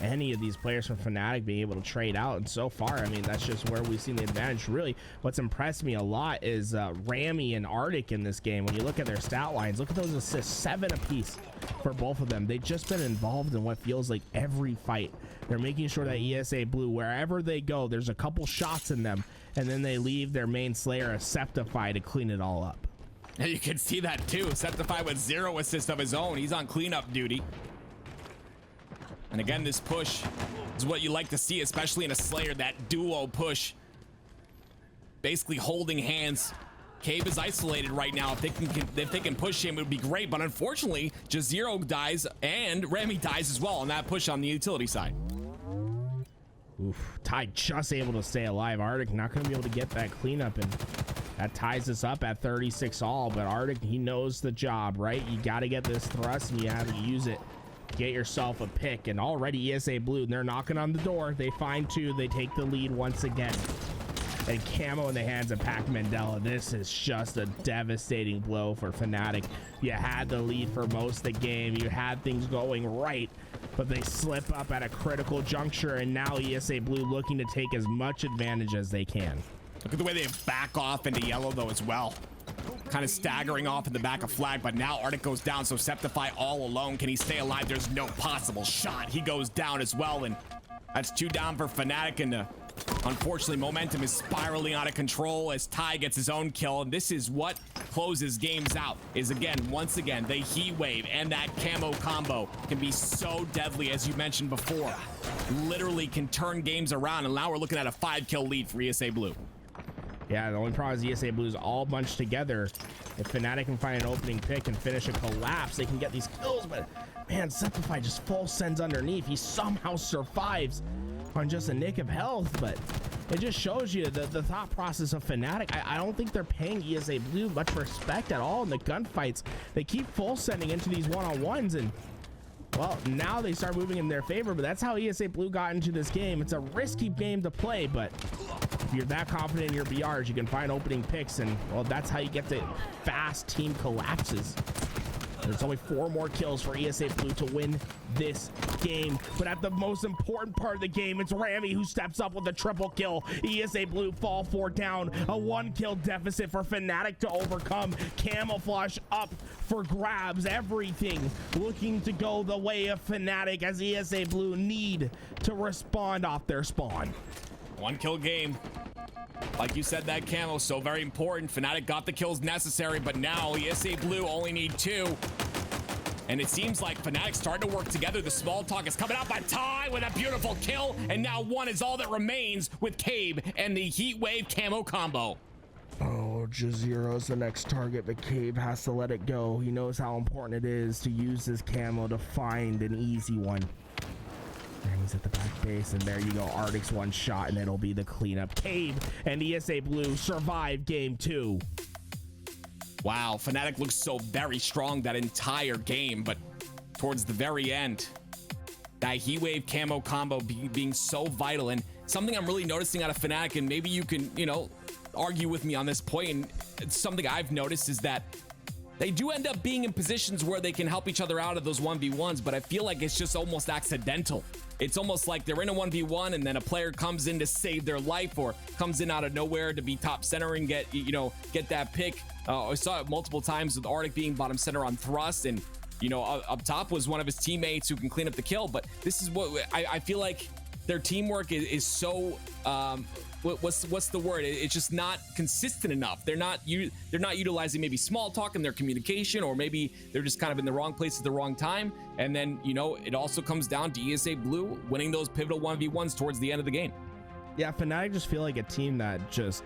any of these players from FNATIC being able to trade out. And so far, I mean, that's just where we've seen the advantage. Really, what's impressed me a lot is Rami and Arctic in this game. When you look at their stat lines, look at those assists, 7 apiece for both of them. They've just been involved in what feels like every fight. They're making sure that ESA Blue, wherever they go, there's a couple shots in them, and then they leave their main slayer, a Septify, to clean it all up. And you can see that too. Septify with 0 assists of his own. He's on cleanup duty. And again, this push is what you like to see, especially in a Slayer, that duo push. Basically holding hands. Cabe is isolated right now. If they can push him, it would be great. But unfortunately, Jazero dies and Rami dies as well on that push on the utility side. Oof, Ty just able to stay alive. Arctic not going to be able to get that cleanup, and that ties us up at 36 all. But Arctic, he knows the job, right? You got to get this thrust and you have to use it. Get yourself a pick, and already ESA Blue, and they're knocking on the door. They find 2, they take the lead once again. And camo in the hands of Pac Mandela. This is just a devastating blow for FNATIC. You had the lead for most of the game. You had things going right, but they slip up at a critical juncture, and now ESA Blue looking to take as much advantage as they can. Look at the way they back off into yellow though as well. Kind of staggering off in the back of flag, but now Arctic goes down, so Septify all alone. Can he stay alive? There's no possible shot. He goes down as well, and that's 2 down for FNATIC, and unfortunately momentum is spiraling out of control as Ty gets his own kill, and this is what closes games out, is again, once again, the heat wave and that camo combo can be so deadly, as you mentioned before. Literally can turn games around, and now we're looking at a 5-kill lead for ESA Blue. Yeah, the only problem is ESA Blue's all bunched together. If FNATIC can find an opening pick and finish a collapse, they can get these kills, but man, Septify just full sends underneath. He somehow survives on just a nick of health, but it just shows you the thought process of FNATIC. I don't think they're paying ESA Blue much respect at all in the gunfights. They keep full sending into these one-on-ones, and well, now they start moving in their favor, but that's how ESA Blue got into this game. It's a risky game to play, but if you're that confident in your BRs, you can find opening picks, and well, that's how you get the fast team collapses. There's only 4 more kills for ESA Blue to win this game, but at the most important part of the game, it's Rami who steps up with a triple kill. ESA Blue fall 4 down, a 1-kill deficit for FNATIC to overcome. Camouflage up for grabs, everything looking to go the way of FNATIC as ESA Blue need to respond off their spawn. 1-kill game. Like you said, that camo so very important. FNATIC got the kills necessary, but now ESA Blue only need 2. And it seems like FNATIC starting to work together. The small talk is coming out by Ty with a beautiful kill, and now 1 is all that remains with Cabe and the heat wave camo combo. Oh, Jazero's the next target, but Cabe has to let it go. He knows how important it is to use this camo to find an easy one. And he's at the back base, and there you go. Arctic's 1 shot, and it'll be the cleanup. Cabe and ESA Blue survive game 2. Wow, FNATIC looks so very strong that entire game, but towards the very end. That heat wave camo combo being so vital, and something I'm really noticing out of FNATIC, and maybe you can, you know, argue with me on this point, and it's something I've noticed, is that they do end up being in positions where they can help each other out of those 1v1s, but I feel like it's just almost accidental. It's almost like they're in a 1v1 and then a player comes in to save their life, or comes in out of nowhere to be top center and get, you know, get that pick. I saw it multiple times with Arctic being bottom center on thrust, and you know, up top was one of his teammates who can clean up the kill. But this is what I feel like their teamwork is so what's the word? It's just not consistent enough. They're not utilizing maybe small talk in their communication, or maybe they're just kind of in the wrong place at the wrong time. And then, you know, it also comes down to ESA Blue winning those pivotal 1v1s towards the end of the game. Yeah, FNATIC just feel like a team that just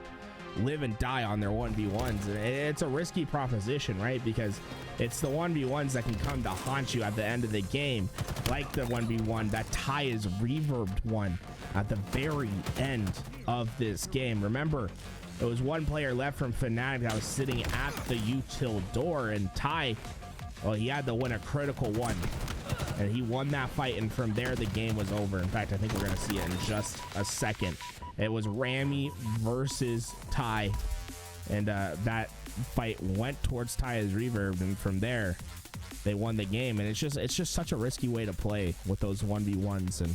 live and die on their 1v1s, and it's a risky proposition, right? Because it's the 1v1s that can come to haunt you at the end of the game, like the 1v1 that Ty is reverbed one at the very end of this game. Remember, there was one player left from FNATIC that was sitting at the util door, and Ty, well, he had to win a critical one, and he won that fight, and from there the game was over. In fact, I think we're gonna see it in just a second. It was Rami versus Ty, and that fight went towards Ty as reverb, and from there they won the game. And it's just such a risky way to play with those 1v1s, and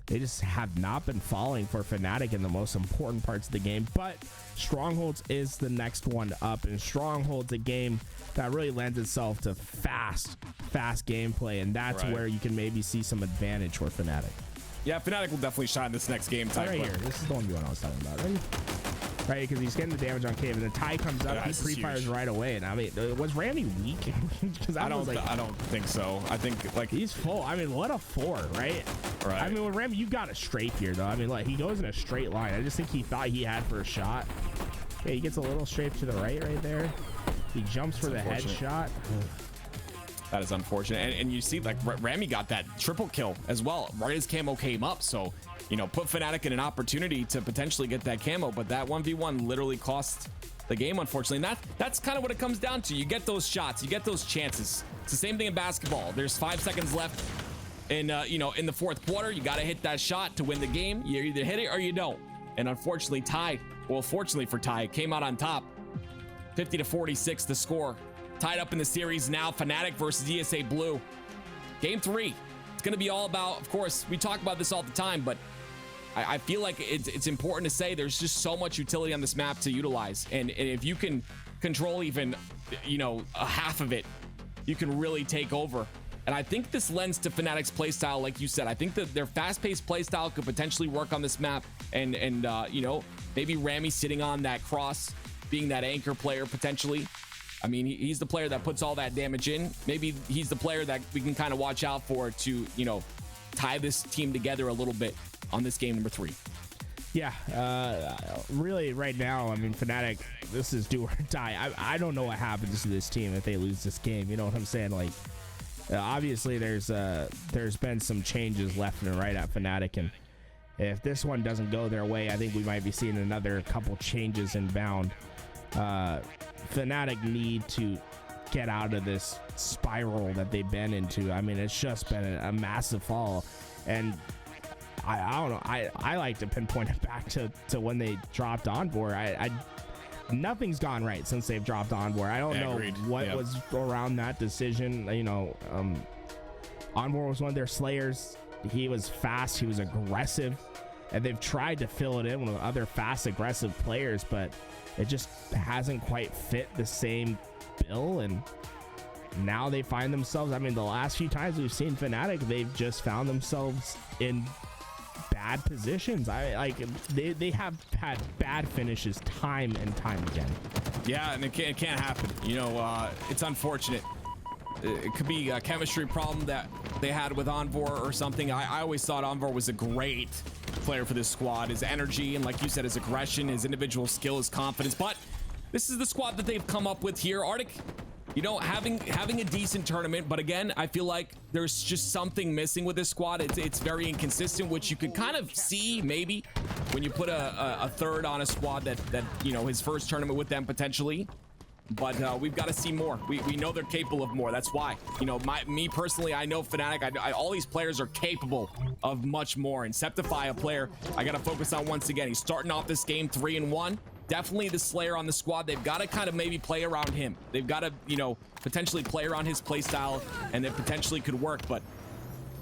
they just have not been falling for FNATIC in the most important parts of the game. But Strongholds is the next one up, and Strongholds a game that really lends itself to fast gameplay, and that's right where you can maybe see some advantage for FNATIC. Yeah, FNATIC will definitely shine this next game. Right here. This is the one I was talking about. Right, because he's getting the damage on Cave, and the Ty comes up, he pre-fires right away. And I mean, was Rami weak? Because I don't think so. I think like he's full. I mean, what a 4, right? Right. I mean, with Rami, you got a straight here, though. I mean, like, he goes in a straight line. I just think he thought he had for a shot. Okay, he gets a little straight to the right there. He jumps for the headshot. That is unfortunate. And you see, like, Rami got that triple kill as well right as camo came up. So, you know, put FNATIC in an opportunity to potentially get that camo, but that 1v1 literally cost the game, unfortunately. And that's kind of what it comes down to. You get those shots, you get those chances. It's the same thing in basketball. There's 5 seconds left in you know, in the fourth quarter. You got to hit that shot to win the game. You either hit it or you don't. And unfortunately, Ty, well, fortunately for Ty, came out on top. 50-46 the score. Tied up in the series now. FNATIC versus ESA Blue. Game 3. It's going to be all about, of course, we talk about this all the time, but I feel like it's important to say there's just so much utility on this map to utilize. And if you can control even, you know, a half of it, you can really take over. And I think this lends to FNATIC's playstyle, like you said. I think that their fast-paced playstyle could potentially work on this map. And you know, maybe Rami sitting on that cross, being that anchor player potentially. I mean, he's the player that puts all that damage in. Maybe he's the player that we can kind of watch out for to, you know, tie this team together a little bit on this game number 3. Yeah, really right now, I mean, FNATIC, this is do or die. I don't know what happens to this team if they lose this game. You know what I'm saying? Like, obviously there's been some changes left and right at FNATIC, and if this one doesn't go their way, I think we might be seeing another couple changes inbound. FNATIC need to get out of this spiral that they've been into. I mean, it's just been a massive fall, and I don't know. I like to pinpoint it back to when they dropped Envoy. Nothing's gone right since they've dropped Envoy. I don't know what was around that decision. You know, Envoy was one of their slayers. He was fast. He was aggressive, and they've tried to fill it in with other fast, aggressive players, but it just hasn't quite fit the same bill. And now they find themselves, I mean, the last few times we've seen FNATIC, they've just found themselves in bad positions. They have had bad finishes time and time again. Yeah, and it can't happen. You know, it's unfortunate. It could be a chemistry problem that they had with Envor or something. I always thought Envor was a great player for this squad. His energy and, like you said, his aggression, his individual skill, his confidence. But this is the squad that they've come up with here. Arctic, you know, having a decent tournament, but again, I feel like there's just something missing with this squad. It's very inconsistent, which you could kind of see maybe when you put a third on a squad that you know, his first tournament with them potentially. but we've got to see more. We know they're capable of more. That's why, you know, me personally, I know FNATIC, all these players are capable of much more. And Septify, a player I got to focus on once again. He's starting off this game 3-1. Definitely the Slayer on the squad. They've got to kind of maybe play around him. They've got to, you know, potentially play around his play style, and it potentially could work. But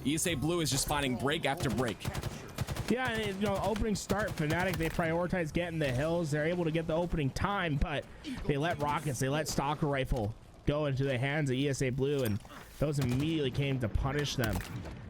ESA Blue is just finding break after break. Yeah, and, you know, opening start, FNATIC, they prioritize getting the hills. They're able to get the opening time, but they let rockets, they let Stalker Rifle go into the hands of ESA Blue, and those immediately came to punish them.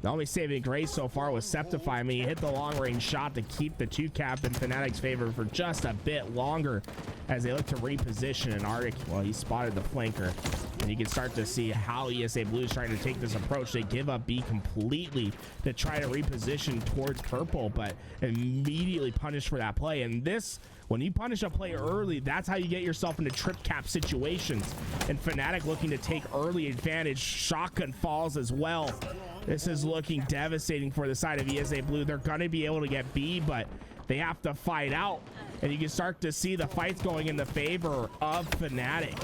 The only saving grace so far was Septify. I mean, he hit the long-range shot to keep the 2-cap in FNATIC's favor for just a bit longer as they look to reposition. And Arctic, well, he spotted the flanker. And you can start to see how ESA Blue is trying to take this approach. They give up B completely to try to reposition towards purple, but immediately punished for that play. And this, when you punish a player early, that's how you get yourself into trip cap situations. And FNATIC looking to take early advantage. Shotgun falls as well. This is looking devastating for the side of ESA Blue. They're going to be able to get B, but they have to fight out. And you can start to see the fights going in the favor of FNATIC.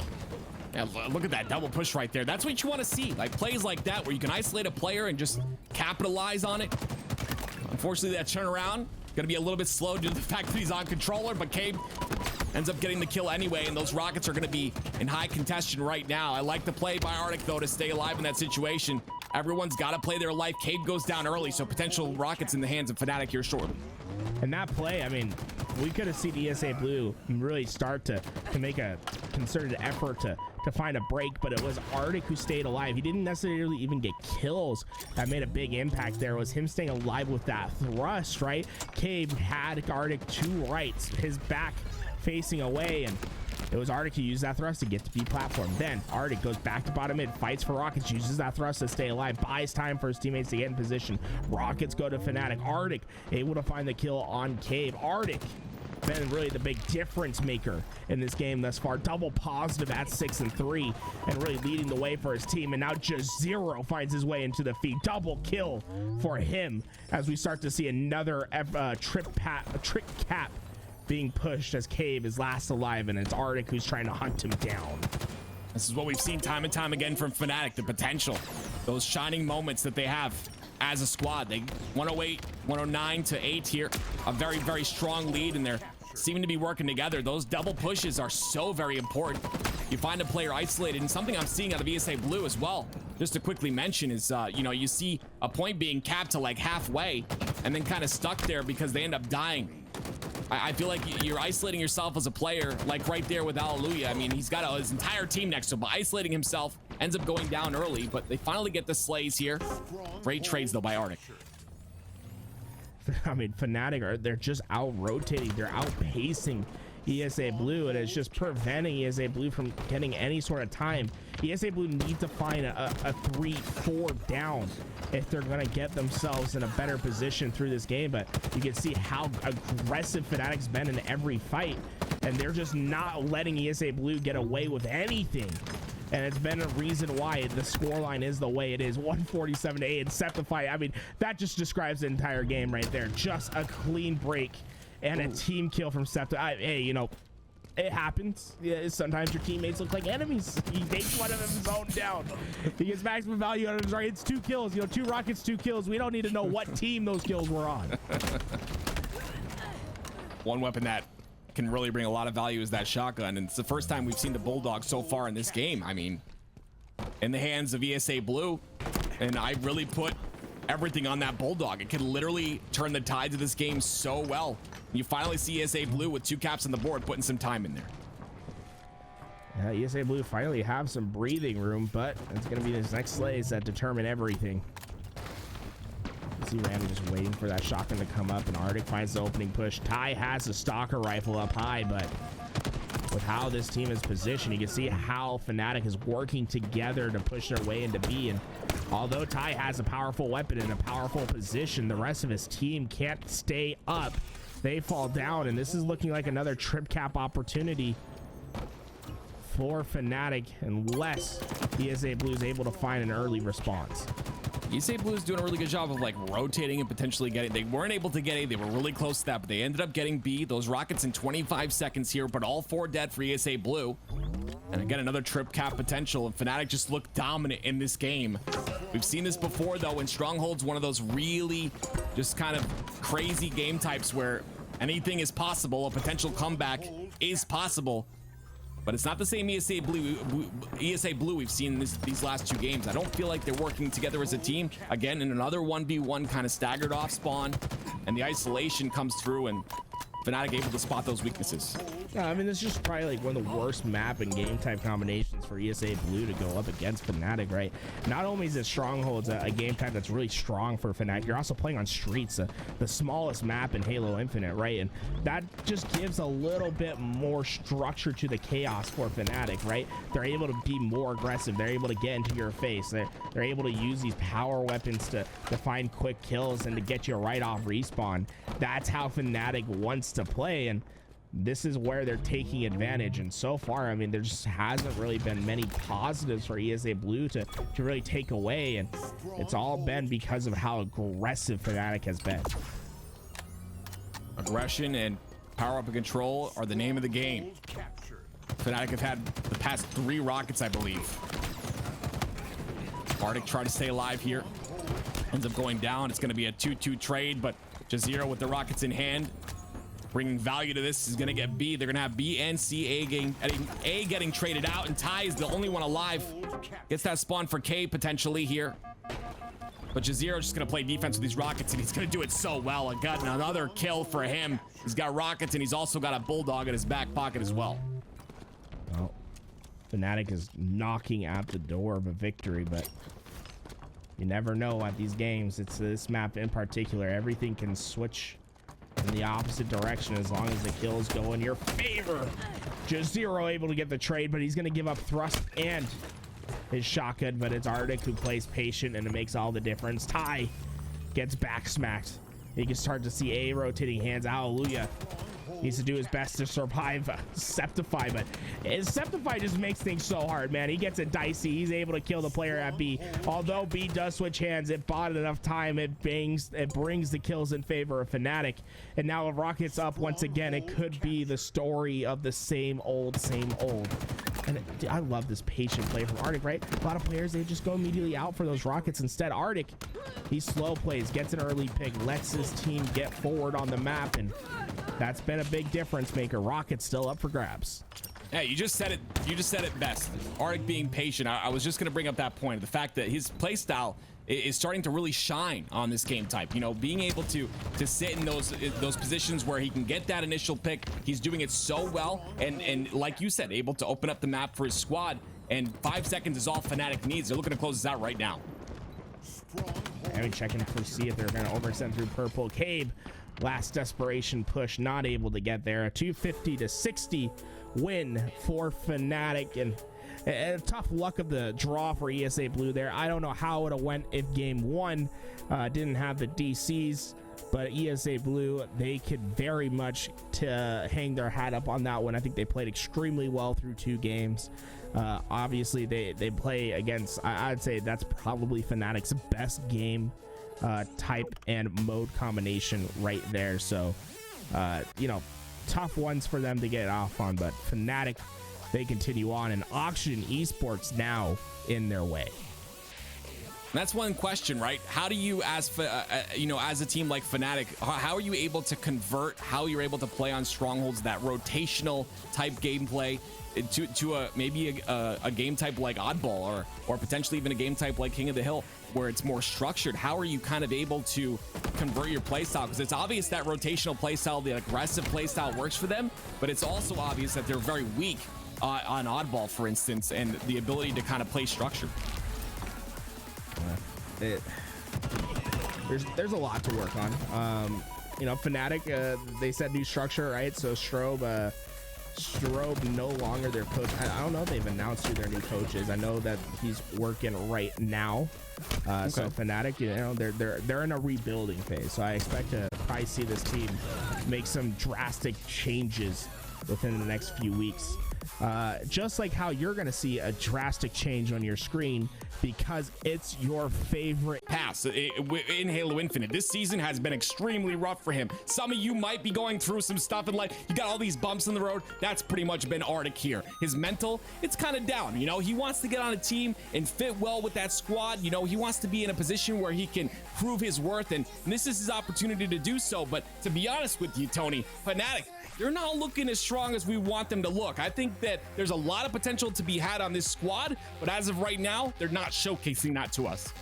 Yeah, look at that double push right there. That's what you want to see. Like plays like that where you can isolate a player and just capitalize on it. Unfortunately, that turnaround going to be a little bit slow due to the fact that he's on controller, but Cave ends up getting the kill anyway, and those rockets are going to be in high contention right now. I like the play by Arctic, though, to stay alive in that situation. Everyone's got to play their life. Cave goes down early, so potential rockets in the hands of FNATIC here shortly. And that play, I mean, we could have seen ESA Blue really start to make a concerted effort to find a break, but it was Arctic who stayed alive. He didn't necessarily even get kills. That made a big impact there. It was him staying alive with that thrust, right? Cave had Arctic to rights, his back facing away, and it was Arctic who used that thrust to get to B platform. Then Arctic goes back to bottom mid, fights for rockets, uses that thrust to stay alive, buys time for his teammates to get in position. Rockets go to FNATIC. Arctic able to find the kill on Cave. Arctic been really the big difference maker in this game thus far. Double positive at 6-3 and really leading the way for his team. And now just Zero finds his way into the feed. Double kill for him as we start to see another trick cap being pushed as Cave is last alive, and it's Arctic who's trying to hunt him down. This is what we've seen time and time again from FNATIC, the potential, those shining moments that they have as a squad. They 108, 109 to 8 here, a very, very strong lead, and they're seeming to be working together. Those double pushes are so very important. You find a player isolated, and something I'm seeing out of ESA Blue as well, just to quickly mention, is you know, you see a point being capped to like halfway and then kind of stuck there because they end up dying. I feel like you're isolating yourself as a player, like right there with Alleluia. I mean, he's got his entire team next to him, but isolating himself ends up going down early, but they finally get the slays here. Great trades, though, by Arctic. I mean, FNATIC, they're just out-rotating. They're outpacing ESA Blue, and it's just preventing ESA Blue from getting any sort of time. ESA Blue need to find a 3-4 down if they're going to get themselves in a better position through this game. But you can see how aggressive FNATIC's been in every fight, and they're just not letting ESA Blue get away with anything. And it's been a reason why the scoreline is the way it is, 147-8. And Septify, I mean, that just describes the entire game right there. Just a clean break and a team kill from Septify. Hey, you know, it happens. Yeah, sometimes your teammates look like enemies. He takes one of them zoned down. He gets maximum value out of his target. It's 2 kills. You know, 2 rockets, 2 kills. We don't need to know what team those kills were on. One weapon that can really bring a lot of value is that shotgun, and it's the first time we've seen the Bulldog so far in this game. I mean, in the hands of ESA Blue, and I really put everything on that Bulldog. It can literally turn the tides of this game so well. You finally see ESA Blue with 2 caps on the board, putting some time in there. ESA Blue finally have some breathing room, but it's going to be his next slays that determine everything. See Randy just waiting for that shotgun to come up, and Arctic finds the opening push. Ty has a stalker rifle up high, but with how this team is positioned, you can see how FNATIC is working together to push their way into B. And although Ty has a powerful weapon in a powerful position, the rest of his team can't stay up. They fall down, and this is looking like another trip cap opportunity for FNATIC unless ESA Blue is able to find an early response. ESA Blue is doing a really good job of like rotating and potentially getting. They weren't able to get A. They were really close to that, but they ended up getting B. Those rockets in 25 seconds here, but all 4 dead for ESA Blue. And again, another trip cap potential, and FNATIC just looked dominant in this game. We've seen this before, though, when Stronghold's one of those really just kind of crazy game types where anything is possible. A potential comeback is possible, but it's not the same ESA Blue we've seen in these last 2 games. I don't feel like they're working together as a team. Again, in another 1v1 kind of staggered off spawn, and the isolation comes through, and FNATIC able to spot those weaknesses. I mean, this is just probably like one of the worst map and game type combinations for ESA Blue to go up against FNATIC, right? Not only is it Strongholds a game type that's really strong for FNATIC, you're also playing on Streets, the smallest map in Halo Infinite, right? And that just gives a little bit more structure to the chaos for FNATIC, right? They're able to be more aggressive. They're able to get into your face. They're able to use these power weapons to find quick kills and to get you right off respawn. That's how FNATIC wants to play, and this is where they're taking advantage. And so far, I mean, there just hasn't really been many positives for ESA Blue to really take away, and it's all been because of how aggressive FNATIC has been. Aggression and power up and control are the name of the game. FNATIC have had the past 3 rockets, I believe. Arctic trying to stay alive here, ends up going down. It's going to be a 2-2 trade, but Jazeera with the rockets in hand, bringing value to this, is going to get B. They're going to have B and C. A getting traded out, and Ty is the only one alive. Gets that spawn for K potentially here. But Jazeera just going to play defense with these rockets, and he's going to do it so well. I got another kill for him. He's got rockets, and he's also got a bulldog in his back pocket as well. Well, FNATIC is knocking at the door of a victory, but you never know at these games. It's this map in particular. Everything can switch in the opposite direction as long as the kills go in your favor. Jazeera able to get the trade, but he's going to give up thrust and his shotgun, but it's Arctic who plays patient, and it makes all the difference. Ty gets back smacked. You can start to see A rotating hands. Hallelujah needs to do his best to survive Septify, but Septify just makes things so hard, man. He gets it dicey. He's able to kill the player at B. Although B does switch hands, it bought enough time. It brings the kills in favor of FNATIC, and now with rockets up once again, it could be the story of the same old. And I love this patient play from Arctic, right? A lot of players, they just go immediately out for those rockets. Instead, Arctic, he slow plays, gets an early pick, lets his team get forward on the map, and that's been a big difference maker. Rockets still up for grabs. Yeah, you just said it. You just said it best. Arctic being patient. I was just going to bring up that point. The fact that his play style is starting to really shine on this game type. You know, being able to sit in those positions where he can get that initial pick. He's doing it so well, and like you said, able to open up the map for his squad. And 5 seconds is all FNATIC needs. They're looking to close this out right now. And checking to see if they're going to overextend through purple. Cabe, last desperation push, not able to get there. A 250-60 win for FNATIC, and tough luck of the draw for ESA Blue there. I don't know how it would have went if game 1 didn't have the DCs, but ESA Blue, they could very much hang their hat up on that one. I think they played extremely well through 2 games. Obviously, they play against, I'd say that's probably FNATIC's best game type and mode combination right there. So, you know, tough ones for them to get off on, but FNATIC, they continue on, and Auction Esports now in their way. That's one question, right? How do you, as a team like FNATIC, how are you able to convert? How you're able to play on Strongholds, that rotational type gameplay, to maybe a game type like Oddball, or potentially even a game type like King of the Hill, where it's more structured? How are you kind of able to convert your playstyle? Because it's obvious that rotational playstyle, the aggressive playstyle, works for them, but it's also obvious that they're very weak on Oddball, for instance, and the ability to kind of play structured. There's a lot to work on. You know, FNATIC, they said new structure, right? So Strobe no longer their coach. I don't know if they've announced who their new coach is. I know that he's working right now. Okay. So FNATIC, you know, they're in a rebuilding phase. So I expect to probably see this team make some drastic changes within the next few weeks. just like how you're going to see a drastic change on your screen because it's your favorite pass in Halo Infinite. This season has been extremely rough for him. Some of you might be going through some stuff in life. You got all these bumps in the road. That's pretty much been Arctic here. His mental, it's kind of down. You know, he wants to get on a team and fit well with that squad. You know, he wants to be in a position where he can prove his worth, and this is his opportunity to do so. But to be honest with you, Tony, FNATIC, they're not looking as strong as we want them to look. I think that there's a lot of potential to be had on this squad, but as of right now, they're not showcasing that to us.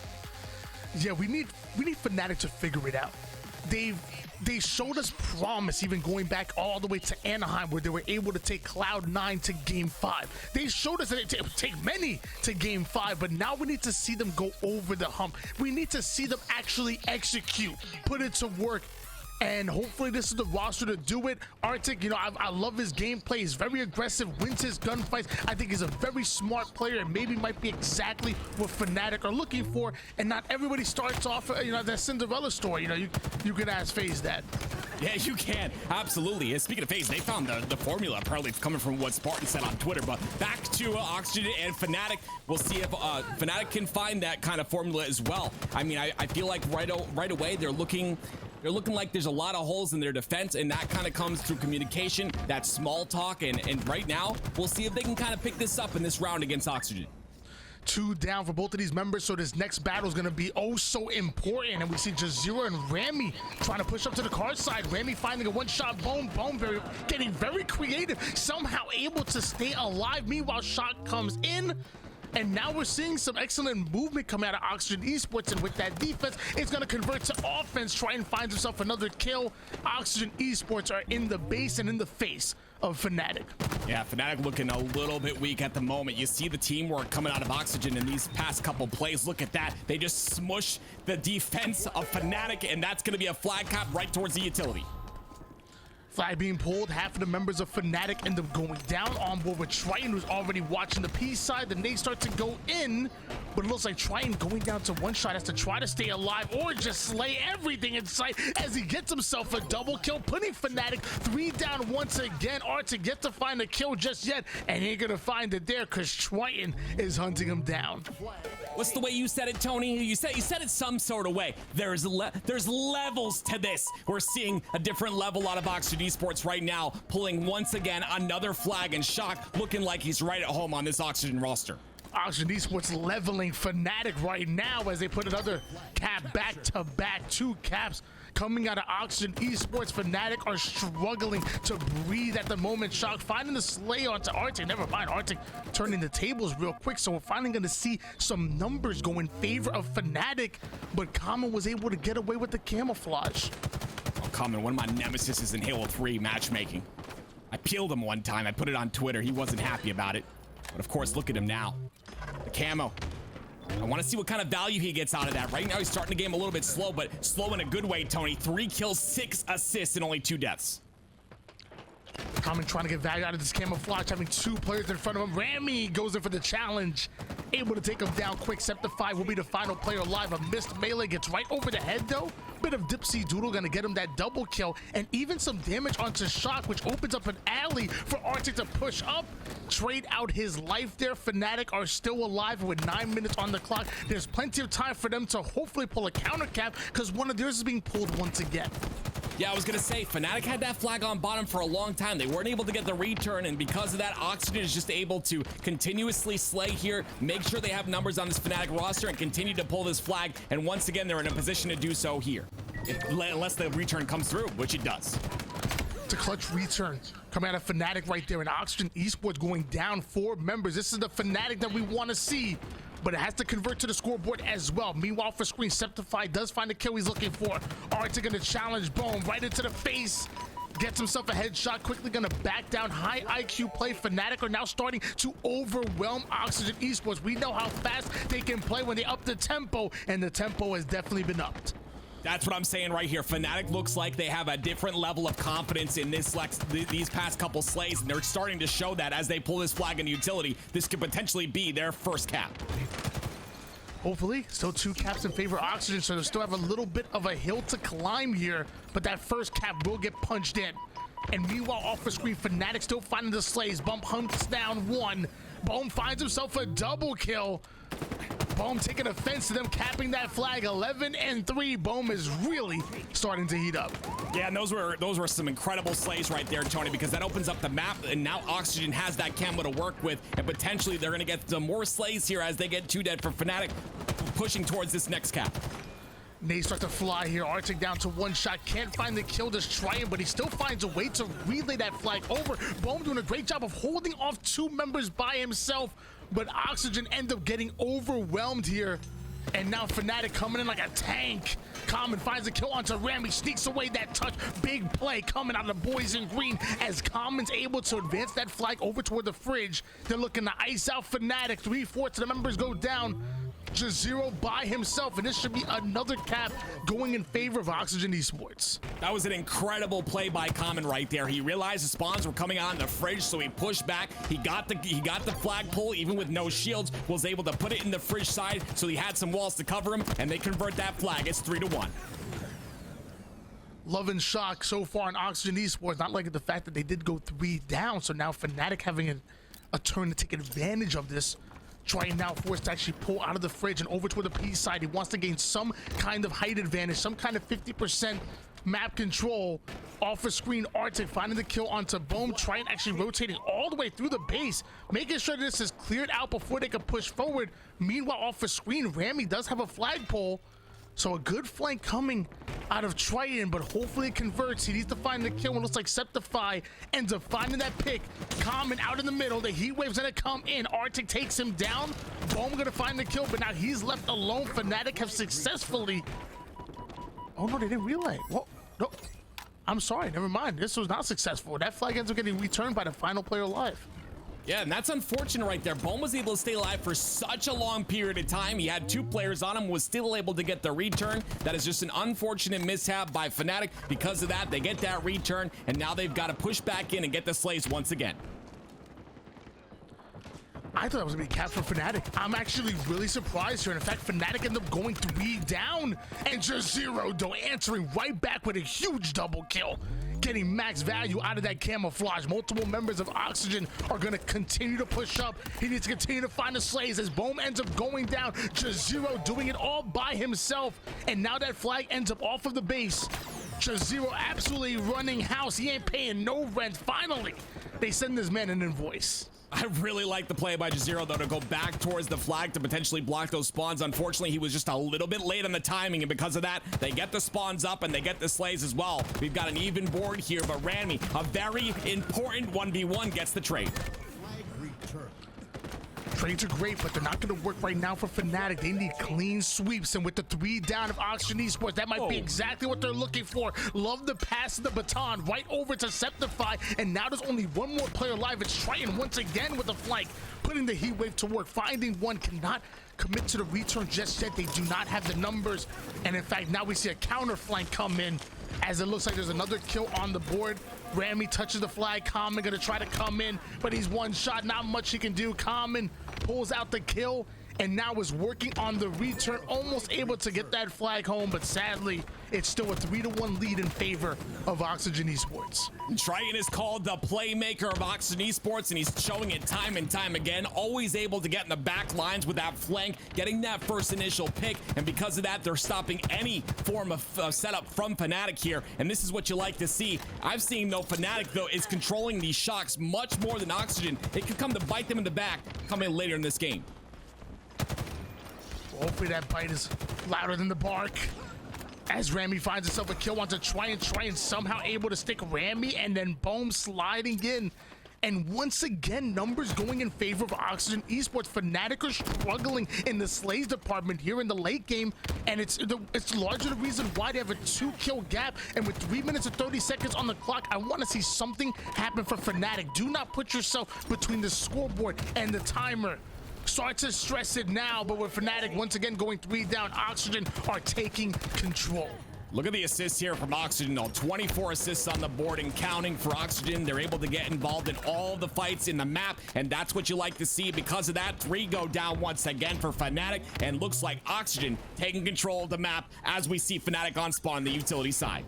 Yeah, we need FNATIC to figure it out. They showed us promise even going back all the way to Anaheim, where they were able to take Cloud9 to Game 5. They showed us that it would take many to Game 5, but now we need to see them go over the hump. We need to see them actually execute, put it to work, and hopefully this is the roster to do it. Arctic, you know, I love his gameplay. He's very aggressive, wins his gunfights. I think he's a very smart player and maybe might be exactly what FNATIC are looking for. And not everybody starts off, you know, that Cinderella story. You know, you can ask FaZe that. Yeah, you can. Absolutely. And speaking of FaZe, they found the formula, apparently coming from what Spartan said on Twitter. But back to Oxygen and FNATIC. We'll see if FNATIC can find that kind of formula as well. I mean, I feel like right away they're looking like there's a lot of holes in their defense, and that kind of comes through communication, that small talk, and right now we'll see if they can kind of pick this up in this round against Oxygen. 2 down for both of these members, so this next battle is going to be oh so important. And we see Jazeera and Rami trying to push up to the card side. Rami finding a one-shot Bone getting very creative, somehow able to stay alive. Meanwhile, Shot comes in, and now we're seeing some excellent movement come out of Oxygen Esports, and with that defense, it's going to convert to offense, try and find himself another kill. Oxygen Esports are in the base and in the face of FNATIC. Yeah, FNATIC looking a little bit weak at the moment. You see the teamwork coming out of Oxygen in these past couple plays. Look at that. They just smush the defense of FNATIC, and that's going to be a flag cap right towards the utility. Flag being pulled, half of the members of FNATIC end up going down on board with Triton, who's already watching the P side. The nades start to go in, but it looks like Triton going down to one shot has to try to stay alive or just slay everything in sight as he gets himself a double kill, putting FNATIC 3 down once again. Arctic yet to find a kill just yet, and he ain't gonna find it there because Triton is hunting him down. What's the way you said it, Tony? You said it some sort of way. There's levels to this. We're seeing a different level out of Oxygen Esports right now, pulling once again another flag, and Shock looking like he's right at home on this Oxygen roster. Oxygen Esports leveling FNATIC right now as they put another cap back to back. 2 caps coming out of Oxygen Esports. FNATIC are struggling to breathe at the moment. Shock finding the slay onto Arctic. Never mind, Arctic turning the tables real quick. So we're finally going to see some numbers go in favor of FNATIC, but Common was able to get away with the camouflage. Oh, Common, one of my nemesises in Halo 3 matchmaking. I peeled him one time. I put it on Twitter. He wasn't happy about it. But of course, look at him now. The camo. I want to see what kind of value he gets out of that. Right now, he's starting the game a little bit slow, but slow in a good way, Tony. 3 kills, 6 assists, and only 2 deaths. Common trying to get value out of this camouflage, having 2 players in front of him. Rami goes in for the challenge, able to take him down quick. Septify will be the final player alive. A missed melee gets right over the head though. Bit of Dipsy Doodle gonna get him that double kill, and even some damage onto Shock, which opens up an alley for Arctic to push up, trade out his life there. FNATIC are still alive with 9 minutes on the clock. There's plenty of time for them to hopefully pull a counter cap, because one of theirs is being pulled once again. Yeah, I was gonna say, FNATIC had that flag on bottom for a long time. They weren't able to get the return, and because of that, Oxygen is just able to continuously slay here, make sure they have numbers on this FNATIC roster, and continue to pull this flag. And once again, they're in a position to do so here, unless the return comes through, which it does. It's a clutch return coming out of FNATIC right there, and Oxygen Esports going down 4 members. This is the FNATIC that we want to see, but it has to convert to the scoreboard as well. Meanwhile, for screen, Septify does find the kill he's looking for. Arctic gonna challenge Bone right into the face. Gets himself a headshot, quickly gonna back down. High IQ play. FNATIC are now starting to overwhelm Oxygen Esports. We know how fast they can play when they up the tempo, and the tempo has definitely been upped. That's what I'm saying right here. FNATIC looks like they have a different level of confidence in these past couple slays, and they're starting to show that as they pull this flag in utility. This could potentially be their first cap. Hopefully, still 2 caps in favor of Oxygen, so they still have a little bit of a hill to climb here, but that first cap will get punched in. And meanwhile, off the screen, FNATIC still finding the slays. Bump hunts down one. Bohm finds himself a double kill. Bohm taking offense to them capping that flag. 11-3. Bohm is really starting to heat up. Yeah, and those were some incredible slays right there, Tony, because that opens up the map, and now Oxygen has that camo to work with, and potentially they're going to get some more slays here as they get 2 dead for FNATIC, pushing towards this next cap. Nate starts to fly here. Arctic down to 1 shot. Can't find the kill, just trying, but he still finds a way to relay that flag over. Bohm doing a great job of holding off 2 members by himself, but Oxygen end up getting overwhelmed here. And now FNATIC coming in like a tank. Common finds a kill onto Rami, sneaks away that touch. Big play coming out of the boys in green as Common's able to advance that flag over toward the fridge. They're looking to ice out FNATIC. 3/4 of the members go down. Just Zero by himself, and this should be another cap going in favor of Oxygen Esports. That was an incredible play by Common right there. He realized the spawns were coming out in the fridge, so he pushed back. He got the flagpole even with no shields, was able to put it in the fridge side, so he had some walls to cover him, and they convert that flag. It's 3-1. Love and shock so far on Oxygen Esports, not liking the fact that they did go 3 down, so now FNATIC having a turn to take advantage of this. Trying now forced to actually pull out of the fridge and over toward the P side. He wants to gain some kind of height advantage, some kind of 50% map control. Off the screen, Arctic finding the kill onto Bohm, trying actually rotating all the way through the base, making sure this is cleared out before they can push forward. Meanwhile, off the screen, Rami does have a flagpole. So a good flank coming out of Triton, but hopefully it converts. He needs to find the kill, and it looks like Septify ends up finding that pick. Common out in the middle. The heat wave's gonna come in. Arctic takes him down. Bohm gonna find the kill, but now he's left alone. FNATIC have successfully... Oh no, they didn't relay. Whoa, no. I'm sorry, never mind. This was not successful. That flag ends up getting returned by the final player alive. Yeah, and that's unfortunate right there. Bohm was able to stay alive for such a long period of time. He had 2 players on him, was still able to get the return. That is just an unfortunate mishap by FNATIC. Because of that, they get that return, and now they've got to push back in and get the slays once again. I thought that was gonna be capped for FNATIC. I'm actually really surprised here. And in fact, FNATIC ended up going 3 down. And just Zero, though, answering right back with a huge double kill. Getting max value out of that camouflage. Multiple members of Oxygen are gonna continue to push up. He needs to continue to find the slays as Bohm ends up going down. Just Zero doing it all by himself. And now that flag ends up off of the base. Just Zero absolutely running house. He ain't paying no rent. Finally, they send this man an invoice. I really like the play by Jazero, though, to go back towards the flag to potentially block those spawns. Unfortunately, he was just a little bit late on the timing, and because of that, they get the spawns up and they get the slays as well. We've got an even board here, but Rami, a very important 1v1, gets the trade. Trades are great, but they're not going to work right now for FNATIC. They need clean sweeps, and with the 3 down of Oxygen Esports, that might be exactly what they're looking for. Love the pass of the baton right over to Septify, and now there's only 1 more player alive. It's Triton once again with the flank, putting the heat wave to work. Finding one, cannot commit to the return just yet. They do not have the numbers, and in fact, now we see a counter flank come in as it looks like there's another kill on the board. Rami touches the flag. Common gonna try to come in, but he's 1 shot. Not much he can do. Common pulls out the kill and now is working on the return, almost able to get that flag home, but sadly, it's still a 3-1 lead in favor of Oxygen Esports. Triton is called the playmaker of Oxygen Esports, and he's showing it time and time again. Always able to get in the back lines with that flank, getting that first initial pick, and because of that, they're stopping any form of setup from FNATIC here, and this is what you like to see. I've seen, though, FNATIC, though, is controlling these shocks much more than Oxygen. It could come to bite them in the back coming later in this game. Hopefully that bite is louder than the bark. As Rami finds himself a kill, wants to try and somehow able to stick Rami, and then Bohm sliding in. And once again, numbers going in favor of Oxygen Esports. FNATIC are struggling in the slays department here in the late game, and it's largely the reason why they have a 2-kill gap. And with 3 minutes and 30 seconds on the clock, I want to see something happen for FNATIC. Do not put yourself between the scoreboard and the timer. Start to stress it now, but with FNATIC once again going 3 down, Oxygen are taking control. Look at the assists here from Oxygen, though. 24 assists on the board and counting for Oxygen. They're able to get involved in all the fights in the map, and that's what you like to see. Because of that, 3 go down once again for FNATIC, and looks like Oxygen taking control of the map as we see FNATIC on spawn on the utility side.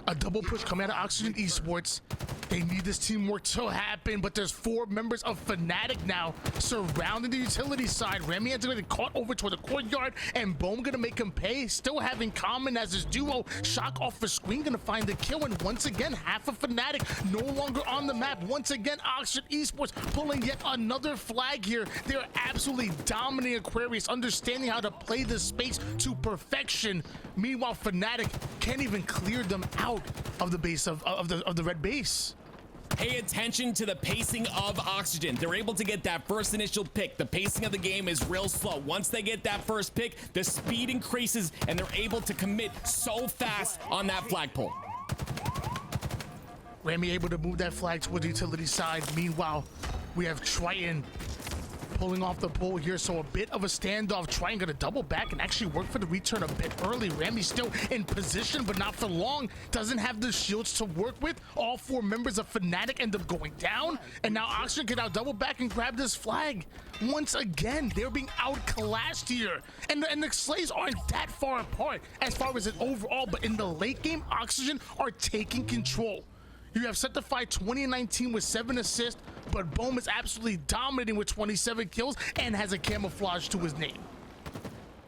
A double push coming out of Oxygen Esports. They need this teamwork to happen, but there's 4 members of FNATIC now surrounding the utility side. Remy has to get caught over toward the courtyard, and Bohm gonna make him pay. Still having common as his duo. Shock off the screen, gonna find the kill, and once again, half of FNATIC no longer on the map. Once again, Oxygen Esports pulling yet another flag here. They're absolutely dominating Aquarius, understanding how to play the space to perfection. Meanwhile, FNATIC can't even clear them out of the base of the red base. Pay attention to the pacing of Oxygen. They're able to get that first initial pick. The pacing of the game is real slow. Once they get that first pick, the speed increases and they're able to commit so fast on that flagpole. Remy able to move that flag towards the utility side. Meanwhile, we have Triton pulling off the pole here, so a bit of a standoff. Triton gonna double back and actually work for the return a bit early. Remy still in position, but not for long. Doesn't have the shields to work with. All 4 members of FNATIC end up going down, and now Oxygen can now double back and grab this flag. Once again, they're being outclassed here, and the Slays aren't that far apart as far as it overall, but in the late game, Oxygen are taking control. You have Septified 2019 with 7 assists, but Bohm is absolutely dominating with 27 kills and has a camouflage to his name.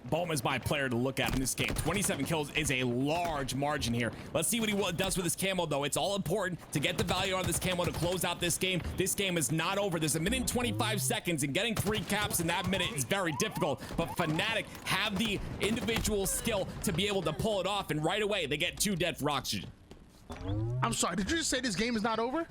Bohm is my player to look at in this game. 27 kills is a large margin here. Let's see what he does with his camo, though. It's all important to get the value out of this camo to close out this game. This game is not over. There's a minute and 25 seconds, and getting 3 caps in that minute is very difficult. But FNATIC have the individual skill to be able to pull it off, and right away, they get 2 dead for Oxygen. I'm sorry, did you just say this game is not over?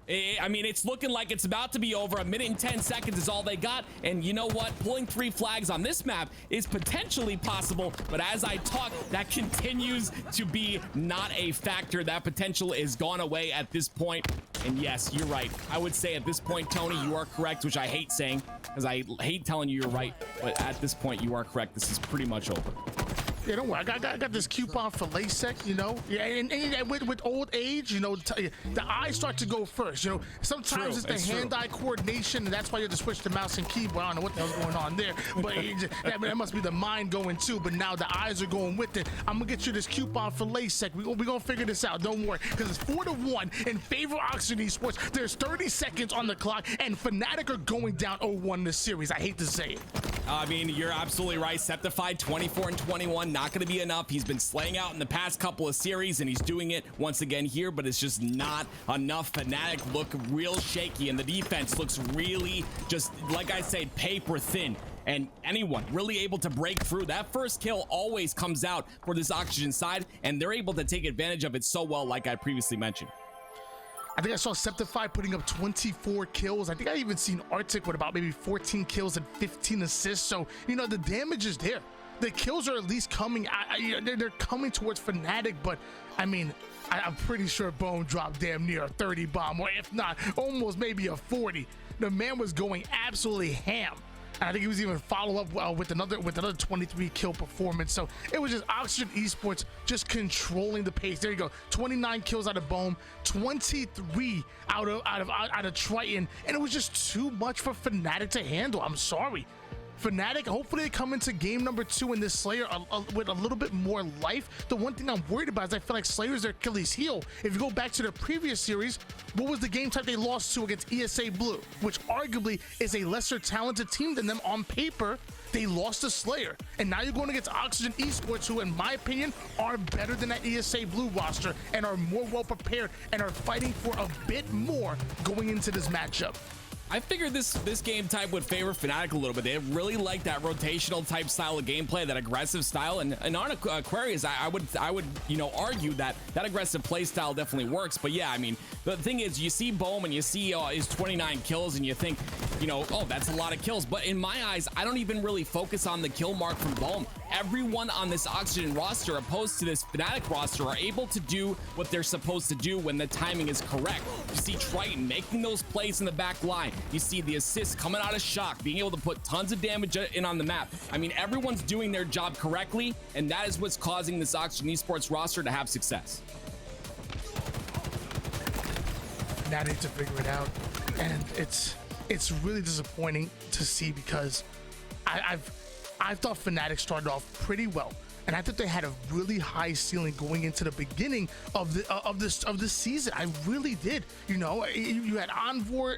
I mean, it's looking like it's about to be over. A minute and 10 seconds is all they got. And you know what? Pulling 3 flags on this map is potentially possible. But as I talk, that continues to be not a factor. That potential is gone away at this point. And yes, you're right. I would say at this point, Tony, you are correct, which I hate saying because I hate telling you you're right. But at this point, you are correct. This is pretty much over. Yeah, don't worry. I got this coupon for LASIK, you know. Yeah, and with old age, you know, the eyes start to go first. You know, sometimes it's the hand-eye coordination, and that's why you have to switch to mouse and keyboard. I don't know what the hell's going on there, but that must be the mind going too. But now the eyes are going with it. I'm gonna get you this coupon for LASIK. We're gonna figure this out. Don't worry, because it's 4-1 in favor of Oxygen Esports. There's 30 seconds on the clock, and FNATIC are going down 0-1 in this series. I hate to say it. I mean, you're absolutely right. Septified 24 and 21, not going to be enough. He's been slaying out in the past couple of series, and he's doing it once again here, but it's just not enough. FNATIC look real shaky, and the defense looks really just, like I said, paper thin. And anyone really able to break through, that first kill always comes out for this Oxygen side, and they're able to take advantage of it so well, like I previously mentioned. I think I saw Septify putting up 24 kills. I think I even seen Arctic with about maybe 14 kills and 15 assists. So, you know, the damage is there. The kills are at least coming. They're coming towards FNATIC, but I mean, I'm pretty sure Bone dropped damn near a 30 bomb, or if not, almost maybe a 40. The man was going absolutely ham. And I think he was even follow up with another 23 kill performance. So it was just Oxygen Esports just controlling the pace. There you go, 29 kills out of Bohm, 23 out of Triton, and it was just too much for FNATIC to handle. I'm sorry. FNATIC, hopefully they come into game number 2 in this Slayer with a little bit more life. The one thing I'm worried about is I feel like Slayer's their Achilles heel. If you go back to the previous series, what was the game type they lost to against ESA Blue, which arguably is a lesser talented team than them on paper? They lost to Slayer, and now you're going against Oxygen Esports, who in my opinion are better than that ESA Blue roster and are more well prepared and are fighting for a bit more going into this matchup. I figured this game type would favor FNATIC a little bit. They really like that rotational type style of gameplay, that aggressive style, and on Aquarius, I would argue that aggressive play style definitely works. But yeah, I mean, the thing is, you see Bohm and you see his 29 kills, and you think, oh, that's a lot of kills. But in my eyes, I don't even really focus on the kill mark from Bohm. Everyone on this Oxygen roster, opposed to this FNATIC roster, are able to do what they're supposed to do when the timing is correct. You see Triton making those plays in the back line. You see the assists coming out of Shock, being able to put tons of damage in on the map. I mean, everyone's doing their job correctly, and that is what's causing this Oxygen Esports roster to have success. Now they need to figure it out, and it's really disappointing to see, because I thought FNATIC started off pretty well, and I thought they had a really high ceiling going into the beginning of this season. I really did. You know, you had Envoy,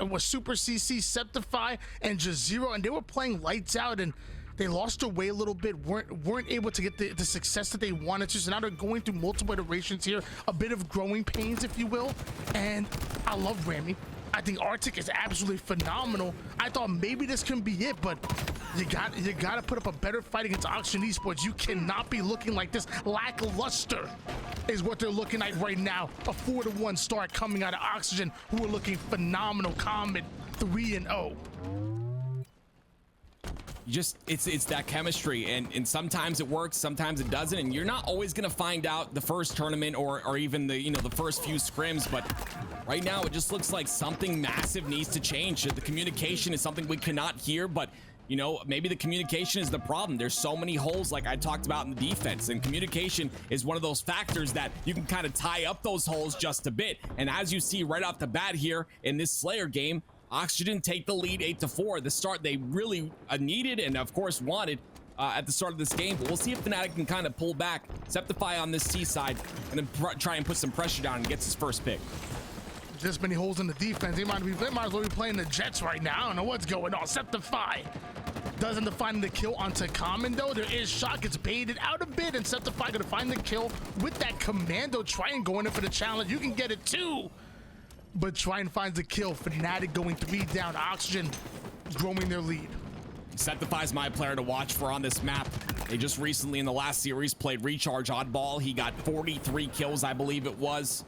was Super CC, Septify, and Jazeera, and they were playing lights out, and they lost their way a little bit, weren't able to get the success that they wanted to. So now they're going through multiple iterations here, a bit of growing pains, if you will. And I love Rami. I think Arctic is absolutely phenomenal. I thought maybe this can be it, but you got to put up a better fight against Oxygen Esports. You cannot be looking like this. Lackluster is what they're looking like right now. A 4-1 start coming out of Oxygen, who are looking phenomenal. Comet 3-0. It's that chemistry, and sometimes it works, sometimes it doesn't, and you're not always gonna find out the first tournament or even the the first few scrims. But right now it just looks like something massive needs to change. The communication is something we cannot hear, but maybe the communication is the problem. There's so many holes, like I talked about, in the defense, and communication is one of those factors that you can kind of tie up those holes just a bit. And as you see right off the bat here in this Slayer game, Oxygen take the lead 8-4, the start they really needed and of course wanted at the start of this game. But we'll see if FNATIC can kind of pull back. Septify on this C side and then try and put some pressure down and gets his first pick. This many holes in the defense, they might as well be playing the Jets right now. I don't know what's going on. Septify doesn't find the kill onto Common though. There is shot, gets baited out a bit, and Septify gonna find the kill with that commando. Try and go in for the challenge. You can get it too, but try and find the kill. FNATIC going 3 down. Oxygen growing their lead. Septify's my player to watch for on this map. They just recently in the last series played Recharge Oddball. He got 43 kills, I believe it was,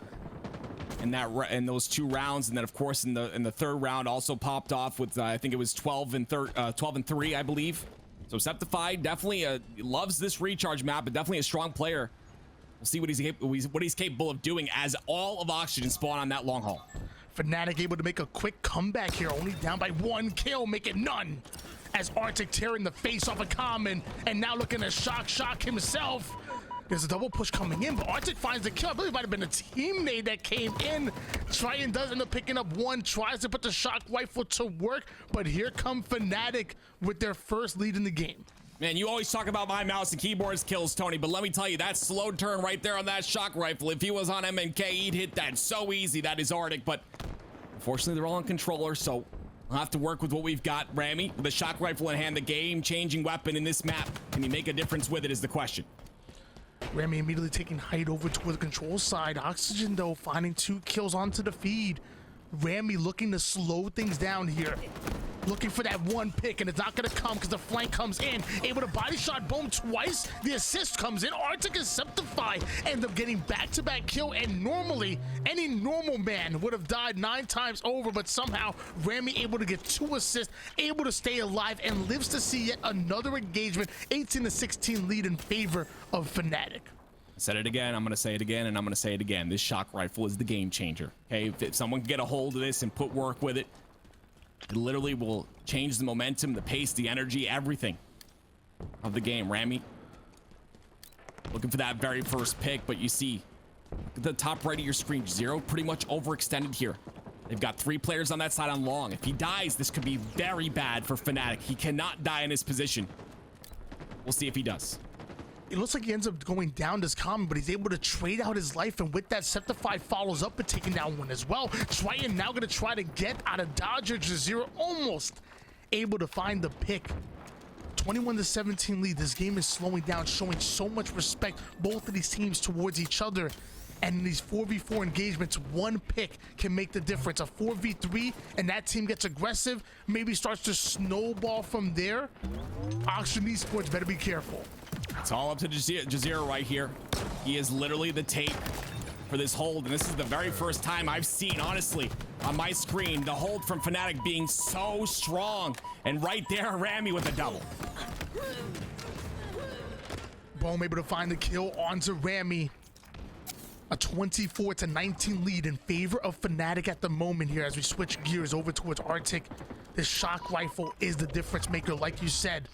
in those 2 rounds, and then of course in the third round also popped off with I think it was 12 and 3, I believe. So Septify definitely loves this Recharge map, but definitely a strong player. We'll see what he's capable of doing as all of Oxygen spawn on that long haul. FNATIC able to make a quick comeback here, only down by 1 kill, make it none. As Arctic tearing the face off of Common, and now looking to shock himself. There's a double push coming in, but Arctic finds the kill. I believe it might have been a teammate that came in. Triton does end up picking up 1, tries to put the shock rifle to work, but here come FNATIC with their first lead in the game. Man, you always talk about my mouse and keyboards kills, Tony, but let me tell you, that slow turn right there on that shock rifle, if he was on MNK, he'd hit that so easy. That is Arctic, but unfortunately they're all on controller, so I'll have to work with what we've got. Rami, with a shock rifle in hand, the game-changing weapon in this map. Can he make a difference with it is the question. Rami immediately taking height over toward the control side. Oxygen, though, finding 2 kills onto the feed. Rami looking to slow things down here. Looking for that 1 pick, and it's not going to come because the flank comes in. Able to body shot boom twice. The assist comes in. Arctic and Septify end up getting back-to-back kill, and normally, any normal man would have died 9 times over, but somehow Rami able to get 2 assists, able to stay alive, and lives to see yet another engagement. 18-16 lead in favor of FNATIC. I said it again, I'm going to say it again, and I'm going to say it again. This shock rifle is the game changer. Okay, if someone can get a hold of this and put work with it, it literally will change the momentum, the pace, the energy, everything of the game. Rami looking for that very first pick, but you see at the top right of your screen, Zero pretty much overextended here. They've got 3 players on that side on long. If he dies, this could be very bad for FNATIC. He cannot die in his position. We'll see if he does. It looks like he ends up going down this Common, but he's able to trade out his life, and with that, Septify follows up and taking down 1 as well. Triton now going to try to get out of Dodger. Jazeera almost able to find the pick. 21-17 lead. This game is slowing down, showing so much respect, both of these teams towards each other. And in these 4v4 engagements, 1 pick can make the difference. A 4v3, and that team gets aggressive, maybe starts to snowball from there. Oxygen Esports better be careful. It's all up to Jazeera right here. He is literally the tape for this hold, and this is the very first time I've seen, honestly, on my screen, the hold from FNATIC being so strong. And right there, Rami with a double. Boom able to find the kill onto Rami. A 24-19 lead in favor of FNATIC at the moment here as we switch gears over towards Arctic. This shock rifle is the difference maker, like you said.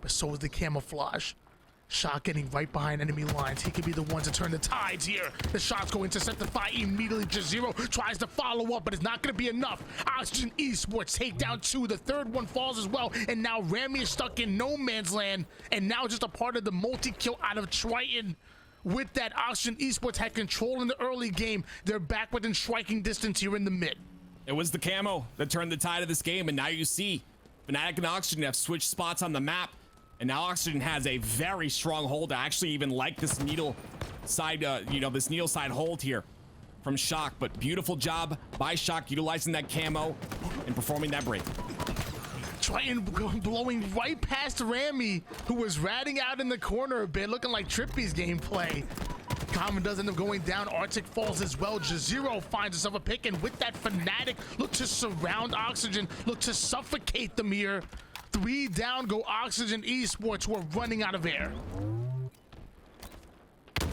But so is the camouflage. Shock getting right behind enemy lines. He could be the one to turn the tides here. The shots go into set the fire immediately. Jazero tries to follow up, but it's not going to be enough. Oxygen Esports take down 2. The third one falls as well. And now Rami is stuck in no man's land. And now just a part of the multi-kill out of Triton. With that, Oxygen Esports had control in the early game. They're back within striking distance here in the mid. It was the camo that turned the tide of this game. And now you see FNATIC and Oxygen have switched spots on the map. And now Oxygen has a very strong hold. I actually even like this needle side, this needle side hold here from Shock. But beautiful job by Shock utilizing that camo and performing that break. Triton blowing right past Rami, who was ratting out in the corner a bit, looking like Trippy's gameplay. Common does end up going down. Arctic falls as well. Jazero finds himself a pick, and with that, FNATIC look to surround Oxygen, look to suffocate them here. 3 down go Oxygen Esports, who are running out of air.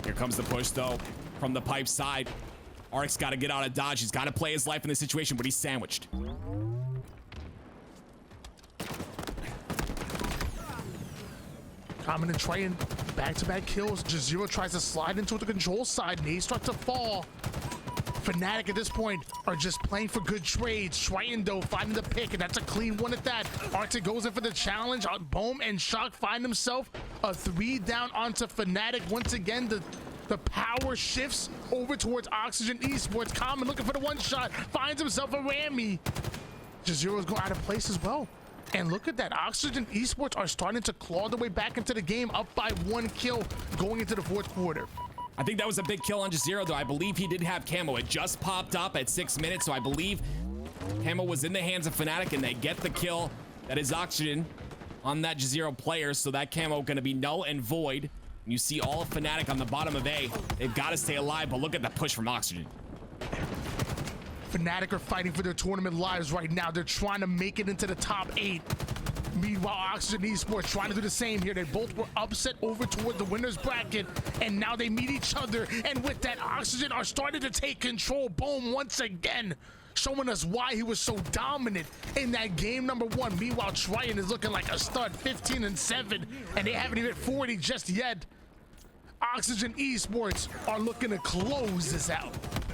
Here comes the push, though, from the pipe side. Arc's got to get out of dodge. He's got to play his life in this situation, but he's sandwiched. Common and Triton, back-to-back kills. Jazero tries to slide into the control side, and he starts to fall. FNATIC at this point are just playing for good trades. Triton, though, finding the pick, and that's a clean one at that. Arctic goes in for the challenge. Boom and Shock find himself a 3 down onto FNATIC. Once again, the power shifts over towards Oxygen Esports. Common looking for the one shot, finds himself a Rami. Jazero's going out of place as well. And look at that, Oxygen Esports are starting to claw their way back into the game, up by 1 kill going into the 4th quarter. I think that was a big kill on Jazero, though. I believe he did have camo. It just popped up at 6 minutes, so I believe camo was in the hands of FNATIC, and they get the kill. That is Oxygen on that Jazero player, so that camo going to be null and void. And you see all of FNATIC on the bottom of A. They've got to stay alive, but look at the push from Oxygen. FNATIC are fighting for their tournament lives right now. They're trying to make it into the top 8. Meanwhile, Oxygen Esports trying to do the same here. They both were upset over toward the winner's bracket, and now they meet each other. And with that, Oxygen are starting to take control. Boom, once again, showing us why he was so dominant in that game number 1. Meanwhile, Triton is looking like a stud, 15-7, and they haven't even hit 40 just yet. Oxygen Esports are looking to close this out.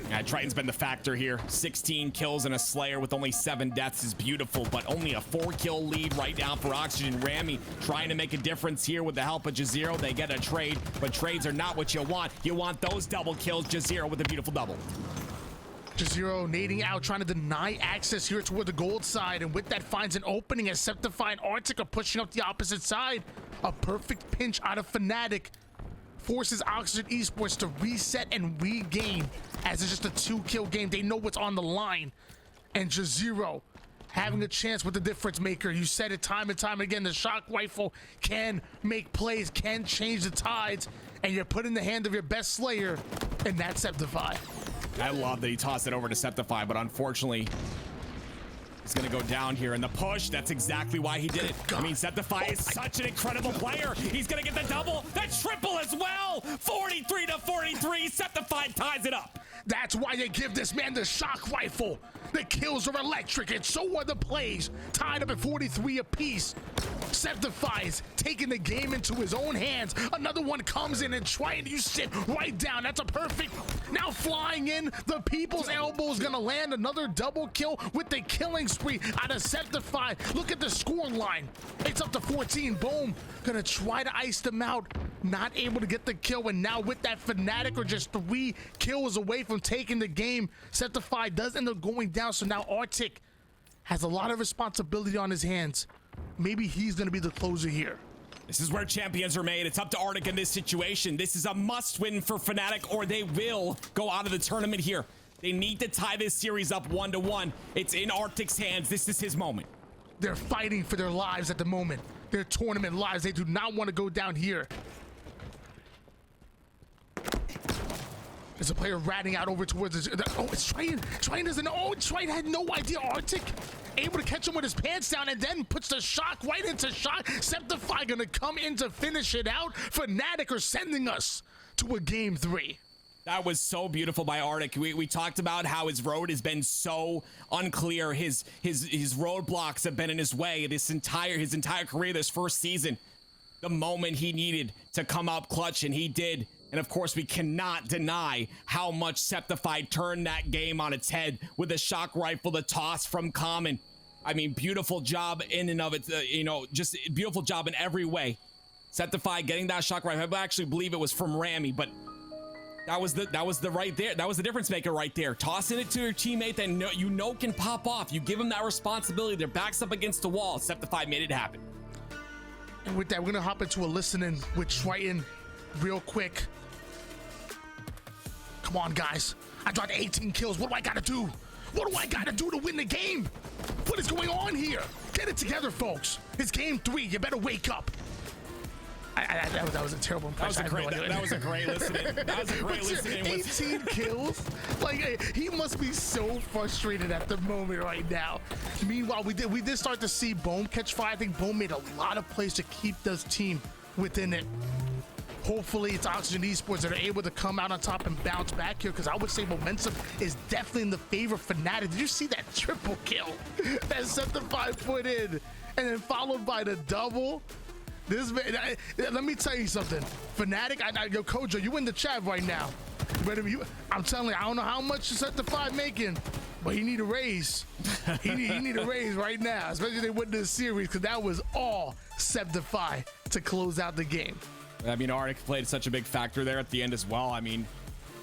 Yeah, Triton's been the factor here. 16 kills and a Slayer with only 7 deaths is beautiful, but only a 4-kill lead right now for Oxygen. Rami trying to make a difference here with the help of Jazero. They get a trade, but trades are not what you want. You want those double kills. Jazero with a beautiful double. Jazero nading out, trying to deny access here toward the gold side, and with that finds an opening as Septify and Arctic are pushing up the opposite side. A perfect pinch out of FNATIC forces Oxygen Esports to reset and regain, as it's just a 2-kill game. They know what's on the line. And Jazero having a chance with the difference maker. You said it time and time again, the shock rifle can make plays, can change the tides, and you're put in the hand of your best Slayer, and that's Septify. I love that he tossed it over to Septify, but unfortunately, he's gonna go down here in the push. That's exactly why he did it. I mean, Septify is such an incredible player. He's gonna get the double, the triple as well. 43-43, Septify ties it up. That's why they give this man the shock rifle. The kills are electric, and so are the plays. Tied up at 43 apiece. Septifies taking the game into his own hands. Another one comes in and trying to sit right down. That's a perfect. Now flying in, the people's elbow is gonna land another double kill with the killing spree out of Septify. Look at the score line. It's up to 14. Boom. Gonna try to ice them out. Not able to get the kill, and now with that, FNATIC are just 3 kills away from taking the game. Septify does end up going down, so now Arctic has a lot of responsibility on his hands. Maybe he's gonna be the closer here. This is where champions are made. It's up to Arctic in this situation. This is a must-win for FNATIC, or they will go out of the tournament here. They need to tie this series up 1-1. It's in Arctic's hands. This is his moment. They're fighting for their lives at the moment. Their tournament lives. They do not want to go down here. There's a player ratting out over towards oh, it's Triton. Triton doesn't know. Oh, Triton had no idea. Arctic able to catch him with his pants down, and then puts the shock right into shot. Septify gonna come in to finish it out. FNATIC are sending us to a game 3. That was so beautiful by Arctic. We talked about how his road has been so unclear. His roadblocks have been in his way his entire career, this first season. the moment he needed to come out clutch, and he did. And of course, we cannot deny how much Septify turned that game on its head with a shock rifle, the toss from Common. I mean, beautiful job in and of it, you know, just beautiful job in every way. Septify getting that shock rifle. I actually believe it was from Rami, but that was the right there. That was the difference maker right there. Tossing it to your teammate that you know can pop off. You give them that responsibility. Their back's up against the wall. Septify made it happen. And with that, we're gonna hop into a listening with Triton real quick. Come on, guys. I dropped 18 kills. What do I gotta do? What do I gotta do to win the game? What is going on here? Get it together, folks. It's game 3. You better wake up. That was a terrible impression. That was a great listening. That was a great listening. 18 kills? Like, he must be so frustrated at the moment right now. Meanwhile, we did start to see Bohm catch fire. I think Bohm made a lot of plays to keep this team within it. Hopefully, it's Oxygen Esports that are able to come out on top and bounce back here, because I would say momentum is definitely in the favor of FNATIC. Did you see that triple kill that Septify put in? And then followed by the double? This man, let me tell you something. FNATIC, yo, Kojo, you in the chat right now. I'm telling you, I don't know how much Septify making, but he need a raise. He need a raise right now, especially if they win this series, because that was all Septify to close out the game. I mean, Arctic played such a big factor there at the end as well. I mean,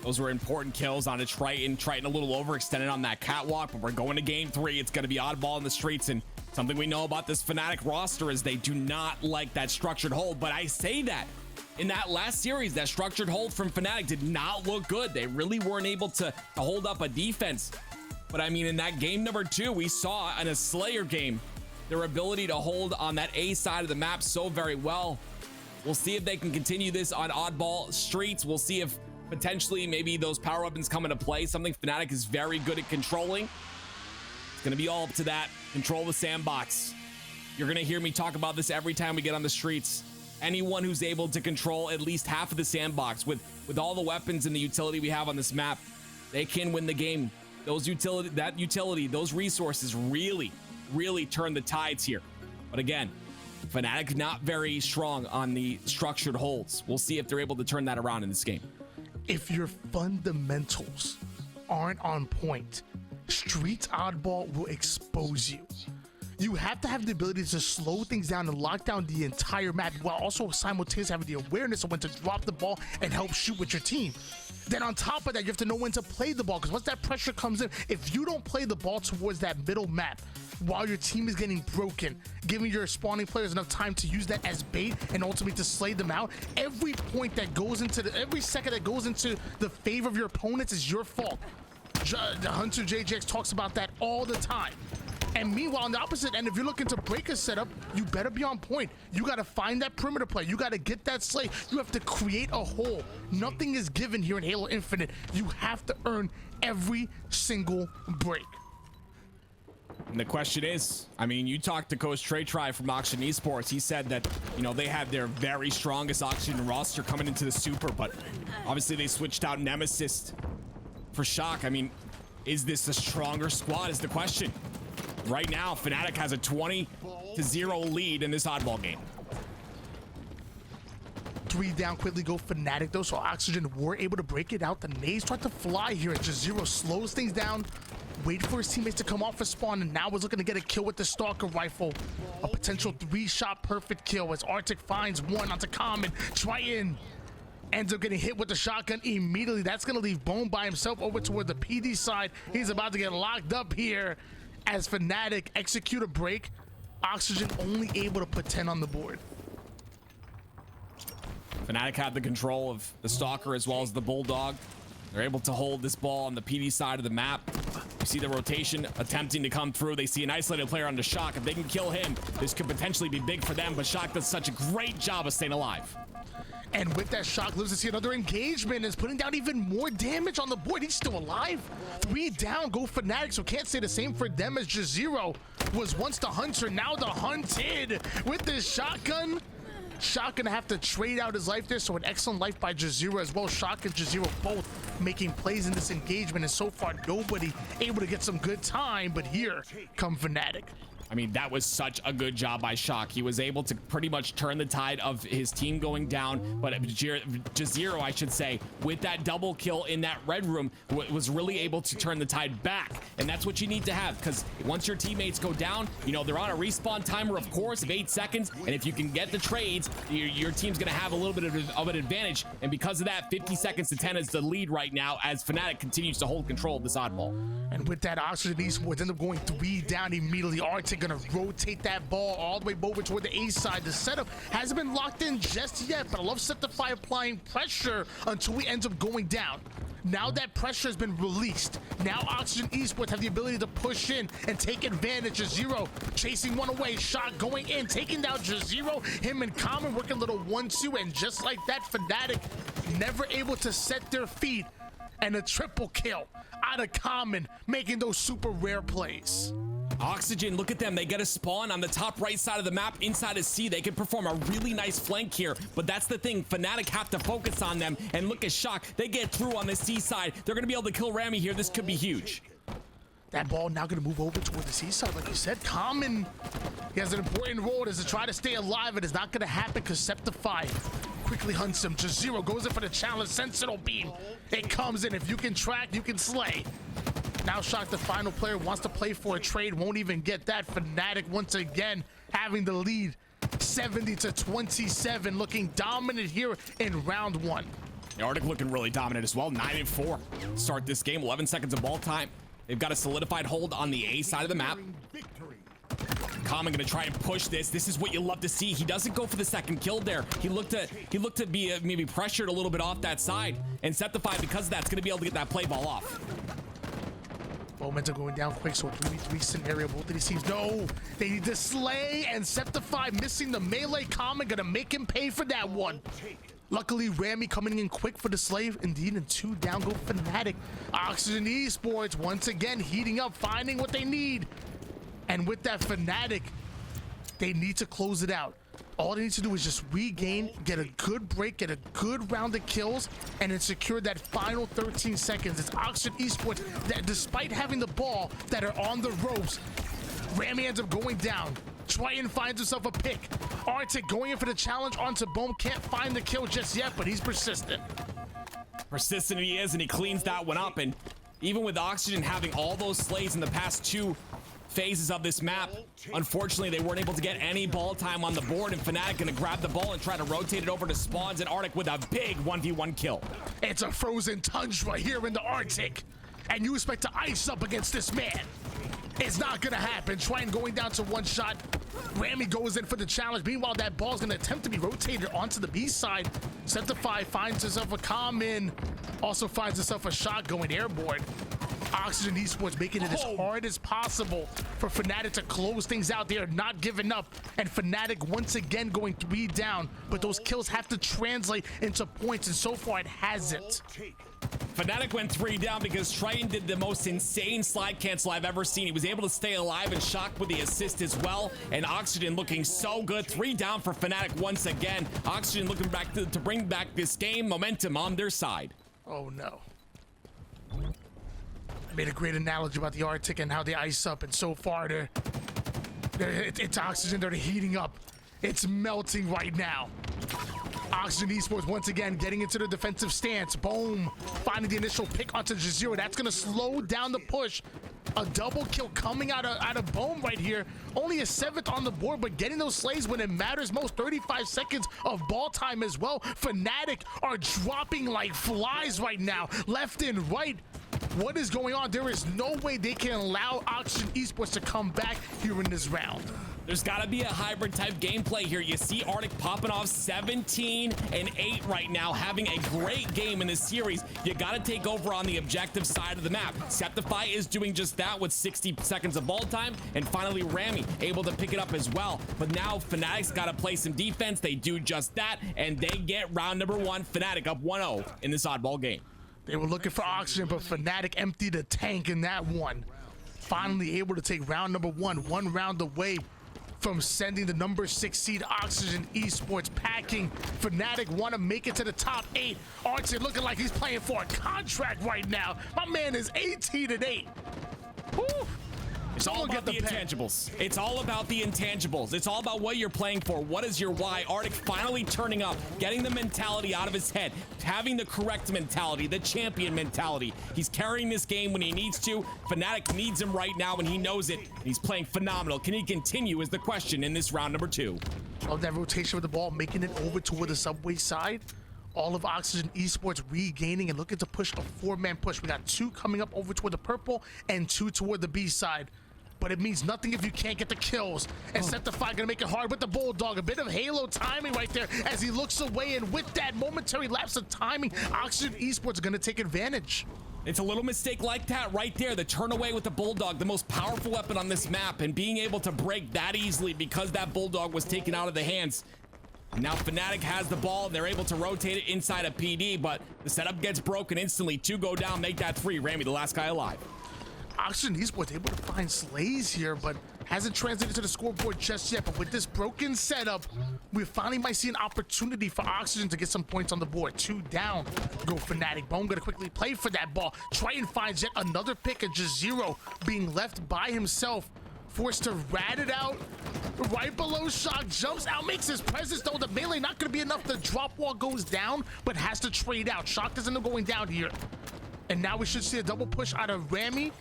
those were important kills on a Triton. Triton a little overextended on that catwalk, but we're going to game 3. It's going to be oddball in the streets, and something we know about this FNATIC roster is they do not like that structured hold. But I say that in that last series, that structured hold from FNATIC did not look good. They really weren't able to hold up a defense. But I mean, in that game number 2, we saw in a Slayer game their ability to hold on that A side of the map so very well. We'll see if they can continue this on oddball streets. We'll see if potentially maybe those power weapons come into play, something FNATIC is very good at controlling. It's going to be all up to that. Control the sandbox. You're going to hear me talk about this every time we get on the streets. Anyone who's able to control at least half of the sandbox with all the weapons and the utility we have on this map, they can win the game. Those utility, those resources really turn the tides here. But again, FNATIC not very strong on the structured holds. We'll see if they're able to turn that around in this game. If your fundamentals aren't on point, Streets Oddball will expose you. You have to have the ability to slow things down and lock down the entire map, while also simultaneously having the awareness of when to drop the ball and help shoot with your team. Then on top of that, you have to know when to play the ball, because once that pressure comes in, if you don't play the ball towards that middle map while your team is getting broken, giving your spawning players enough time to use that as bait and ultimately to slay them out, every point that goes into every second that goes into the favor of your opponents is your fault. The Hunter JJX talks about that all the time. And meanwhile, on the opposite end, if you're looking to break a setup, you better be on point. You got to find that perimeter play. You got to get that slay. You have to create a hole. Nothing is given here in Halo Infinite. You have to earn every single break. And the question is, I mean, you talked to Coach Trey Try from Oxygen Esports. He said that, you know, they had their very strongest Oxygen roster coming into the Super, but obviously they switched out Nemesis for Shock. I mean, is this a stronger squad is the question. Right now, FNATIC has a 20-0 lead in this oddball game. 3 down, quickly go FNATIC though, so Oxygen were able to break it out. The nades start to fly here, and Jazero slows things down, wait for his teammates to come off a spawn, and now is looking to get a kill with the Stalker rifle. A potential 3-shot perfect kill as Arctic finds one onto Common. Triton ends up getting hit with the shotgun immediately. That's going to leave Bone by himself over toward the PD side. He's about to get locked up here as FNATIC execute a break. Oxygen only able to put 10 on the board. FNATIC had the control of the Stalker as well as the Bulldog. They're able to hold this ball on the PD side of the map. You see the rotation attempting to come through. They see an isolated player under Shock. If they can kill him, this could potentially be big for them, but Shock does such a great job of staying alive. And with that, Shock lives to see another engagement, is putting down even more damage on the board. He's still alive. 3 down, go FNATIC, so can't say the same for them, as Jazero was once the hunter, now the hunted with this shotgun. Shock gonna have to trade out his life there, so an excellent life by Jazero as well. Shock and Jazero both making plays in this engagement, and so far nobody able to get some good time, but here come FNATIC. I mean, that was such a good job by Shock. He was able to pretty much turn the tide of his team going down, but Jazero, I should say, with that double kill in that red room, was really able to turn the tide back. And that's what you need to have, because once your teammates go down, you know, they're on a respawn timer, of course, of 8 seconds, and if you can get the trades, your team's gonna have a little bit of an advantage, and because of that, 50 seconds to 10 is the lead right now as FNATIC continues to hold control of this oddball. And with that, Oxygen Esports end up going 3 down immediately. Arctic gonna rotate that ball all the way over toward the A side. The setup hasn't been locked in just yet, but I love Septify applying pressure until he ends up going down. Now that pressure has been released, now Oxygen Esports have the ability to push in and take advantage. Jazero chasing one away, Shot going in, taking down Jazero, him and Common working a little 1-2, and just like that, FNATIC never able to set their feet, and a triple kill out of Common, making those super rare plays. Oxygen, look at them. They get a spawn on the top right side of the map inside a C. They can perform a really nice flank here, but that's the thing. FNATIC have to focus on them, and look at Shock. They get through on the C side. They're going to be able to kill Rami here. This could be huge. That ball now going to move over toward the C side, like you said. Common, he has an important role as to try to stay alive. It is not going to happen because Septify quickly hunts him. Jazero goes in for the challenge. Sentinel beam. It comes in. If you can track, you can slay. Now Shock, the final player, wants to play for a trade, won't even get that. FNATIC once again having the lead, 70-27, looking dominant here in round 1. The Arctic looking really dominant as well, 9-4. Start this game, 11 seconds of ball time. They've got a solidified hold on the A side of the map. Common gonna try and push this. This is what you love to see. He doesn't go for the second kill there. He looked to be maybe pressured a little bit off that side, and Septify, because of that, is gonna be able to get that play ball off. Momentum going down quick, so a 3v3 scenario. Both of these teams, no, they need to slay, and Septify missing the melee. Common gonna make him pay for that one. Luckily, Rami coming in quick for the slave. Indeed, and 2 down go FNATIC. Oxygen Esports once again heating up, finding what they need. And with that, FNATIC, they need to close it out. All they need to do is just regain, get a good break, get a good round of kills, and then secure that final 13 seconds. It's Oxygen Esports that, despite having the ball, that are on the ropes. Rami ends up going down. Triton finds himself a pick. Arctic going in for the challenge onto Boom. Can't find the kill just yet, but he's persistent. Persistent he is, and he cleans that one up. And even with Oxygen having all those slays in the past 2 phases of this map, unfortunately they weren't able to get any ball time on the board, and FNATIC gonna grab the ball and try to rotate it over to Spawns and Arctic with a big 1v1 kill. It's a frozen tundra here in the Arctic, and you expect to ice up against this man. It's not gonna happen. Triton going down to 1 shot. Rami goes in for the challenge. Meanwhile, that ball's gonna attempt to be rotated onto the B side. Septify finds himself a Common, also finds himself a shot going airborne. Oxygen Esports making it as hard as possible for FNATIC to close things out. They are not giving up, and FNATIC once again going 3 down, but those kills have to translate into points, and so far it hasn't. FNATIC went 3 down because Triton did the most insane slide cancel I've ever seen. He was able to stay alive, and Shock with the assist as well, and Oxygen looking so good. 3 down for FNATIC once again. Oxygen looking back to bring back this game momentum on their side. Oh no. Made a great analogy about the Arctic and how they ice up, and so far it's Oxygen. They're heating up. It's melting right now. Oxygen Esports once again getting into the defensive stance. Boom, finding the initial pick onto Jazero. That's gonna slow down the push. A double kill coming out of Boom right here. Only a 7th on the board, but getting those slays when it matters most. 35 seconds of ball time as well. FNATIC are dropping like flies right now, left and right. What is going on? There is no way they can allow Oxygen Esports to come back here in this round. There's got to be a hybrid type gameplay here. You see Arctic popping off 17-8 right now, having a great game in this series. You got to take over on the objective side of the map. Septify is doing just that with 60 seconds of ball time, and finally Rami able to pick it up as well. But now FNATIC's got to play some defense. They do just that, and they get round number 1. FNATIC up 1-0 in this oddball game. They were looking for Oxygen, but FNATIC emptied the tank in that one. Finally able to take round number 1, 1 round away from sending the number 6 seed Oxygen Esports packing. FNATIC want to make it to the top 8. Arctic looking like he's playing for a contract right now. My man is 18-8. Woo! It's all Someone about get the the pen. intangibles. It's all about the intangibles. It's all about what you're playing for. What is your why? Arctic finally turning up, getting the mentality out of his head, having the correct mentality, the champion mentality. He's carrying this game when he needs to. FNATIC needs him right now, and he knows it. He's playing phenomenal. Can he continue is the question in this round number 2. Love that rotation with the ball, making it over toward the subway side. All of Oxygen Esports regaining and looking to push a 4-man push. We got 2 coming up over toward the purple and 2 toward the B side. But it means nothing if you can't get the kills. And Septify gonna make it hard with the Bulldog. A bit of Halo timing right there as he looks away, and with that momentary lapse of timing, Oxygen Esports are gonna take advantage. It's a little mistake like that right there. The turn away with the Bulldog, the most powerful weapon on this map, and being able to break that easily because that Bulldog was taken out of the hands. Now FNATIC has the ball. They're able to rotate it inside of PD, but the setup gets broken instantly. 2 go down, make that 3. Ramy, the last guy alive. Oxygen Esports able to find Slays here, but hasn't translated to the scoreboard just yet. But with this broken setup, we finally might see an opportunity for Oxygen to get some points on the board. 2 down. Go FNATIC. Bone gonna quickly play for that ball. Triton finds yet another pick, and J0 being left by himself, forced to rat it out right below Shock. Jumps out, makes his presence, though the melee not gonna be enough. The drop wall goes down, but has to trade out. Shock doesn't end up going down here. And now we should see a double push out of Ramy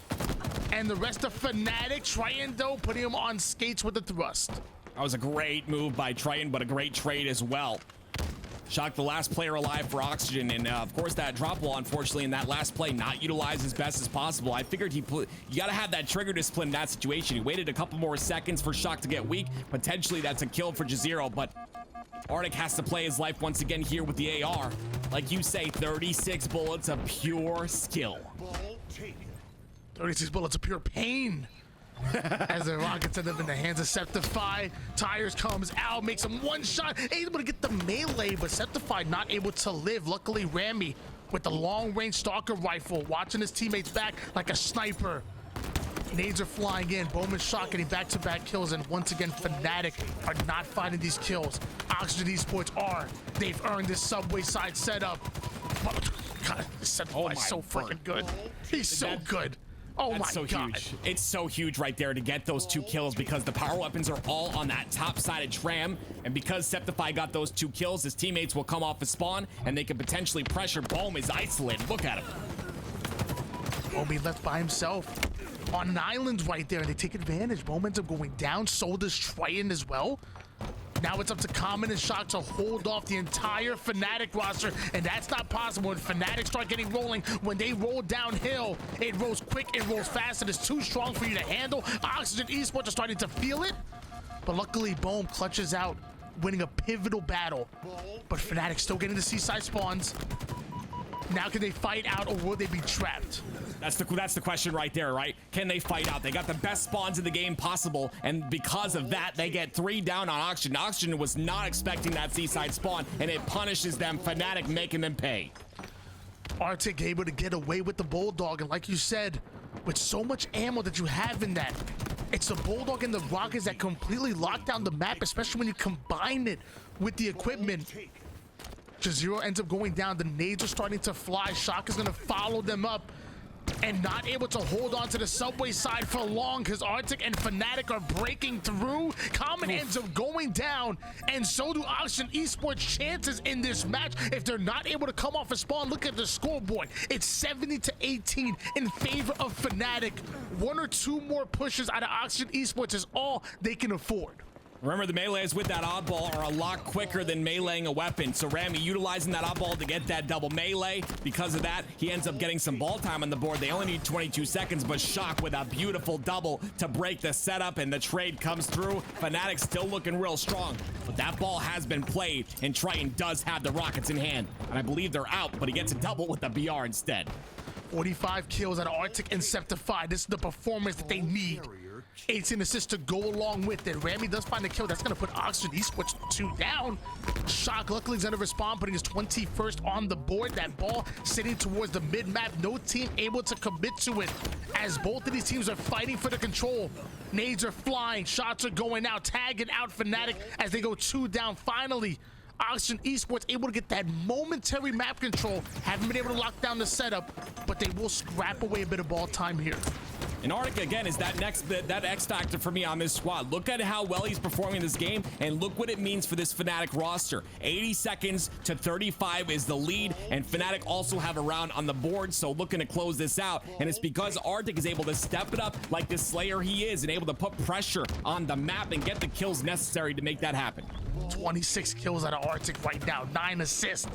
and the rest of FNATIC. Triton, though, putting him on skates with the thrust. That was a great move by Triton, but a great trade as well. Shock, the last player alive for Oxygen, and of course that drop wall, unfortunately, in that last play, not utilized as best as possible. I figured you gotta have that trigger discipline in that situation. He waited a couple more seconds for Shock to get weak. Potentially that's a kill for J0, but Arctic has to play his life once again here with the AR. Like you say, 36 bullets of pure skill. 36 bullets of pure pain. As the rockets end up in the hands of Septify. Tires comes out, makes him one shot, able to get the melee, but Septify not able to live. Luckily, Ramy with the long-range Stalker rifle, watching his teammates back like a sniper. Nades are flying in. Bowman Shock getting back-to-back kills, and once again, FNATIC are not finding these kills. Oxygen Esports are. They've earned this subway side setup. God, Septify's so freaking good. He's so good. Oh my That's so God. huge. It's so huge right there to get those 2 kills because the power weapons are all on that top-sided tram, and because Septify got those 2 kills, his teammates will come off a spawn and they can potentially pressure. Bohm is isolated. Look at him. Bowman left by himself on an island right there, and they take advantage. Bowman ends up going down, so does Triton as well. Now it's up to Common and Shock to hold off the entire FNATIC roster, and that's not possible when FNATIC start getting rolling. When they roll downhill, it rolls quick, it rolls fast, and it's too strong for you to handle. Oxygen Esports are starting to feel it, but luckily Bohm clutches out, winning a pivotal battle. But FNATIC still getting the seaside spawns. Now can they fight out, or will they be trapped? That's the question right there, right? Can they fight out? They got the best spawns in the game possible, and because of that, they get 3 down on Oxygen. Oxygen was not expecting that seaside spawn, and it punishes them. FNATIC making them pay. Arctic able to get away with the Bulldog, and like you said, with so much ammo that you have in that, it's the Bulldog and the Rockets that completely lock down the map, especially when you combine it with the equipment. J0 ends up going down. The nades are starting to fly. Shock is going to follow them up, and not able to hold on to the subway side for long because Arctic and FNATIC are breaking through. Common ends up going down, and so do Oxygen Esports' chances in this match. If they're not able to come off a spawn, look at the scoreboard. It's 70-18 in favor of FNATIC. 1 or 2 more pushes out of Oxygen Esports is all they can afford. Remember, the melees with that oddball are a lot quicker than meleeing a weapon. So Ramy utilizing that oddball to get that double melee. Because of that, he ends up getting some ball time on the board. They only need 22 seconds, but Shock with a beautiful double to break the setup, and the trade comes through. FNATIC still looking real strong, but that ball has been played, and Triton does have the rockets in hand. And I believe they're out, but he gets a double with the BR instead. 45 kills out of Arctic and Septify. This is the performance that they need. 18 assists to go along with it. Ramy does find a kill. That's going to put Oxygen Esports 2 down. Shock luckily is going to respond, putting his 21st on the board. That ball sitting towards the mid-map. No team able to commit to it as both of these teams are fighting for the control. Nades are flying. Shots are going out. Tagging out FNATIC as they go 2 down. Finally, Oxygen Esports able to get that momentary map control. Haven't been able to lock down the setup, but they will scrap away a bit of ball time here. And Arctic, again, is that X factor for me on this squad. Look at how well he's performing this game, and look what it means for this FNATIC roster. 80 seconds to 35 is the lead, and FNATIC also have a round on the board, so looking to close this out. And it's because Arctic is able to step it up like the Slayer he is, and able to put pressure on the map and get the kills necessary to make that happen. 26 kills out of Arctic right now, 9 assists.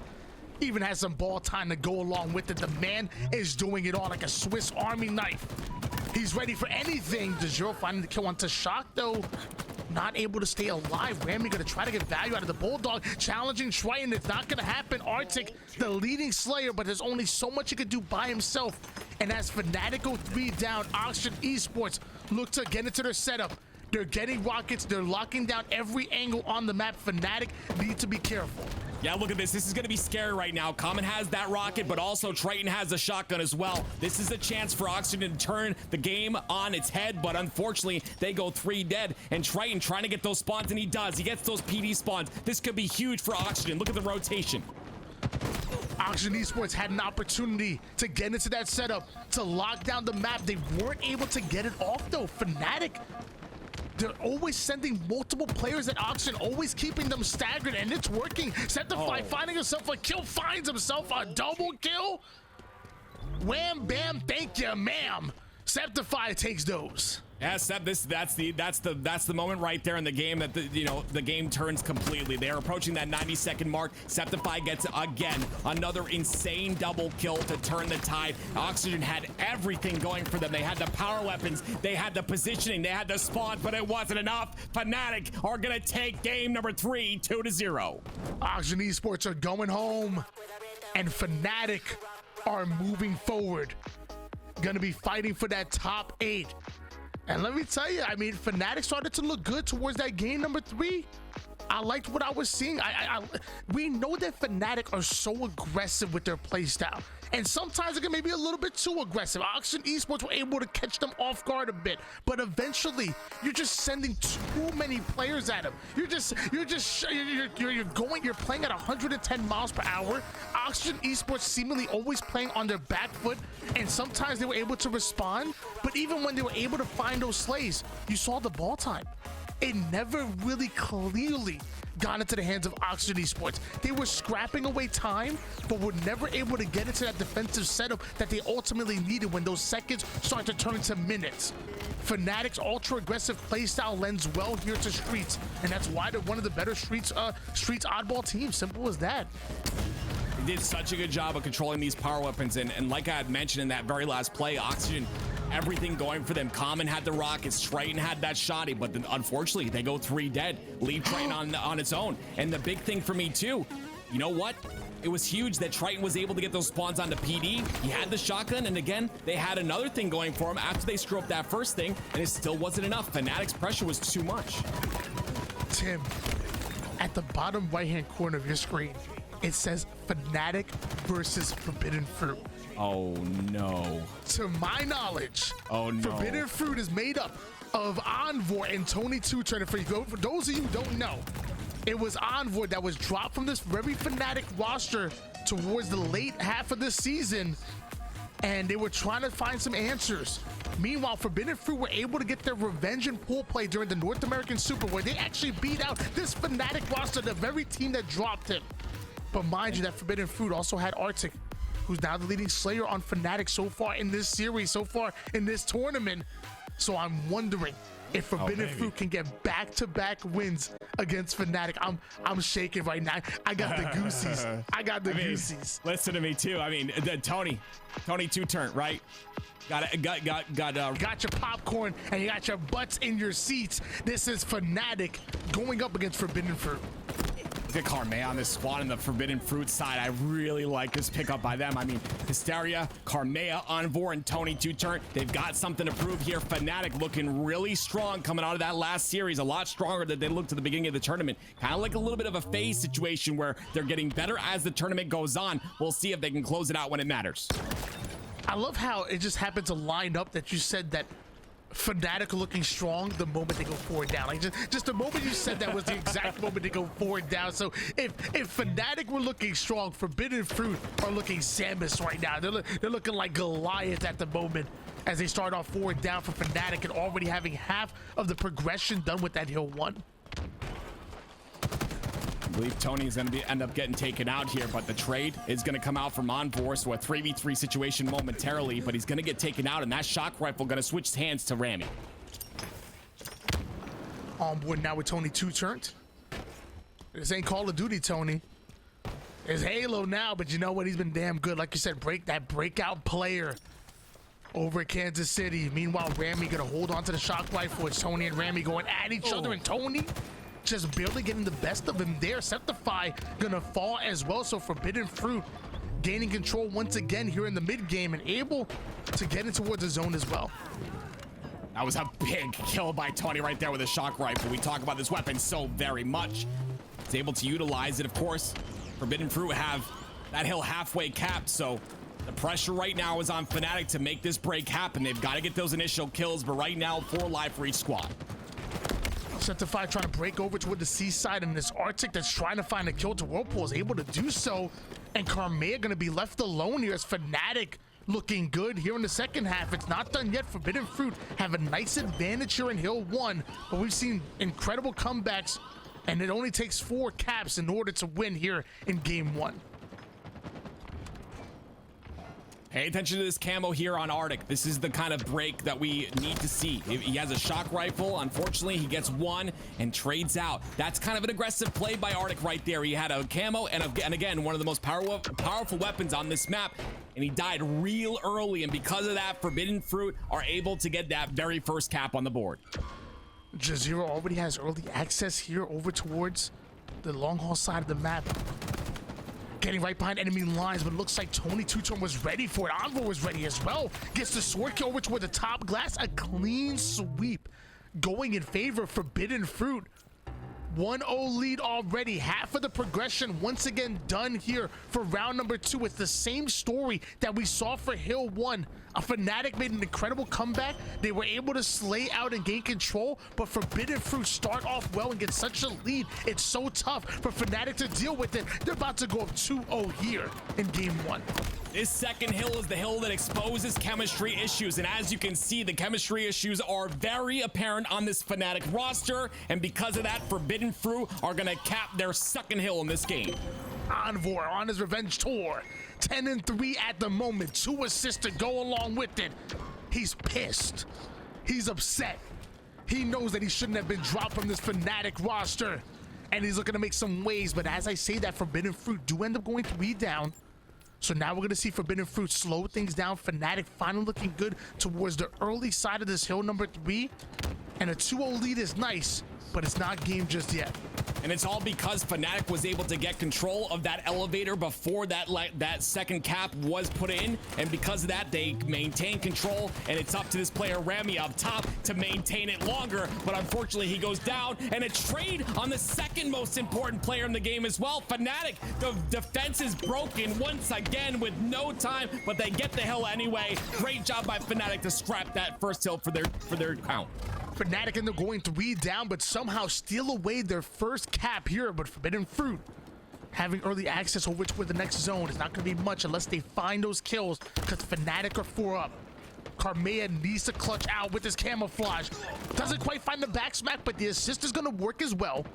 Even has some ball time to go along with it. The man is doing it all like a Swiss Army knife. He's ready for anything. DeJuro finding the kill onto Shock, though. Not able to stay alive. Rami gonna try to get value out of the Bulldog. Challenging Triton. It's not gonna happen. Arctic, the leading Slayer, but there's only so much he could do by himself. And as FNATIC go 3 down, Oxygen Esports look to get into their setup. They're getting rockets. They're locking down every angle on the map. FNATIC need to be careful. Yeah, look at this. This is going to be scary right now. Common has that rocket, but also Triton has a shotgun as well. This is a chance for Oxygen to turn the game on its head, but unfortunately, they go 3 dead. And Triton trying to get those spawns, and he does. He gets those PD spawns. This could be huge for Oxygen. Look at the rotation. Oxygen Esports had an opportunity to get into that setup, to lock down the map. They weren't able to get it off, though. FNATIC, they're always sending multiple players at Oxygen, always keeping them staggered, and it's working. Septify finding himself a kill, finds himself a double kill. Wham, bam, thank you, ma'am. Septify takes those. Yeah, Sep, that's the moment right there in the game that the game turns completely. They are approaching that 90-second mark. Septify gets again another insane double kill to turn the tide. Oxygen had everything going for them. They had the power weapons, they had the positioning, they had the spawns, but it wasn't enough. FNATIC are gonna take game number 3, 2-0. Oxygen Esports are going home, and FNATIC are moving forward. Gonna be fighting for that top 8. And let me tell you, I mean, FNATIC started to look good towards that game number 3. I liked what I was seeing. We know that FNATIC are so aggressive with their playstyle, and sometimes it can maybe a little bit too aggressive. Oxygen Esports were able to catch them off guard a bit, but eventually you're just sending too many players at them. You're playing at 110 miles per hour. Oxygen Esports seemingly always playing on their back foot, and sometimes they were able to respond, but even when they were able to find those slays, you saw the ball time. It never really clearly got into the hands of Oxygen Esports. They were scrapping away time, but were never able to get into that defensive setup that they ultimately needed when those seconds start to turn into minutes. FNATIC's ultra-aggressive playstyle lends well here to Streets, and that's why they're one of the better Streets oddball teams. Simple as that. They did such a good job of controlling these power weapons, and like I had mentioned in that very last play, Oxygen, everything going for them. Common had the rockets, Triton had that shotty, but then unfortunately they go 3 dead, leave Triton on its own. And the big thing for me too, you know what? It was huge that Triton was able to get those spawns onto PD. He had the shotgun, and again, they had another thing going for him after they screw up that first thing, and it still wasn't enough. FNATIC's pressure was too much. Tim, at the bottom right-hand corner of your screen, it says FNATIC versus Forbidden Fruit. Oh no. To my knowledge, oh no, Forbidden Fruit is made up of Envoy and Tony Two Turner. For those of you who don't know, it was Envoy that was dropped from this very FNATIC roster towards the late half of this season, and they were trying to find some answers. Meanwhile, Forbidden Fruit were able to get their revenge and pool play during the North American Super, where they actually beat out this FNATIC roster, the very team that dropped him. But mind you, that Forbidden Fruit also had Arctic, who's now the leading Slayer on FNATIC so far in this series, so far in this tournament. So I'm wondering if Forbidden Fruit can get back-to-back wins against FNATIC. I'm shaking right now. I got the goosies. I got the goosies. Listen to me too. I mean, Tony Two Turn, right? Got your popcorn and you got your butts in your seats. This is FNATIC going up against Forbidden Fruit. Look at Carmea on this squad on the Forbidden Fruit side. I really like this pickup by them. I mean, Hysteria, Carmea, Envor, and Tony Two Turn. They've got something to prove here. FNATIC looking really strong coming out of that last series. A lot stronger than they looked at the beginning of the tournament. Kind of like a little bit of a phase situation where they're getting better as the tournament goes on. We'll see if they can close it out when it matters. I love how it just happened to line up that you said that FNATIC looking strong the moment they go forward down. Like just the moment you said that was the exact moment they go forward down. So if FNATIC were looking strong, Forbidden Fruit are looking Samus right now. They're looking like Goliath at the moment. as they start off forward down for FNATIC and already having half of the progression done with that hill one. I believe Tony's going to end up getting taken out here, but the trade is going to come out from Envor, so a 3v3 situation momentarily, but he's going to get taken out, and that shock rifle going to switch hands to Rami. On board now with Tony 2 turned. This ain't Call of Duty, Tony. It's Halo now, but you know what? He's been damn good. Like you said, breakout player over at Kansas City. Meanwhile, Rami gonna hold on to the shock rifle. It's Tony and Rami going at each other, and Tony just barely getting the best of him there. Septify gonna fall as well, so Forbidden Fruit gaining control once again here in the mid game and able to get in towards the zone as well. That was a big kill by Tony right there with a shock rifle. We talk about this weapon so very much. He's able to utilize it, of course. Forbidden Fruit have that hill halfway capped, so the pressure right now is on FNATIC to make this break happen. They've got to get those initial kills, but right now, 4 live for each squad. Septify trying to break over toward the seaside, and this Arctic that's trying to find a kill to Whirlpool is able to do so. And Karmea gonna be left alone here as FNATIC looking good here in the second half. It's not done yet. Forbidden Fruit have a nice advantage here in Hill 1, but we've seen incredible comebacks, and it only takes 4 caps in order to win here in game 1. Pay attention to this camo here on Arctic. This is the kind of break that we need to see. He has a shock rifle. Unfortunately, he gets one and trades out. That's kind of an aggressive play by Arctic right there. He had a camo and again, one of the most powerful weapons on this map, and he died real early, and because of that, Forbidden Fruit are able to get that very first cap on the board. Jazeera already has early access here over towards the long haul side of the map. Getting right behind enemy lines, but it looks like Tony Two-Tone was ready for it. Envor was ready as well. Gets the sword kill over toward the top glass. A clean sweep going in favor of Forbidden Fruit. 1-0 lead already. Half of the progression once again done here for round number 2. It's the same story that we saw for Hill 1. A FNATIC made an incredible comeback. They were able to slay out and gain control, but Forbidden Fruit start off well and get such a lead. It's so tough for FNATIC to deal with it. They're about to go up 2-0 here in game 1. This second hill is the hill that exposes chemistry issues, and as you can see, the chemistry issues are very apparent on this FNATIC roster, and because of that, Forbidden Fruit are gonna cap their second hill in this game. Envor on his revenge tour. 10-3 at the moment. 2 assists to go along with it. He's pissed. He's upset. He knows that he shouldn't have been dropped from this FNATIC roster, and he's looking to make some waves, but as I say that, Forbidden Fruit do end up going 3 down. So now we're gonna see Forbidden Fruit slow things down. FNATIC finally looking good towards the early side of this hill number 3. And a 2-0 lead is nice, but it's not game just yet. And it's all because FNATIC was able to get control of that elevator before that second cap was put in, and because of that, they maintain control, and it's up to this player Rami up top to maintain it longer, but unfortunately he goes down, and a trade on the second most important player in the game as well. FNATIC, the defense is broken once again with no time, but they get the hill anyway. Great job by FNATIC to scrap that first hill for their count. FNATIC end up going 3 down, but somehow steal away their first cap here. But Forbidden Fruit having early access over to where the next zone is not going to be much unless they find those kills, because FNATIC are 4 up. Karmea needs to clutch out with his camouflage. Doesn't quite find the back smack, but the assist is going to work as well.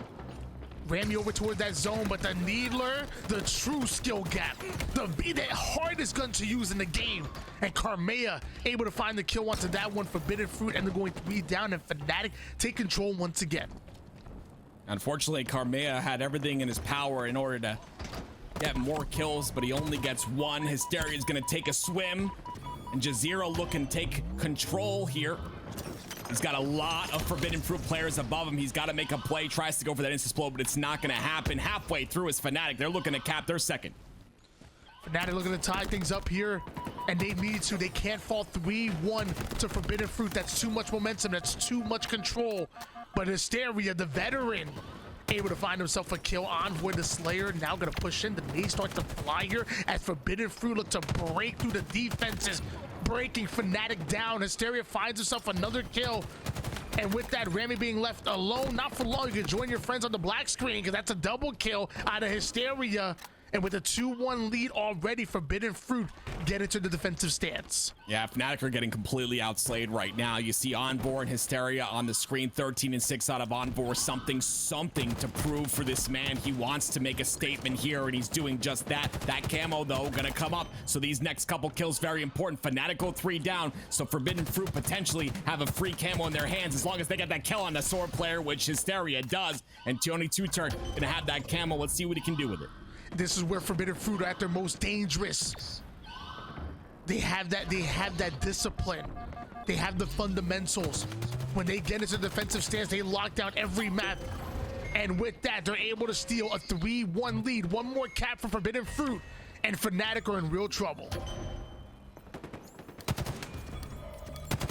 Rami over toward that zone, but the Needler, the true skill gap, the hardest gun to use in the game. And Karmea able to find the kill onto that one. Forbidden Fruit, and they're going 3 down, and FNATIC take control once again. Unfortunately, Karmea had everything in his power in order to get more kills, but he only gets 1. Hysteria is going to take a swim, and Jazeera looking to take control here. He's got a lot of Forbidden Fruit players above him. He's got to make a play, tries to go for that insta-explode, but it's not going to happen. Halfway through is FNATIC. They're looking to cap their second. FNATIC looking to tie things up here, and they need to. They can't fall 3-1 to Forbidden Fruit. That's too much momentum. That's too much control. But Hysteria, the veteran, able to find himself a kill on with the Slayer. Now going to push in. The nades start to fly here as Forbidden Fruit look to break through the defenses, breaking FNATIC down. Hysteria finds himself another kill. And with that, Rami being left alone, not for long. You can join your friends on the black screen, because that's a double kill out of Hysteria. And with a 2-1 lead already, Forbidden Fruit get into the defensive stance. Yeah, FNATIC are getting completely outslayed right now. You see Envor and Hysteria on the screen, 13-6 out of Envor. Something to prove for this man. He wants to make a statement here, and he's doing just that. That camo, though, gonna come up. So these next couple kills, very important. FNATIC go 3 down, so Forbidden Fruit potentially have a free camo in their hands as long as they get that kill on the sword player, which Hysteria does. And Tony Two-Turn gonna have that camo. Let's see what he can do with it. This is where Forbidden Fruit are at their most dangerous. They have that discipline. They have the fundamentals. When they get into the defensive stance, they lock down every map. And with that, they're able to steal a 3-1 lead. One more cap for Forbidden Fruit, and FNATIC are in real trouble.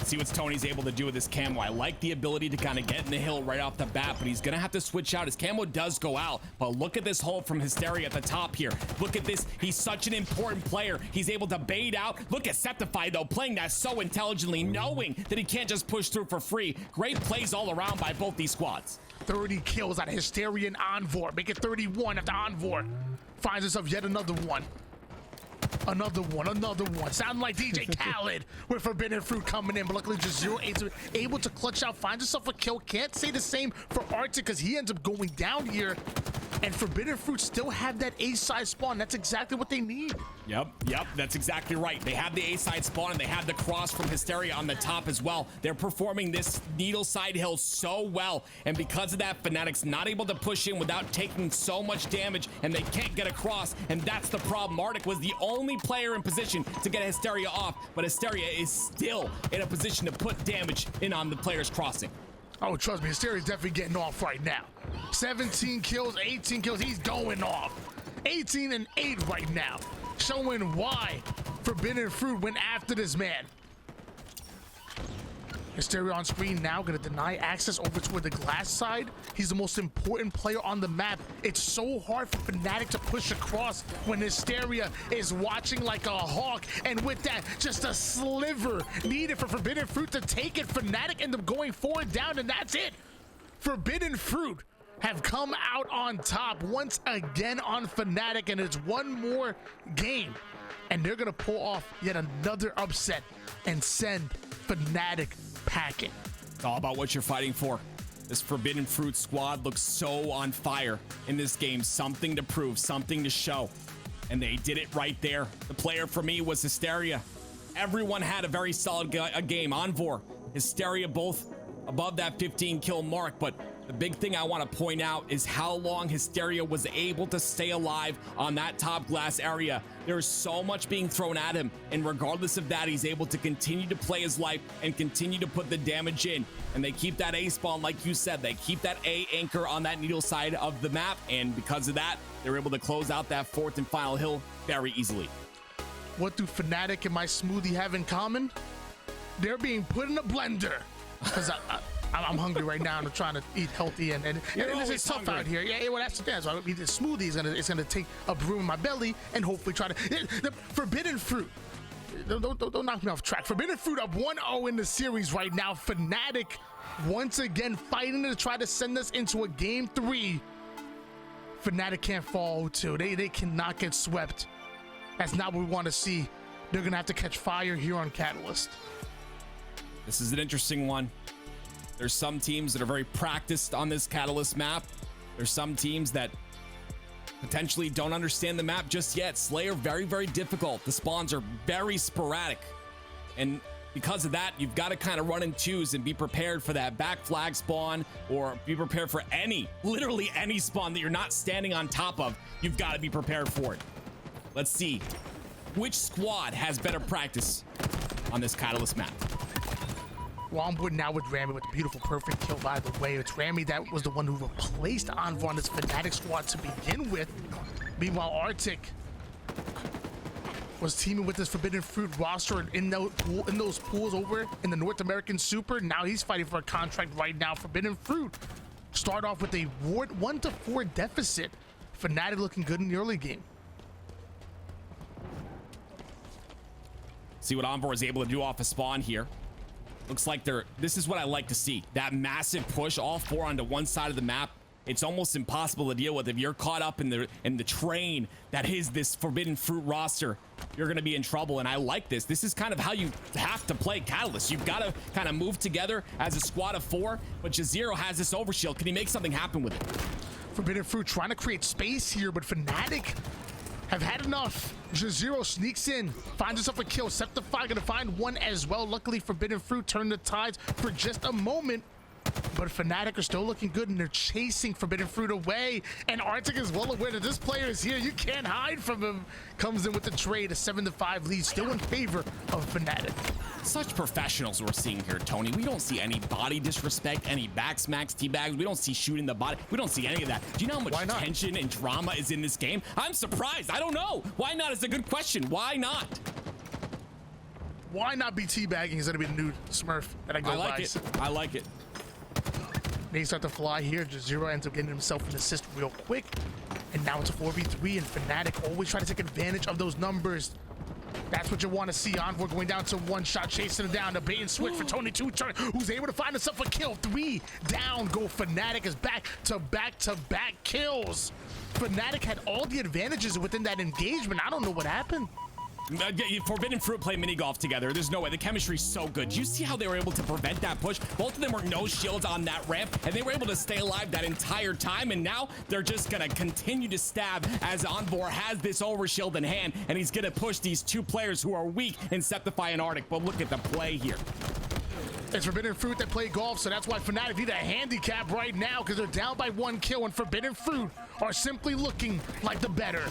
See what Tony's able to do with his camo. I like the ability to kind of get in the hill right off the bat, but he's gonna have to switch out. His camo does go out, but look at this hold from Hysteria at the top here. Look at this. He's such an important player. He's able to bait out. Look at Septify, though, playing that so intelligently, knowing that he can't just push through for free. Great plays all around by both these squads. 30 kills out of Hysteria and Envor. Make it 31 after Envor finds himself yet another one. Another one. Sound like DJ Khaled with Forbidden Fruit coming in, but luckily just Zero able to clutch out, finds himself a kill. Can't say the same for Arctic because he ends up going down here. And Forbidden Fruit still have that A-side spawn. That's exactly what they need. Yep, that's exactly right. They have the A-side spawn, and they have the cross from Hysteria on the top as well. They're performing this needle side hill so well, and because of that, FNATIC's not able to push in without taking so much damage, and they can't get across, and that's the problem. Arctic was the only player in position to get Hysteria off, but Hysteria is still in a position to put damage in on the players crossing. Oh, trust me, Hysteria's definitely getting off right now. 17 kills, 18 kills, he's going off. 18 and 8 right now, showing why Forbidden Fruit went after this man. Hysteria on screen now, gonna deny access over toward the glass side. He's the most important player on the map. It's so hard for FNATIC to push across when Hysteria is watching like a hawk. And with that, just a sliver needed for Forbidden Fruit to take it. FNATIC end up going forward down, and that's it. Forbidden Fruit have come out on top once again on FNATIC, and it's one more game. And they're gonna pull off yet another upset and send FNATIC packing. It's all about what you're fighting for. This Forbidden Fruit squad looks so on fire in this game. Something to prove, something to show. And they did it right there. The player for me was Hysteria. Everyone had a very solid game. Envor, Hysteria, both above that 15 kill mark, but the big thing I want to point out is how long Hysteria was able to stay alive on that top glass area. There's so much being thrown at him, and regardless of that, he's able to continue to play his life and continue to put the damage in. And they keep that A spawn, like you said, they keep that A anchor on that needle side of the map, and because of that, they're able to close out that fourth and final hill very easily. What do FNATIC and my smoothie have in common? They're being put in a blender. Because I'm hungry right now and I'm trying to eat healthy, and it's tough hungry out here. Yeah, well, that's the thing. So I eat the smoothie. It's gonna take a brew in my belly and hopefully try to. The Forbidden Fruit. Don't knock me off track. Forbidden Fruit up 1-0 in the series right now. FNATIC once again fighting to try to send us into a game 3. FNATIC can't fall too. They cannot get swept. That's not what we want to see. They're gonna have to catch fire here on Catalyst. This is an interesting one. There's some teams that are very practiced on this Catalyst map. There's some teams that potentially don't understand the map just yet. Slayer, very, very difficult. The spawns are very sporadic. And because of that, you've got to kind of run in twos and be prepared for that back flag spawn, or be prepared for literally any spawn that you're not standing on top of. You've got to be prepared for it. Let's see which squad has better practice on this Catalyst map. Well, I'm good now with Rami with the beautiful, perfect kill, by the way. It's Rami that was the one who replaced Envor on this FNATIC squad to begin with. Meanwhile, Arctic was teaming with this Forbidden Fruit roster in those pools over in the North American Super. Now he's fighting for a contract right now. Forbidden Fruit start off with a 1-4 deficit. FNATIC looking good in the early game. See what Envor is able to do off a spawn here. Looks like this is what I like to see. That massive push, all four onto one side of the map. it's almost impossible to deal with. If you're caught up in the train that is this Forbidden Fruit roster, you're going to be in trouble. And I like this. This is kind of how you have to play Catalyst. You've got to kind of move together as a squad of 4, but Jazero has this overshield. Can he make something happen with it? Forbidden Fruit trying to create space here, but FNATIC have had enough. Jazero sneaks in, finds himself a kill. Septify gonna find one as well. Luckily, Forbidden Fruit turned the tides for just a moment. But FNATIC are still looking good, and they're chasing Forbidden Fruit away. And Arctic is well aware that this player is here. You can't hide from him. Comes in with the trade, a 7-5 lead, still in favor of FNATIC. Such professionals we're seeing here, Tony. We don't see any body disrespect, any back smacks, teabags. We don't see shooting the body. We don't see any of that. Do you know how much tension and drama is in this game? I'm surprised. I don't know. Why not is a good question. Why not? Why not be teabagging is gonna be the new Smurf that I go by. I like it. I like it. They start to fly here. Jazero ends up getting himself an assist real quick. And now it's a 4v3, and FNATIC always try to take advantage of those numbers. That's what you want to see. Envoy going down to 1 shot, chasing him down. The bait and switch for Tony Two Turn, who's able to find himself a kill. 3 down go. FNATIC is back to back kills. FNATIC had all the advantages within that engagement. I don't know what happened. Forbidden Fruit play mini golf together. There's no way. The chemistry's so good. Do you see how they were able to prevent that push? Both of them were no shields on that ramp, and they were able to stay alive that entire time. And now they're just gonna continue to stab as Envor has this overshield in hand, and he's gonna push these 2 players who are weak in Septify and Arctic. But look at the play here. It's Forbidden Fruit that play golf, so that's why FNATIC need a handicap right now, because they're down by 1 kill, and Forbidden Fruit are simply looking like the better.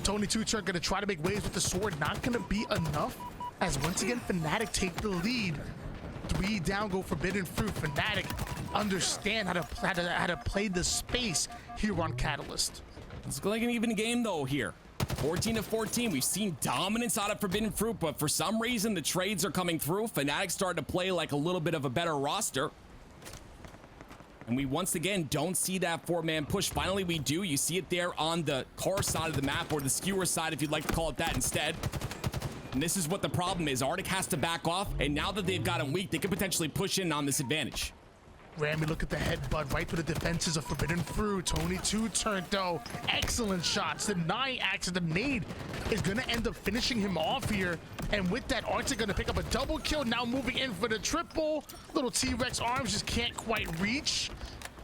Tony Two Turn gonna try to make waves with the sword, not gonna be enough, as once again FNATIC take the lead. 3 down go Forbidden Fruit. FNATIC understand how to play the space here on Catalyst. It's like an even game though here. 14-14. We've seen dominance out of Forbidden Fruit, but for some reason the trades are coming through. FNATIC starting to play like a little bit of a better roster. And we once again don't see that 4-man push. Finally, we do. You see it there on the car side of the map, or the skewer side, if you'd like to call it that instead. And this is what the problem is. Arctic has to back off, and now that they've got him weak, they could potentially push in on this advantage. Rami, look at the headbutt right to the defenses of Forbidden Fruit. Tony Two Turn though, excellent shots. The 9 axe of the nade is gonna end up finishing him off here. And with that, Arctic gonna pick up a double kill, now moving in for the triple. Little T-Rex arms just can't quite reach.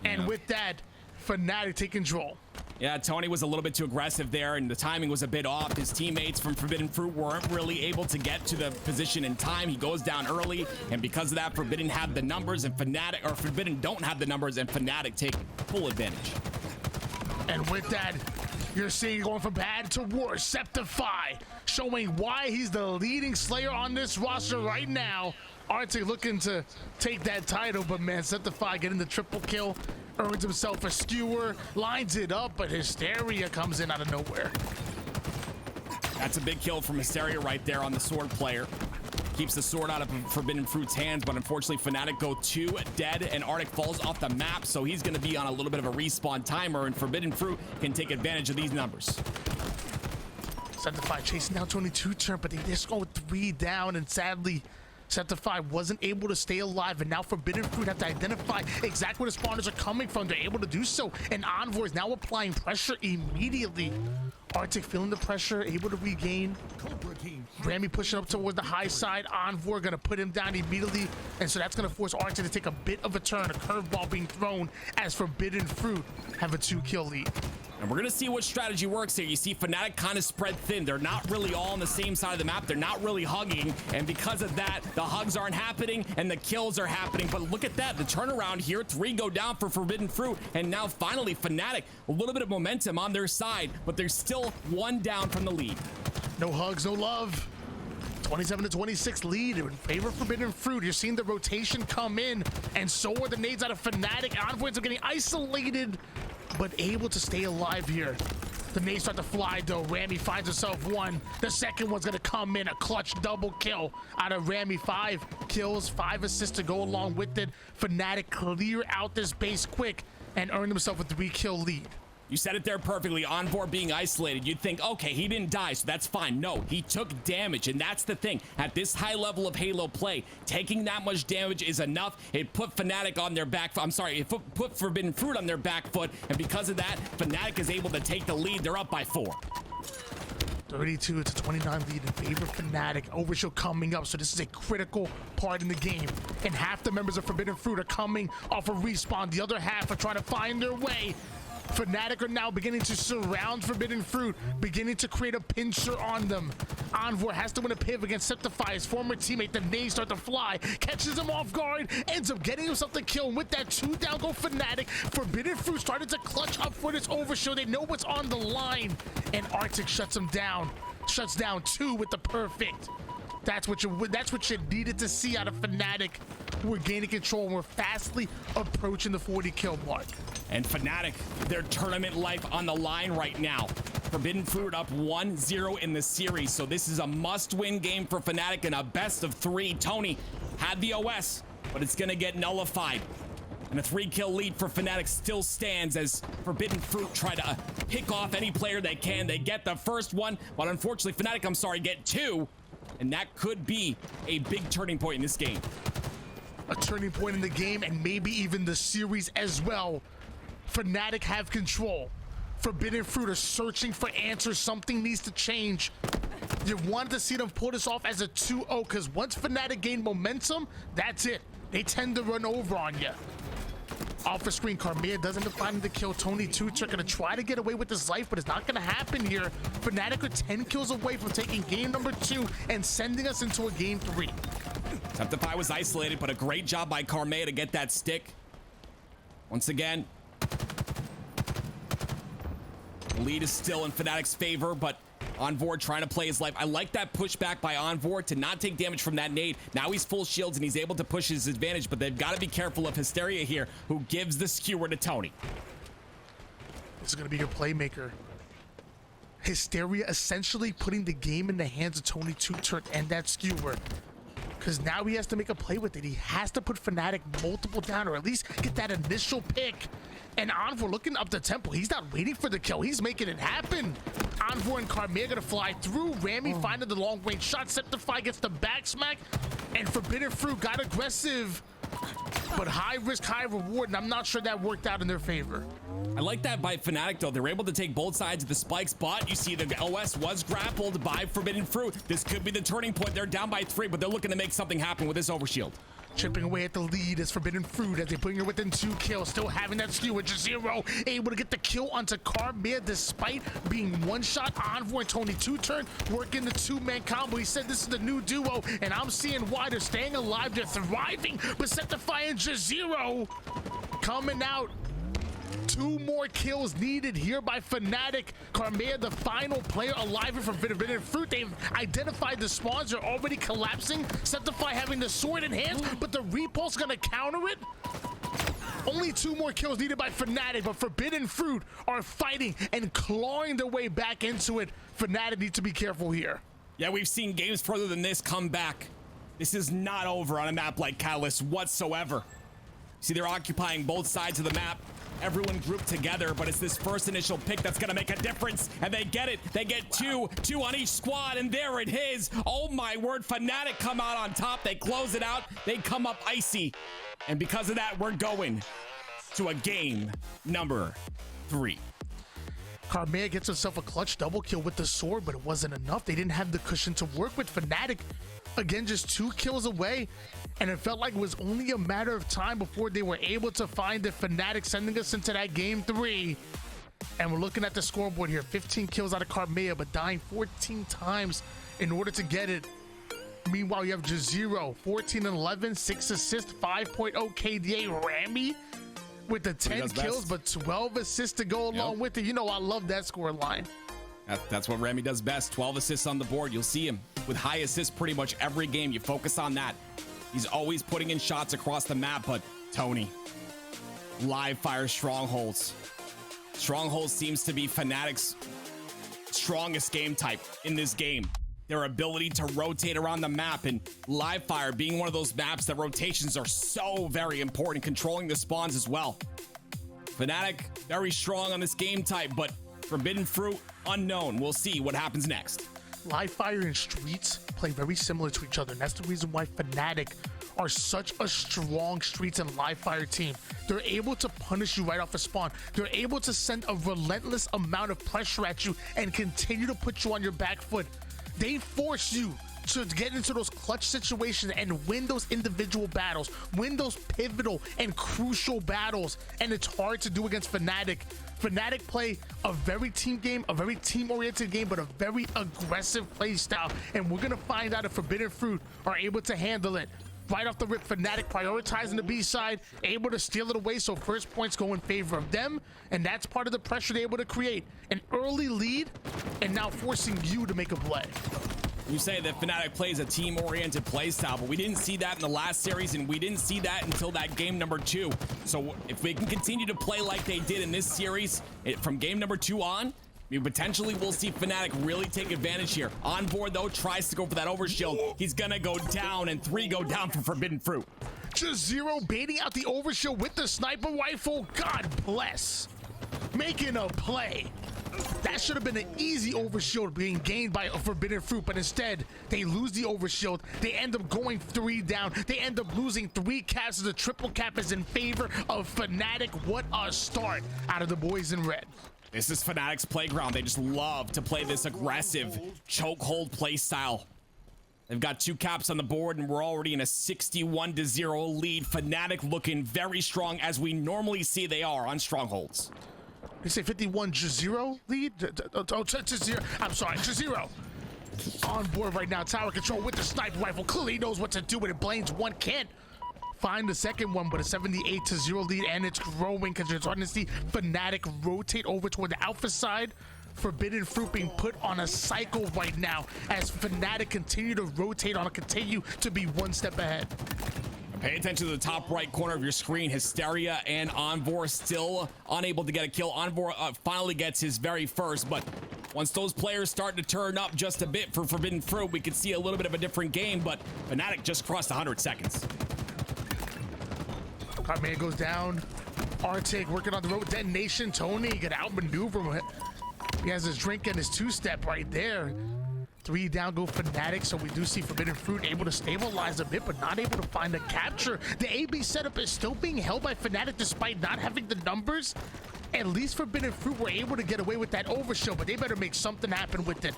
And with that, FNATIC take control. Yeah, Tony was a little bit too aggressive there, and the timing was a bit off. His teammates from Forbidden Fruit weren't really able to get to the position in time. He goes down early, and because of that, Forbidden have the numbers, and Forbidden don't have the numbers, and FNATIC take full advantage. And with that, you're seeing going from bad to worse. Septify, showing why he's the leading slayer on this roster right now. Arctic looking to take that title, but man, Septify getting the triple kill, earns himself a skewer, lines it up, but Hysteria comes in out of nowhere. That's a big kill from Hysteria right there on the sword player. Keeps the sword out of Forbidden Fruit's hands, but unfortunately FNATIC go 2 dead, and Arctic falls off the map, so he's going to be on a little bit of a respawn timer, and Forbidden Fruit can take advantage of these numbers. Septify chasing down Tony Two Turn, but they just go 3 down, and sadly, Septify wasn't able to stay alive, and now Forbidden Fruit have to identify exactly where the spawners are coming from. They're able to do so, and Envoy is now applying pressure immediately. Arctic feeling the pressure, able to regain. Rami pushing up towards the high side. Envoy gonna put him down immediately, and so that's gonna force Arctic to take a bit of a turn. A curveball being thrown as Forbidden Fruit have a 2-kill lead. And we're going to see what strategy works here. You see FNATIC kind of spread thin. They're not really all on the same side of the map. They're not really hugging. And because of that, the hugs aren't happening and the kills are happening. But look at that. The turnaround here. 3 go down for Forbidden Fruit. And now finally FNATIC, a little bit of momentum on their side. But there's still 1 down from the lead. No hugs, no love. 27-26 lead in favor of Forbidden Fruit. You're seeing the rotation come in. And so are the nades out of FNATIC. Envoys are getting isolated, but able to stay alive here. The nades start to fly though. Rami finds himself 1. The second one's gonna come in, a clutch double kill out of Rami. 5 kills, 5 assists to go along with it. FNATIC clear out this base quick and earn himself a 3-kill lead. You said it there perfectly. Envoy being isolated, you'd think, okay, he didn't die, so that's fine. No, he took damage, and that's the thing. At this high level of Halo play, taking that much damage is enough. It put FNATIC on their back. I'm sorry, it put Forbidden Fruit on their back foot, and because of that, FNATIC is able to take the lead. They're up by 4. 32 to 29 lead in favor of FNATIC. Overshield coming up, so this is a critical part in the game. And half the members of Forbidden Fruit are coming off a respawn. The other half are trying to find their way. FNATIC are now beginning to surround Forbidden Fruit, beginning to create a pincer on them. Envoy has to win a piv against Septify, his former teammate. The nades start to fly, catches him off guard, ends up getting himself the kill. And with that 2 down go FNATIC, Forbidden Fruit started to clutch up for this overshield. They know what's on the line, and Arctic shuts him down. Shuts down 2 with the perfect. That's what you needed to see out of FNATIC. We're gaining control and we're fastly approaching the 40 kill mark. And FNATIC, their tournament life on the line right now. Forbidden Fruit up 1-0 in the series, so this is a must-win game for FNATIC and a best of 3. Tony had the OS, but it's gonna get nullified. And a 3-kill lead for FNATIC still stands as Forbidden Fruit try to pick off any player they can. They get the first one, but unfortunately FNATIC, get 2. And that could be a big turning point in this game. A turning point in the game and maybe even the series as well. FNATIC have control. Forbidden Fruit are searching for answers. Something needs to change. You wanted to see them pull this off as a 2-0 because once FNATIC gain momentum, that's it. They tend to run over on you. Off the screen, Carmea doesn't end up finding the kill. Tony Tutor gonna try to get away with his life, but it's not gonna happen here. FNATIC are 10 kills away from taking game number 2 and sending us into a game 3. Septify was isolated, but a great job by Carmea to get that stick. Once again, the lead is still in FNATIC's favor, but Envoy trying to play his life. I like that pushback by Envoy to not take damage from that nade. Now he's full shields and he's able to push his advantage, but they've got to be careful of Hysteria here, who gives the skewer to Tony. This is going to be your playmaker. Hysteria essentially putting the game in the hands of Tony Tutor and that skewer. Because now he has to make a play with it. He has to put FNATIC multiple down, or at least get that initial pick. And Envoy looking up the temple. He's not waiting for the kill. He's making it happen. Envoy and Carmea gonna fly through. Rami finding the long range shot. Septify gets the back smack. And Forbidden Fruit got aggressive. But high risk, high reward. And I'm not sure that worked out in their favor. I like that by FNATIC, though. They're able to take both sides of the spikes, but you see the OS was grappled by Forbidden Fruit. This could be the turning point. They're down by 3, but they're looking to make something happen with this overshield. Chipping away at the lead is Forbidden Fruit as they bring her within 2 kills. Still having that skew, which is 0. Able to get the kill onto Carmea despite being one-shot. Envoy and Tony Tutor working the 2-man combo. He said this is the new duo, and I'm seeing why. They're staying alive. They're thriving. But Septify and J0 coming out. 2 more kills needed here by FNATIC. Carmea, the final player alive for Forbidden Fruit. They've identified the spawns. They're already collapsing. Septify having the sword in hand, but the repulse gonna counter it. Only 2 more kills needed by FNATIC, but Forbidden Fruit are fighting and clawing their way back into it. FNATIC needs to be careful here. Yeah, we've seen games further than this come back. This is not over on a map like Catalyst whatsoever. See, they're occupying both sides of the map. Everyone grouped together, but it's this first initial pick that's gonna make a difference, and they get it. They get two on each squad, and there it is. Oh my word, FNATIC come out on top. They close it out. They come up icy, and because of that, we're going to a game number 3. Carmea gets himself a clutch double kill with the sword, but it wasn't enough. They didn't have the cushion to work with. FNATIC, again, just 2 kills away, and it felt like it was only a matter of time before they were able to find the FNATIC, sending us into that game 3. And we're looking at the scoreboard here. 15 kills out of Carmea, but dying 14 times in order to get it. Meanwhile, you have J0, 14 and 11, 6 assists, 5.0 KDA. Rami with the 10 kills, but 12 assists to go along with it. You know, I love that score line. That's what Rami does best. 12 assists on the board. You'll see him with high assists pretty much every game. You focus on that. He's always putting in shots across the map, but Tony, live fire strongholds. Strongholds seems to be FNATIC's strongest game type in this game. Their ability to rotate around the map, and live fire being one of those maps that rotations are so very important, controlling the spawns as well. FNATIC, very strong on this game type, but Forbidden Fruit, unknown. We'll see what happens next. Live Fire and Streets play very similar to each other, and that's the reason why FNATIC are such a strong Streets and Live Fire team. They're able to punish you right off the spawn. They're able to send a relentless amount of pressure at you and continue to put you on your back foot. They force you to get into those clutch situations and win those individual battles, win those pivotal and crucial battles, and it's hard to do against FNATIC. FNATIC play a very team game, a very team-oriented game, but a very aggressive play style, and we're gonna find out if Forbidden Fruit are able to handle it. Right off the rip, FNATIC prioritizing the B side, able to steal it away, so first points go in favor of them, and that's part of the pressure they're able to create. An early lead, and now forcing you to make a play. You say that FNATIC plays a team-oriented play style, but we didn't see that in the last series, and we didn't see that until that game number 2. So if we can continue to play like they did in this series, from game number 2 on, potentially we'll see FNATIC really take advantage here. On board, though, tries to go for that overshield. He's gonna go down, and 3 go down for Forbidden Fruit. J0 baiting out the overshield with the sniper rifle. God bless. Making a play. That should have been an easy overshield being gained by a Forbidden Fruit, but instead they lose the overshield. They end up going 3 down. They end up losing 3 caps. The triple cap is in favor of FNATIC. What a start out of the boys in red. This is FNATIC's playground. They just love to play this aggressive chokehold play style. They've got 2 caps on the board, and we're already in a 61-0 lead. FNATIC looking very strong, as we normally see they are on strongholds. They say 51-0 lead? J0. I'm sorry, J0. On board right now, tower control with the sniper rifle. Clearly knows what to do with it. Blaines one can't find the second one, but a 78-0 lead, and it's growing because you're starting to see FNATIC rotate over toward the alpha side. Forbidden Fruit being put on a cycle right now as FNATIC continue to rotate on, continue to be 1 step ahead. Pay attention to the top right corner of your screen. Hysteria and Envor still unable to get a kill. Envor finally gets his very first, but once those players start to turn up just a bit for Forbidden Fruit, we could see a little bit of a different game, but FNATIC just crossed 100 seconds. Carmea goes down. Arctic working on the road detonation. Tony can outmaneuver him. He has his drink and his 2-step right there. 3 down go FNATIC, so we do see Forbidden Fruit able to stabilize a bit, but not able to find a capture. The AB setup is still being held by FNATIC despite not having the numbers. At least Forbidden Fruit were able to get away with that overshield, but they better make something happen with it.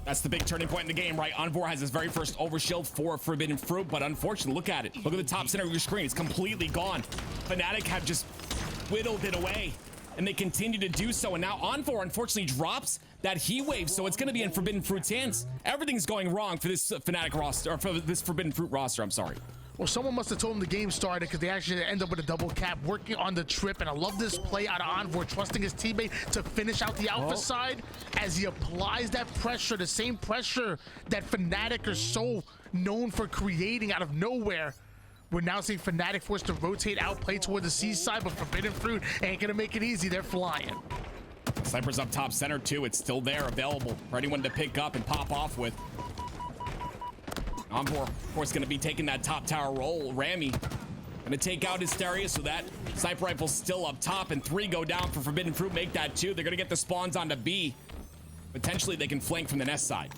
That's the big turning point in the game, right? Envor has his very first overshield for Forbidden Fruit, but unfortunately, look at it. Look at the top center of your screen. It's completely gone. FNATIC have just whittled it away, and they continue to do so. And now Envor unfortunately drops that heat wave, so it's going to be in Forbidden Fruit's hands. Everything's going wrong for this FNATIC roster, or for this Forbidden Fruit roster, I'm sorry. Well, someone must have told him the game started because they actually end up with a double cap working on the trip. And I love this play out of Envor, trusting his teammate to finish out the alpha side as he applies that pressure, the same pressure that FNATIC are so known for creating out of nowhere. We're now seeing FNATIC forced to rotate out, play toward the C side, but Forbidden Fruit ain't gonna make it easy. They're flying. Sniper's up top center too. It's still there, available for anyone to pick up and pop off with. Envor, of course, going to be taking that top tower role. Rami going to take out Hysteria, so that sniper rifle's still up top, and 3 go down for Forbidden Fruit. Make that 2. They're going to get the spawns onto B. Potentially, they can flank from the Ness side.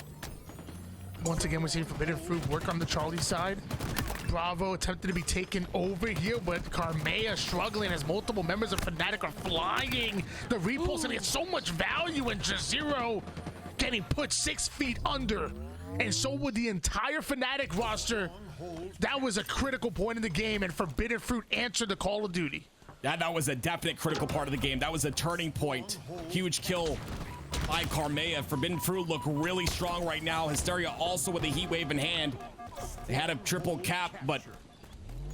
Once again, we're seeing Forbidden Fruit work on the Charlie side. Bravo attempted to be taken over here, but Carmea struggling as multiple members of FNATIC are flying. The repulse, and it's so much value in J0 getting put 6 feet under. And so would the entire FNATIC roster. That was a critical point in the game, and Forbidden Fruit answered the call of duty. Yeah, that was a definite critical part of the game. That was a turning point. Huge kill by Carmea. Forbidden Fruit look really strong right now. Hysteria also with a heat wave in hand. They had a triple cap, but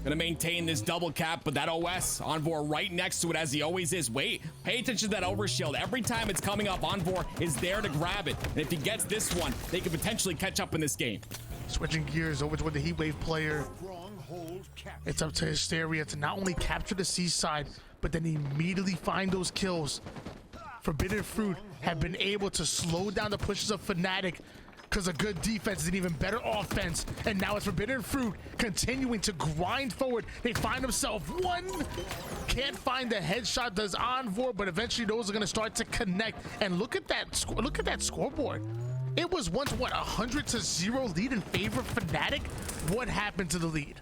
gonna maintain this double cap, but that OS, Envor right next to it as he always is. Wait, pay attention to that overshield. Every time it's coming up, Envor is there to grab it. And if he gets this one, they could potentially catch up in this game. Switching gears over to the Heat Wave player. It's up to Hysteria to not only capture the C side, but then immediately find those kills. Forbidden Fruit have been able to slow down the pushes of FNATIC because a good defense is an even better offense. And now it's Forbidden Fruit continuing to grind forward. They find themselves one. Can't find the headshot, does Envoy, but eventually those are going to start to connect. And look at that, look at that scoreboard. It was once, what, 100-0 lead in favor of FNATIC? What happened to the lead?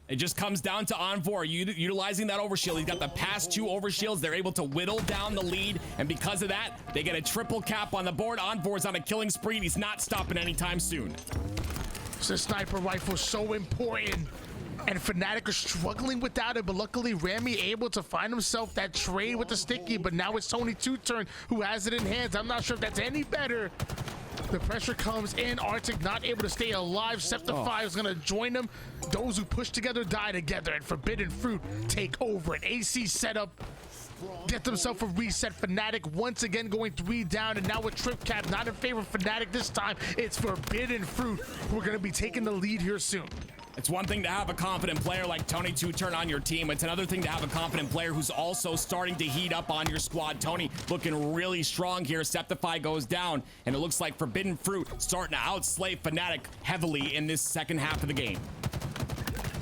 It just comes down to Envoy utilizing that overshield. He's got the past 2 overshields. They're able to whittle down the lead, and because of that, they get a triple cap on the board. Envoy's on a killing spree, and he's not stopping anytime soon. The sniper rifle so important, and FNATIC are struggling without it, but luckily Rami able to find himself that trade with the sticky, but now it's Tony Two-Turn who has it in hands. I'm not sure if that's any better. The pressure comes in. Arctic not able to stay alive. Septify is going to join them. Those who push together die together, and Forbidden Fruit take over. An AC setup. Get themselves a reset. FNATIC once again going 3 down, and now with Trip Cap not in favor of FNATIC this time. It's Forbidden Fruit who are going to be taking the lead here soon. It's one thing to have a confident player like Tony Two-Turn on your team. It's another thing to have a confident player who's also starting to heat up on your squad. Tony looking really strong here. Septify goes down, and it looks like Forbidden Fruit starting to outslay FNATIC heavily in this second half of the game.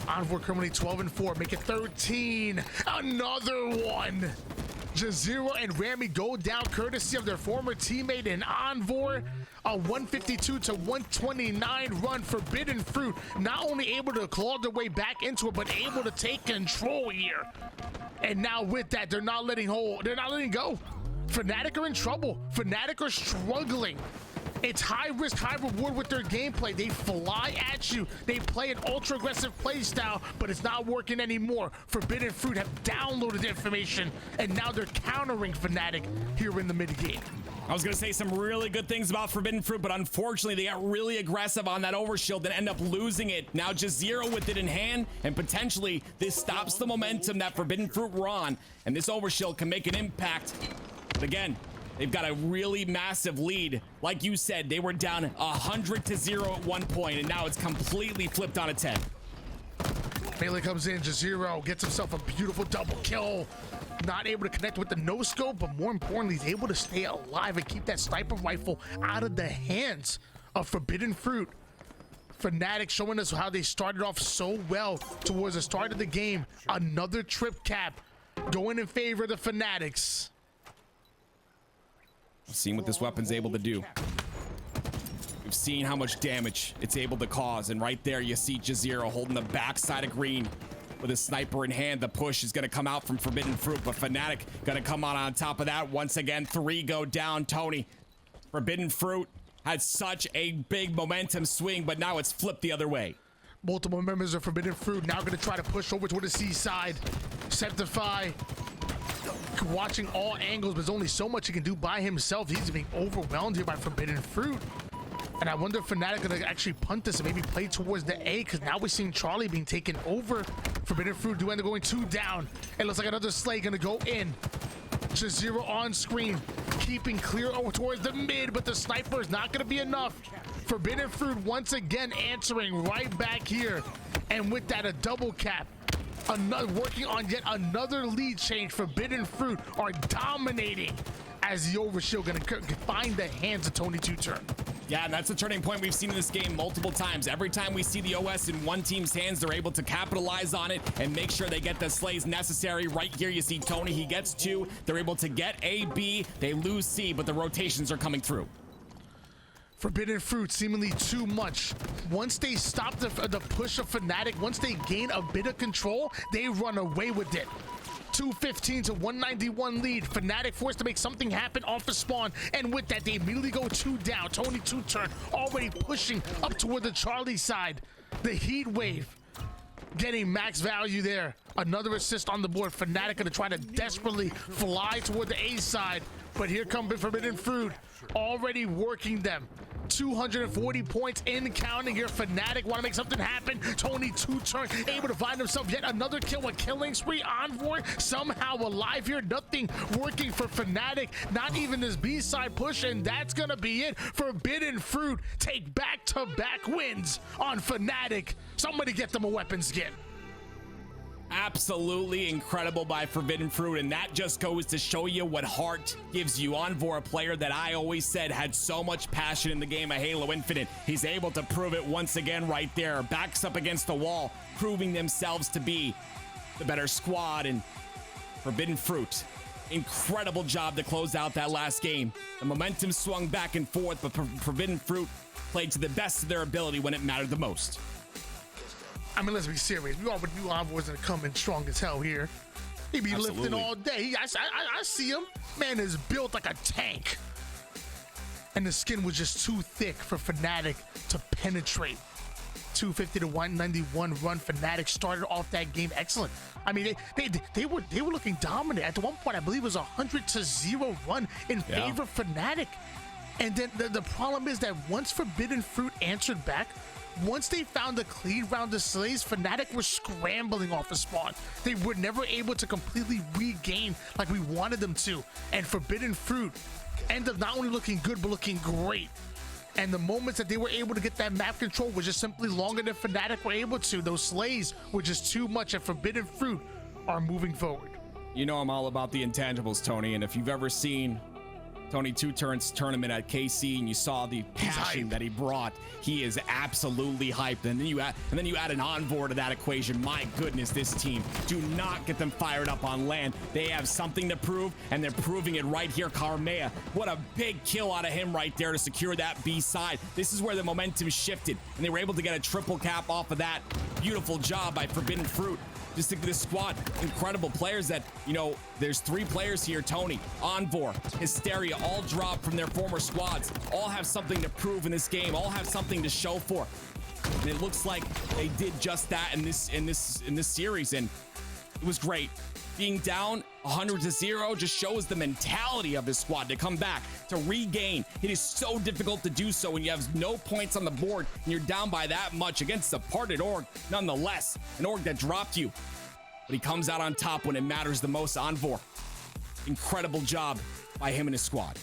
Envoy currently 12-4, make it 13. Another one. Jazero and Rami go down courtesy of their former teammate in Envoy. A 152-129 run. Forbidden Fruit not only able to claw their way back into it, but able to take control here. And now with that, they're not letting go. FNATIC are in trouble. FNATIC are struggling. It's high risk, high reward with their gameplay. They fly at you. They play an ultra aggressive play style, but it's not working anymore. Forbidden Fruit have downloaded the information, and now they're countering FNATIC here in the mid game. I was going to say some really good things about Forbidden Fruit, but unfortunately they got really aggressive on that overshield and end up losing it. Now Jazero with it in hand, and potentially this stops the momentum that Forbidden Fruit were on, and this overshield can make an impact. But again, they've got a really massive lead. Like you said, they were down 100-0 at one point, and now it's completely flipped on its head. Melee comes in, Jazero gets himself a beautiful double kill. Not able to connect with the no-scope, but more importantly, he's able to stay alive and keep that sniper rifle out of the hands of Forbidden Fruit. FNATIC showing us how they started off so well towards the start of the game. Another trip cap going in favor of the FNATICs. Seeing what this weapon's able to do. We've seen how much damage it's able to cause, and right there you see Jazero holding the backside of green with a sniper in hand. The push is going to come out from Forbidden Fruit, but FNATIC going to come on top of that. Once again, 3 go down. Tony, Forbidden Fruit had such a big momentum swing, but now it's flipped the other way. Multiple members of Forbidden Fruit now going to try to push over toward the seaside. Septify watching all angles, but there's only so much he can do by himself. He's being overwhelmed here by Forbidden Fruit. And I wonder if FNATIC gonna actually punt this and maybe play towards the A, because now we're seeing Charlie being taken over. Forbidden Fruit do end up going 2 down. It looks like another Slay gonna go in. Jazero on screen, keeping clear over towards the mid, but the sniper is not gonna be enough. Forbidden Fruit once again answering right back here. And with that, a double cap. Working on yet another lead change. Forbidden Fruit are dominating as the overshield gonna find the hands of Tony Two-Turn. Yeah, and that's a turning point we've seen in this game multiple times. Every time we see the OS in one team's hands, they're able to capitalize on it and make sure they get the slays necessary. Right here, you see Tony, he gets 2. They're able to get A, B, they lose C, but the rotations are coming through. Forbidden Fruit seemingly too much. Once they stop the push of FNATIC, once they gain a bit of control, they run away with it. 215-191 lead. FNATIC forced to make something happen off the spawn, and with that, they immediately go 2 down. Tony Two-Turn already pushing up toward the Charlie side. The heat wave getting max value there. Another assist on the board. FNATIC gonna try to desperately fly toward the A side, but here comes Forbidden Fruit already working them. 240 points in counting here. FNATIC want to make something happen. Tony Two-Turn able to find himself yet another kill, a killing spree. Envoy somehow alive here. Nothing working for FNATIC, not even this B-side push, and that's gonna be it. Forbidden Fruit take back-to-back wins on FNATIC. Somebody get them a weapon skin. Absolutely incredible by Forbidden Fruit, and that just goes to show you what heart gives you. Envor, a player that I always said had so much passion in the game of Halo Infinite. He's able to prove it once again right there. Backs up against the wall, proving themselves to be the better squad. And Forbidden Fruit, incredible job to close out that last game. The momentum swung back and forth, but Forbidden Fruit played to the best of their ability when it mattered the most. I mean, let's be serious. We already knew Envor was going to come in strong as hell here. He be Absolutely. lifting all day. I see him. Man is built like a tank. And the skin was just too thick for FNATIC to penetrate. 250 to 191 run. FNATIC started off that game excellent. I mean, they were looking dominant. At one point, I believe it was 100-0 run in favor of FNATIC. And then the problem is that once Forbidden Fruit answered back, once they found a clean round of slays, FNATIC were scrambling off a spawn. They were never able to completely regain like we wanted them to. And Forbidden Fruit ended up not only looking good, but looking great. And the moments that they were able to get that map control was just simply longer than FNATIC were able to. Those slays were just too much, and Forbidden Fruit are moving forward. You know I'm all about the intangibles, Tony, and if you've ever seen Tony Two Turns tournament at KC and you saw the passion that he brought, he is absolutely hyped. And then you add an Envor to that equation. My goodness, this team, do not get them fired up on land. They have something to prove, and they're proving it right here. Karmea, what a big kill out of him right there to secure that B side. This is where the momentum shifted, and they were able to get a triple cap off of that. Beautiful job by Forbidden Fruit. Just think of this squad, incredible players that, you know, there's 3 players here, Tony, Envor, Hysteria, all dropped from their former squads, all have something to prove in this game, all have something to show for. And it looks like they did just that in this series, and it was great. Being down 100-0 just shows the mentality of this squad to come back, to regain. It is so difficult to do so when you have no points on the board and you're down by that much against a parted org, nonetheless, an org that dropped you. But he comes out on top when it matters the most. Envor, incredible job by him and his squad.